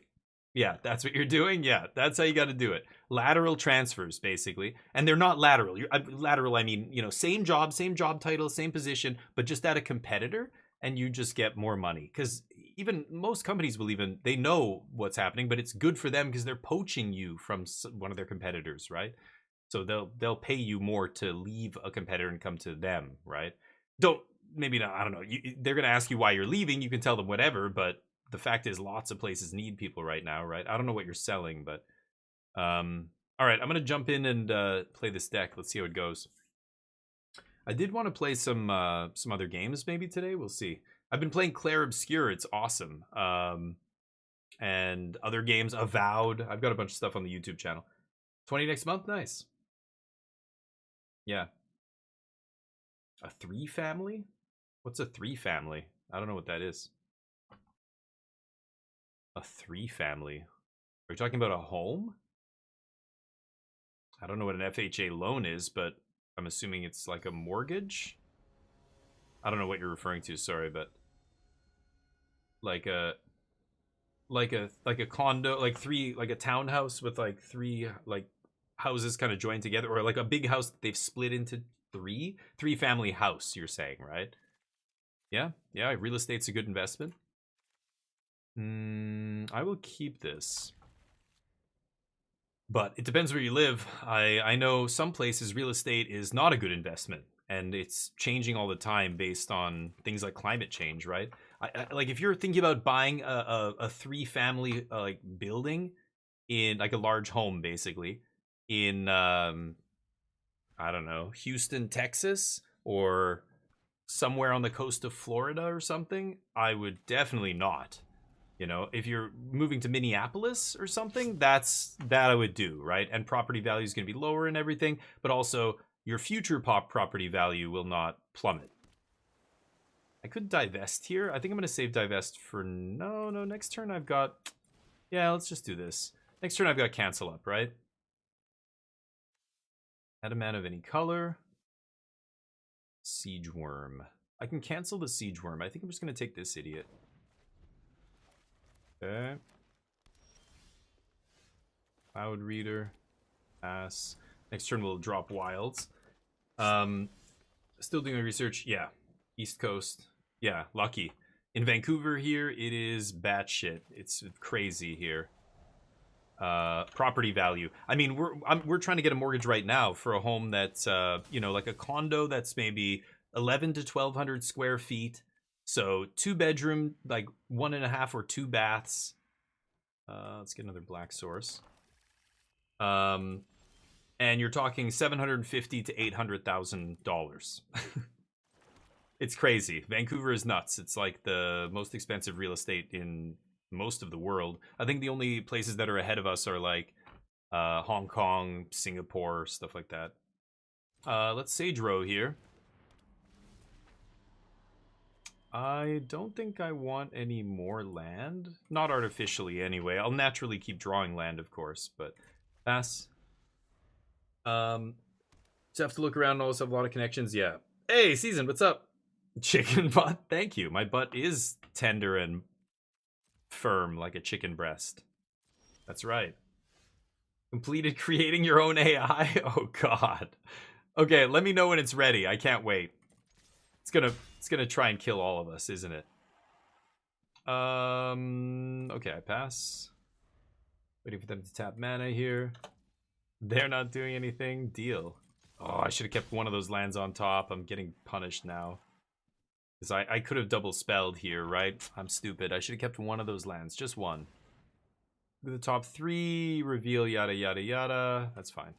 Yeah, that's what you're doing. Yeah, that's how you got to do it. Lateral transfers, basically. And they're not lateral. Lateral, I mean, you know, same job title, same position, but just at a competitor, and you just get more money. Because even most companies will they know what's happening, but it's good for them because they're poaching you from one of their competitors, right? So they'll pay you more to leave a competitor and come to them, right? Maybe not, I don't know. They're going to ask you why you're leaving. You can tell them whatever, but the fact is lots of places need people right now, right? I don't know what you're selling, but all right, I'm going to jump in and play this deck. Let's see how it goes. I did want to play some other games maybe today. We'll see. I've been playing Clair Obscur. It's awesome. And other games, Avowed. I've got a bunch of stuff on the YouTube channel. 20 next month? Nice. Yeah. A 3 family? What's a 3 family? I don't know what that is. A 3 family? Are you talking about a home? I don't know what an FHA loan is, but I'm assuming it's like a mortgage? I don't know what you're referring to, sorry, but like a condo, like a townhouse with like 3 like houses kind of joined together, or like a big house that they've split into 3 family house, you're saying, right? Yeah, real estate's a good investment. I will keep this, but it depends where you live. I know some places real estate is not a good investment, and it's changing all the time based on things like climate change, right? Like if you're thinking about buying a 3 family like building in like a large home, basically in I don't know, Houston, Texas, or somewhere on the coast of Florida or something, I would definitely not. You know, if you're moving to Minneapolis or something, that I would do, right? And property value is going to be lower and everything, but also your future property value will not plummet. I could divest here. I think I'm going to save divest for no. Next turn I've got, yeah, let's just do this. Next turn I've got cancel up, right? Add a mana of any color. Siege Worm. I can cancel the Siege Worm. I think I'm just going to take this idiot. Okay. Cloud Reader. Pass. Next turn we'll drop Wilds. Still doing research. Yeah. East Coast. Yeah, lucky. In Vancouver here, it is batshit. It's crazy here. Property value. I mean, we're trying to get a mortgage right now for a home that's you know, like a condo that's maybe 11 to 1200 square feet. So 2-bedroom, like 1.5 or 2 baths. Let's get another black source. And you're talking $750,000 to $800,000. It's crazy. Vancouver is nuts. It's like the most expensive real estate in most of the world. I think the only places that are ahead of us are like Hong Kong, Singapore, stuff like that. Let's Sage Row here. I don't think I want any more land. Not artificially anyway. I'll naturally keep drawing land, of course, but pass. Just have to look around and also have a lot of connections. Yeah. Hey, Season, what's up? Chicken butt? Thank you. My butt is tender and firm like a chicken breast. That's right. Completed creating your own AI? Oh, God. Okay, let me know when it's ready. I can't wait. It's gonna try and kill all of us, isn't it? Okay, I pass. Waiting for them to tap mana here. They're not doing anything. Deal. Oh, I should have kept one of those lands on top. I'm getting punished now. Because I could have double spelled here, right? I'm stupid. I should have kept one of those lands. Just one. Look at the top 3. Reveal, yada, yada, yada. That's fine.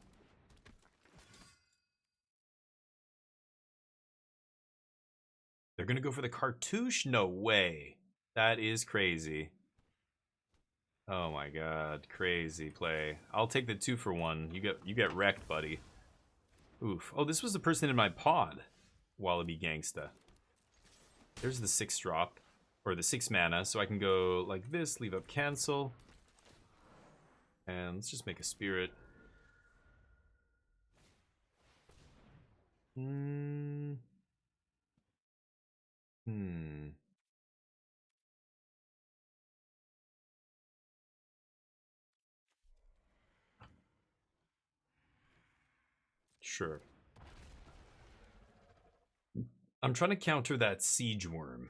They're going to go for the cartouche? No way. That is crazy. Oh my god. Crazy play. I'll take the 2 for 1. You get wrecked, buddy. Oof. Oh, this was the person in my pod. Wallaby Gangsta. There's the 6 drop. Or the 6 mana. So I can go like this. Leave up cancel. And let's just make a spirit. Sure. I'm trying to counter that Siege Worm.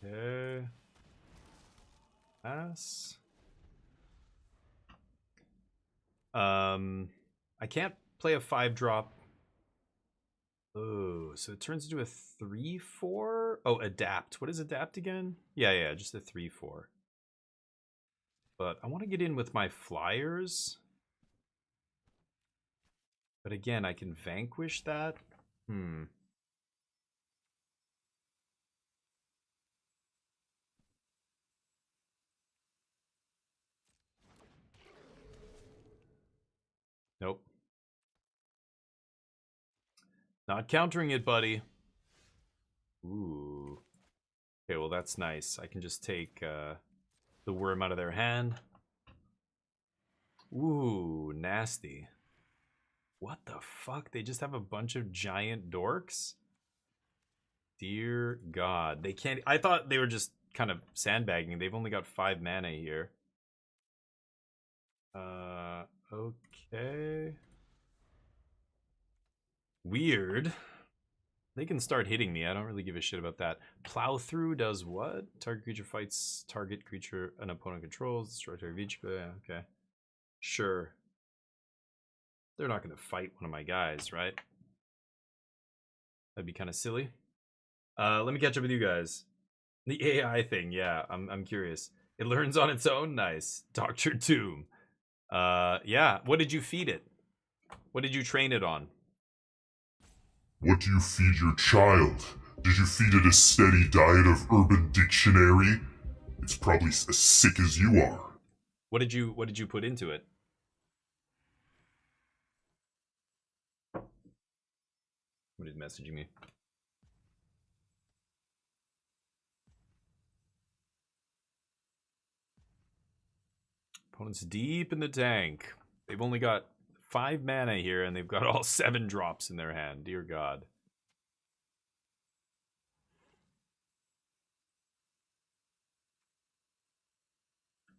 Okay. Pass. I can't play a 5-drop. Oh, so it turns into a 3/4? Oh, adapt. What is adapt again? Yeah, just a 3/4. But I want to get in with my flyers. But again, I can vanquish that. Nope. Not countering it, buddy. Ooh. Okay, well, that's nice. I can just take the worm out of their hand. Ooh, nasty. What the fuck? They just have a bunch of giant dorks? Dear God. They can't... I thought they were just kind of sandbagging. They've only got 5 mana here. Okay. Weird. They can start hitting me. I don't really give a shit about that. Plow through does what? Target creature fights target creature an opponent controls. Destroy target creature. Yeah, okay. Sure. They're not going to fight one of my guys, right? That'd be kind of silly. Let me catch up with you guys. The AI thing, yeah, I'm curious. It learns on its own? Nice. Dr. Doom. Yeah, what did you feed it? What did you train it on? What do you feed your child? Did you feed it a steady diet of Urban Dictionary? It's probably as sick as you are. What did you put into it? What is messaging me? Opponent's deep in the tank. They've only got 5 mana here, and they've got all 7 drops in their hand. Dear God.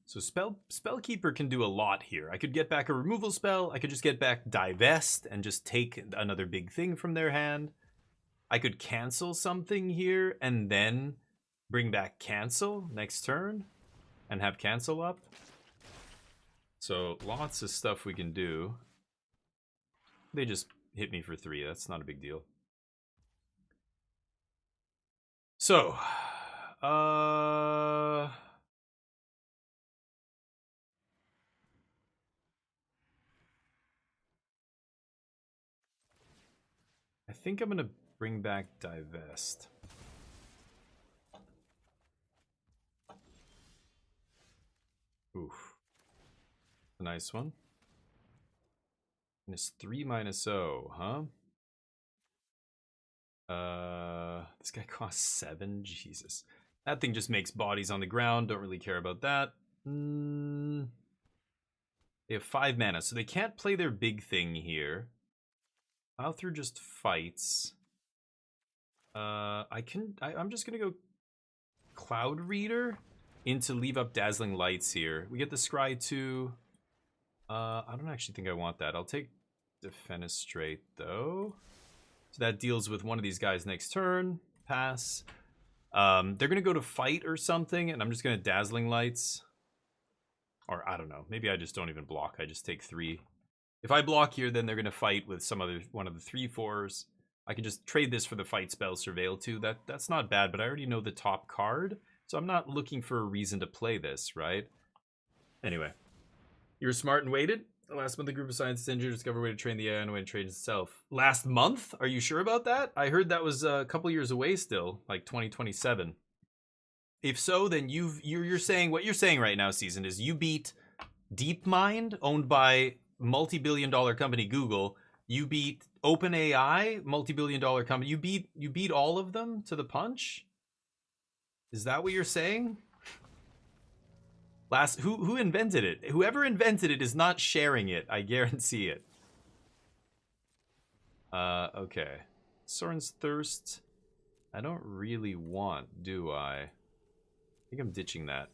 So Spellkeeper can do a lot here. I could get back a removal spell. I could just get back Divest and just take another big thing from their hand. I could cancel something here and then bring back Cancel next turn and have Cancel up. So lots of stuff we can do. They just hit me for 3. That's not a big deal. So, I think I'm going to bring back Divest. Oof. A nice one. -3 -0, huh? This guy costs 7. Jesus. That thing just makes bodies on the ground. Don't really care about that. They have 5 mana, so they can't play their big thing here. Plow through just fights. I'm just gonna go Cloud Reader into leave up Dazzling Lights here. We get the Scry 2. I don't actually think I want that. I'll take Defenestrate though. So that deals with one of these guys next turn. Pass. They're gonna go to fight or something, and I'm just gonna Dazzling Lights. Or I don't know. Maybe I just don't even block. I just take 3. If I block here, then they're gonna fight with some other one of the 3/4s. I can just trade this for the fight spell Surveil too. That's not bad, but I already know the top card, so I'm not looking for a reason to play this, right? Anyway, you were smart and waited. Last month, the group of scientists injured discovered a way to train the AI and a way to train itself. Last month? Are you sure about that? I heard that was a couple years away still, like 2027. If so, then you're saying what you're saying right now, Season, is you beat DeepMind, owned by multi-billion-dollar company Google. You beat OpenAI, multi-billion-dollar company. You beat all of them to the punch. Is that what you're saying? Who invented it? Whoever invented it is not sharing it. I guarantee it. Okay. Soren's Thirst. I don't really want, do I? I think I'm ditching that.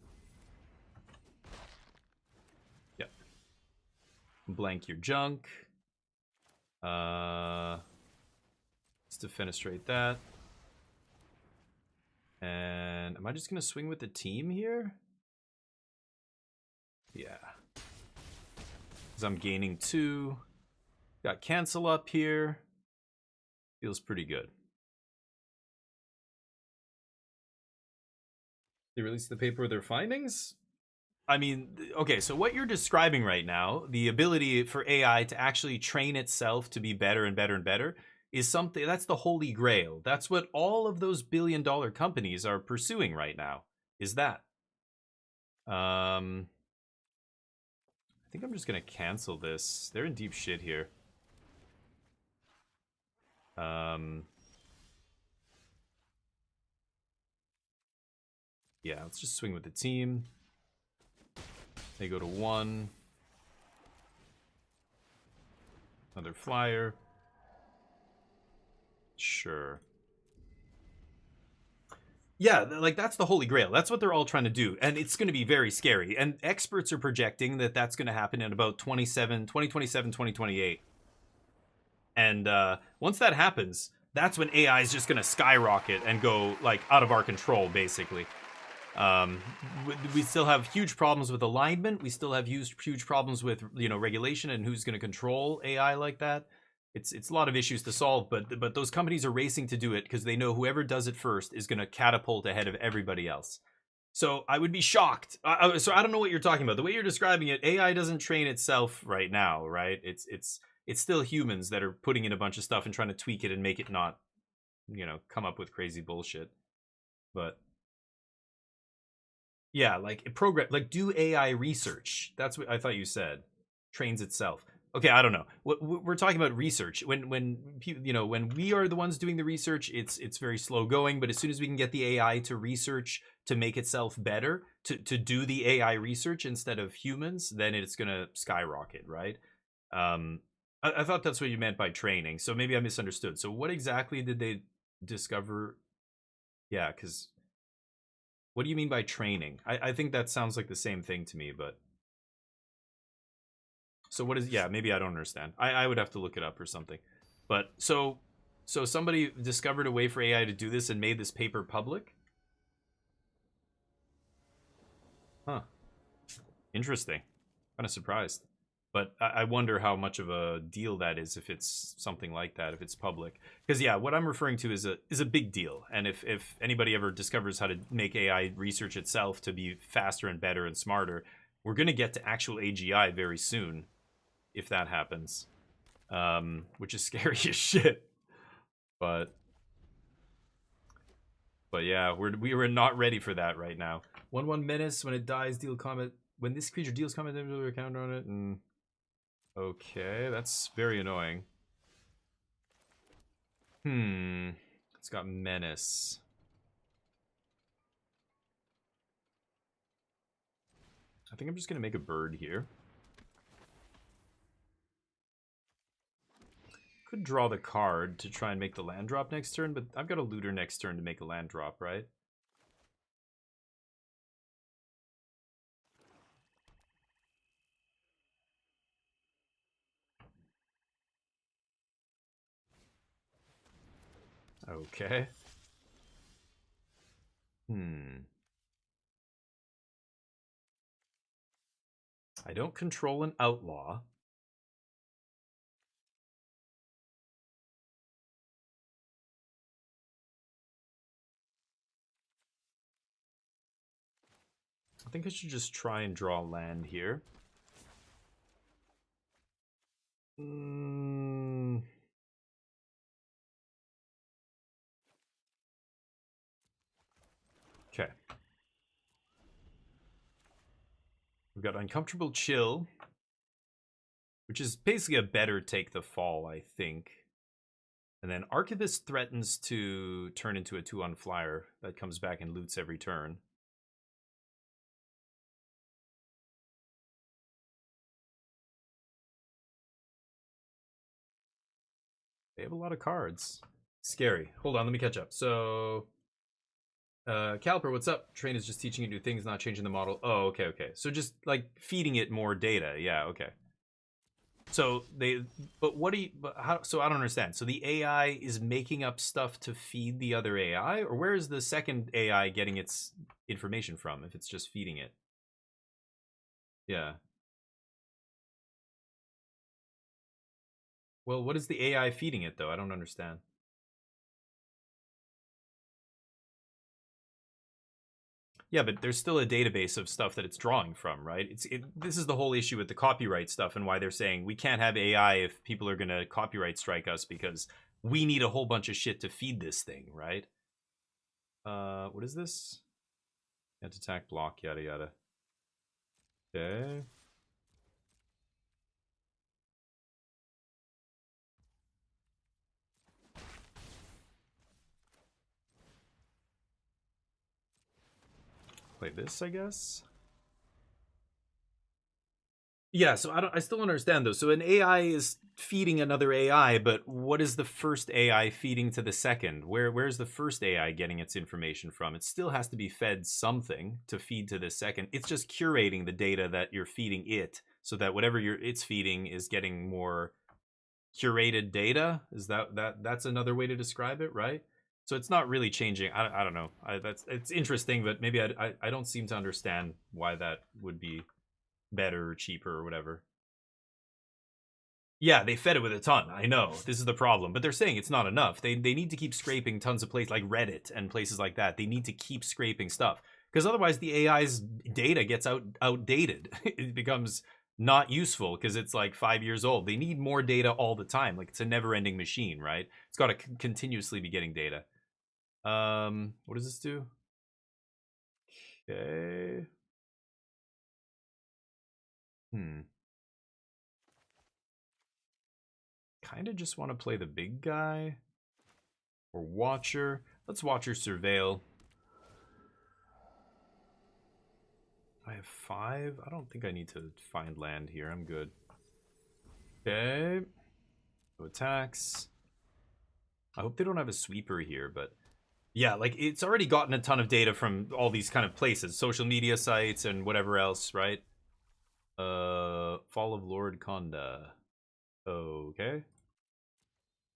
Yep. Blank your junk. Let's defenestrate that. And am I just gonna swing with the team here? Yeah. Because I'm gaining 2. Got cancel up here. Feels pretty good. They released the paper with their findings? I mean, okay, so what you're describing right now, the ability for AI to actually train itself to be better and better and better, is something that's the holy grail. That's what all of those billion-dollar companies are pursuing right now, is that. I think I'm just gonna cancel this. They're in deep shit here. Yeah, let's just swing with the team. They go to 1. Another flyer. Sure. Yeah, like that's the holy grail. That's what they're all trying to do. And it's going to be very scary. And experts are projecting that that's going to happen in about 2027, 2028. And once that happens, that's when AI is just going to skyrocket and go like out of our control, basically. We still have huge problems with alignment. We still have huge problems with, you know, regulation and who's going to control AI like that. It's a lot of issues to solve, but those companies are racing to do it because they know whoever does it first is going to catapult ahead of everybody else. So I would be shocked. So I don't know what you're talking about. The way you're describing it, AI doesn't train itself right now, right? It's still humans that are putting in a bunch of stuff and trying to tweak it and make it not you know, come up with crazy bullshit. But yeah, like program, like do AI research. That's what I thought you said. Trains itself. Okay, I don't know. We're talking about research. When you know, when we are the ones doing the research, it's very slow going. But as soon as we can get the AI to research to make itself better, to do the AI research instead of humans, then it's gonna skyrocket, right? I thought that's what you meant by training. So maybe I misunderstood. So what exactly did they discover? Yeah, because what do you mean by training? I think that sounds like the same thing to me, but so what is, yeah, maybe I don't understand. I would have to look it up or something. But so somebody discovered a way for AI to do this and made this paper public? Huh. Interesting. Kind of surprised. But I wonder how much of a deal that is if it's something like that, if it's public. Because yeah, what I'm referring to is a big deal. And if anybody ever discovers how to make AI research itself to be faster and better and smarter, we're going to get to actual AGI very soon, if that happens. Which is scary as shit. But yeah, we were not ready for that right now. 1/1 menace, when it dies, deal comment. When this creature deals comment, we counter on it, and okay, that's very annoying. It's got menace. I think I'm just gonna make a bird here. Could draw the card to try and make the land drop next turn, but I've got a looter next turn to make a land drop, right? Okay. I don't control an outlaw. I think I should just try and draw land here. Okay. We've got Uncomfortable Chill, which is basically a better Take the Fall, I think. And then Archivist threatens to turn into a 2/1 flyer that comes back and loots every turn. They have a lot of cards. Scary. Hold on, let me catch up. So, Caliper, what's up? Train is just teaching you new things, not changing the model. Oh, okay. So just like feeding it more data. Yeah, okay. So how, so I don't understand. So the AI is making up stuff to feed the other AI, or where is the second AI getting its information from if it's just feeding it? Yeah. Well, what is the AI feeding it though? I don't understand. Yeah, but there's still a database of stuff that it's drawing from, right? This is the whole issue with the copyright stuff and why they're saying we can't have AI if people are going to copyright strike us because we need a whole bunch of shit to feed this thing, right? What is this? Can't attack, block, yada yada. Okay. Play this, I guess. Yeah, so I still don't understand though. So an AI is feeding another AI, but what is the first AI feeding to the second? Where's the first AI getting its information from? It still has to be fed something to feed to the second. It's just curating the data that you're feeding it so that whatever it's feeding is getting more curated data. Is that's another way to describe it, right? So it's not really changing. I don't know. It's interesting, but maybe I don't seem to understand why that would be better or cheaper or whatever. Yeah, they fed it with a ton. I know. This is the problem. But they're saying it's not enough. They need to keep scraping tons of places like Reddit and places like that. They need to keep scraping stuff. Because otherwise the AI's data gets outdated. It becomes not useful because it's like 5 years old. They need more data all the time. Like it's a never-ending machine, right? It's got to continuously be getting data. What does this do? Okay. Kind of just want to play the big guy or Watcher. Let's Watcher Surveil. I have 5. I don't think I need to find land here. I'm good. Okay. No attacks. I hope they don't have a sweeper here, but yeah, like it's already gotten a ton of data from all these kind of places, social media sites and whatever else, right? Fall of Lord Conda. Okay.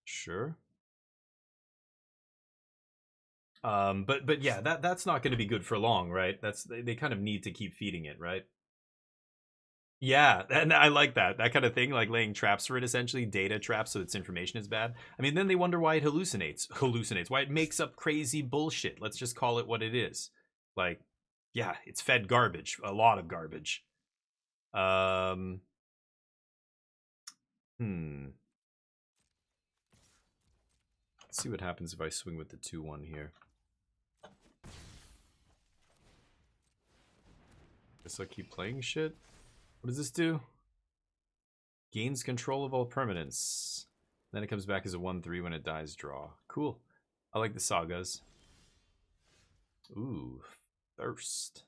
Sure. But yeah, that's not going to be good for long, right? They kind of need to keep feeding it, right? Yeah, and I like that kind of thing, like laying traps for it, essentially data traps, so its information is bad. I mean, then they wonder why it hallucinates, why it makes up crazy bullshit. Let's just call it what it is. Like, yeah, it's fed garbage, a lot of garbage. Let's see what happens if I swing with the 2-1 here. Guess I'll keep playing shit. What does this do? Gains control of all permanents. Then it comes back as a 1/3 when it dies. Draw. Cool. I like the sagas. Ooh, Thirst.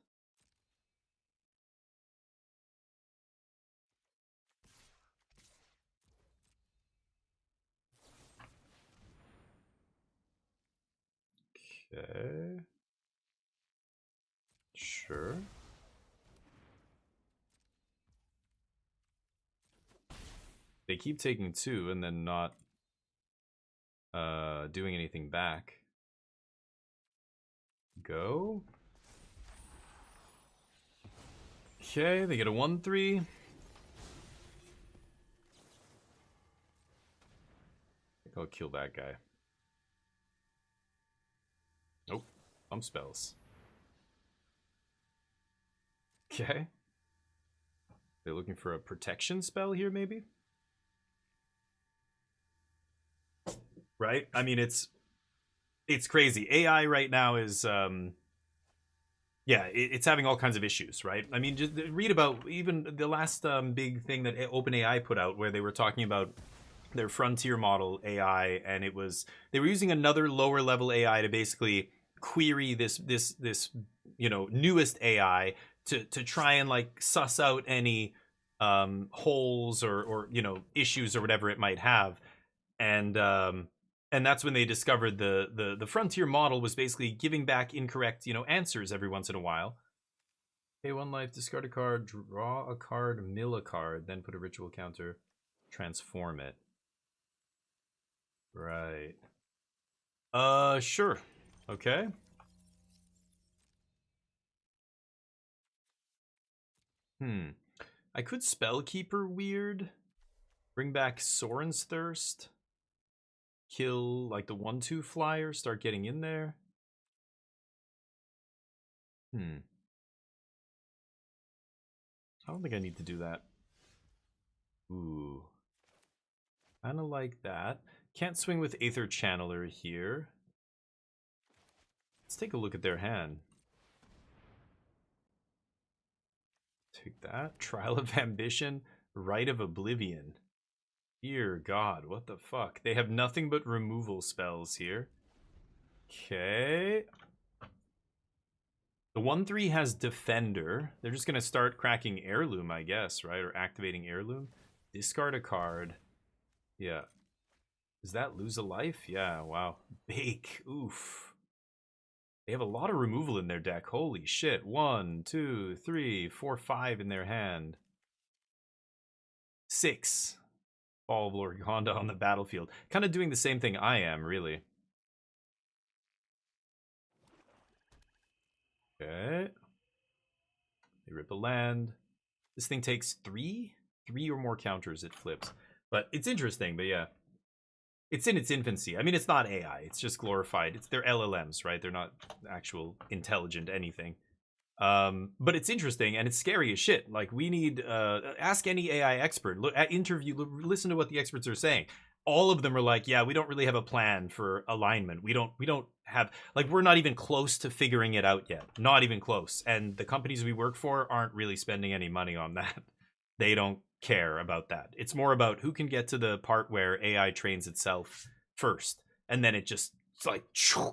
Okay. Sure. They keep taking 2 and then not doing anything back. Go. Okay, they get a 1/3. I think I'll kill that guy. Nope. Pump spells. Okay. They're looking for a protection spell here, maybe? Right? I mean, it's crazy. AI right now is yeah, it's having all kinds of issues, right? I mean, just read about even the last big thing that OpenAI put out, where they were talking about their frontier model AI, and it was they were using another lower level AI to basically query this newest AI to try and like suss out any holes or issues or whatever it might have, and that's when they discovered the frontier model was basically giving back incorrect answers every once in a while. Pay 1 life, discard a card, draw a card, mill a card, then put a ritual counter, transform it. Right. Sure. Okay. I could Spellkeeper weird. Bring back Soren's Thirst. Kill like the 1/2 flyer, start getting in there. I don't think I need to do that. Ooh. Kinda like that. Can't swing with Aether Channeler here. Let's take a look at their hand. Take that. Trial of Ambition. Rite of Oblivion. Dear God, what the fuck? They have nothing but removal spells here. Okay. The 1/3 has Defender. They're just gonna start cracking Heirloom, I guess, right? Or activating Heirloom. Discard a card. Yeah. Does that lose a life? Yeah, wow. Bake. Oof. They have a lot of removal in their deck. Holy shit. 1, 2, 3, 4, 5 in their hand. 6. Fall of Lord Honda on the battlefield. Kind of doing the same thing I am, really. Okay. They rip a land. This thing takes 3? 3 or more counters, it flips. But it's interesting, but yeah. It's in its infancy. I mean, it's not AI. It's just glorified. They're LLMs, right? They're not actual intelligent anything. But it's interesting and it's scary as shit. Like we need ask any AI expert, look at interview, listen to what the experts are saying. All of them are like, yeah, we don't really have a plan for alignment. We don't have, like, we're not even close to figuring it out yet. Not even close. And the companies we work for aren't really spending any money on that. They don't care about that. It's more about who can get to the part where AI trains itself first, and then it just, it's like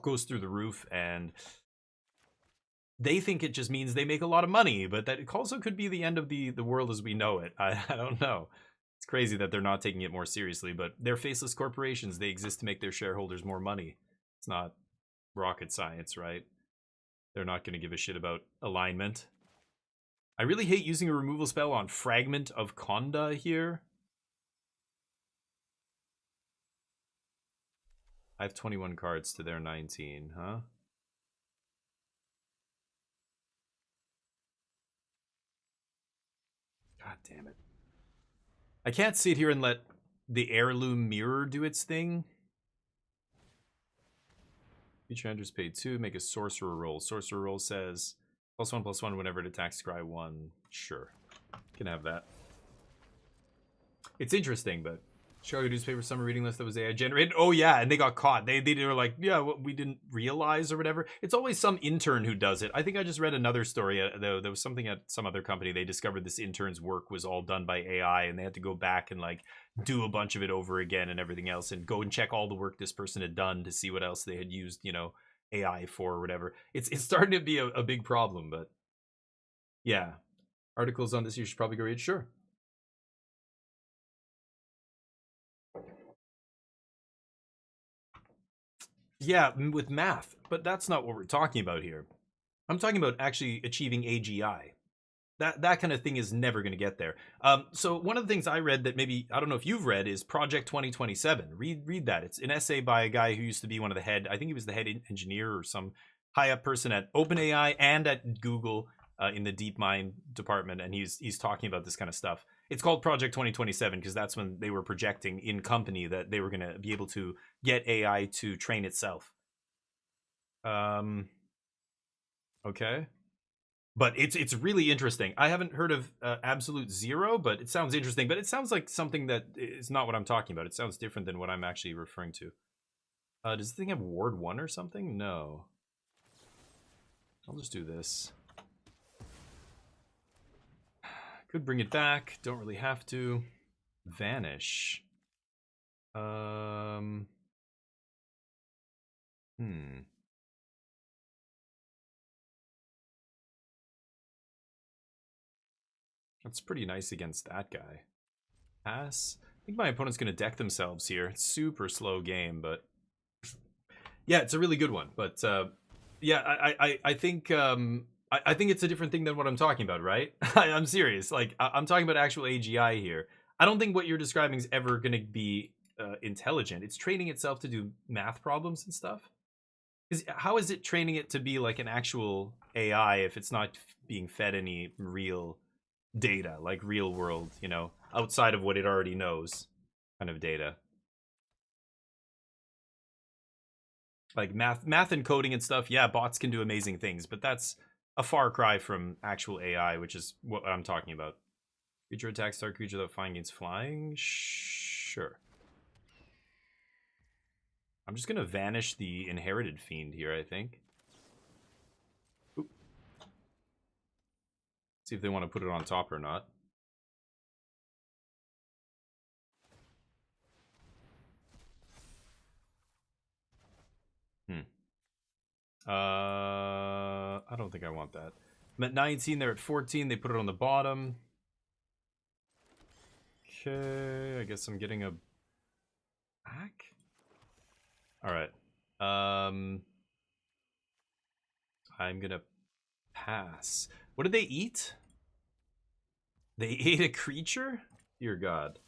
goes through the roof. And they think it just means they make a lot of money, but that also could be the end of the world as we know it. I don't know. It's crazy that they're not taking it more seriously, but they're faceless corporations. They exist to make their shareholders more money. It's not rocket science, right? They're not going to give a shit about alignment. I really hate using a removal spell on Fragment of Conda here. I have 21 cards to their 19, huh? God damn it. I can't sit here and let the heirloom mirror do its thing. Future enters pay 2, make a sorcerer roll. Sorcerer roll says +1/+1 whenever it attacks scry 1. Sure. Can have that. It's interesting, but Chicago newspaper summer reading list that was AI generated. Oh yeah, and they got caught. They were like, yeah, what we didn't realize or whatever. It's always some intern who does it. I think I just read another story. There was something at some other company. They discovered this intern's work was all done by AI, and they had to go back and like do a bunch of it over again and everything else, and go and check all the work this person had done to see what else they had used, you know, AI for or whatever. It's starting to be a big problem, but yeah. Articles on this you should probably go read. Sure. Yeah, with math, but that's not what we're talking about here. I'm talking about actually achieving AGI. That kind of thing is never going to get there. So one of the things I read that maybe, I don't know if you've read, is Project 2027. Read that. It's an essay by a guy who used to be one of the head, I think he was the head engineer or some high up person at OpenAI and at Google in the DeepMind department, and he's talking about this kind of stuff. It's called Project 2027 because that's when they were projecting in company that they were going to be able to get AI to train itself. Okay. But it's really interesting. I haven't heard of Absolute Zero, but it sounds interesting. But it sounds like something that is not what I'm talking about. It sounds different than what I'm actually referring to. Does the thing have Ward 1 or something? No. I'll just do this. Could bring it back. Don't really have to. Vanish. That's pretty nice against that guy. Pass. I think my opponent's going to deck themselves here. It's super slow game, but yeah, it's a really good one. But yeah, I think I think it's a different thing than what I'm talking about, right? I'm serious. Like I'm talking about actual AGI here. I don't think what you're describing is ever going to be intelligent. It's training itself to do math problems and stuff. How is it training it to be like an actual AI if it's not being fed any real data, like real world, you know, outside of what it already knows kind of data? Like math and coding and stuff, yeah, bots can do amazing things, but that's a far cry from actual AI, which is what I'm talking about. Creature attacks target creature that flying against flying? Sure. I'm just gonna vanish the inherited fiend here, I think. Oop. See if they want to put it on top or not. I don't think I want that. I'm at 19, they're at 14, they put it on the bottom. Okay, I guess I'm getting a back. Alright. I'm gonna pass. What did they eat? They ate a creature? Dear God.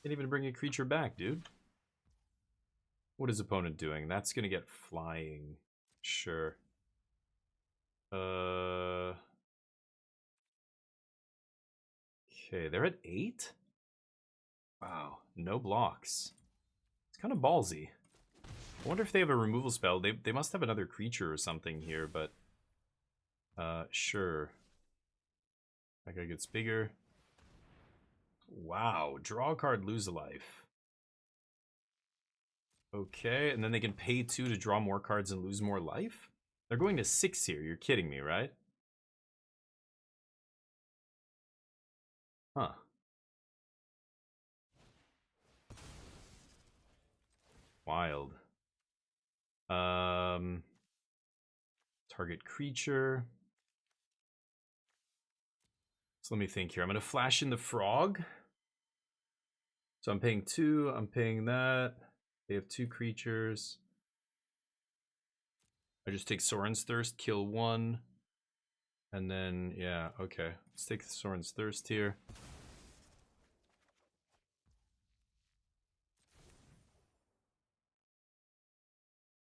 Didn't even bring a creature back, dude. What is opponent doing? That's gonna get flying. Sure. Okay, they're at 8? Wow, no blocks. It's kind of ballsy. I wonder if they have a removal spell. They must have another creature or something here, but Sure. That guy gets bigger. Wow, draw a card, lose a life. Okay, and then they can pay 2 to draw more cards and lose more life? They're going to 6 here, you're kidding me, right? Huh. Wild. Target creature. So let me think here. I'm going to flash in the frog. So I'm paying 2, I'm paying that. They have 2 creatures. I just take Soren's Thirst, kill 1. And then, yeah, okay. Let's take Soren's Thirst here.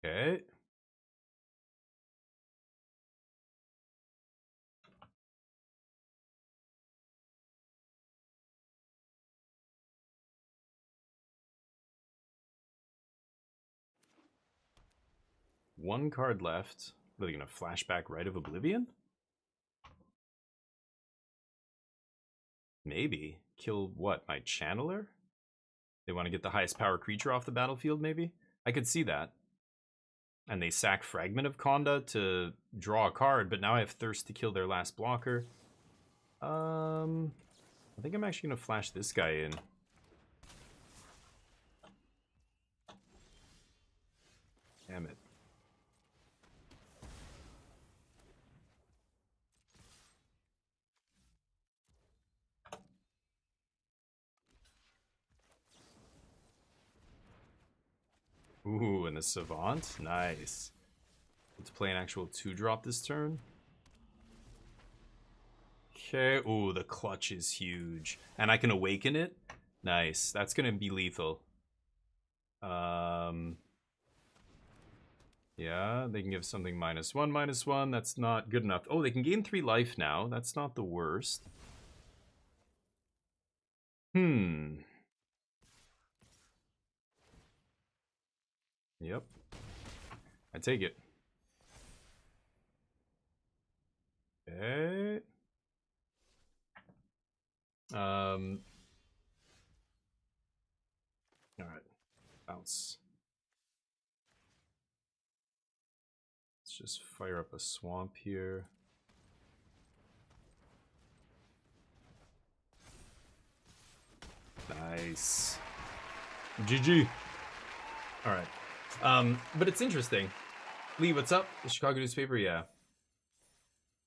Okay. One card left. Are they going to flashback Rite of Oblivion? Maybe. Kill what? My Channeler? They want to get the highest power creature off the battlefield, maybe? I could see that. And they sack Fragment of Conda to draw a card, but now I have Thirst to kill their last blocker. I think I'm actually going to flash this guy in. Damn it. Ooh, and the Savant? Nice. Let's play an actual 2-drop this turn. Okay. Ooh, the clutch is huge. And I can awaken it? Nice. That's going to be lethal. Yeah, they can give something -1/-1. That's not good enough. Oh, they can gain 3 life now. That's not the worst. Yep. I take it. Okay. Alright. Bounce. Let's just fire up a swamp here. Nice. GG. Alright. But it's interesting. Lee, what's up? The Chicago newspaper? Yeah.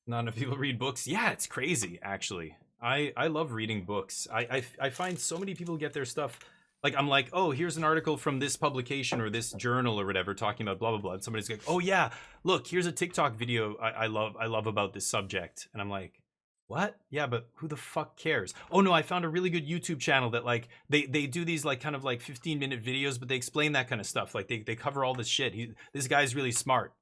Not enough people read books. Yeah, it's crazy, actually. I love reading books. I find so many people get their stuff. Like, I'm like, oh, here's an article from this publication or this journal or whatever talking about blah, blah, blah. And somebody's like, oh, yeah, look, here's a TikTok video I love about this subject. And I'm like, what? Yeah, but who the fuck cares? Oh, no, I found a really good YouTube channel that, like, they do these, like, kind of, like, 15-minute videos, but they explain that kind of stuff. Like, they cover all this shit. This guy's really smart.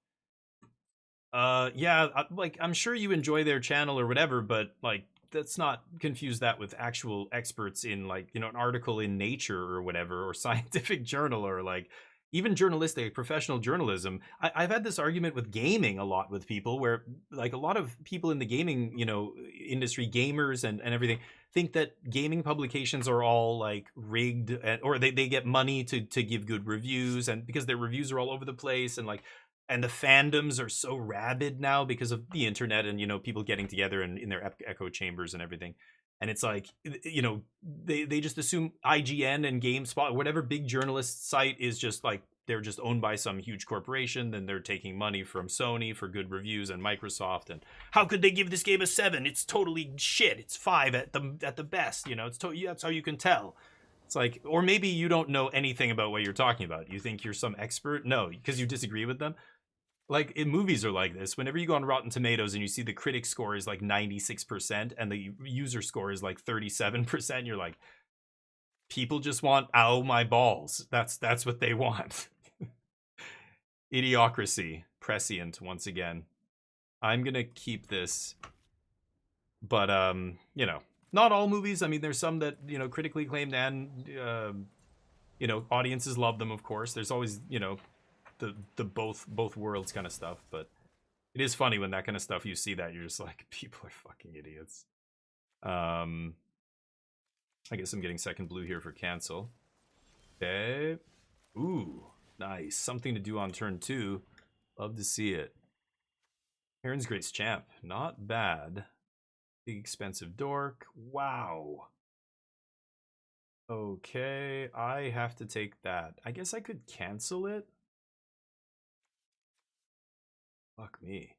Yeah, like, I'm sure you enjoy their channel or whatever, but, like, let's not confuse that with actual experts in, like, you know, an article in Nature or whatever, or scientific journal, or like even journalistic professional journalism. I've had this argument with gaming a lot with people where, like, a lot of people in the gaming, you know, industry, gamers and everything, think that gaming publications are all like rigged, or they get money to give good reviews, and because their reviews are all over the place, and like, and the fandoms are so rabid now because of the internet and, you know, people getting together in their echo chambers and everything. And it's like, you know, they just assume IGN and GameSpot, whatever big journalist site, is just like, they're just owned by some huge corporation. Then they're taking money from Sony for good reviews and Microsoft. And how could they give this game a 7? It's totally shit. It's 5 at the best. You know, that's how you can tell. It's like, or maybe you don't know anything about what you're talking about. You think you're some expert? No, because you disagree with them. Like, in movies are like this. Whenever you go on Rotten Tomatoes and you see the critic score is like 96% and the user score is like 37%, you're like, people just want ow my balls. That's what they want. Idiocracy. Prescient once again. I'm gonna keep this. But you know, not all movies. I mean, there's some that, you know, critically acclaimed and you know, audiences love them, of course. There's always, you know, the both worlds kind of stuff, but It is funny when that kind of stuff, you see that, you're just like, people are fucking idiots. I guess I'm getting second blue here for cancel. Okay. Ooh, nice. Something to do on turn 2. Love to see it. Heron's Grace Champ. Not bad. Big expensive dork. Wow. Okay, I have to take that. I guess I could cancel it. Fuck me.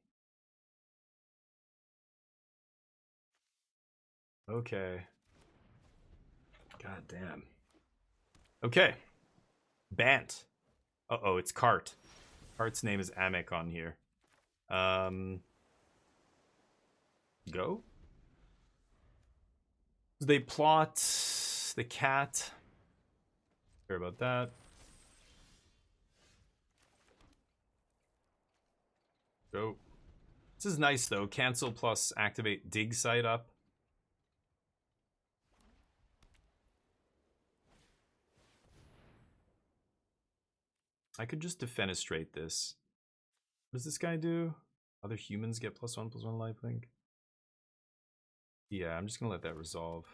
Okay. God damn. Okay. Bant. Uh-oh, it's Cart. Cart's name is Amek on here. Go? They plot the cat. Care about that. Go. This is nice though. Cancel plus activate dig site up. I could just defenestrate this. What does this guy do? Other humans get +1/+1 lifelink. Yeah, I'm just gonna let that resolve.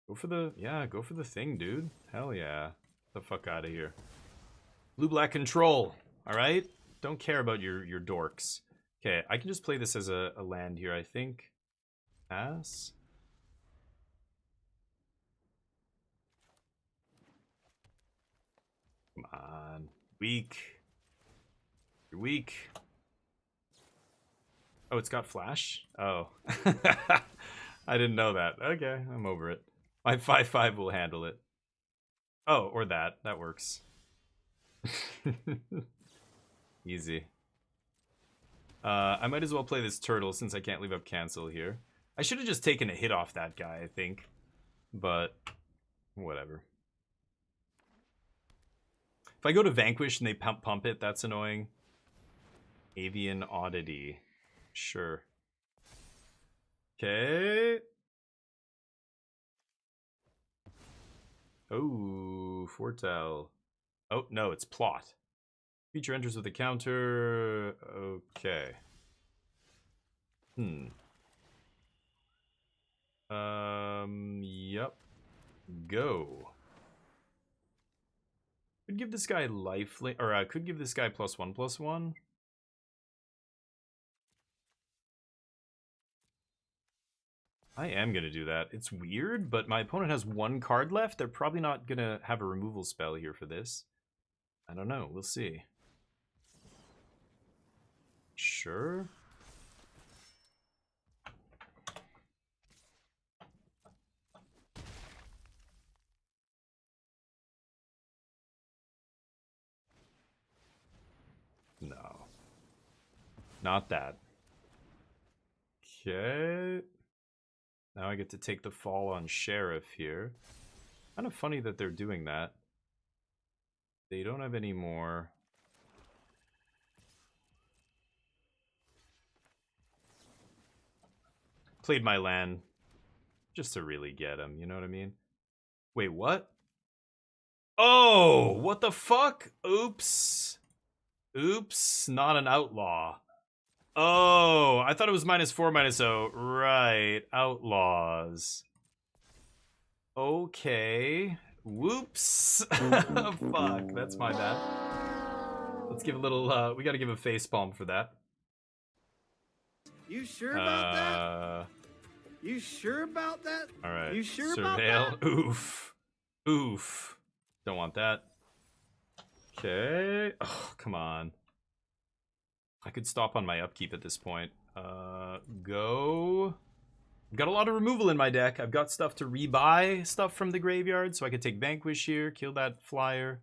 Go for the, yeah, go for the thing, dude. Hell yeah. Get the fuck out of here. Blue-black control, alright? Don't care about your dorks. Okay, I can just play this as a land here, I think. Pass. Come on. Weak. You're weak. Oh, it's got flash? Oh. I didn't know that. Okay, I'm over it. My 5/5 will handle it. Oh, or that. That works. Easy. I might as well play this turtle since I can't leave up cancel here. I should have just taken a hit off that guy, I think. But, whatever. If I go to Vanquish and they pump it, that's annoying. Avian Oddity. Sure. Okay. Oh, Fortel. Oh, no, it's Plot. Creature enters with a counter. Okay. Yep. Go. Could give this guy lifelink, or I could give this guy +1/+1. I am gonna do that. It's weird, but my opponent has 1 card left. They're probably not gonna have a removal spell here for this. I don't know. We'll see. Sure. No. Not that. Okay. Now I get to take the fall on Sheriff here. Kind of funny that they're doing that. They don't have any more. Played my land just to really get him, you know what I mean? Wait, what? Oh, what the fuck? Oops. Oops, not an outlaw. Oh, I thought it was -4/-0. Right, outlaws. Okay. Whoops. Fuck, that's my bad. Let's give a little, we gotta give a face palm for that. You sure about that? You sure about that? Alright. You sure Surveil. about that? Oof. Oof. Don't want that. Okay. Oh, come on. I could stop on my upkeep at this point. Go. I've got a lot of removal in my deck. I've got stuff to rebuy stuff from the graveyard, so I could take Vanquish here, kill that flyer.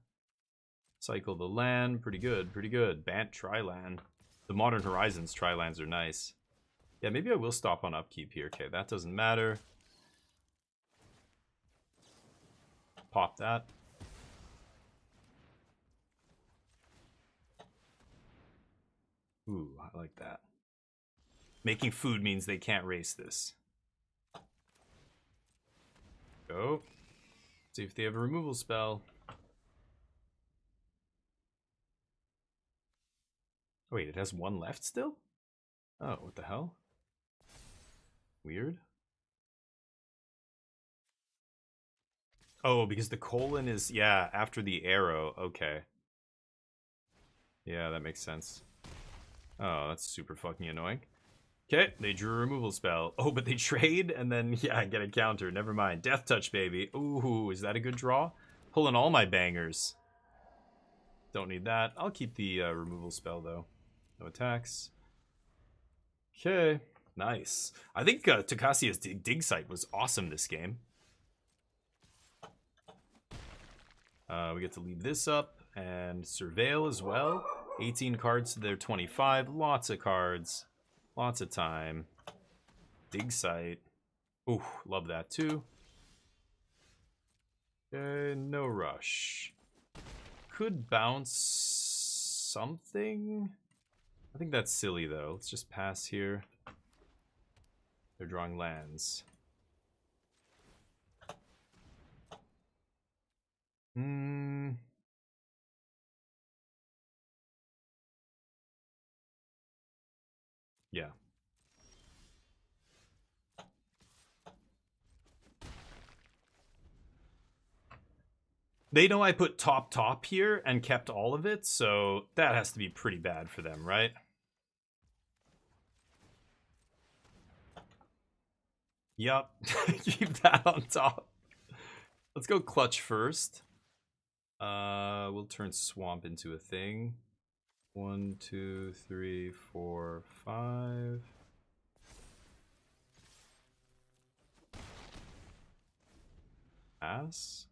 Cycle the land. Pretty good, pretty good. Bant Tri-Land. The Modern Horizons Tri-Lands are nice. Yeah, maybe I will stop on upkeep here. Okay, that doesn't matter. Pop that. Ooh, I like that. Making food means they can't race this. Go. See if they have a removal spell. Oh, wait, it has one left still? Oh, what the hell? Weird. Oh, because the colon is, yeah, after the arrow. Okay. Yeah, that makes sense. Oh, that's super fucking annoying. Okay, they drew a removal spell. Oh, but they trade and then, yeah, get a counter. Never mind. Death Touch, baby. Ooh, is that a good draw? Pulling all my bangers. Don't need that. I'll keep the removal spell, though. No attacks. Okay, nice. I think Tocasia's dig site was awesome this game. We get to leave this up and surveil as well. 18 cards to their 25. Lots of cards. Lots of time. Dig site. Ooh, love that too. No rush. Could bounce something. I think that's silly though. Let's just pass here. They're drawing lands. Yeah. They know I put top here and kept all of it, so that has to be pretty bad for them, right? Yup. Keep that on top. Let's go clutch first. We'll turn swamp into a thing. 1, 2, 3, 4, 5. Pass.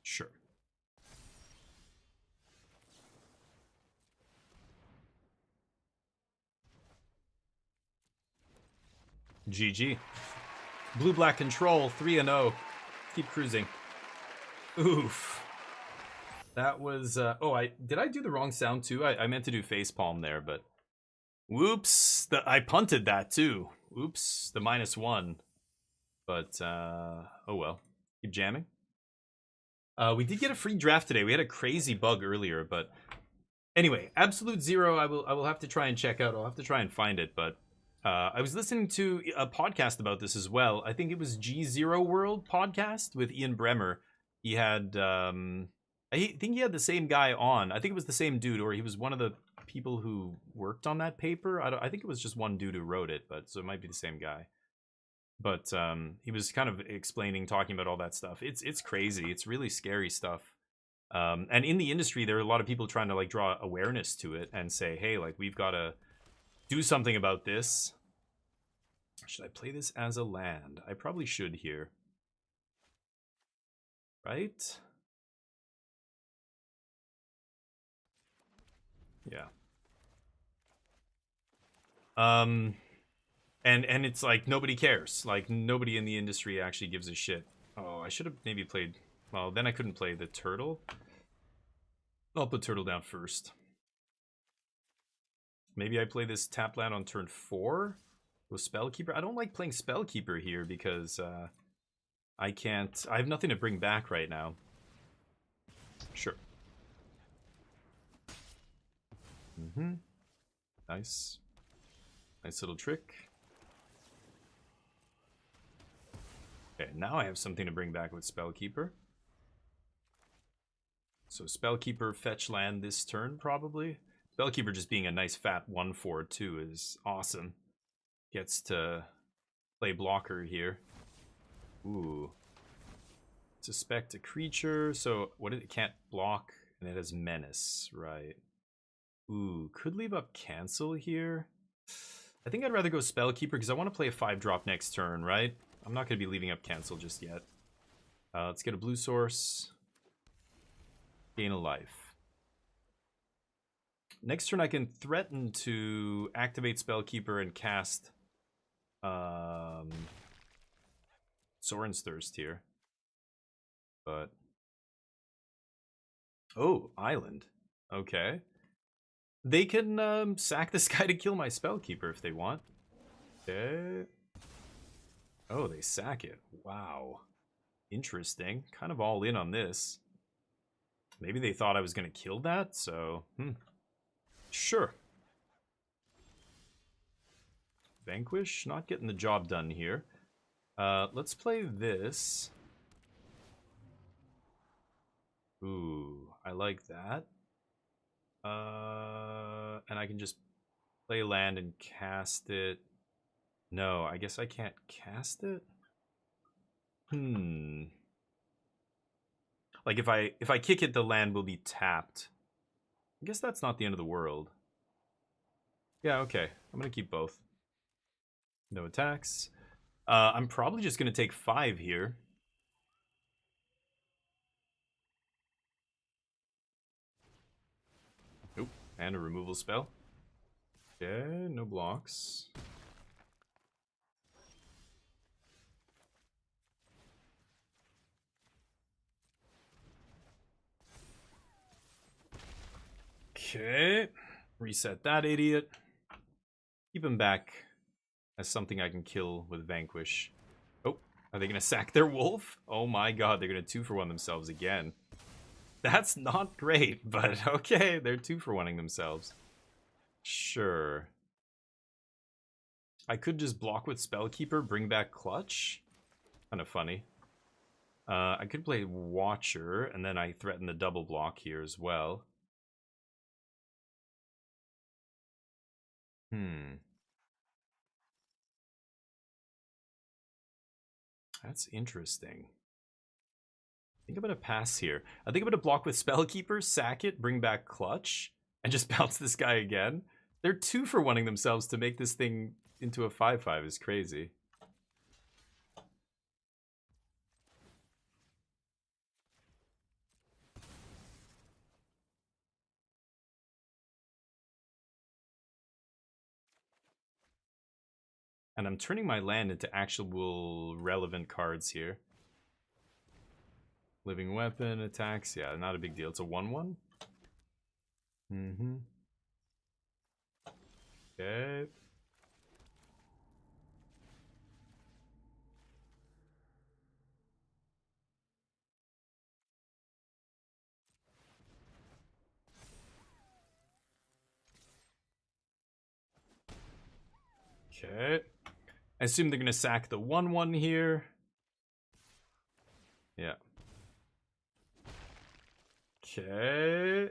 Sure. GG. Blue-black control, 3-0. Keep cruising. Oof. That was, oh, did I do the wrong sound too? I meant to do facepalm there, but whoops. I punted that too. Oops, the -1. But, oh well. Keep jamming. We did get a free draft today. We had a crazy bug earlier, but anyway, Absolute Zero, I will have to try and check out. I'll have to try and find it, but I was listening to a podcast about this as well. I think it was G0 World podcast with Ian Bremmer. He had, I think he had the same guy on. I think it was the same dude, or he was one of the people who worked on that paper. I think it was just one dude who wrote it, but so it might be the same guy. But he was kind of explaining, talking about all that stuff. It's crazy. It's really scary stuff. And in the industry, there are a lot of people trying to like draw awareness to it and say, hey, like we've got to do something about this. Should I play this as a land? I probably should here. Right? Yeah. And it's like nobody cares. Like nobody in the industry actually gives a shit. Oh, I should have maybe played. Well, then I couldn't play the turtle. I'll put turtle down first. Maybe I play this tap land on turn 4 with Spellkeeper. I don't like playing Spellkeeper here because I can't. I have nothing to bring back right now. Sure. Nice. Nice little trick. Okay, now I have something to bring back with Spellkeeper. So Spellkeeper fetch land this turn, probably. Spellkeeper just being a nice fat 1/4 too is awesome. Gets to play blocker here. Ooh. Suspect a creature. So what it can't block, and it has menace, right? Ooh, could leave up cancel here. I think I'd rather go Spellkeeper because I want to play a 5-drop next turn, right? I'm not going to be leaving up cancel just yet. Let's get a blue source. Gain a life. Next turn I can threaten to activate Spellkeeper and cast Sorin's Thirst here. But oh, Island. Okay. They can sack this guy to kill my Spellkeeper if they want. Okay. Oh, they sack it. Wow. interesting. Kind of all in on this. Maybe they thought I was going to kill that, so... Sure. Vanquish, not getting the job done here. Let's play this. Ooh, I like that. And I can just play land and cast it. No, I guess I can't cast it? Like if I kick it, the land will be tapped. I guess that's not the end of the world. Yeah, okay. I'm gonna keep both. No attacks. I'm probably just gonna take 5 here. Oop, and a removal spell. Okay, no blocks. Okay, reset that idiot. Keep him back as something I can kill with Vanquish. Oh, are they gonna sack their wolf? Oh my god, they're gonna 2-for-1 themselves again. That's not great, but okay, they're 2-for-1ing themselves. Sure. I could just block with Spellkeeper, bring back Clutch. Kind of funny. I could play Watcher, and then I threaten the double block here as well. That's interesting. I think I'm going to pass here. I think I'm going to block with Spellkeeper, sack it, bring back Clutch, and just bounce this guy again. They're 2-for-1ing themselves to make this thing into a 5/5 is crazy. And I'm turning my land into actual relevant cards here. Living Weapon, attacks, yeah, not a big deal. It's a 1/1. Okay. Okay. I assume they're going to sack the 1/1 here. Yeah. Okay.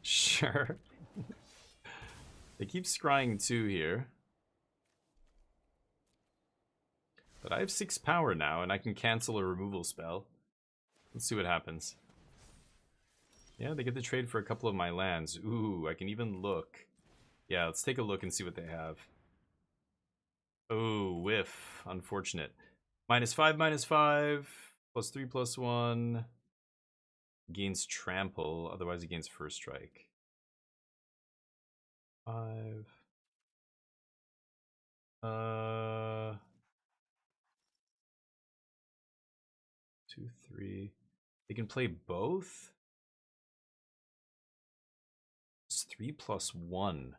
Sure. They keep scrying 2 here. But I have 6 power now, and I can cancel a removal spell. Let's see what happens. Yeah, they get the trade for a couple of my lands. Ooh, I can even look. Yeah, let's take a look and see what they have. Oh, whiff. Unfortunate. -5, -5. +3, +1. Gains trample. Otherwise, he gains first strike. 5. 2, 3. They can play both? It's 3 +1.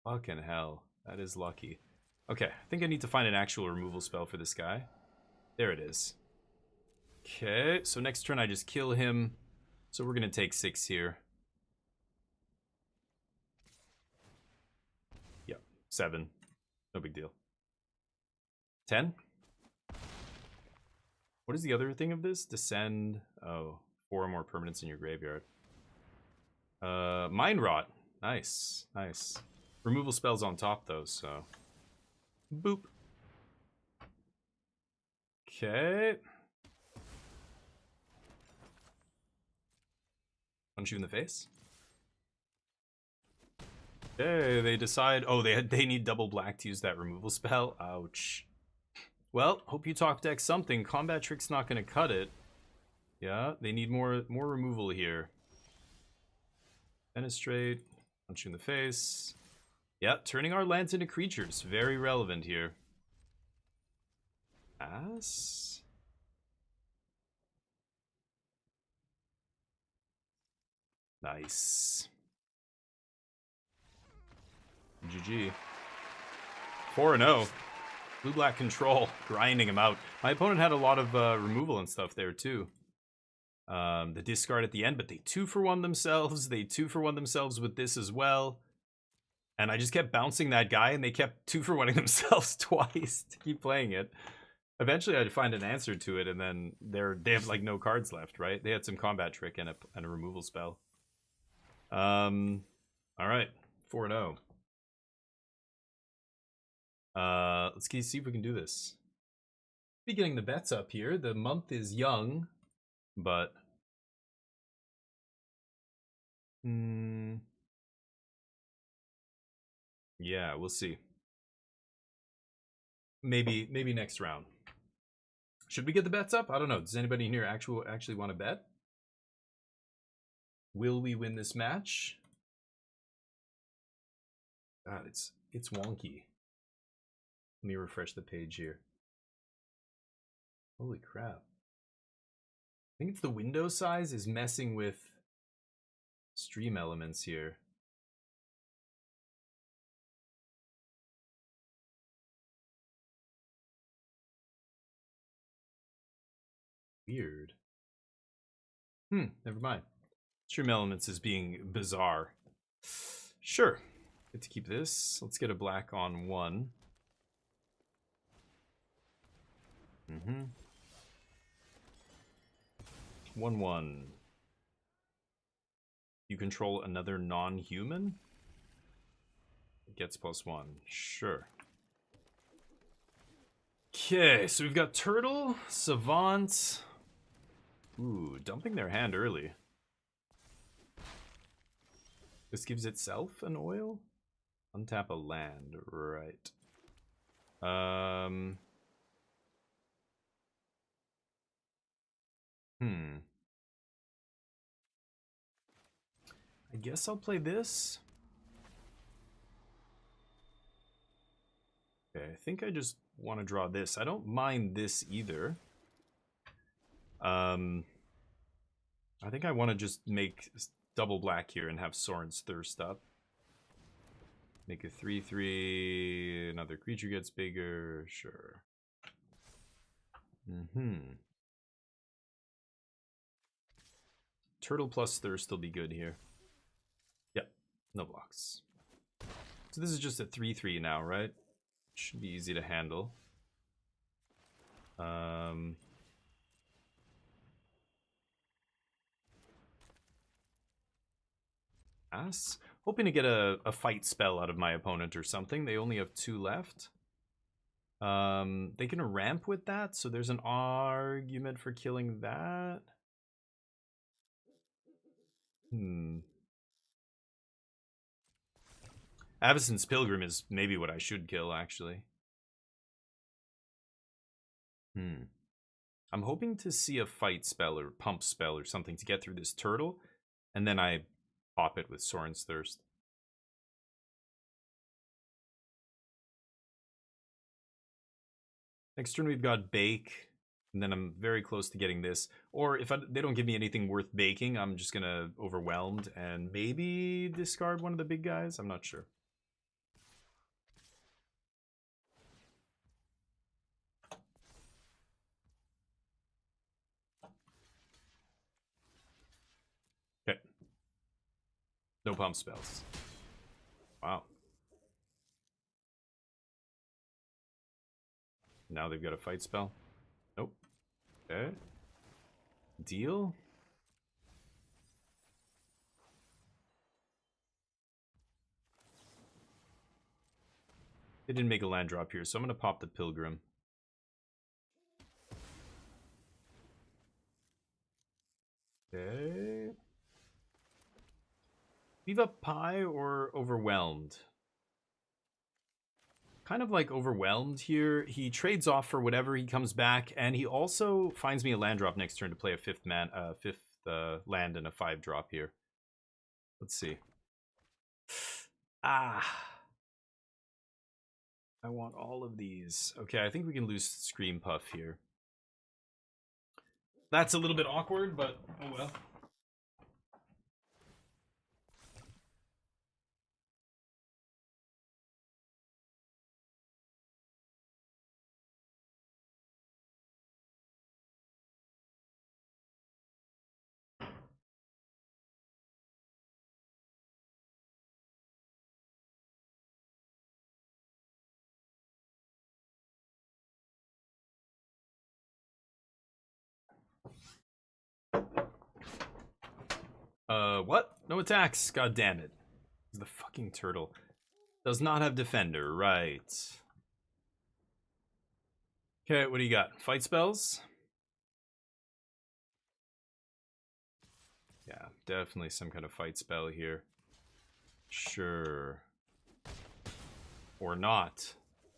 Fucking hell. That is lucky. Okay, I think I need to find an actual removal spell for this guy. There it is. Okay, so next turn I just kill him. So we're going to take 6 here. Yep, 7. No big deal. 10? What is the other thing of this? Descend. Oh, 4 or more permanents in your graveyard. Mind Rot. Nice, nice. Removal spells on top though, so... Boop. Okay. Punch you in the face. Okay, they decide... Oh, they need double black to use that removal spell. Ouch. Well, hope you talk deck something. Combat Trick's not going to cut it. Yeah, they need more removal here. Fenestrate. Punch you in the face. Yeah, turning our lands into creatures. Very relevant here. Pass? Nice. GG. 4-0. Blue-black control, grinding him out. My opponent had a lot of removal and stuff there too. The discard at the end, but they 2-for-1 themselves. They 2-for-1 themselves with this as well. And I just kept bouncing that guy, and they kept 2-for-1ing themselves twice to keep playing it. Eventually, I'd find an answer to it, and then they have like no cards left, right? They had some combat trick and a removal spell. All right, 4-0. Let's see if we can do this. Be getting the bets up here. The month is young, but yeah, we'll see. Maybe next round. Should we get the bets up? I don't know. Does anybody in here actually want to bet? Will we win this match? God, it's wonky. Let me refresh the page here. Holy crap. I think it's the window size is messing with stream elements here. Weird. Never mind. Stream elements is being bizarre. Sure. Get to keep this. Let's get a black on 1. 1/1. You control another non-human? It gets +1. Sure. Okay, so we've got Turtle, Savant. Ooh, dumping their hand early. This gives itself an oil? Untap a land, right. I guess I'll play this. Okay, I think I just want to draw this. I don't mind this either. I think I want to just make double black here and have Soren's Thirst up. Make a 3/3. Another creature gets bigger. Sure. Turtle plus Thirst will be good here. Yep, no blocks. So this is just a 3/3 now, right? Should be easy to handle. Pass. Hoping to get a fight spell out of my opponent or something. They only have 2 left. They can ramp with that, so there's an argument for killing that. Avacyn's Pilgrim is maybe what I should kill, actually. I'm hoping to see a fight spell or pump spell or something to get through this turtle, and then I pop it with Soren's Thirst. Next turn we've got Bake, and then I'm very close to getting this. Or if they don't give me anything worth baking, I'm just gonna Overwhelmed and maybe discard one of the big guys. I'm not sure. Okay. No pump spells. Wow. Now they've got a fight spell. Nope. Okay. Deal. They didn't make a land drop here, so I'm going to pop the Pilgrim. Okay. Leave up Pie or Overwhelmed? Kind of like Overwhelmed here. He trades off for whatever, he comes back, and he also finds me a land drop next turn to play a fifth land and a 5-drop here. Let's see. I want all of these. Okay, I think we can lose Scream Puff here. That's a little bit awkward, but oh well. What? No attacks. God damn it. The fucking turtle. Does not have defender, right. Okay, what do you got? Fight spells? Yeah, definitely some kind of fight spell here. Sure. Or not.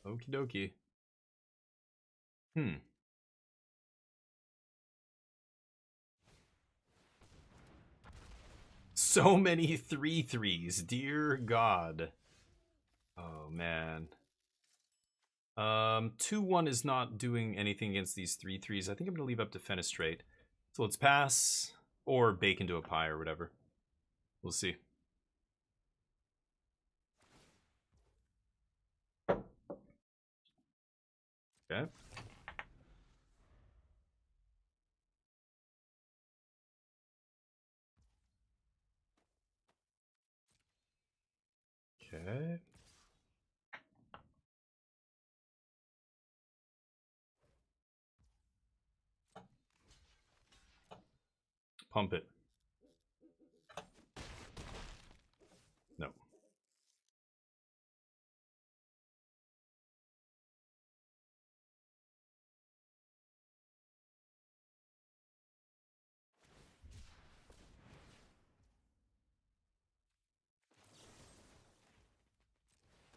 Okie dokie. So many 3/3s, dear God. Oh man. 2/1 is not doing anything against these 3/3s. I think I'm gonna leave up to Fenestrate. So let's pass or bake into a pie or whatever. We'll see. Okay. Okay. Pump it. No.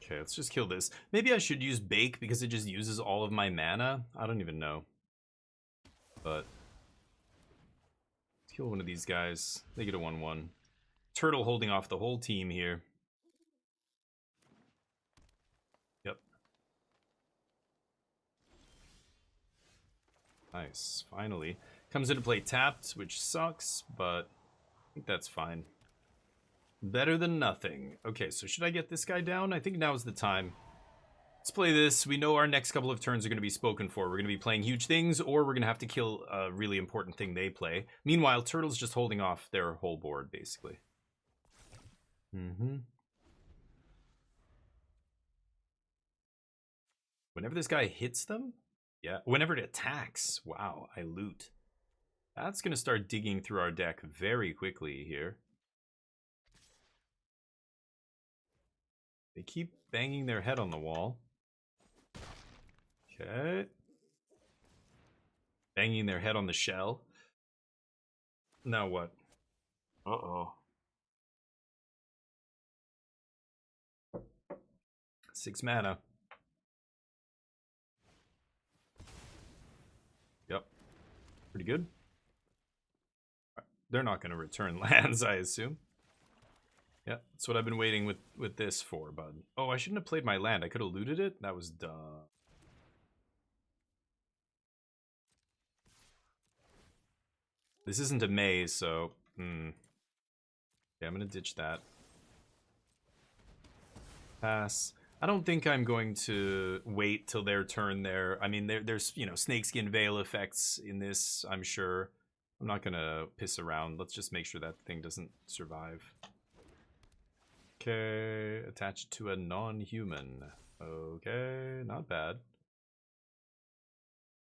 Okay, let's just kill this. Maybe I should use Bake because it just uses all of my mana. I don't even know. But let's kill one of these guys. They get a 1/1. Turtle holding off the whole team here. Yep. Nice. Finally. Comes into play tapped, which sucks, but I think that's fine. Better than nothing. Okay, so should I get this guy down? I think now is the time. Let's play this. We know our next couple of turns are going to be spoken for. We're going to be playing huge things, or we're going to have to kill a really important thing they play. Meanwhile, Turtle's just holding off their whole board, basically. Whenever this guy hits them? Yeah, whenever it attacks. Wow, I loot. That's going to start digging through our deck very quickly here. They keep banging their head on the wall. Okay. Banging their head on the shell. Now what? Uh-oh. 6 mana. Yep. Pretty good. They're not going to return lands, I assume. Yeah, that's what I've been waiting with this for, bud. Oh, I shouldn't have played my land. I could have looted it. That was dumb. This isn't a maze, so... Yeah, I'm going to ditch that. Pass. I don't think I'm going to wait till their turn there. I mean, there's, you know, Snakeskin Veil effects in this, I'm sure. I'm not going to piss around. Let's just make sure that thing doesn't survive. Okay, attached to a non-human. Okay, not bad.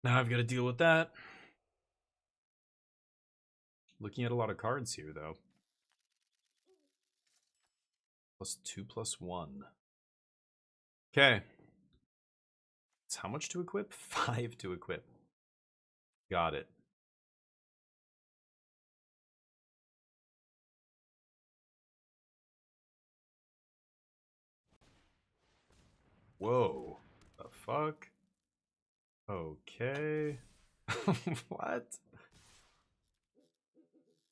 Now I've got to deal with that. Looking at a lot of cards here, though. +2/+1. Okay. It's how much to equip? 5 to equip. Got it. Whoa. The fuck? Okay. What?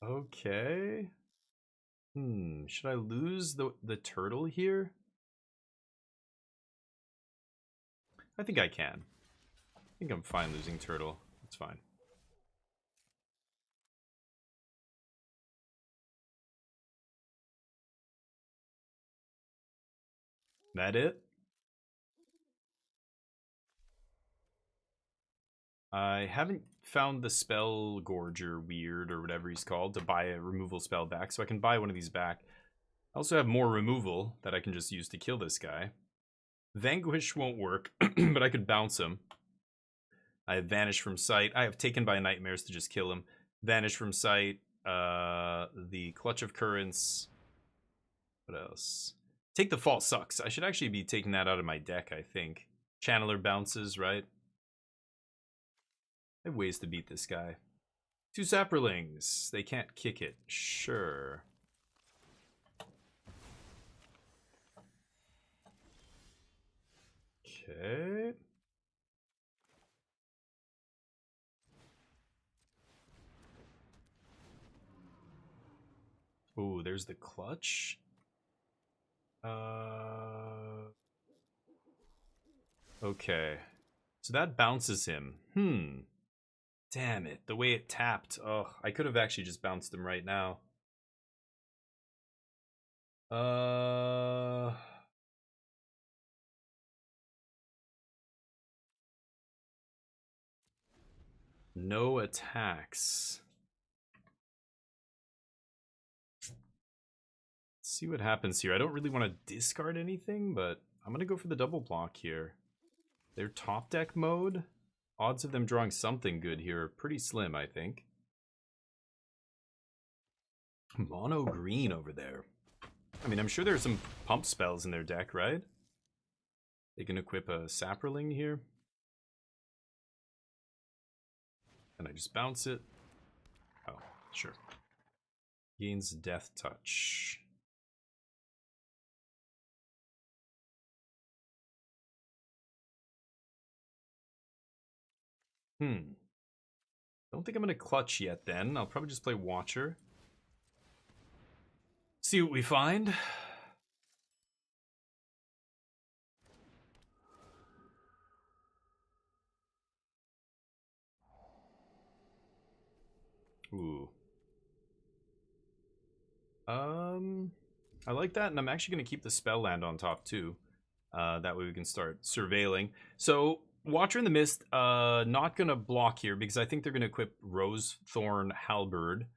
Okay. Should I lose the turtle here? I think I can. I think I'm fine losing turtle. It's fine. That it? I haven't found the spell gorger weird or whatever he's called to buy a removal spell back, so I can buy one of these back. I also have more removal that I can just use to kill this guy. Vanquish won't work, but I could bounce him. I have Vanish from Sight. I have Taken by Nightmares to just kill him. Vanish from Sight. The Clutch of Currents. What else? Take the Fall sucks. I should actually be taking that out of my deck, I think. Channeler bounces, right? I have ways to beat this guy. 2 Saprolings. They can't kick it. Sure. Okay. Ooh, there's the clutch. Okay. So that bounces him. Damn it. The way it tapped. Oh, I could have actually just bounced him right now. No attacks. Let's see what happens here. I don't really want to discard anything, but I'm going to go for the double block here. Their top deck mode, odds of them drawing something good here are pretty slim, I think. Mono green over there. I mean, I'm sure there's some pump spells in their deck, right? They can equip a Saproling here. And I just bounce it. Oh, sure. Gains Death Touch. Don't think I'm going to clutch yet then. I'll probably just play Watcher. See what we find. Ooh. I like that, and I'm actually going to keep the Spell Land on top too. That way we can start surveilling. So, Watcher in the Mist, not going to block here because I think they're going to equip Rose Thorn Halberd.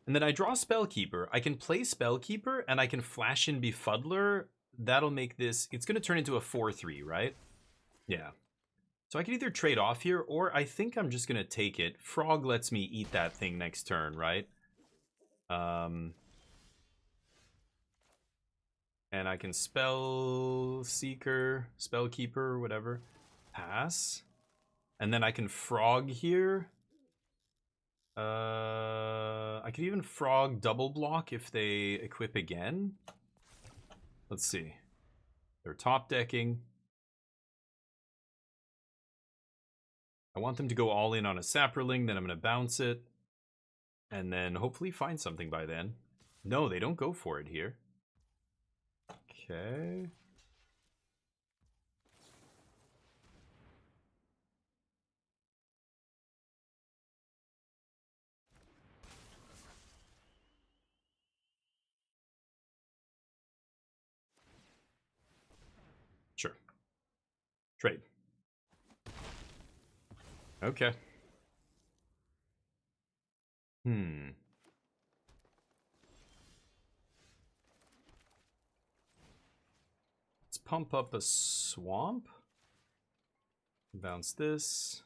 And then I draw Spellkeeper. I can play Spellkeeper, and I can flash in Befuddler. That'll make this... It's going to turn into a 4-3, right? Yeah. So I can either trade off here, or I think I'm just going to take it. Frog lets me eat that thing next turn, right? And I can Spell Seeker, Spellkeeper, whatever. Pass. And then I can Frog here. I could even Frog double block if they equip again. Let's see. They're top decking. I want them to go all in on a Saproling, then I'm going to bounce it. And then hopefully find something by then. No, they don't go for it here. Okay. Sure. Trade. Okay. Let's pump up a swamp. Bounce this.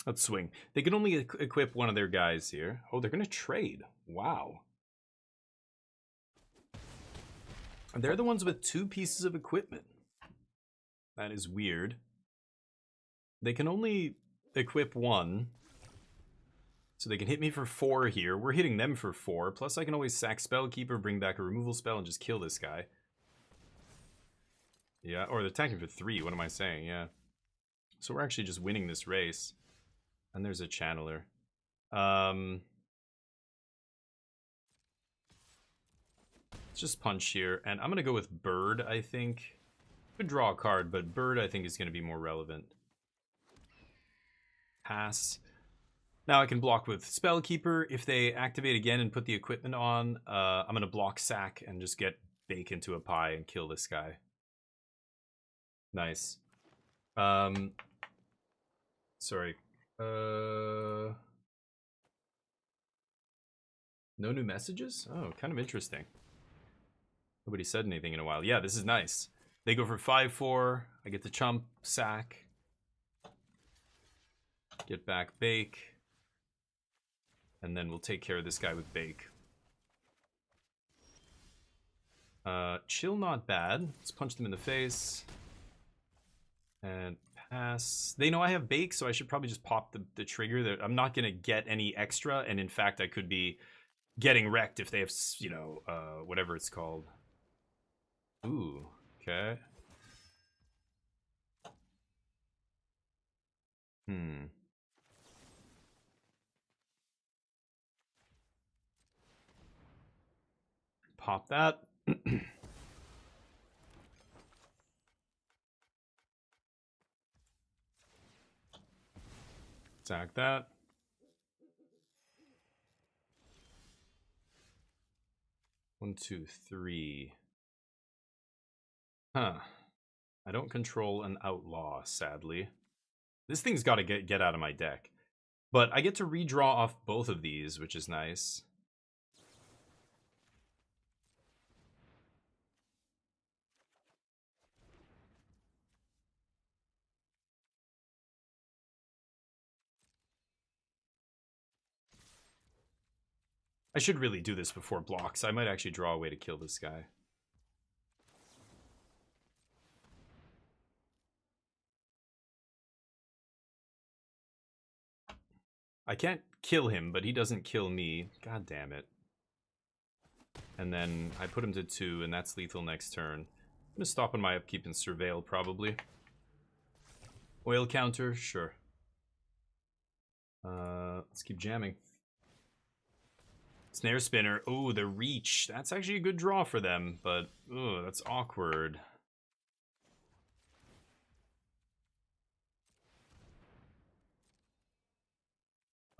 Let's swing. They can only equip one of their guys here. Oh, they're going to trade. Wow. And they're the ones with 2 pieces of equipment. That is weird. They can only equip 1. So they can hit me for 4 here. We're hitting them for 4. Plus I can always sack Spellkeeper, bring back a removal spell, and just kill this guy. Yeah, or they're attacking for 3. What am I saying? Yeah. So we're actually just winning this race. And there's a Channeler. Let's just punch here. And I'm going to go with Bird, I think. Could draw a card, but Bird, I think, is going to be more relevant. Pass. Now I can block with Spellkeeper. If they activate again and put the equipment on, I'm going to block Sack and just get Bake into a pie and kill this guy. Nice. Sorry. No new messages? Oh, kind of interesting. Nobody said anything in a while. Yeah, this is nice. They go for 5-4. I get the chump, sack. Get back, bake. And then we'll take care of this guy with bake. Chill, not bad. Let's punch them in the face. And pass. They know I have bake, so I should probably just pop the trigger. I'm not going to get any extra, and in fact, I could be getting wrecked if they have, you know, whatever it's called. Ooh, okay. Pop that. Sack that. One, two, three. Huh. I don't control an outlaw, sadly. This thing's got to get out of my deck. But I get to redraw off both of these, which is nice. I should really do this before blocks. I might actually draw a way to kill this guy. I can't kill him, but he doesn't kill me. God damn it. And then I put him to 2, and that's lethal next turn. I'm gonna stop on my upkeep and surveil, probably. Oil counter, sure. Let's keep jamming. Snare spinner. Oh, the reach. That's actually a good draw for them, but oh, that's awkward.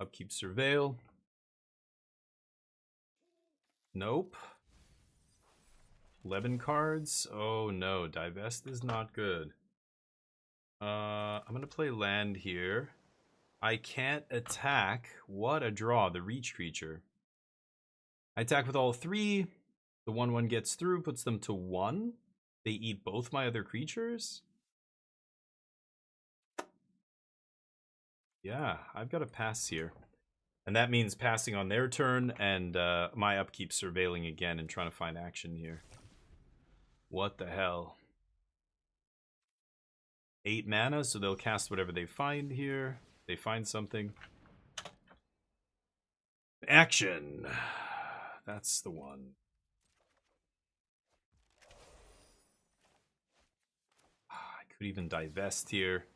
Upkeep surveil. Nope. 11 cards. Oh no, divest is not good. I'm gonna play land here. I can't attack. What a draw, the reach creature. I attack with all 3. The 1/1 gets through, puts them to 1. They eat both my other creatures. Yeah, I've got to pass here. And that means passing on their turn and my upkeep surveilling again and trying to find action here. What the hell? 8 mana, so they'll cast whatever they find here. They find something. Action! That's the one. I could even divest here.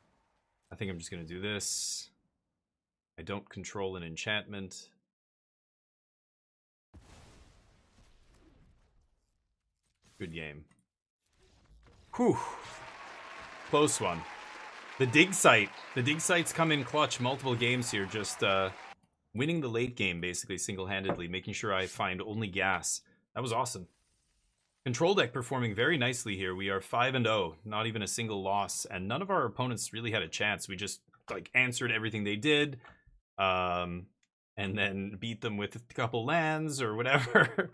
I think I'm just going to do this. I don't control an enchantment. Good game. Whew. Close one. The dig site. The dig sites come in clutch multiple games here. Just winning the late game, basically, single-handedly. Making sure I find only gas. That was awesome. Control deck performing very nicely here. We are 5-0. Not even a single loss. And none of our opponents really had a chance. We just, like, answered everything they did. And then beat them with a couple lands or whatever.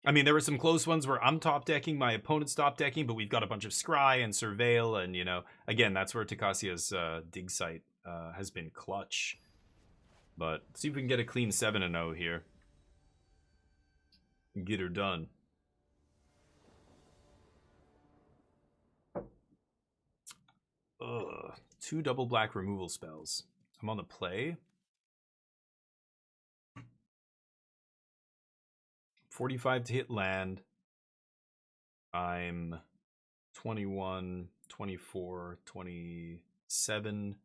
I mean, there were some close ones where I'm top decking, my opponent's top decking, but we've got a bunch of scry and surveil, and, you know, again, that's where Takasia's dig site has been clutch. But let's see if we can get a clean 7-0 here. Get her done. Ugh. 2 double black removal spells. I'm on the play. 45 to hit land. I'm 21, 24, 27.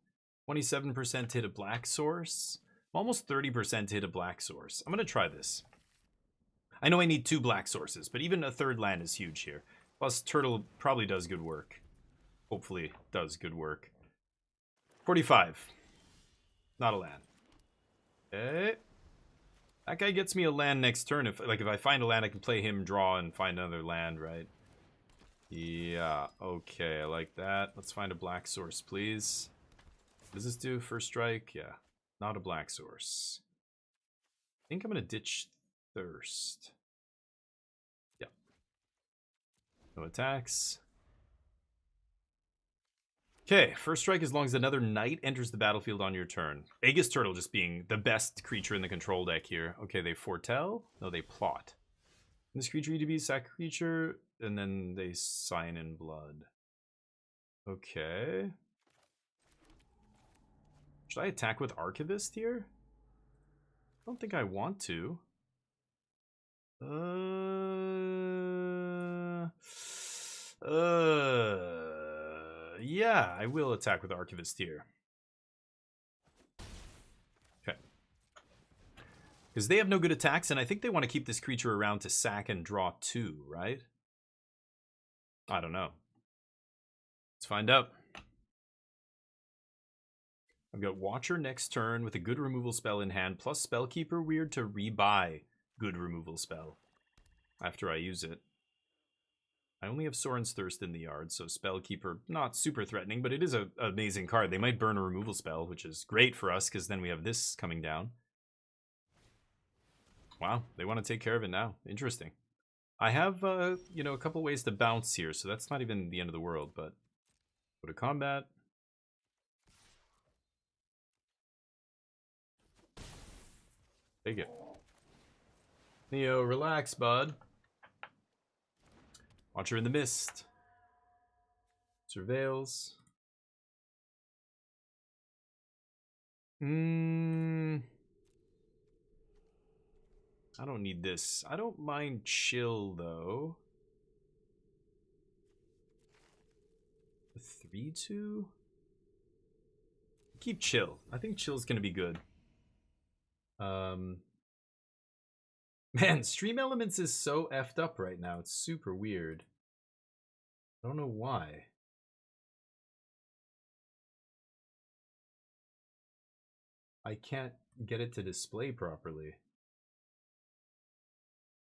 27% to hit a black source. I'm almost 30% to hit a black source. I'm going to try this. I know I need 2 black sources, but even a 3rd land is huge here. Plus, Turtle probably does good work. Hopefully does good work. 45. Not a land. Okay. That guy gets me a land next turn. If I find a land, I can play him, draw, and find another land, right? Yeah, okay, I like that. Let's find a black source, please. What does this do? First strike? Yeah. Not a black source. I think I'm going to ditch Thirst. Yeah. No attacks. Okay, first strike as long as another knight enters the battlefield on your turn. Aegis Turtle just being the best creature in the control deck here. Okay, they foretell. No, they plot. This creature need to be a sack creature, and then they sign in blood. Okay. Should I attack with Archivist here? I don't think I want to. Yeah, I will attack with Archivist here. Okay. Because they have no good attacks, and I think they want to keep this creature around to sack and draw 2, right? I don't know. Let's find out. I've got Watcher next turn with a good removal spell in hand, plus Spellkeeper Weird to rebuy good removal spell after I use it. I only have Soren's Thirst in the yard, so Spellkeeper, not super threatening, but it is an amazing card. They might burn a removal spell, which is great for us, because then we have this coming down. Wow, they want to take care of it now. Interesting. I have, you know, a couple ways to bounce here, so that's not even the end of the world, but go to combat. Take it. Neo, relax, bud. Watcher in the Mist. Surveils. I don't need this. I don't mind Chill, though. A 3-2? Keep Chill. I think Chill's gonna be good. Man, Stream Elements is so effed up right now. It's super weird. I don't know why. I can't get it to display properly.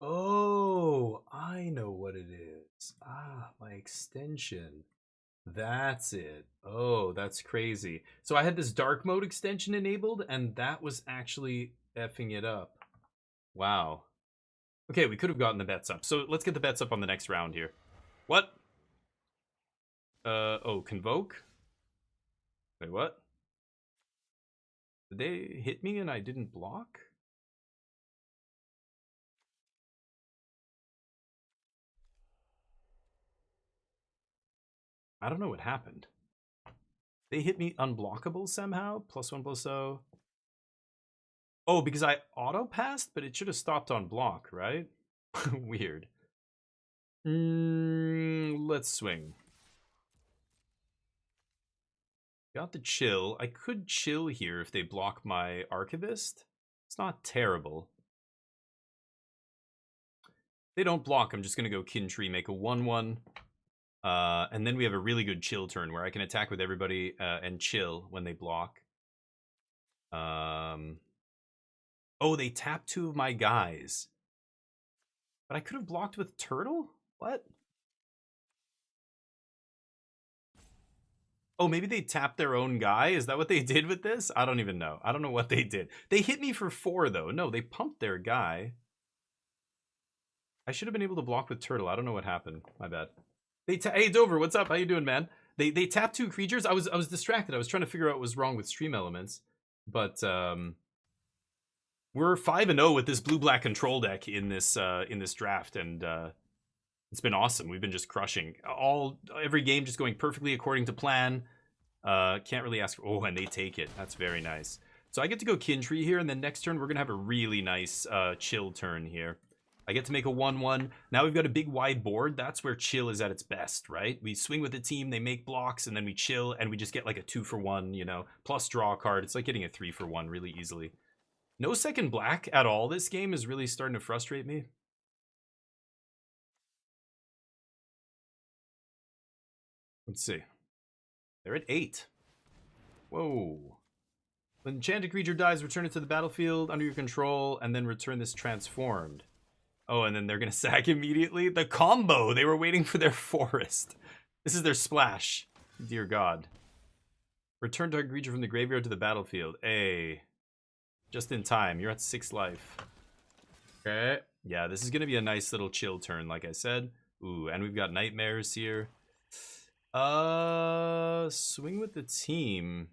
Oh, I know what it is. Ah, my extension. That's it. Oh, that's crazy. So I had this dark mode extension enabled, and that was actually effing it up. Wow. Okay, we could have gotten the bets up. So let's get the bets up on the next round here. What? Oh, Convoke? Wait, what? Did they hit me and I didn't block? I don't know what happened. They hit me unblockable somehow? +1/+0. Oh, because I auto-passed, but it should have stopped on block, right? Weird. Let's swing. Got the chill. I could chill here if they block my Archivist. It's not terrible. They don't block. I'm just going to go Kintree, make a 1/1. And then we have a really good chill turn where I can attack with everybody and chill when they block. Oh, they tap 2 of my guys. But I could have blocked with Turtle? What? Oh, maybe they tapped their own guy? Is that what they did with this? I don't even know. I don't know what they did. They hit me for 4, though. No, they pumped their guy. I should have been able to block with Turtle. I don't know what happened. My bad. Hey, Dover, what's up? How you doing, man? They tapped 2 creatures. I was distracted. I was trying to figure out what was wrong with Stream Elements. But we're 5-0 with this blue-black control deck in this draft, and it's been awesome. We've been just crushing every game, just going perfectly according to plan. Can't really ask. Oh, and they take it. That's very nice. So I get to go Kintree here, and then next turn we're gonna have a really nice chill turn here. I get to make a 1/1. Now we've got a big wide board. That's where chill is at its best, right? We swing with the team, they make blocks, and then we chill, and we just get like a 2-for-1, you know, plus draw a card. It's like getting a 3-for-1 really easily. No second black at all. This game is really starting to frustrate me. Let's see. They're at 8. Whoa. When enchanted creature dies, return it to the battlefield under your control, and then return this transformed. Oh, and then they're going to sack immediately? The combo! They were waiting for their forest. This is their splash. Dear God. Return target creature from the graveyard to the battlefield. Hey. Just in time. You're at 6 life. Okay. Yeah, this is going to be a nice little chill turn, like I said. Ooh, and we've got nightmares here. Swing with the team.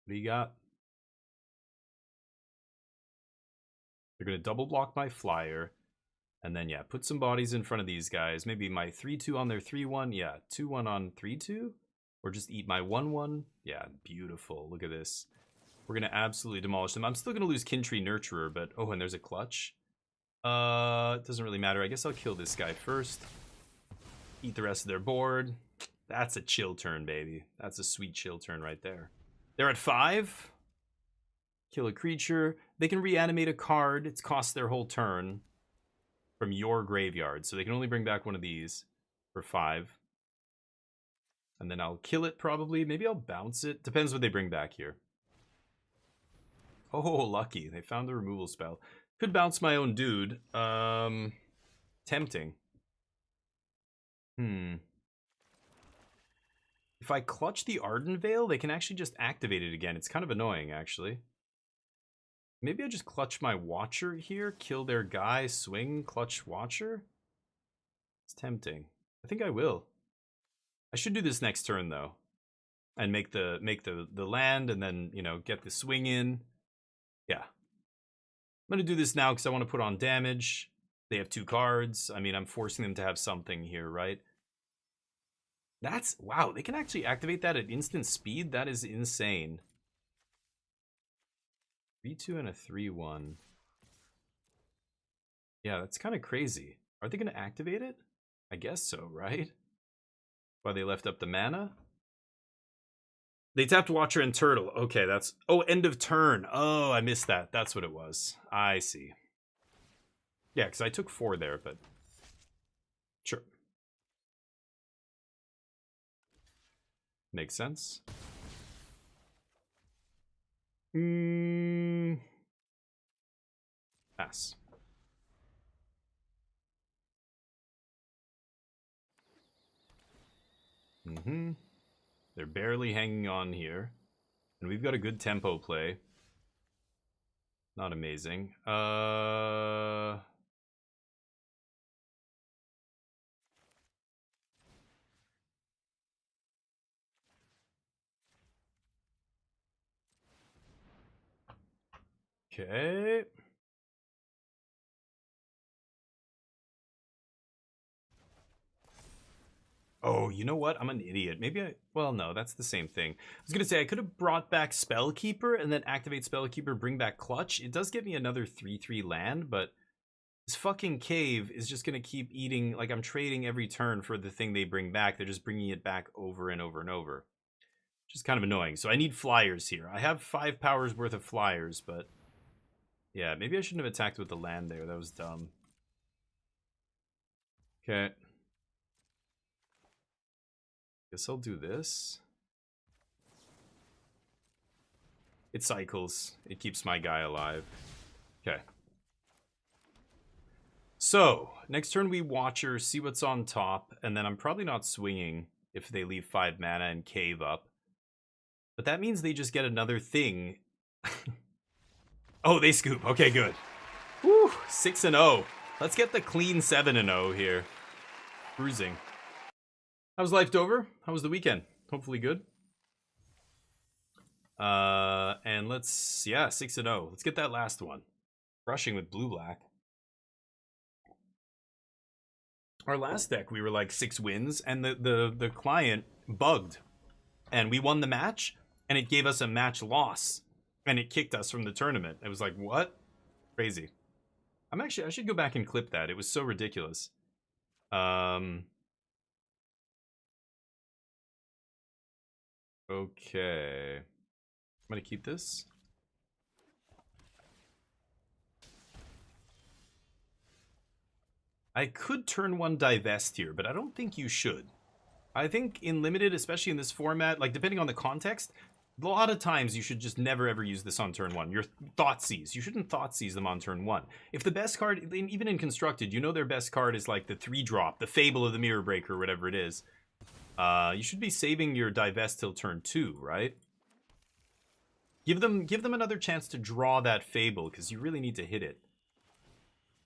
What do you got? They're going to double block my flyer. And then, yeah, put some bodies in front of these guys. Maybe my 3-2 on their 3-1. Yeah, 2-1 on 3-2. Or just eat my 1-1. Yeah, beautiful. Look at this. We're going to absolutely demolish them. I'm still going to lose Kintree Nurturer, but... Oh, and there's a clutch. It doesn't really matter. I guess I'll kill this guy first. Eat the rest of their board. That's a chill turn, baby. That's a sweet chill turn right there. They're at 5. Kill a creature. They can reanimate a card. It's cost their whole turn from your graveyard. So they can only bring back one of these for 5. And then I'll kill it probably. Maybe I'll bounce it. Depends what they bring back here. Oh, lucky. They found the removal spell. Could bounce my own dude. Tempting. If I clutch the Arden Veil, they can actually just activate it again. It's kind of annoying, actually. Maybe I just clutch my Watcher here, kill their guy, swing, clutch Watcher. It's tempting. I think I will. I should do this next turn though, and make the land, and then get the swing in. Yeah, I'm gonna do this now because I want to put on damage. They have 2 cards. I mean, I'm forcing them to have something here, right? That's wow. They can actually activate that at instant speed. That is insane. 3-2 and a 3-1. Yeah, that's kind of crazy. Are they going to activate it? I guess so, right? Why they left up the mana? They tapped Watcher and Turtle. Okay, that's... Oh, end of turn. Oh, I missed that. That's what it was. I see. Yeah, because I took 4 there, but... Sure. Makes sense. Pass. They're barely hanging on here. And we've got a good tempo play. Not amazing. Okay. Oh, you know what? I'm an idiot. Maybe I... Well, no, that's the same thing. I was going to say, I could have brought back Spellkeeper and then activate Spellkeeper, bring back Clutch. It does get me another 3-3 land, but this fucking cave is just going to keep eating... Like, I'm trading every turn for the thing they bring back. They're just bringing it back over and over and over. Which is kind of annoying. So I need flyers here. I have 5 powers worth of flyers, but... Yeah, maybe I shouldn't have attacked with the land there. That was dumb. Okay. Guess I'll do this. It cycles. It keeps my guy alive. Okay. So, next turn we Watcher, see what's on top, and then I'm probably not swinging if they leave 5 mana and cave up. But that means they just get another thing. Oh, they scoop. Okay, good. Woo, 6-0. Let's get the clean 7-0 here. Cruising. How's life, Dover? How was the weekend? Hopefully good. And let's, yeah, 6-0. Let's get that last one. Crushing with blue-black. Our last deck, we were like 6 wins, and the client bugged. And we won the match, and it gave us a match loss. And it kicked us from the tournament. It was like, what? Crazy. I should go back and clip that. It was so ridiculous. Okay. I'm gonna keep this. I could turn 1 divest here, but I don't think you should. I think in limited, especially in this format, like depending on the context, a lot of times you should just never ever use this on turn 1. Your Thoughtseize. You shouldn't Thoughtseize them on turn 1. If the best card, even in Constructed, you know their best card is like the 3-drop, the Fable of the Mirror Breaker, or whatever it is. You should be saving your divest till turn 2, right? Give them another chance to draw that Fable, because you really need to hit it.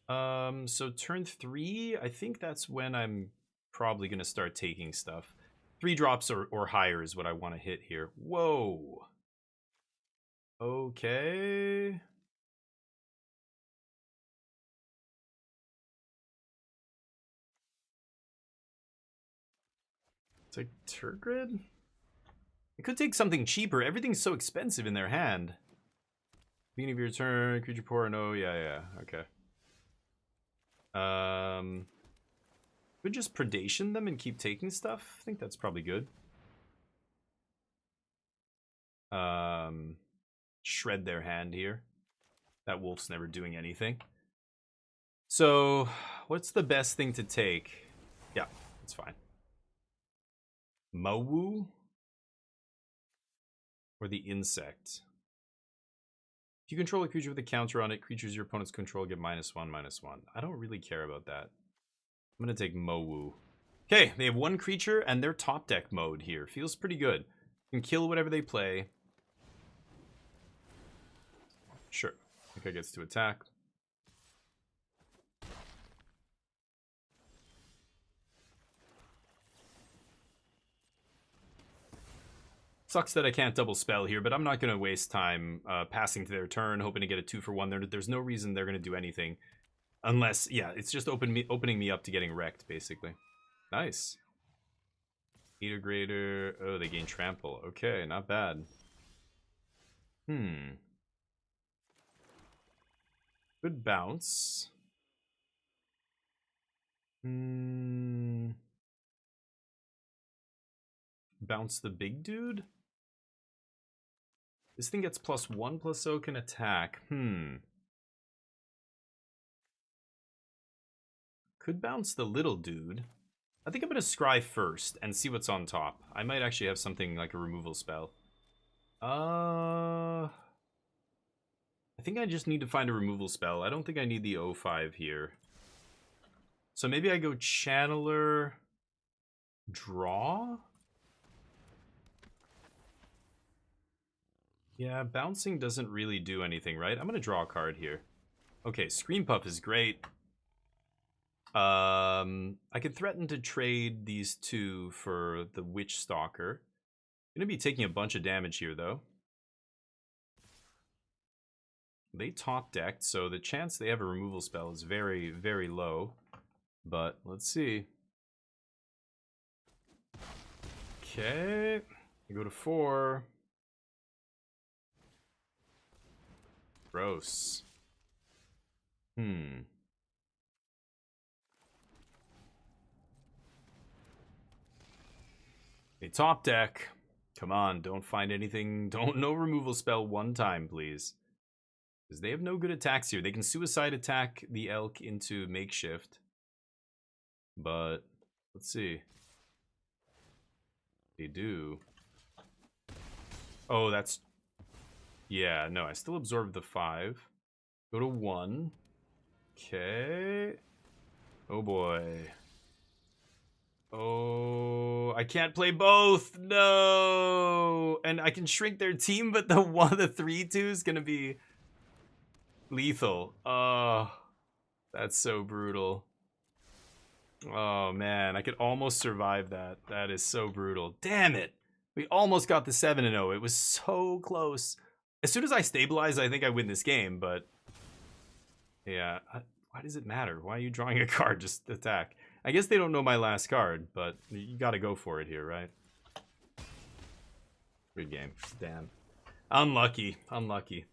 So turn 3, I think that's when I'm probably going to start taking stuff. 3 drops or higher is what I want to hit here. Whoa. Okay. Take Turgrid? I could take something cheaper. Everything's so expensive in their hand. Beginning of your turn, creature poor. No, yeah, okay. Could just predation them and keep taking stuff. I think that's probably good. Shred their hand here. That wolf's never doing anything. So, what's the best thing to take? Yeah, that's fine. Mowu? Or the insect? If you control a creature with a counter on it, creatures your opponents control get -1/-1. I don't really care about that. I'm going to take Mowu. Okay, they have 1 creature and they're top deck mode here. Feels pretty good. You can kill whatever they play. Sure. I think I gets to attack. Sucks that I can't double spell here, but I'm not going to waste time passing to their turn, hoping to get a 2-for-1. There's no reason they're going to do anything. Unless, yeah, it's just opening me up to getting wrecked, basically. Nice. Integrator. Oh, they gain trample. Okay, not bad. Good bounce. Bounce the big dude? This thing gets +1/+0 can attack. Could bounce the little dude. I think I'm going to scry first and see what's on top. I might actually have something like a removal spell. I think I just need to find a removal spell. I don't think I need the 0-5 here. So maybe I go Channeler, draw? Yeah, bouncing doesn't really do anything, right? I'm going to draw a card here. Okay, Scream Puff is great. I could threaten to trade these 2 for the Witch Stalker. Gonna be taking a bunch of damage here, though. They top decked, so the chance they have a removal spell is very, very low. But let's see. Okay, I go to 4. Gross. They top deck. Come on, don't find anything. No removal spell 1 time, please. Because they have no good attacks here. They can suicide attack the elk into makeshift. But let's see. They do. Oh, that's... Yeah, no, I still absorb the 5. Go to 1. Okay. Oh boy. Oh, I can't play both. No. And I can shrink their team, but the 3/2 is going to be lethal. Oh, that's so brutal. Oh, man. I could almost survive that. That is so brutal. Damn it. We almost got the 7-0. It was so close. As soon as I stabilize, I think I win this game, but... Yeah. Why does it matter? Why are you drawing a card? Just attack. I guess they don't know my last card, but you gotta go for it here, right? Good game. Damn. Unlucky. Unlucky.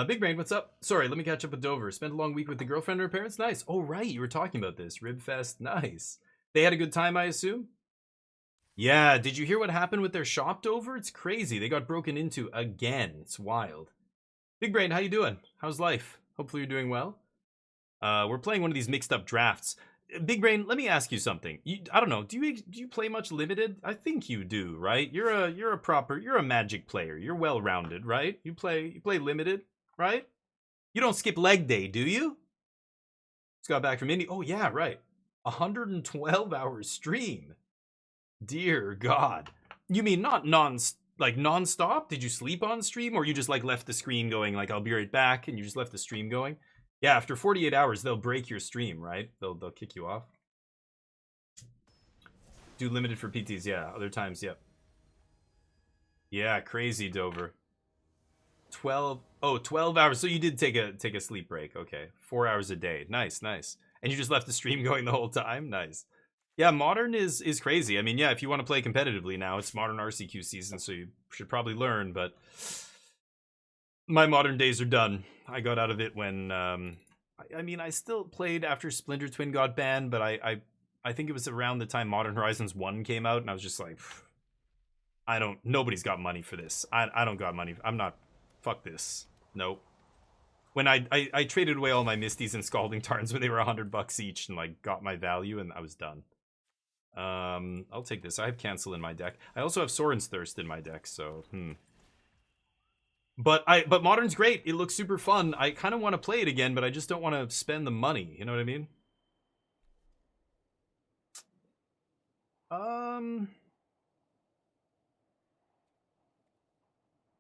Big Brain, what's up? Sorry, let me catch up with Dover. Spent a long week with the girlfriend and her parents? Nice. Oh, right, you were talking about this. Ribfest. Nice. They had a good time, I assume? Yeah, did you hear what happened with their shop, Dover? It's crazy. They got broken into again. It's wild. Big Brain, how you doing? How's life? Hopefully you're doing well. We're playing one of these mixed up drafts. Big Brain, let me ask you something. I don't know. Do you play much limited? I think you do, right? You're a Magic player. You're well rounded, right? You play limited, right? You don't skip leg day, do you? Just got back from Indy. Oh yeah, right. 112-hour stream. Dear God. You mean not non-stop? Did you sleep on stream, or you just like left the screen going like I'll be right back, and you just left the stream going? Yeah, after 48 hours they'll break your stream, right? They'll kick you off. Do limited for PTs, yeah. Other times, yep. Yeah, crazy Dover. 12 hours. So you did take a sleep break. Okay. 4 hours a day. Nice, nice. And you just left the stream going the whole time? Nice. Yeah, modern is crazy. I mean, yeah, if you want to play competitively now, it's modern RCQ season, so you should probably learn, but my modern days are done. I got out of it when I mean, I still played after Splinter Twin got banned, but I think it was around the time Modern Horizons 1 came out, and I was just like, nobody's got money for this. I don't got money. I'm not, fuck this. Nope. When I traded away all my Misties and Scalding Tarns when they were $100 each and like got my value, and I was done. I'll take this. I have Cancel in my deck. I also have Soren's Thirst in my deck, so But Modern's great. It looks super fun. I kind of want to play it again, but I just don't want to spend the money. You know what I mean?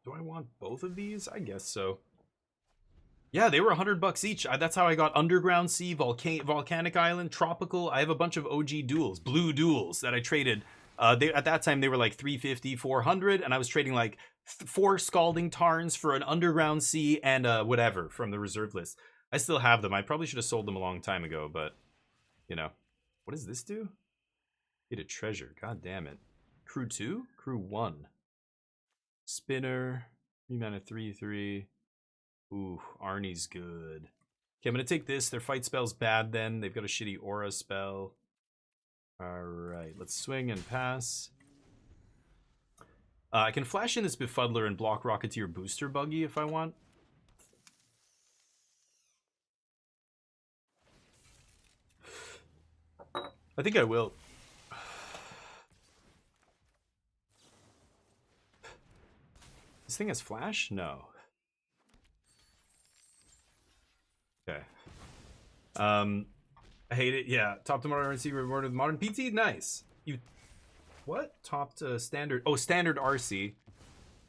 Do I want both of these? I guess so. Yeah, they were $100 each. That's how I got Underground Sea, Volcanic Island, Tropical. I have a bunch of OG duels, blue duels that I traded. At that time they were like 350, 400, and I was trading like 4 Scalding Tarns for an Underground Sea and whatever from the reserve list. I still have them. I probably should have sold them a long time ago, but you know. What does this do? Get a treasure. God damn it. Crew 2? Crew 1. Spinner. 3 mana 3/3. Ooh, Arnie's good. Okay, I'm gonna take this. Their fight spell's bad then. They've got a shitty aura spell. Alright, let's swing and pass. I can flash in this Befuddler and block Rocketeer Booster Buggy if I want. I think I will. This thing has flash? No. Okay. I hate it. Yeah, top to modern RC rewarded with modern PT. Nice. You what? Top to standard. Oh, standard RC.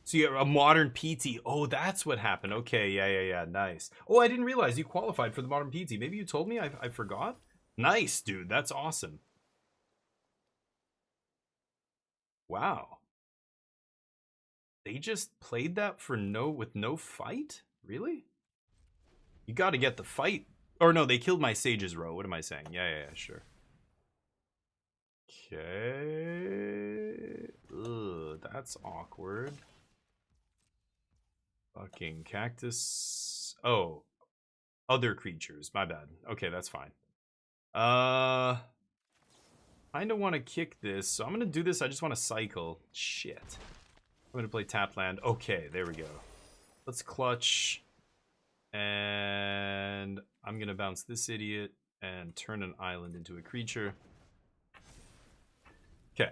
So you have a modern PT. Oh, that's what happened. Okay, yeah. Nice. Oh, I didn't realize you qualified for the modern PT. Maybe you told me. I forgot. Nice, dude. That's awesome. Wow. They just played that for with no fight? Really? You got to get the fight. Or no, they killed my Sage's row. What am I saying? Yeah, sure. Okay. Ugh, that's awkward. Fucking cactus. Oh. Other creatures. My bad. Okay, that's fine. Kinda want to kick this, so I'm gonna do this. I just want to cycle. Shit. I'm gonna play tap land. Okay, there we go. Let's clutch. And I'm gonna bounce this idiot and turn an island into a creature. Okay.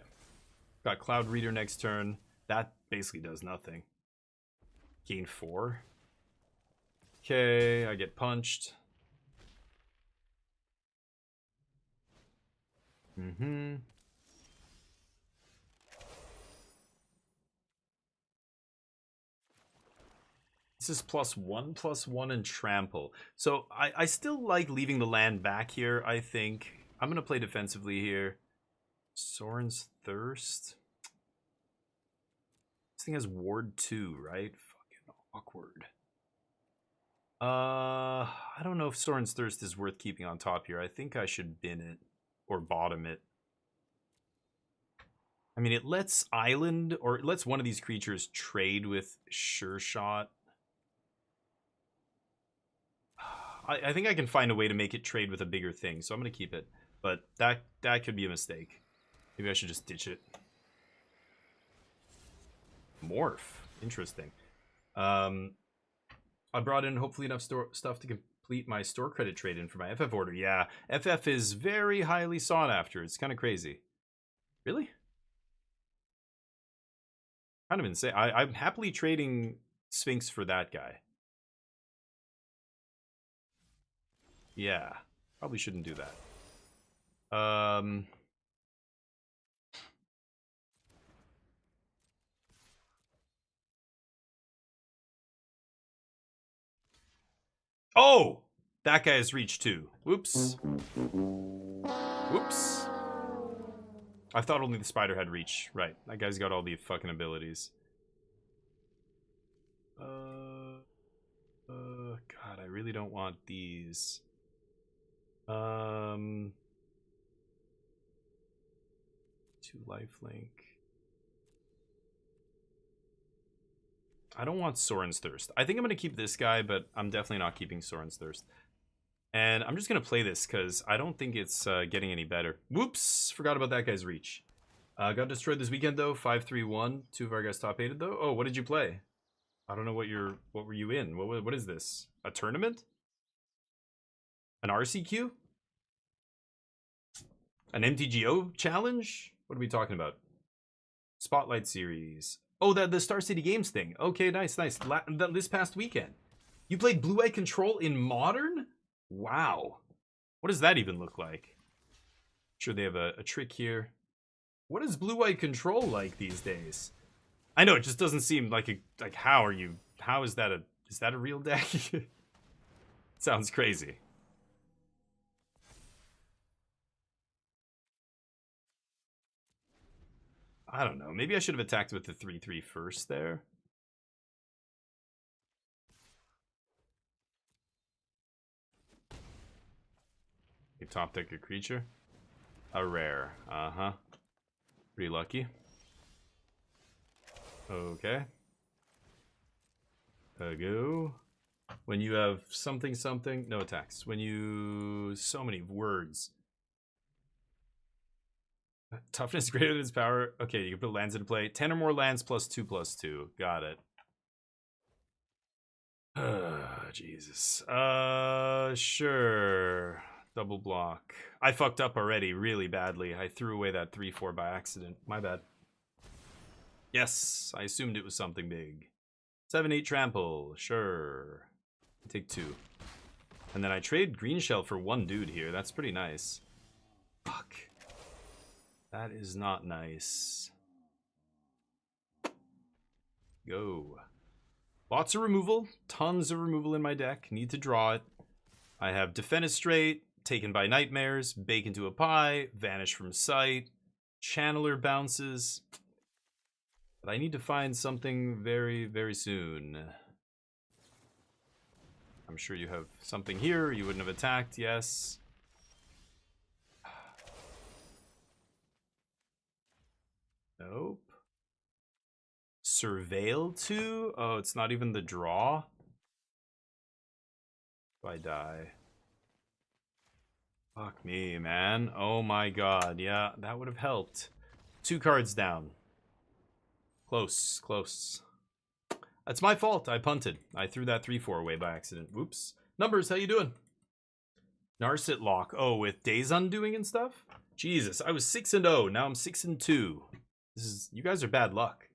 Got Cloud Reader next turn. That basically does nothing. Gain 4. Okay, I get punched. This is +1/+1 and trample. So I still like leaving the land back here, I think. I'm gonna play defensively here. Soren's Thirst. This thing has ward 2, right? Fucking awkward. I don't know if Soren's Thirst is worth keeping on top here. I think I should bin it or bottom it. I mean, it lets Island, or it lets one of these creatures trade with Sure Shot. I think I can find a way to make it trade with a bigger thing, so I'm going to keep it. But that could be a mistake. Maybe I should just ditch it. Morph. Interesting. I brought in hopefully enough stuff to complete my store credit trade-in for my FF order. Yeah, FF is very highly sought after. It's kind of crazy. Really? Kind of insane. I'm happily trading Sphinx for that guy. Yeah, probably shouldn't do that. Oh! That guy has reach too. Whoops. Whoops. I thought only the spider had reach. Right. That guy's got all the fucking abilities. God, I really don't want these. 2 lifelink. I don't want Soren's Thirst. I think I'm going to keep this guy, but I'm definitely not keeping Soren's Thirst. And I'm just going to play this because I don't think it's getting any better. Whoops! Forgot about that guy's reach. Got destroyed this weekend, though. 5-3-1. 2 of our guys top-8'd, though. Oh, what did you play? I don't know what were you in? What is this? A tournament? An RCQ? An MTGO challenge? What are we talking about? Spotlight Series. Oh, the Star City Games thing. Okay, nice. This past weekend. You played Blue-Eye Control in Modern? Wow. What does that even look like? Sure they have a trick here. What is Blue-Eye Control like these days? I know, it just doesn't seem like how is that a real deck? Sounds crazy. I don't know. Maybe I should have attacked with the 3/3 first there. You top deck a creature. A rare. Uh-huh. Pretty lucky. Okay. Go. When you have something, no attacks. When you... So many words. Toughness greater than its power. Okay, you can put lands into play. 10 or more lands +2/+2. Got it. Jesus. Sure. Double block. I fucked up already really badly. I threw away that 3/4 by accident. My bad. Yes, I assumed it was something big. 7/8 trample. Sure. Take 2. And then I trade green shell for 1 dude here. That's pretty nice. Fuck. That is not nice. Go. Lots of removal. Tons of removal in my deck. Need to draw it. I have Defenestrate, Taken by Nightmares, Bake into a Pie, Vanish from Sight, Channeler bounces. But I need to find something very, very soon. I'm sure you have something here. You wouldn't have attacked, yes. Nope. Surveil 2? Oh, it's not even the draw? If I die. Fuck me, man. Oh my god. Yeah, that would have helped. 2 cards down. Close, close. That's my fault. I punted. I threw that 3/4 away by accident. Whoops. Numbers, how you doing? Narset lock. Oh, with Days Undoing and stuff? Jesus, I was 6-0. Now I'm 6-2. This is, you guys are bad luck.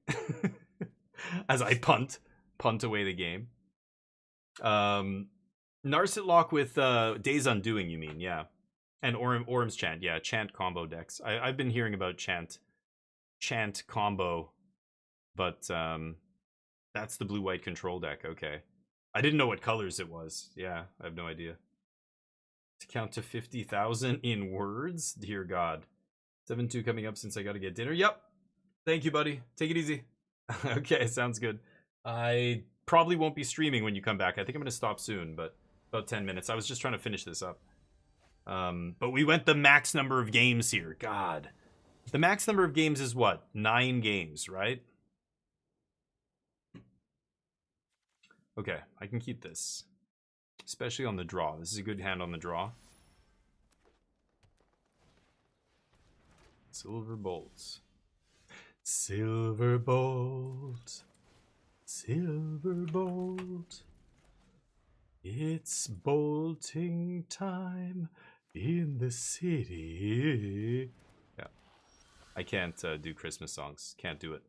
As I punt away the game. Narset lock with Days Undoing, you mean? Yeah, and Orm's Chant. Yeah, Chant combo decks. I've been hearing about Chant combo, but that's the blue-white control deck. Okay, I didn't know what colors it was. Yeah, I have no idea. To count to 50,000 in words, dear God. 7-2 coming up since I got to get dinner. Yep. Thank you, buddy. Take it easy. Okay, sounds good. I probably won't be streaming when you come back. I think I'm going to stop soon, but about 10 minutes. I was just trying to finish this up. But we went the max number of games here. God. The max number of games is what? 9 games, right? Okay, I can keep this. Especially on the draw. This is a good hand on the draw. Silver bolts. Silver bolt, silver bolt, it's bolting time in the city. Yeah, I can't do Christmas songs. Can't do it.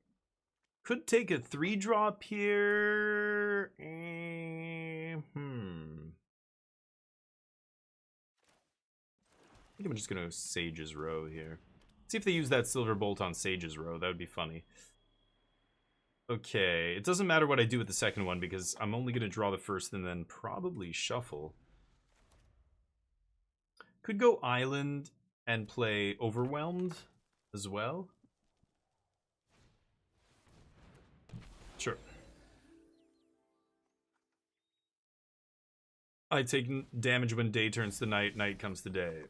Could take a 3-drop here. I think I'm just gonna Sage's Row here. See if they use that Silver Bolt on Sage's Row. That would be funny. Okay, it doesn't matter what I do with the second one because I'm only going to draw the first and then probably shuffle. Could go Island and play Overwhelmed as well. Sure. I take damage when day turns to night, night comes to day.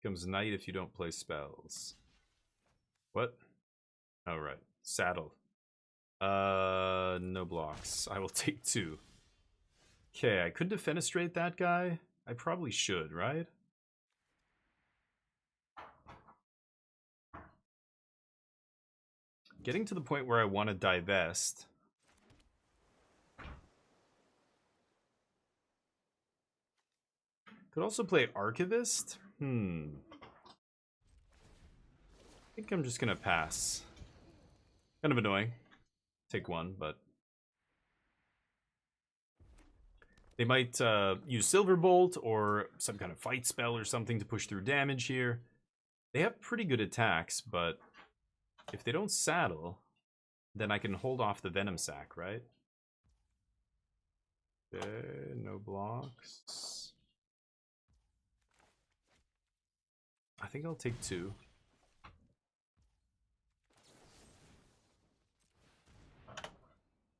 Comes night if you don't play spells. What? Oh, right. Saddle. No blocks. I will take 2. Okay, I could defenestrate that guy. I probably should, right? Getting to the point where I want to divest. Could also play Archivist. I think I'm just gonna pass. Kind of annoying. Take 1, but they might use Silverbolt or some kind of fight spell or something to push through damage here. They have pretty good attacks, but if they don't saddle, then I can hold off the Venom Sac, right? Okay, no blocks. I think I'll take 2.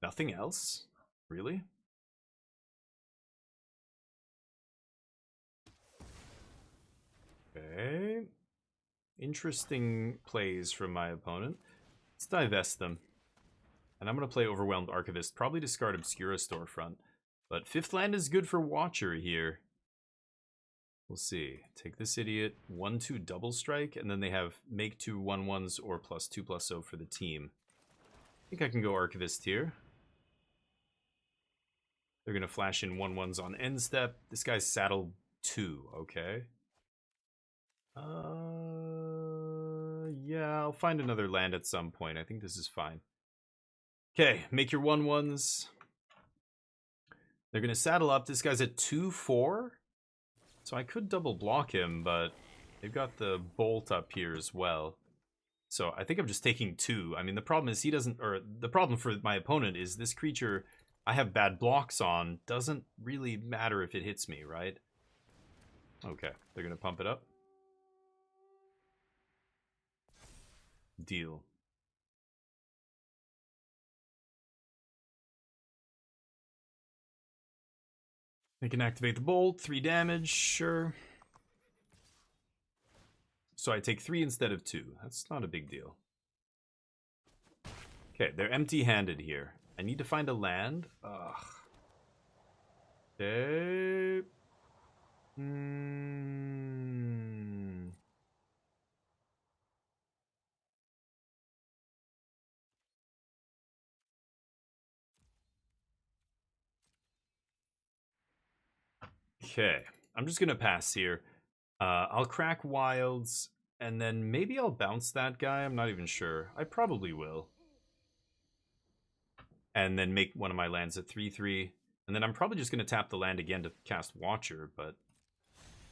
Nothing else? Really? Okay. Interesting plays from my opponent. Let's divest them. And I'm going to play Overwhelmed Archivist. Probably discard Obscura Storefront. But 5th land is good for Watcher here. We'll see. Take this idiot. 1/2 double strike. And then they have make 2 1/1s or +2/+0 for the team. I think I can go Archivist here. They're going to flash in 1/1s on end step. This guy's saddle 2. Okay. Yeah, I'll find another land at some point. I think this is fine. Okay, make your 1/1s. They're going to saddle up. This guy's at 2/4. So I could double block him, but they've got the bolt up here as well. So I think I'm just taking 2. I mean, the problem is he doesn't, or the problem for my opponent is this creature I have bad blocks on. Doesn't really matter if it hits me, right? Okay, they're going to pump it up. Deal. They can activate the bolt, 3 damage, sure. So I take 3 instead of 2. That's not a big deal. Okay, they're empty-handed here. I need to find a land. Ugh. Okay. Okay, I'm just gonna pass here. I'll crack Wilds, and then maybe I'll bounce that guy. I'm not even sure. I probably will. And then make one of my lands at 3/3. And then I'm probably just gonna tap the land again to cast Watcher, but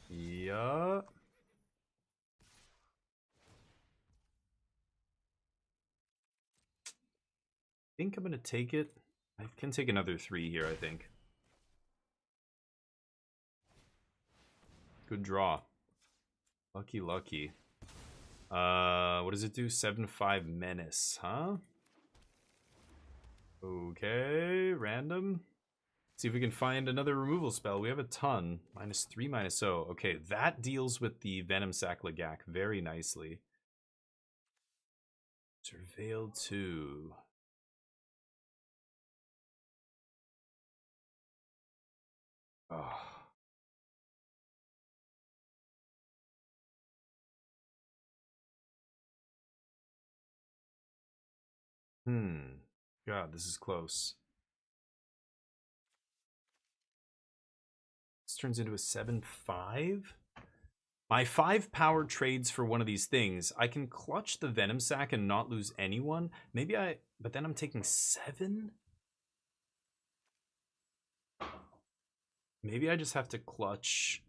yeah. I think I'm gonna take it. I can take another 3 here, I think. Good draw. Lucky, lucky. What does it do? 7/5 menace, huh? Okay, random. See if we can find another removal spell. We have a ton. -3, -0. Okay, that deals with the Venom Sac Lagak very nicely. Surveil 2. Oh. God, this is close. This turns into a 7/5. My 5 power trades for one of these things. I can clutch the Venom Sac and not lose anyone. Maybe but then I'm taking 7? Maybe I just have to clutch.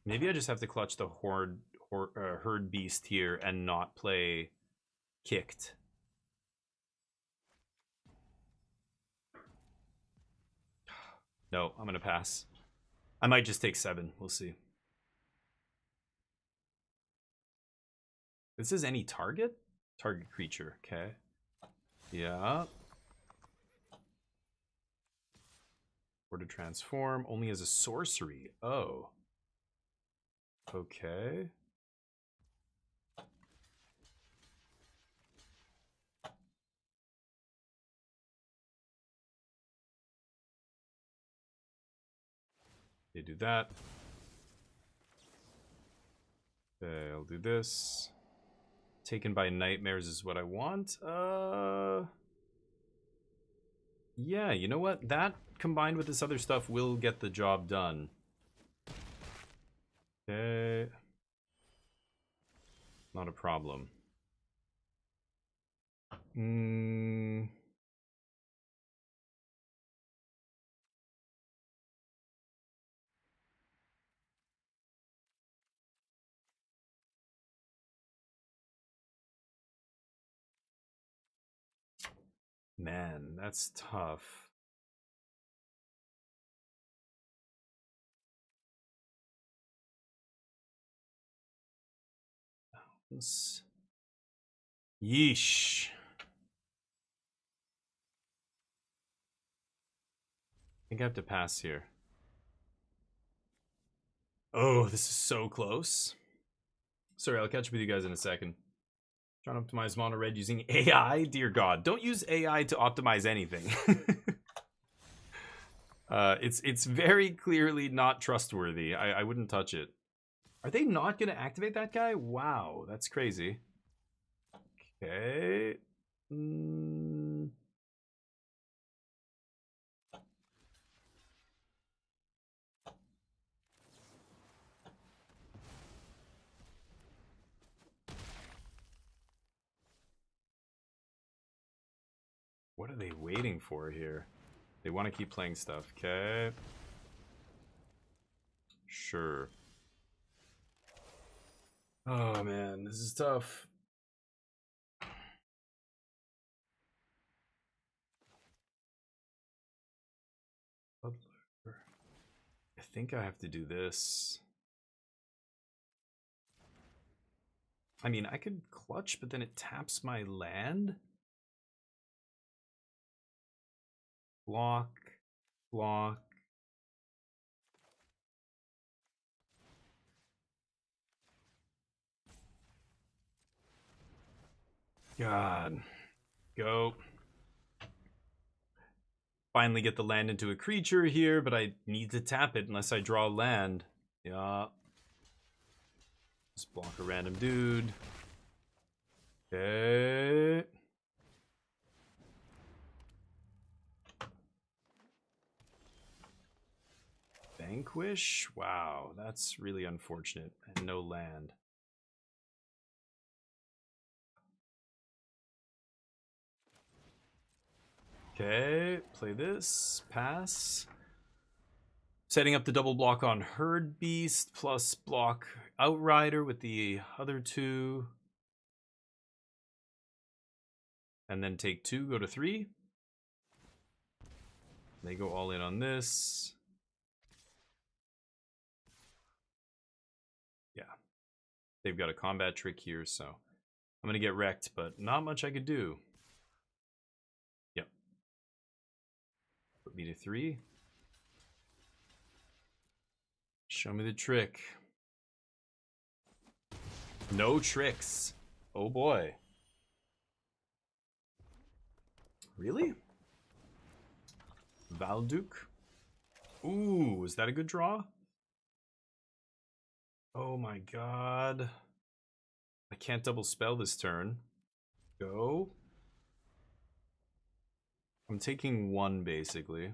Maybe I just have to clutch the herd beast here and not play kicked. No, I'm gonna pass. I might just take 7. We'll see. This is any target? Target creature. Okay. Yeah. Or to transform only as a sorcery. Oh. Okay. They do that. Okay, I'll do this. Taken by nightmares is what I want. Yeah, you know what? That combined with this other stuff will get the job done. Okay. Not a problem. Man, that's tough. Yeesh. I think I have to pass here. Oh, this is so close. Sorry, I'll catch up with you guys in a second. Trying to optimize mono red using AI? Dear God, don't use AI to optimize anything. It's very clearly not trustworthy. I wouldn't touch it. Are they not going to activate that guy? Wow, that's crazy. Okay. What are they waiting for here? They want to keep playing stuff. Okay. Sure. Oh man, this is tough. I think I have to do this. I mean, I could clutch, but then it taps my land. Block, block. God. Go. Finally get the land into a creature here, but I need to tap it unless I draw land. Yeah. Just block a random dude. Okay. Vanquish? Wow, that's really unfortunate. And no land. Okay, play this. Pass. Setting up the double block on Herd Beast, plus block Outrider with the other 2. And then take 2, go to 3. They go all in on this. Yeah. They've got a combat trick here, so I'm going to get wrecked, but not much I could do. Yep. Put me to 3. Show me the trick. No tricks. Oh boy. Really? Valduk? Ooh, is that a good draw? Oh my god. I can't double spell this turn. Go. I'm taking 1 basically.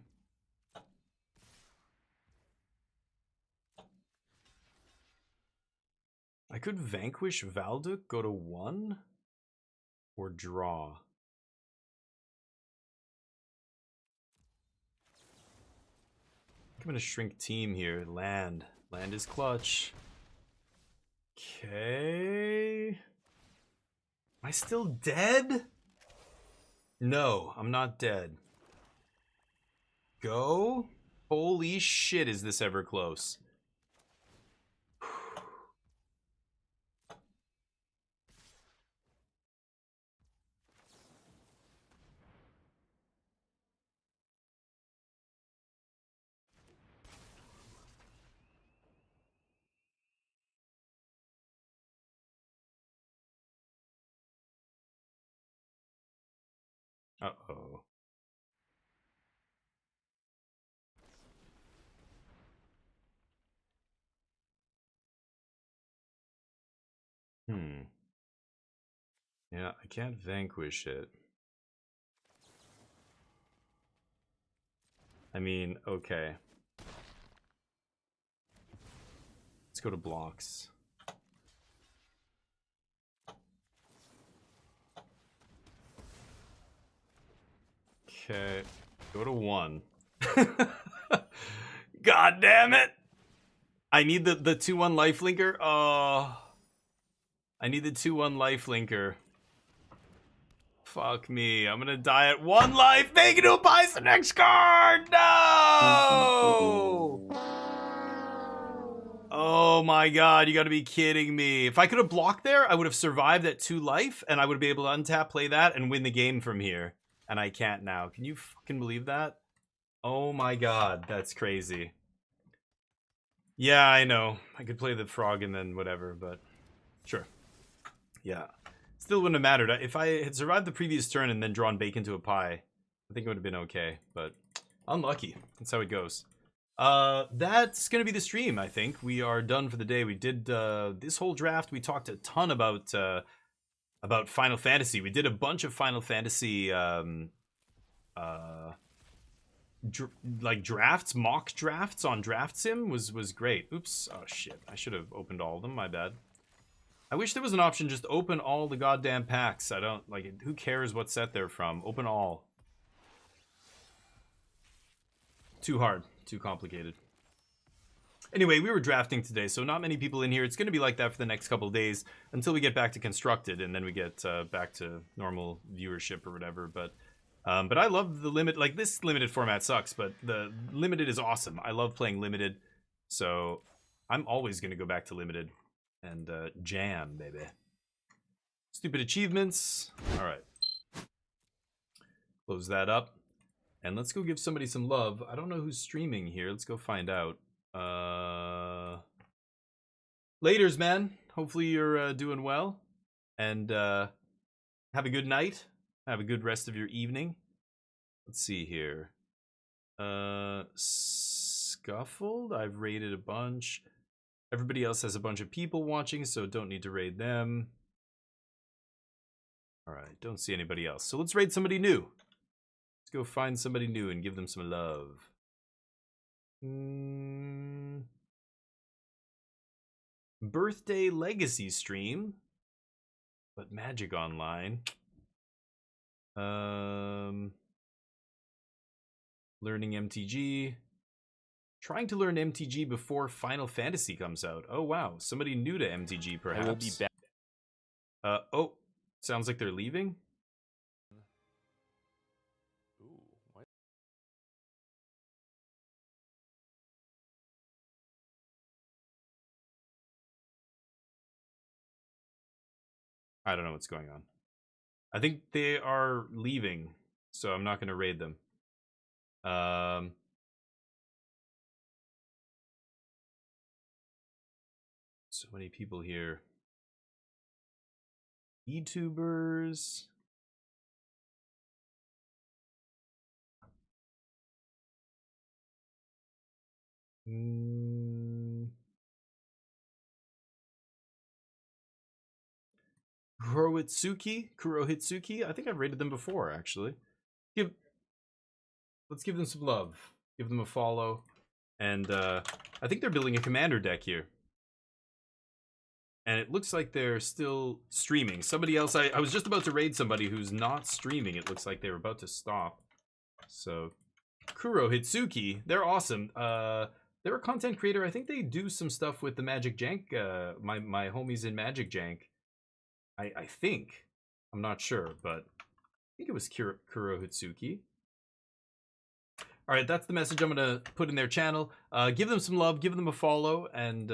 I could vanquish Valduk, go to 1, or draw. I think I'm gonna shrink team here. Land. Land is clutch. Okay. Am I still dead? No, I'm not dead. Go. Holy shit, is this ever close? Uh-oh. Yeah, I can't vanquish it. I mean, okay. Let's go to blocks. Okay. Go to 1. God damn it! I need the 2-1 lifelinker. Oh. I need the 2-1 lifelinker. Fuck me. I'm gonna die at 1 life. Make it a buys the next card! No! Oh my god, you gotta be kidding me. If I could have blocked there, I would have survived at 2 life, and I would be able to untap, play that, and win the game from here. And I can't now. Can you fucking believe that? Oh my god, that's crazy. Yeah, I know. I could play the frog and then whatever, but sure. Yeah. Still wouldn't have mattered. If I had survived the previous turn and then drawn bacon to a pie, I think it would have been okay, but unlucky. That's how it goes. That's gonna be the stream, I think. We are done for the day. We did this whole draft. We talked a ton about Final Fantasy. We did a bunch of Final Fantasy like drafts, mock drafts on draftsim was great. Oops. Oh shit. I should have opened all of them. My bad. I wish there was an option just open all the goddamn packs. I don't like it. Who cares what set they're from? Open all. Too hard. Too complicated. Anyway, we were drafting today, so not many people in here. It's going to be like that for the next couple of days until we get back to Constructed, and then we get back to normal viewership or whatever. But I love the limit. Like, this limited format sucks, but the limited is awesome. I love playing limited, so I'm always going to go back to limited and jam, baby. Stupid achievements. All right. Close that up. And let's go give somebody some love. I don't know who's streaming here. Let's go find out. Laters, man. Hopefully you're doing well. And have a good night. Have a good rest of your evening. Let's see here. Scuffled. I've raided a bunch. Everybody else has a bunch of people watching, so don't need to raid them. Alright, don't see anybody else. So let's raid somebody new. Let's go find somebody new and give them some love. Birthday Legacy stream. But Magic Online. Learning MTG. Trying to learn MTG before Final Fantasy comes out. Oh wow, somebody new to MTG perhaps. I will be back. Oh, sounds like they're leaving. Ooh, what? I don't know what's going on. I think they are leaving, so I'm not going to raid them. So many people here. YouTubers. Kurohitsuki. I think I've rated them before, actually. Let's give them some love. Give them a follow. And I think they're building a commander deck here. And it looks like they're still streaming. Somebody else, I was just about to raid somebody who's not streaming. It looks like they were about to stop. So, Kurohitsuki, they're awesome. they're a content creator. I think they do some stuff with the Magic Jank. My homies in Magic Jank. I think. I'm not sure, but I think it was Kuro Hitsuki. All right, that's the message I'm gonna put in their channel. Give them some love, give them a follow, and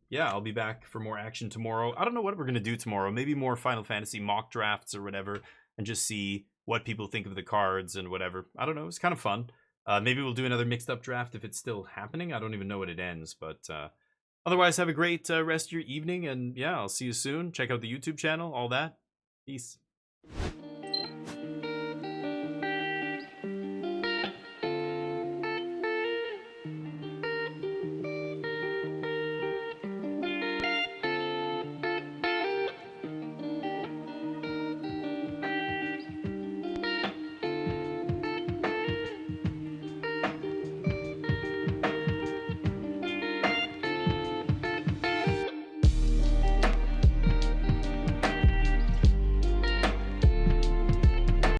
yeah, I'll be back for more action tomorrow. I don't know what we're gonna do tomorrow. Maybe more Final Fantasy mock drafts or whatever, and just see what people think of the cards and whatever. I don't know. It's kind of fun. Maybe we'll do another mixed up draft if it's still happening. I don't even know when it ends, but otherwise, have a great rest of your evening, and yeah, I'll see you soon. Check out the YouTube channel, all that. Peace.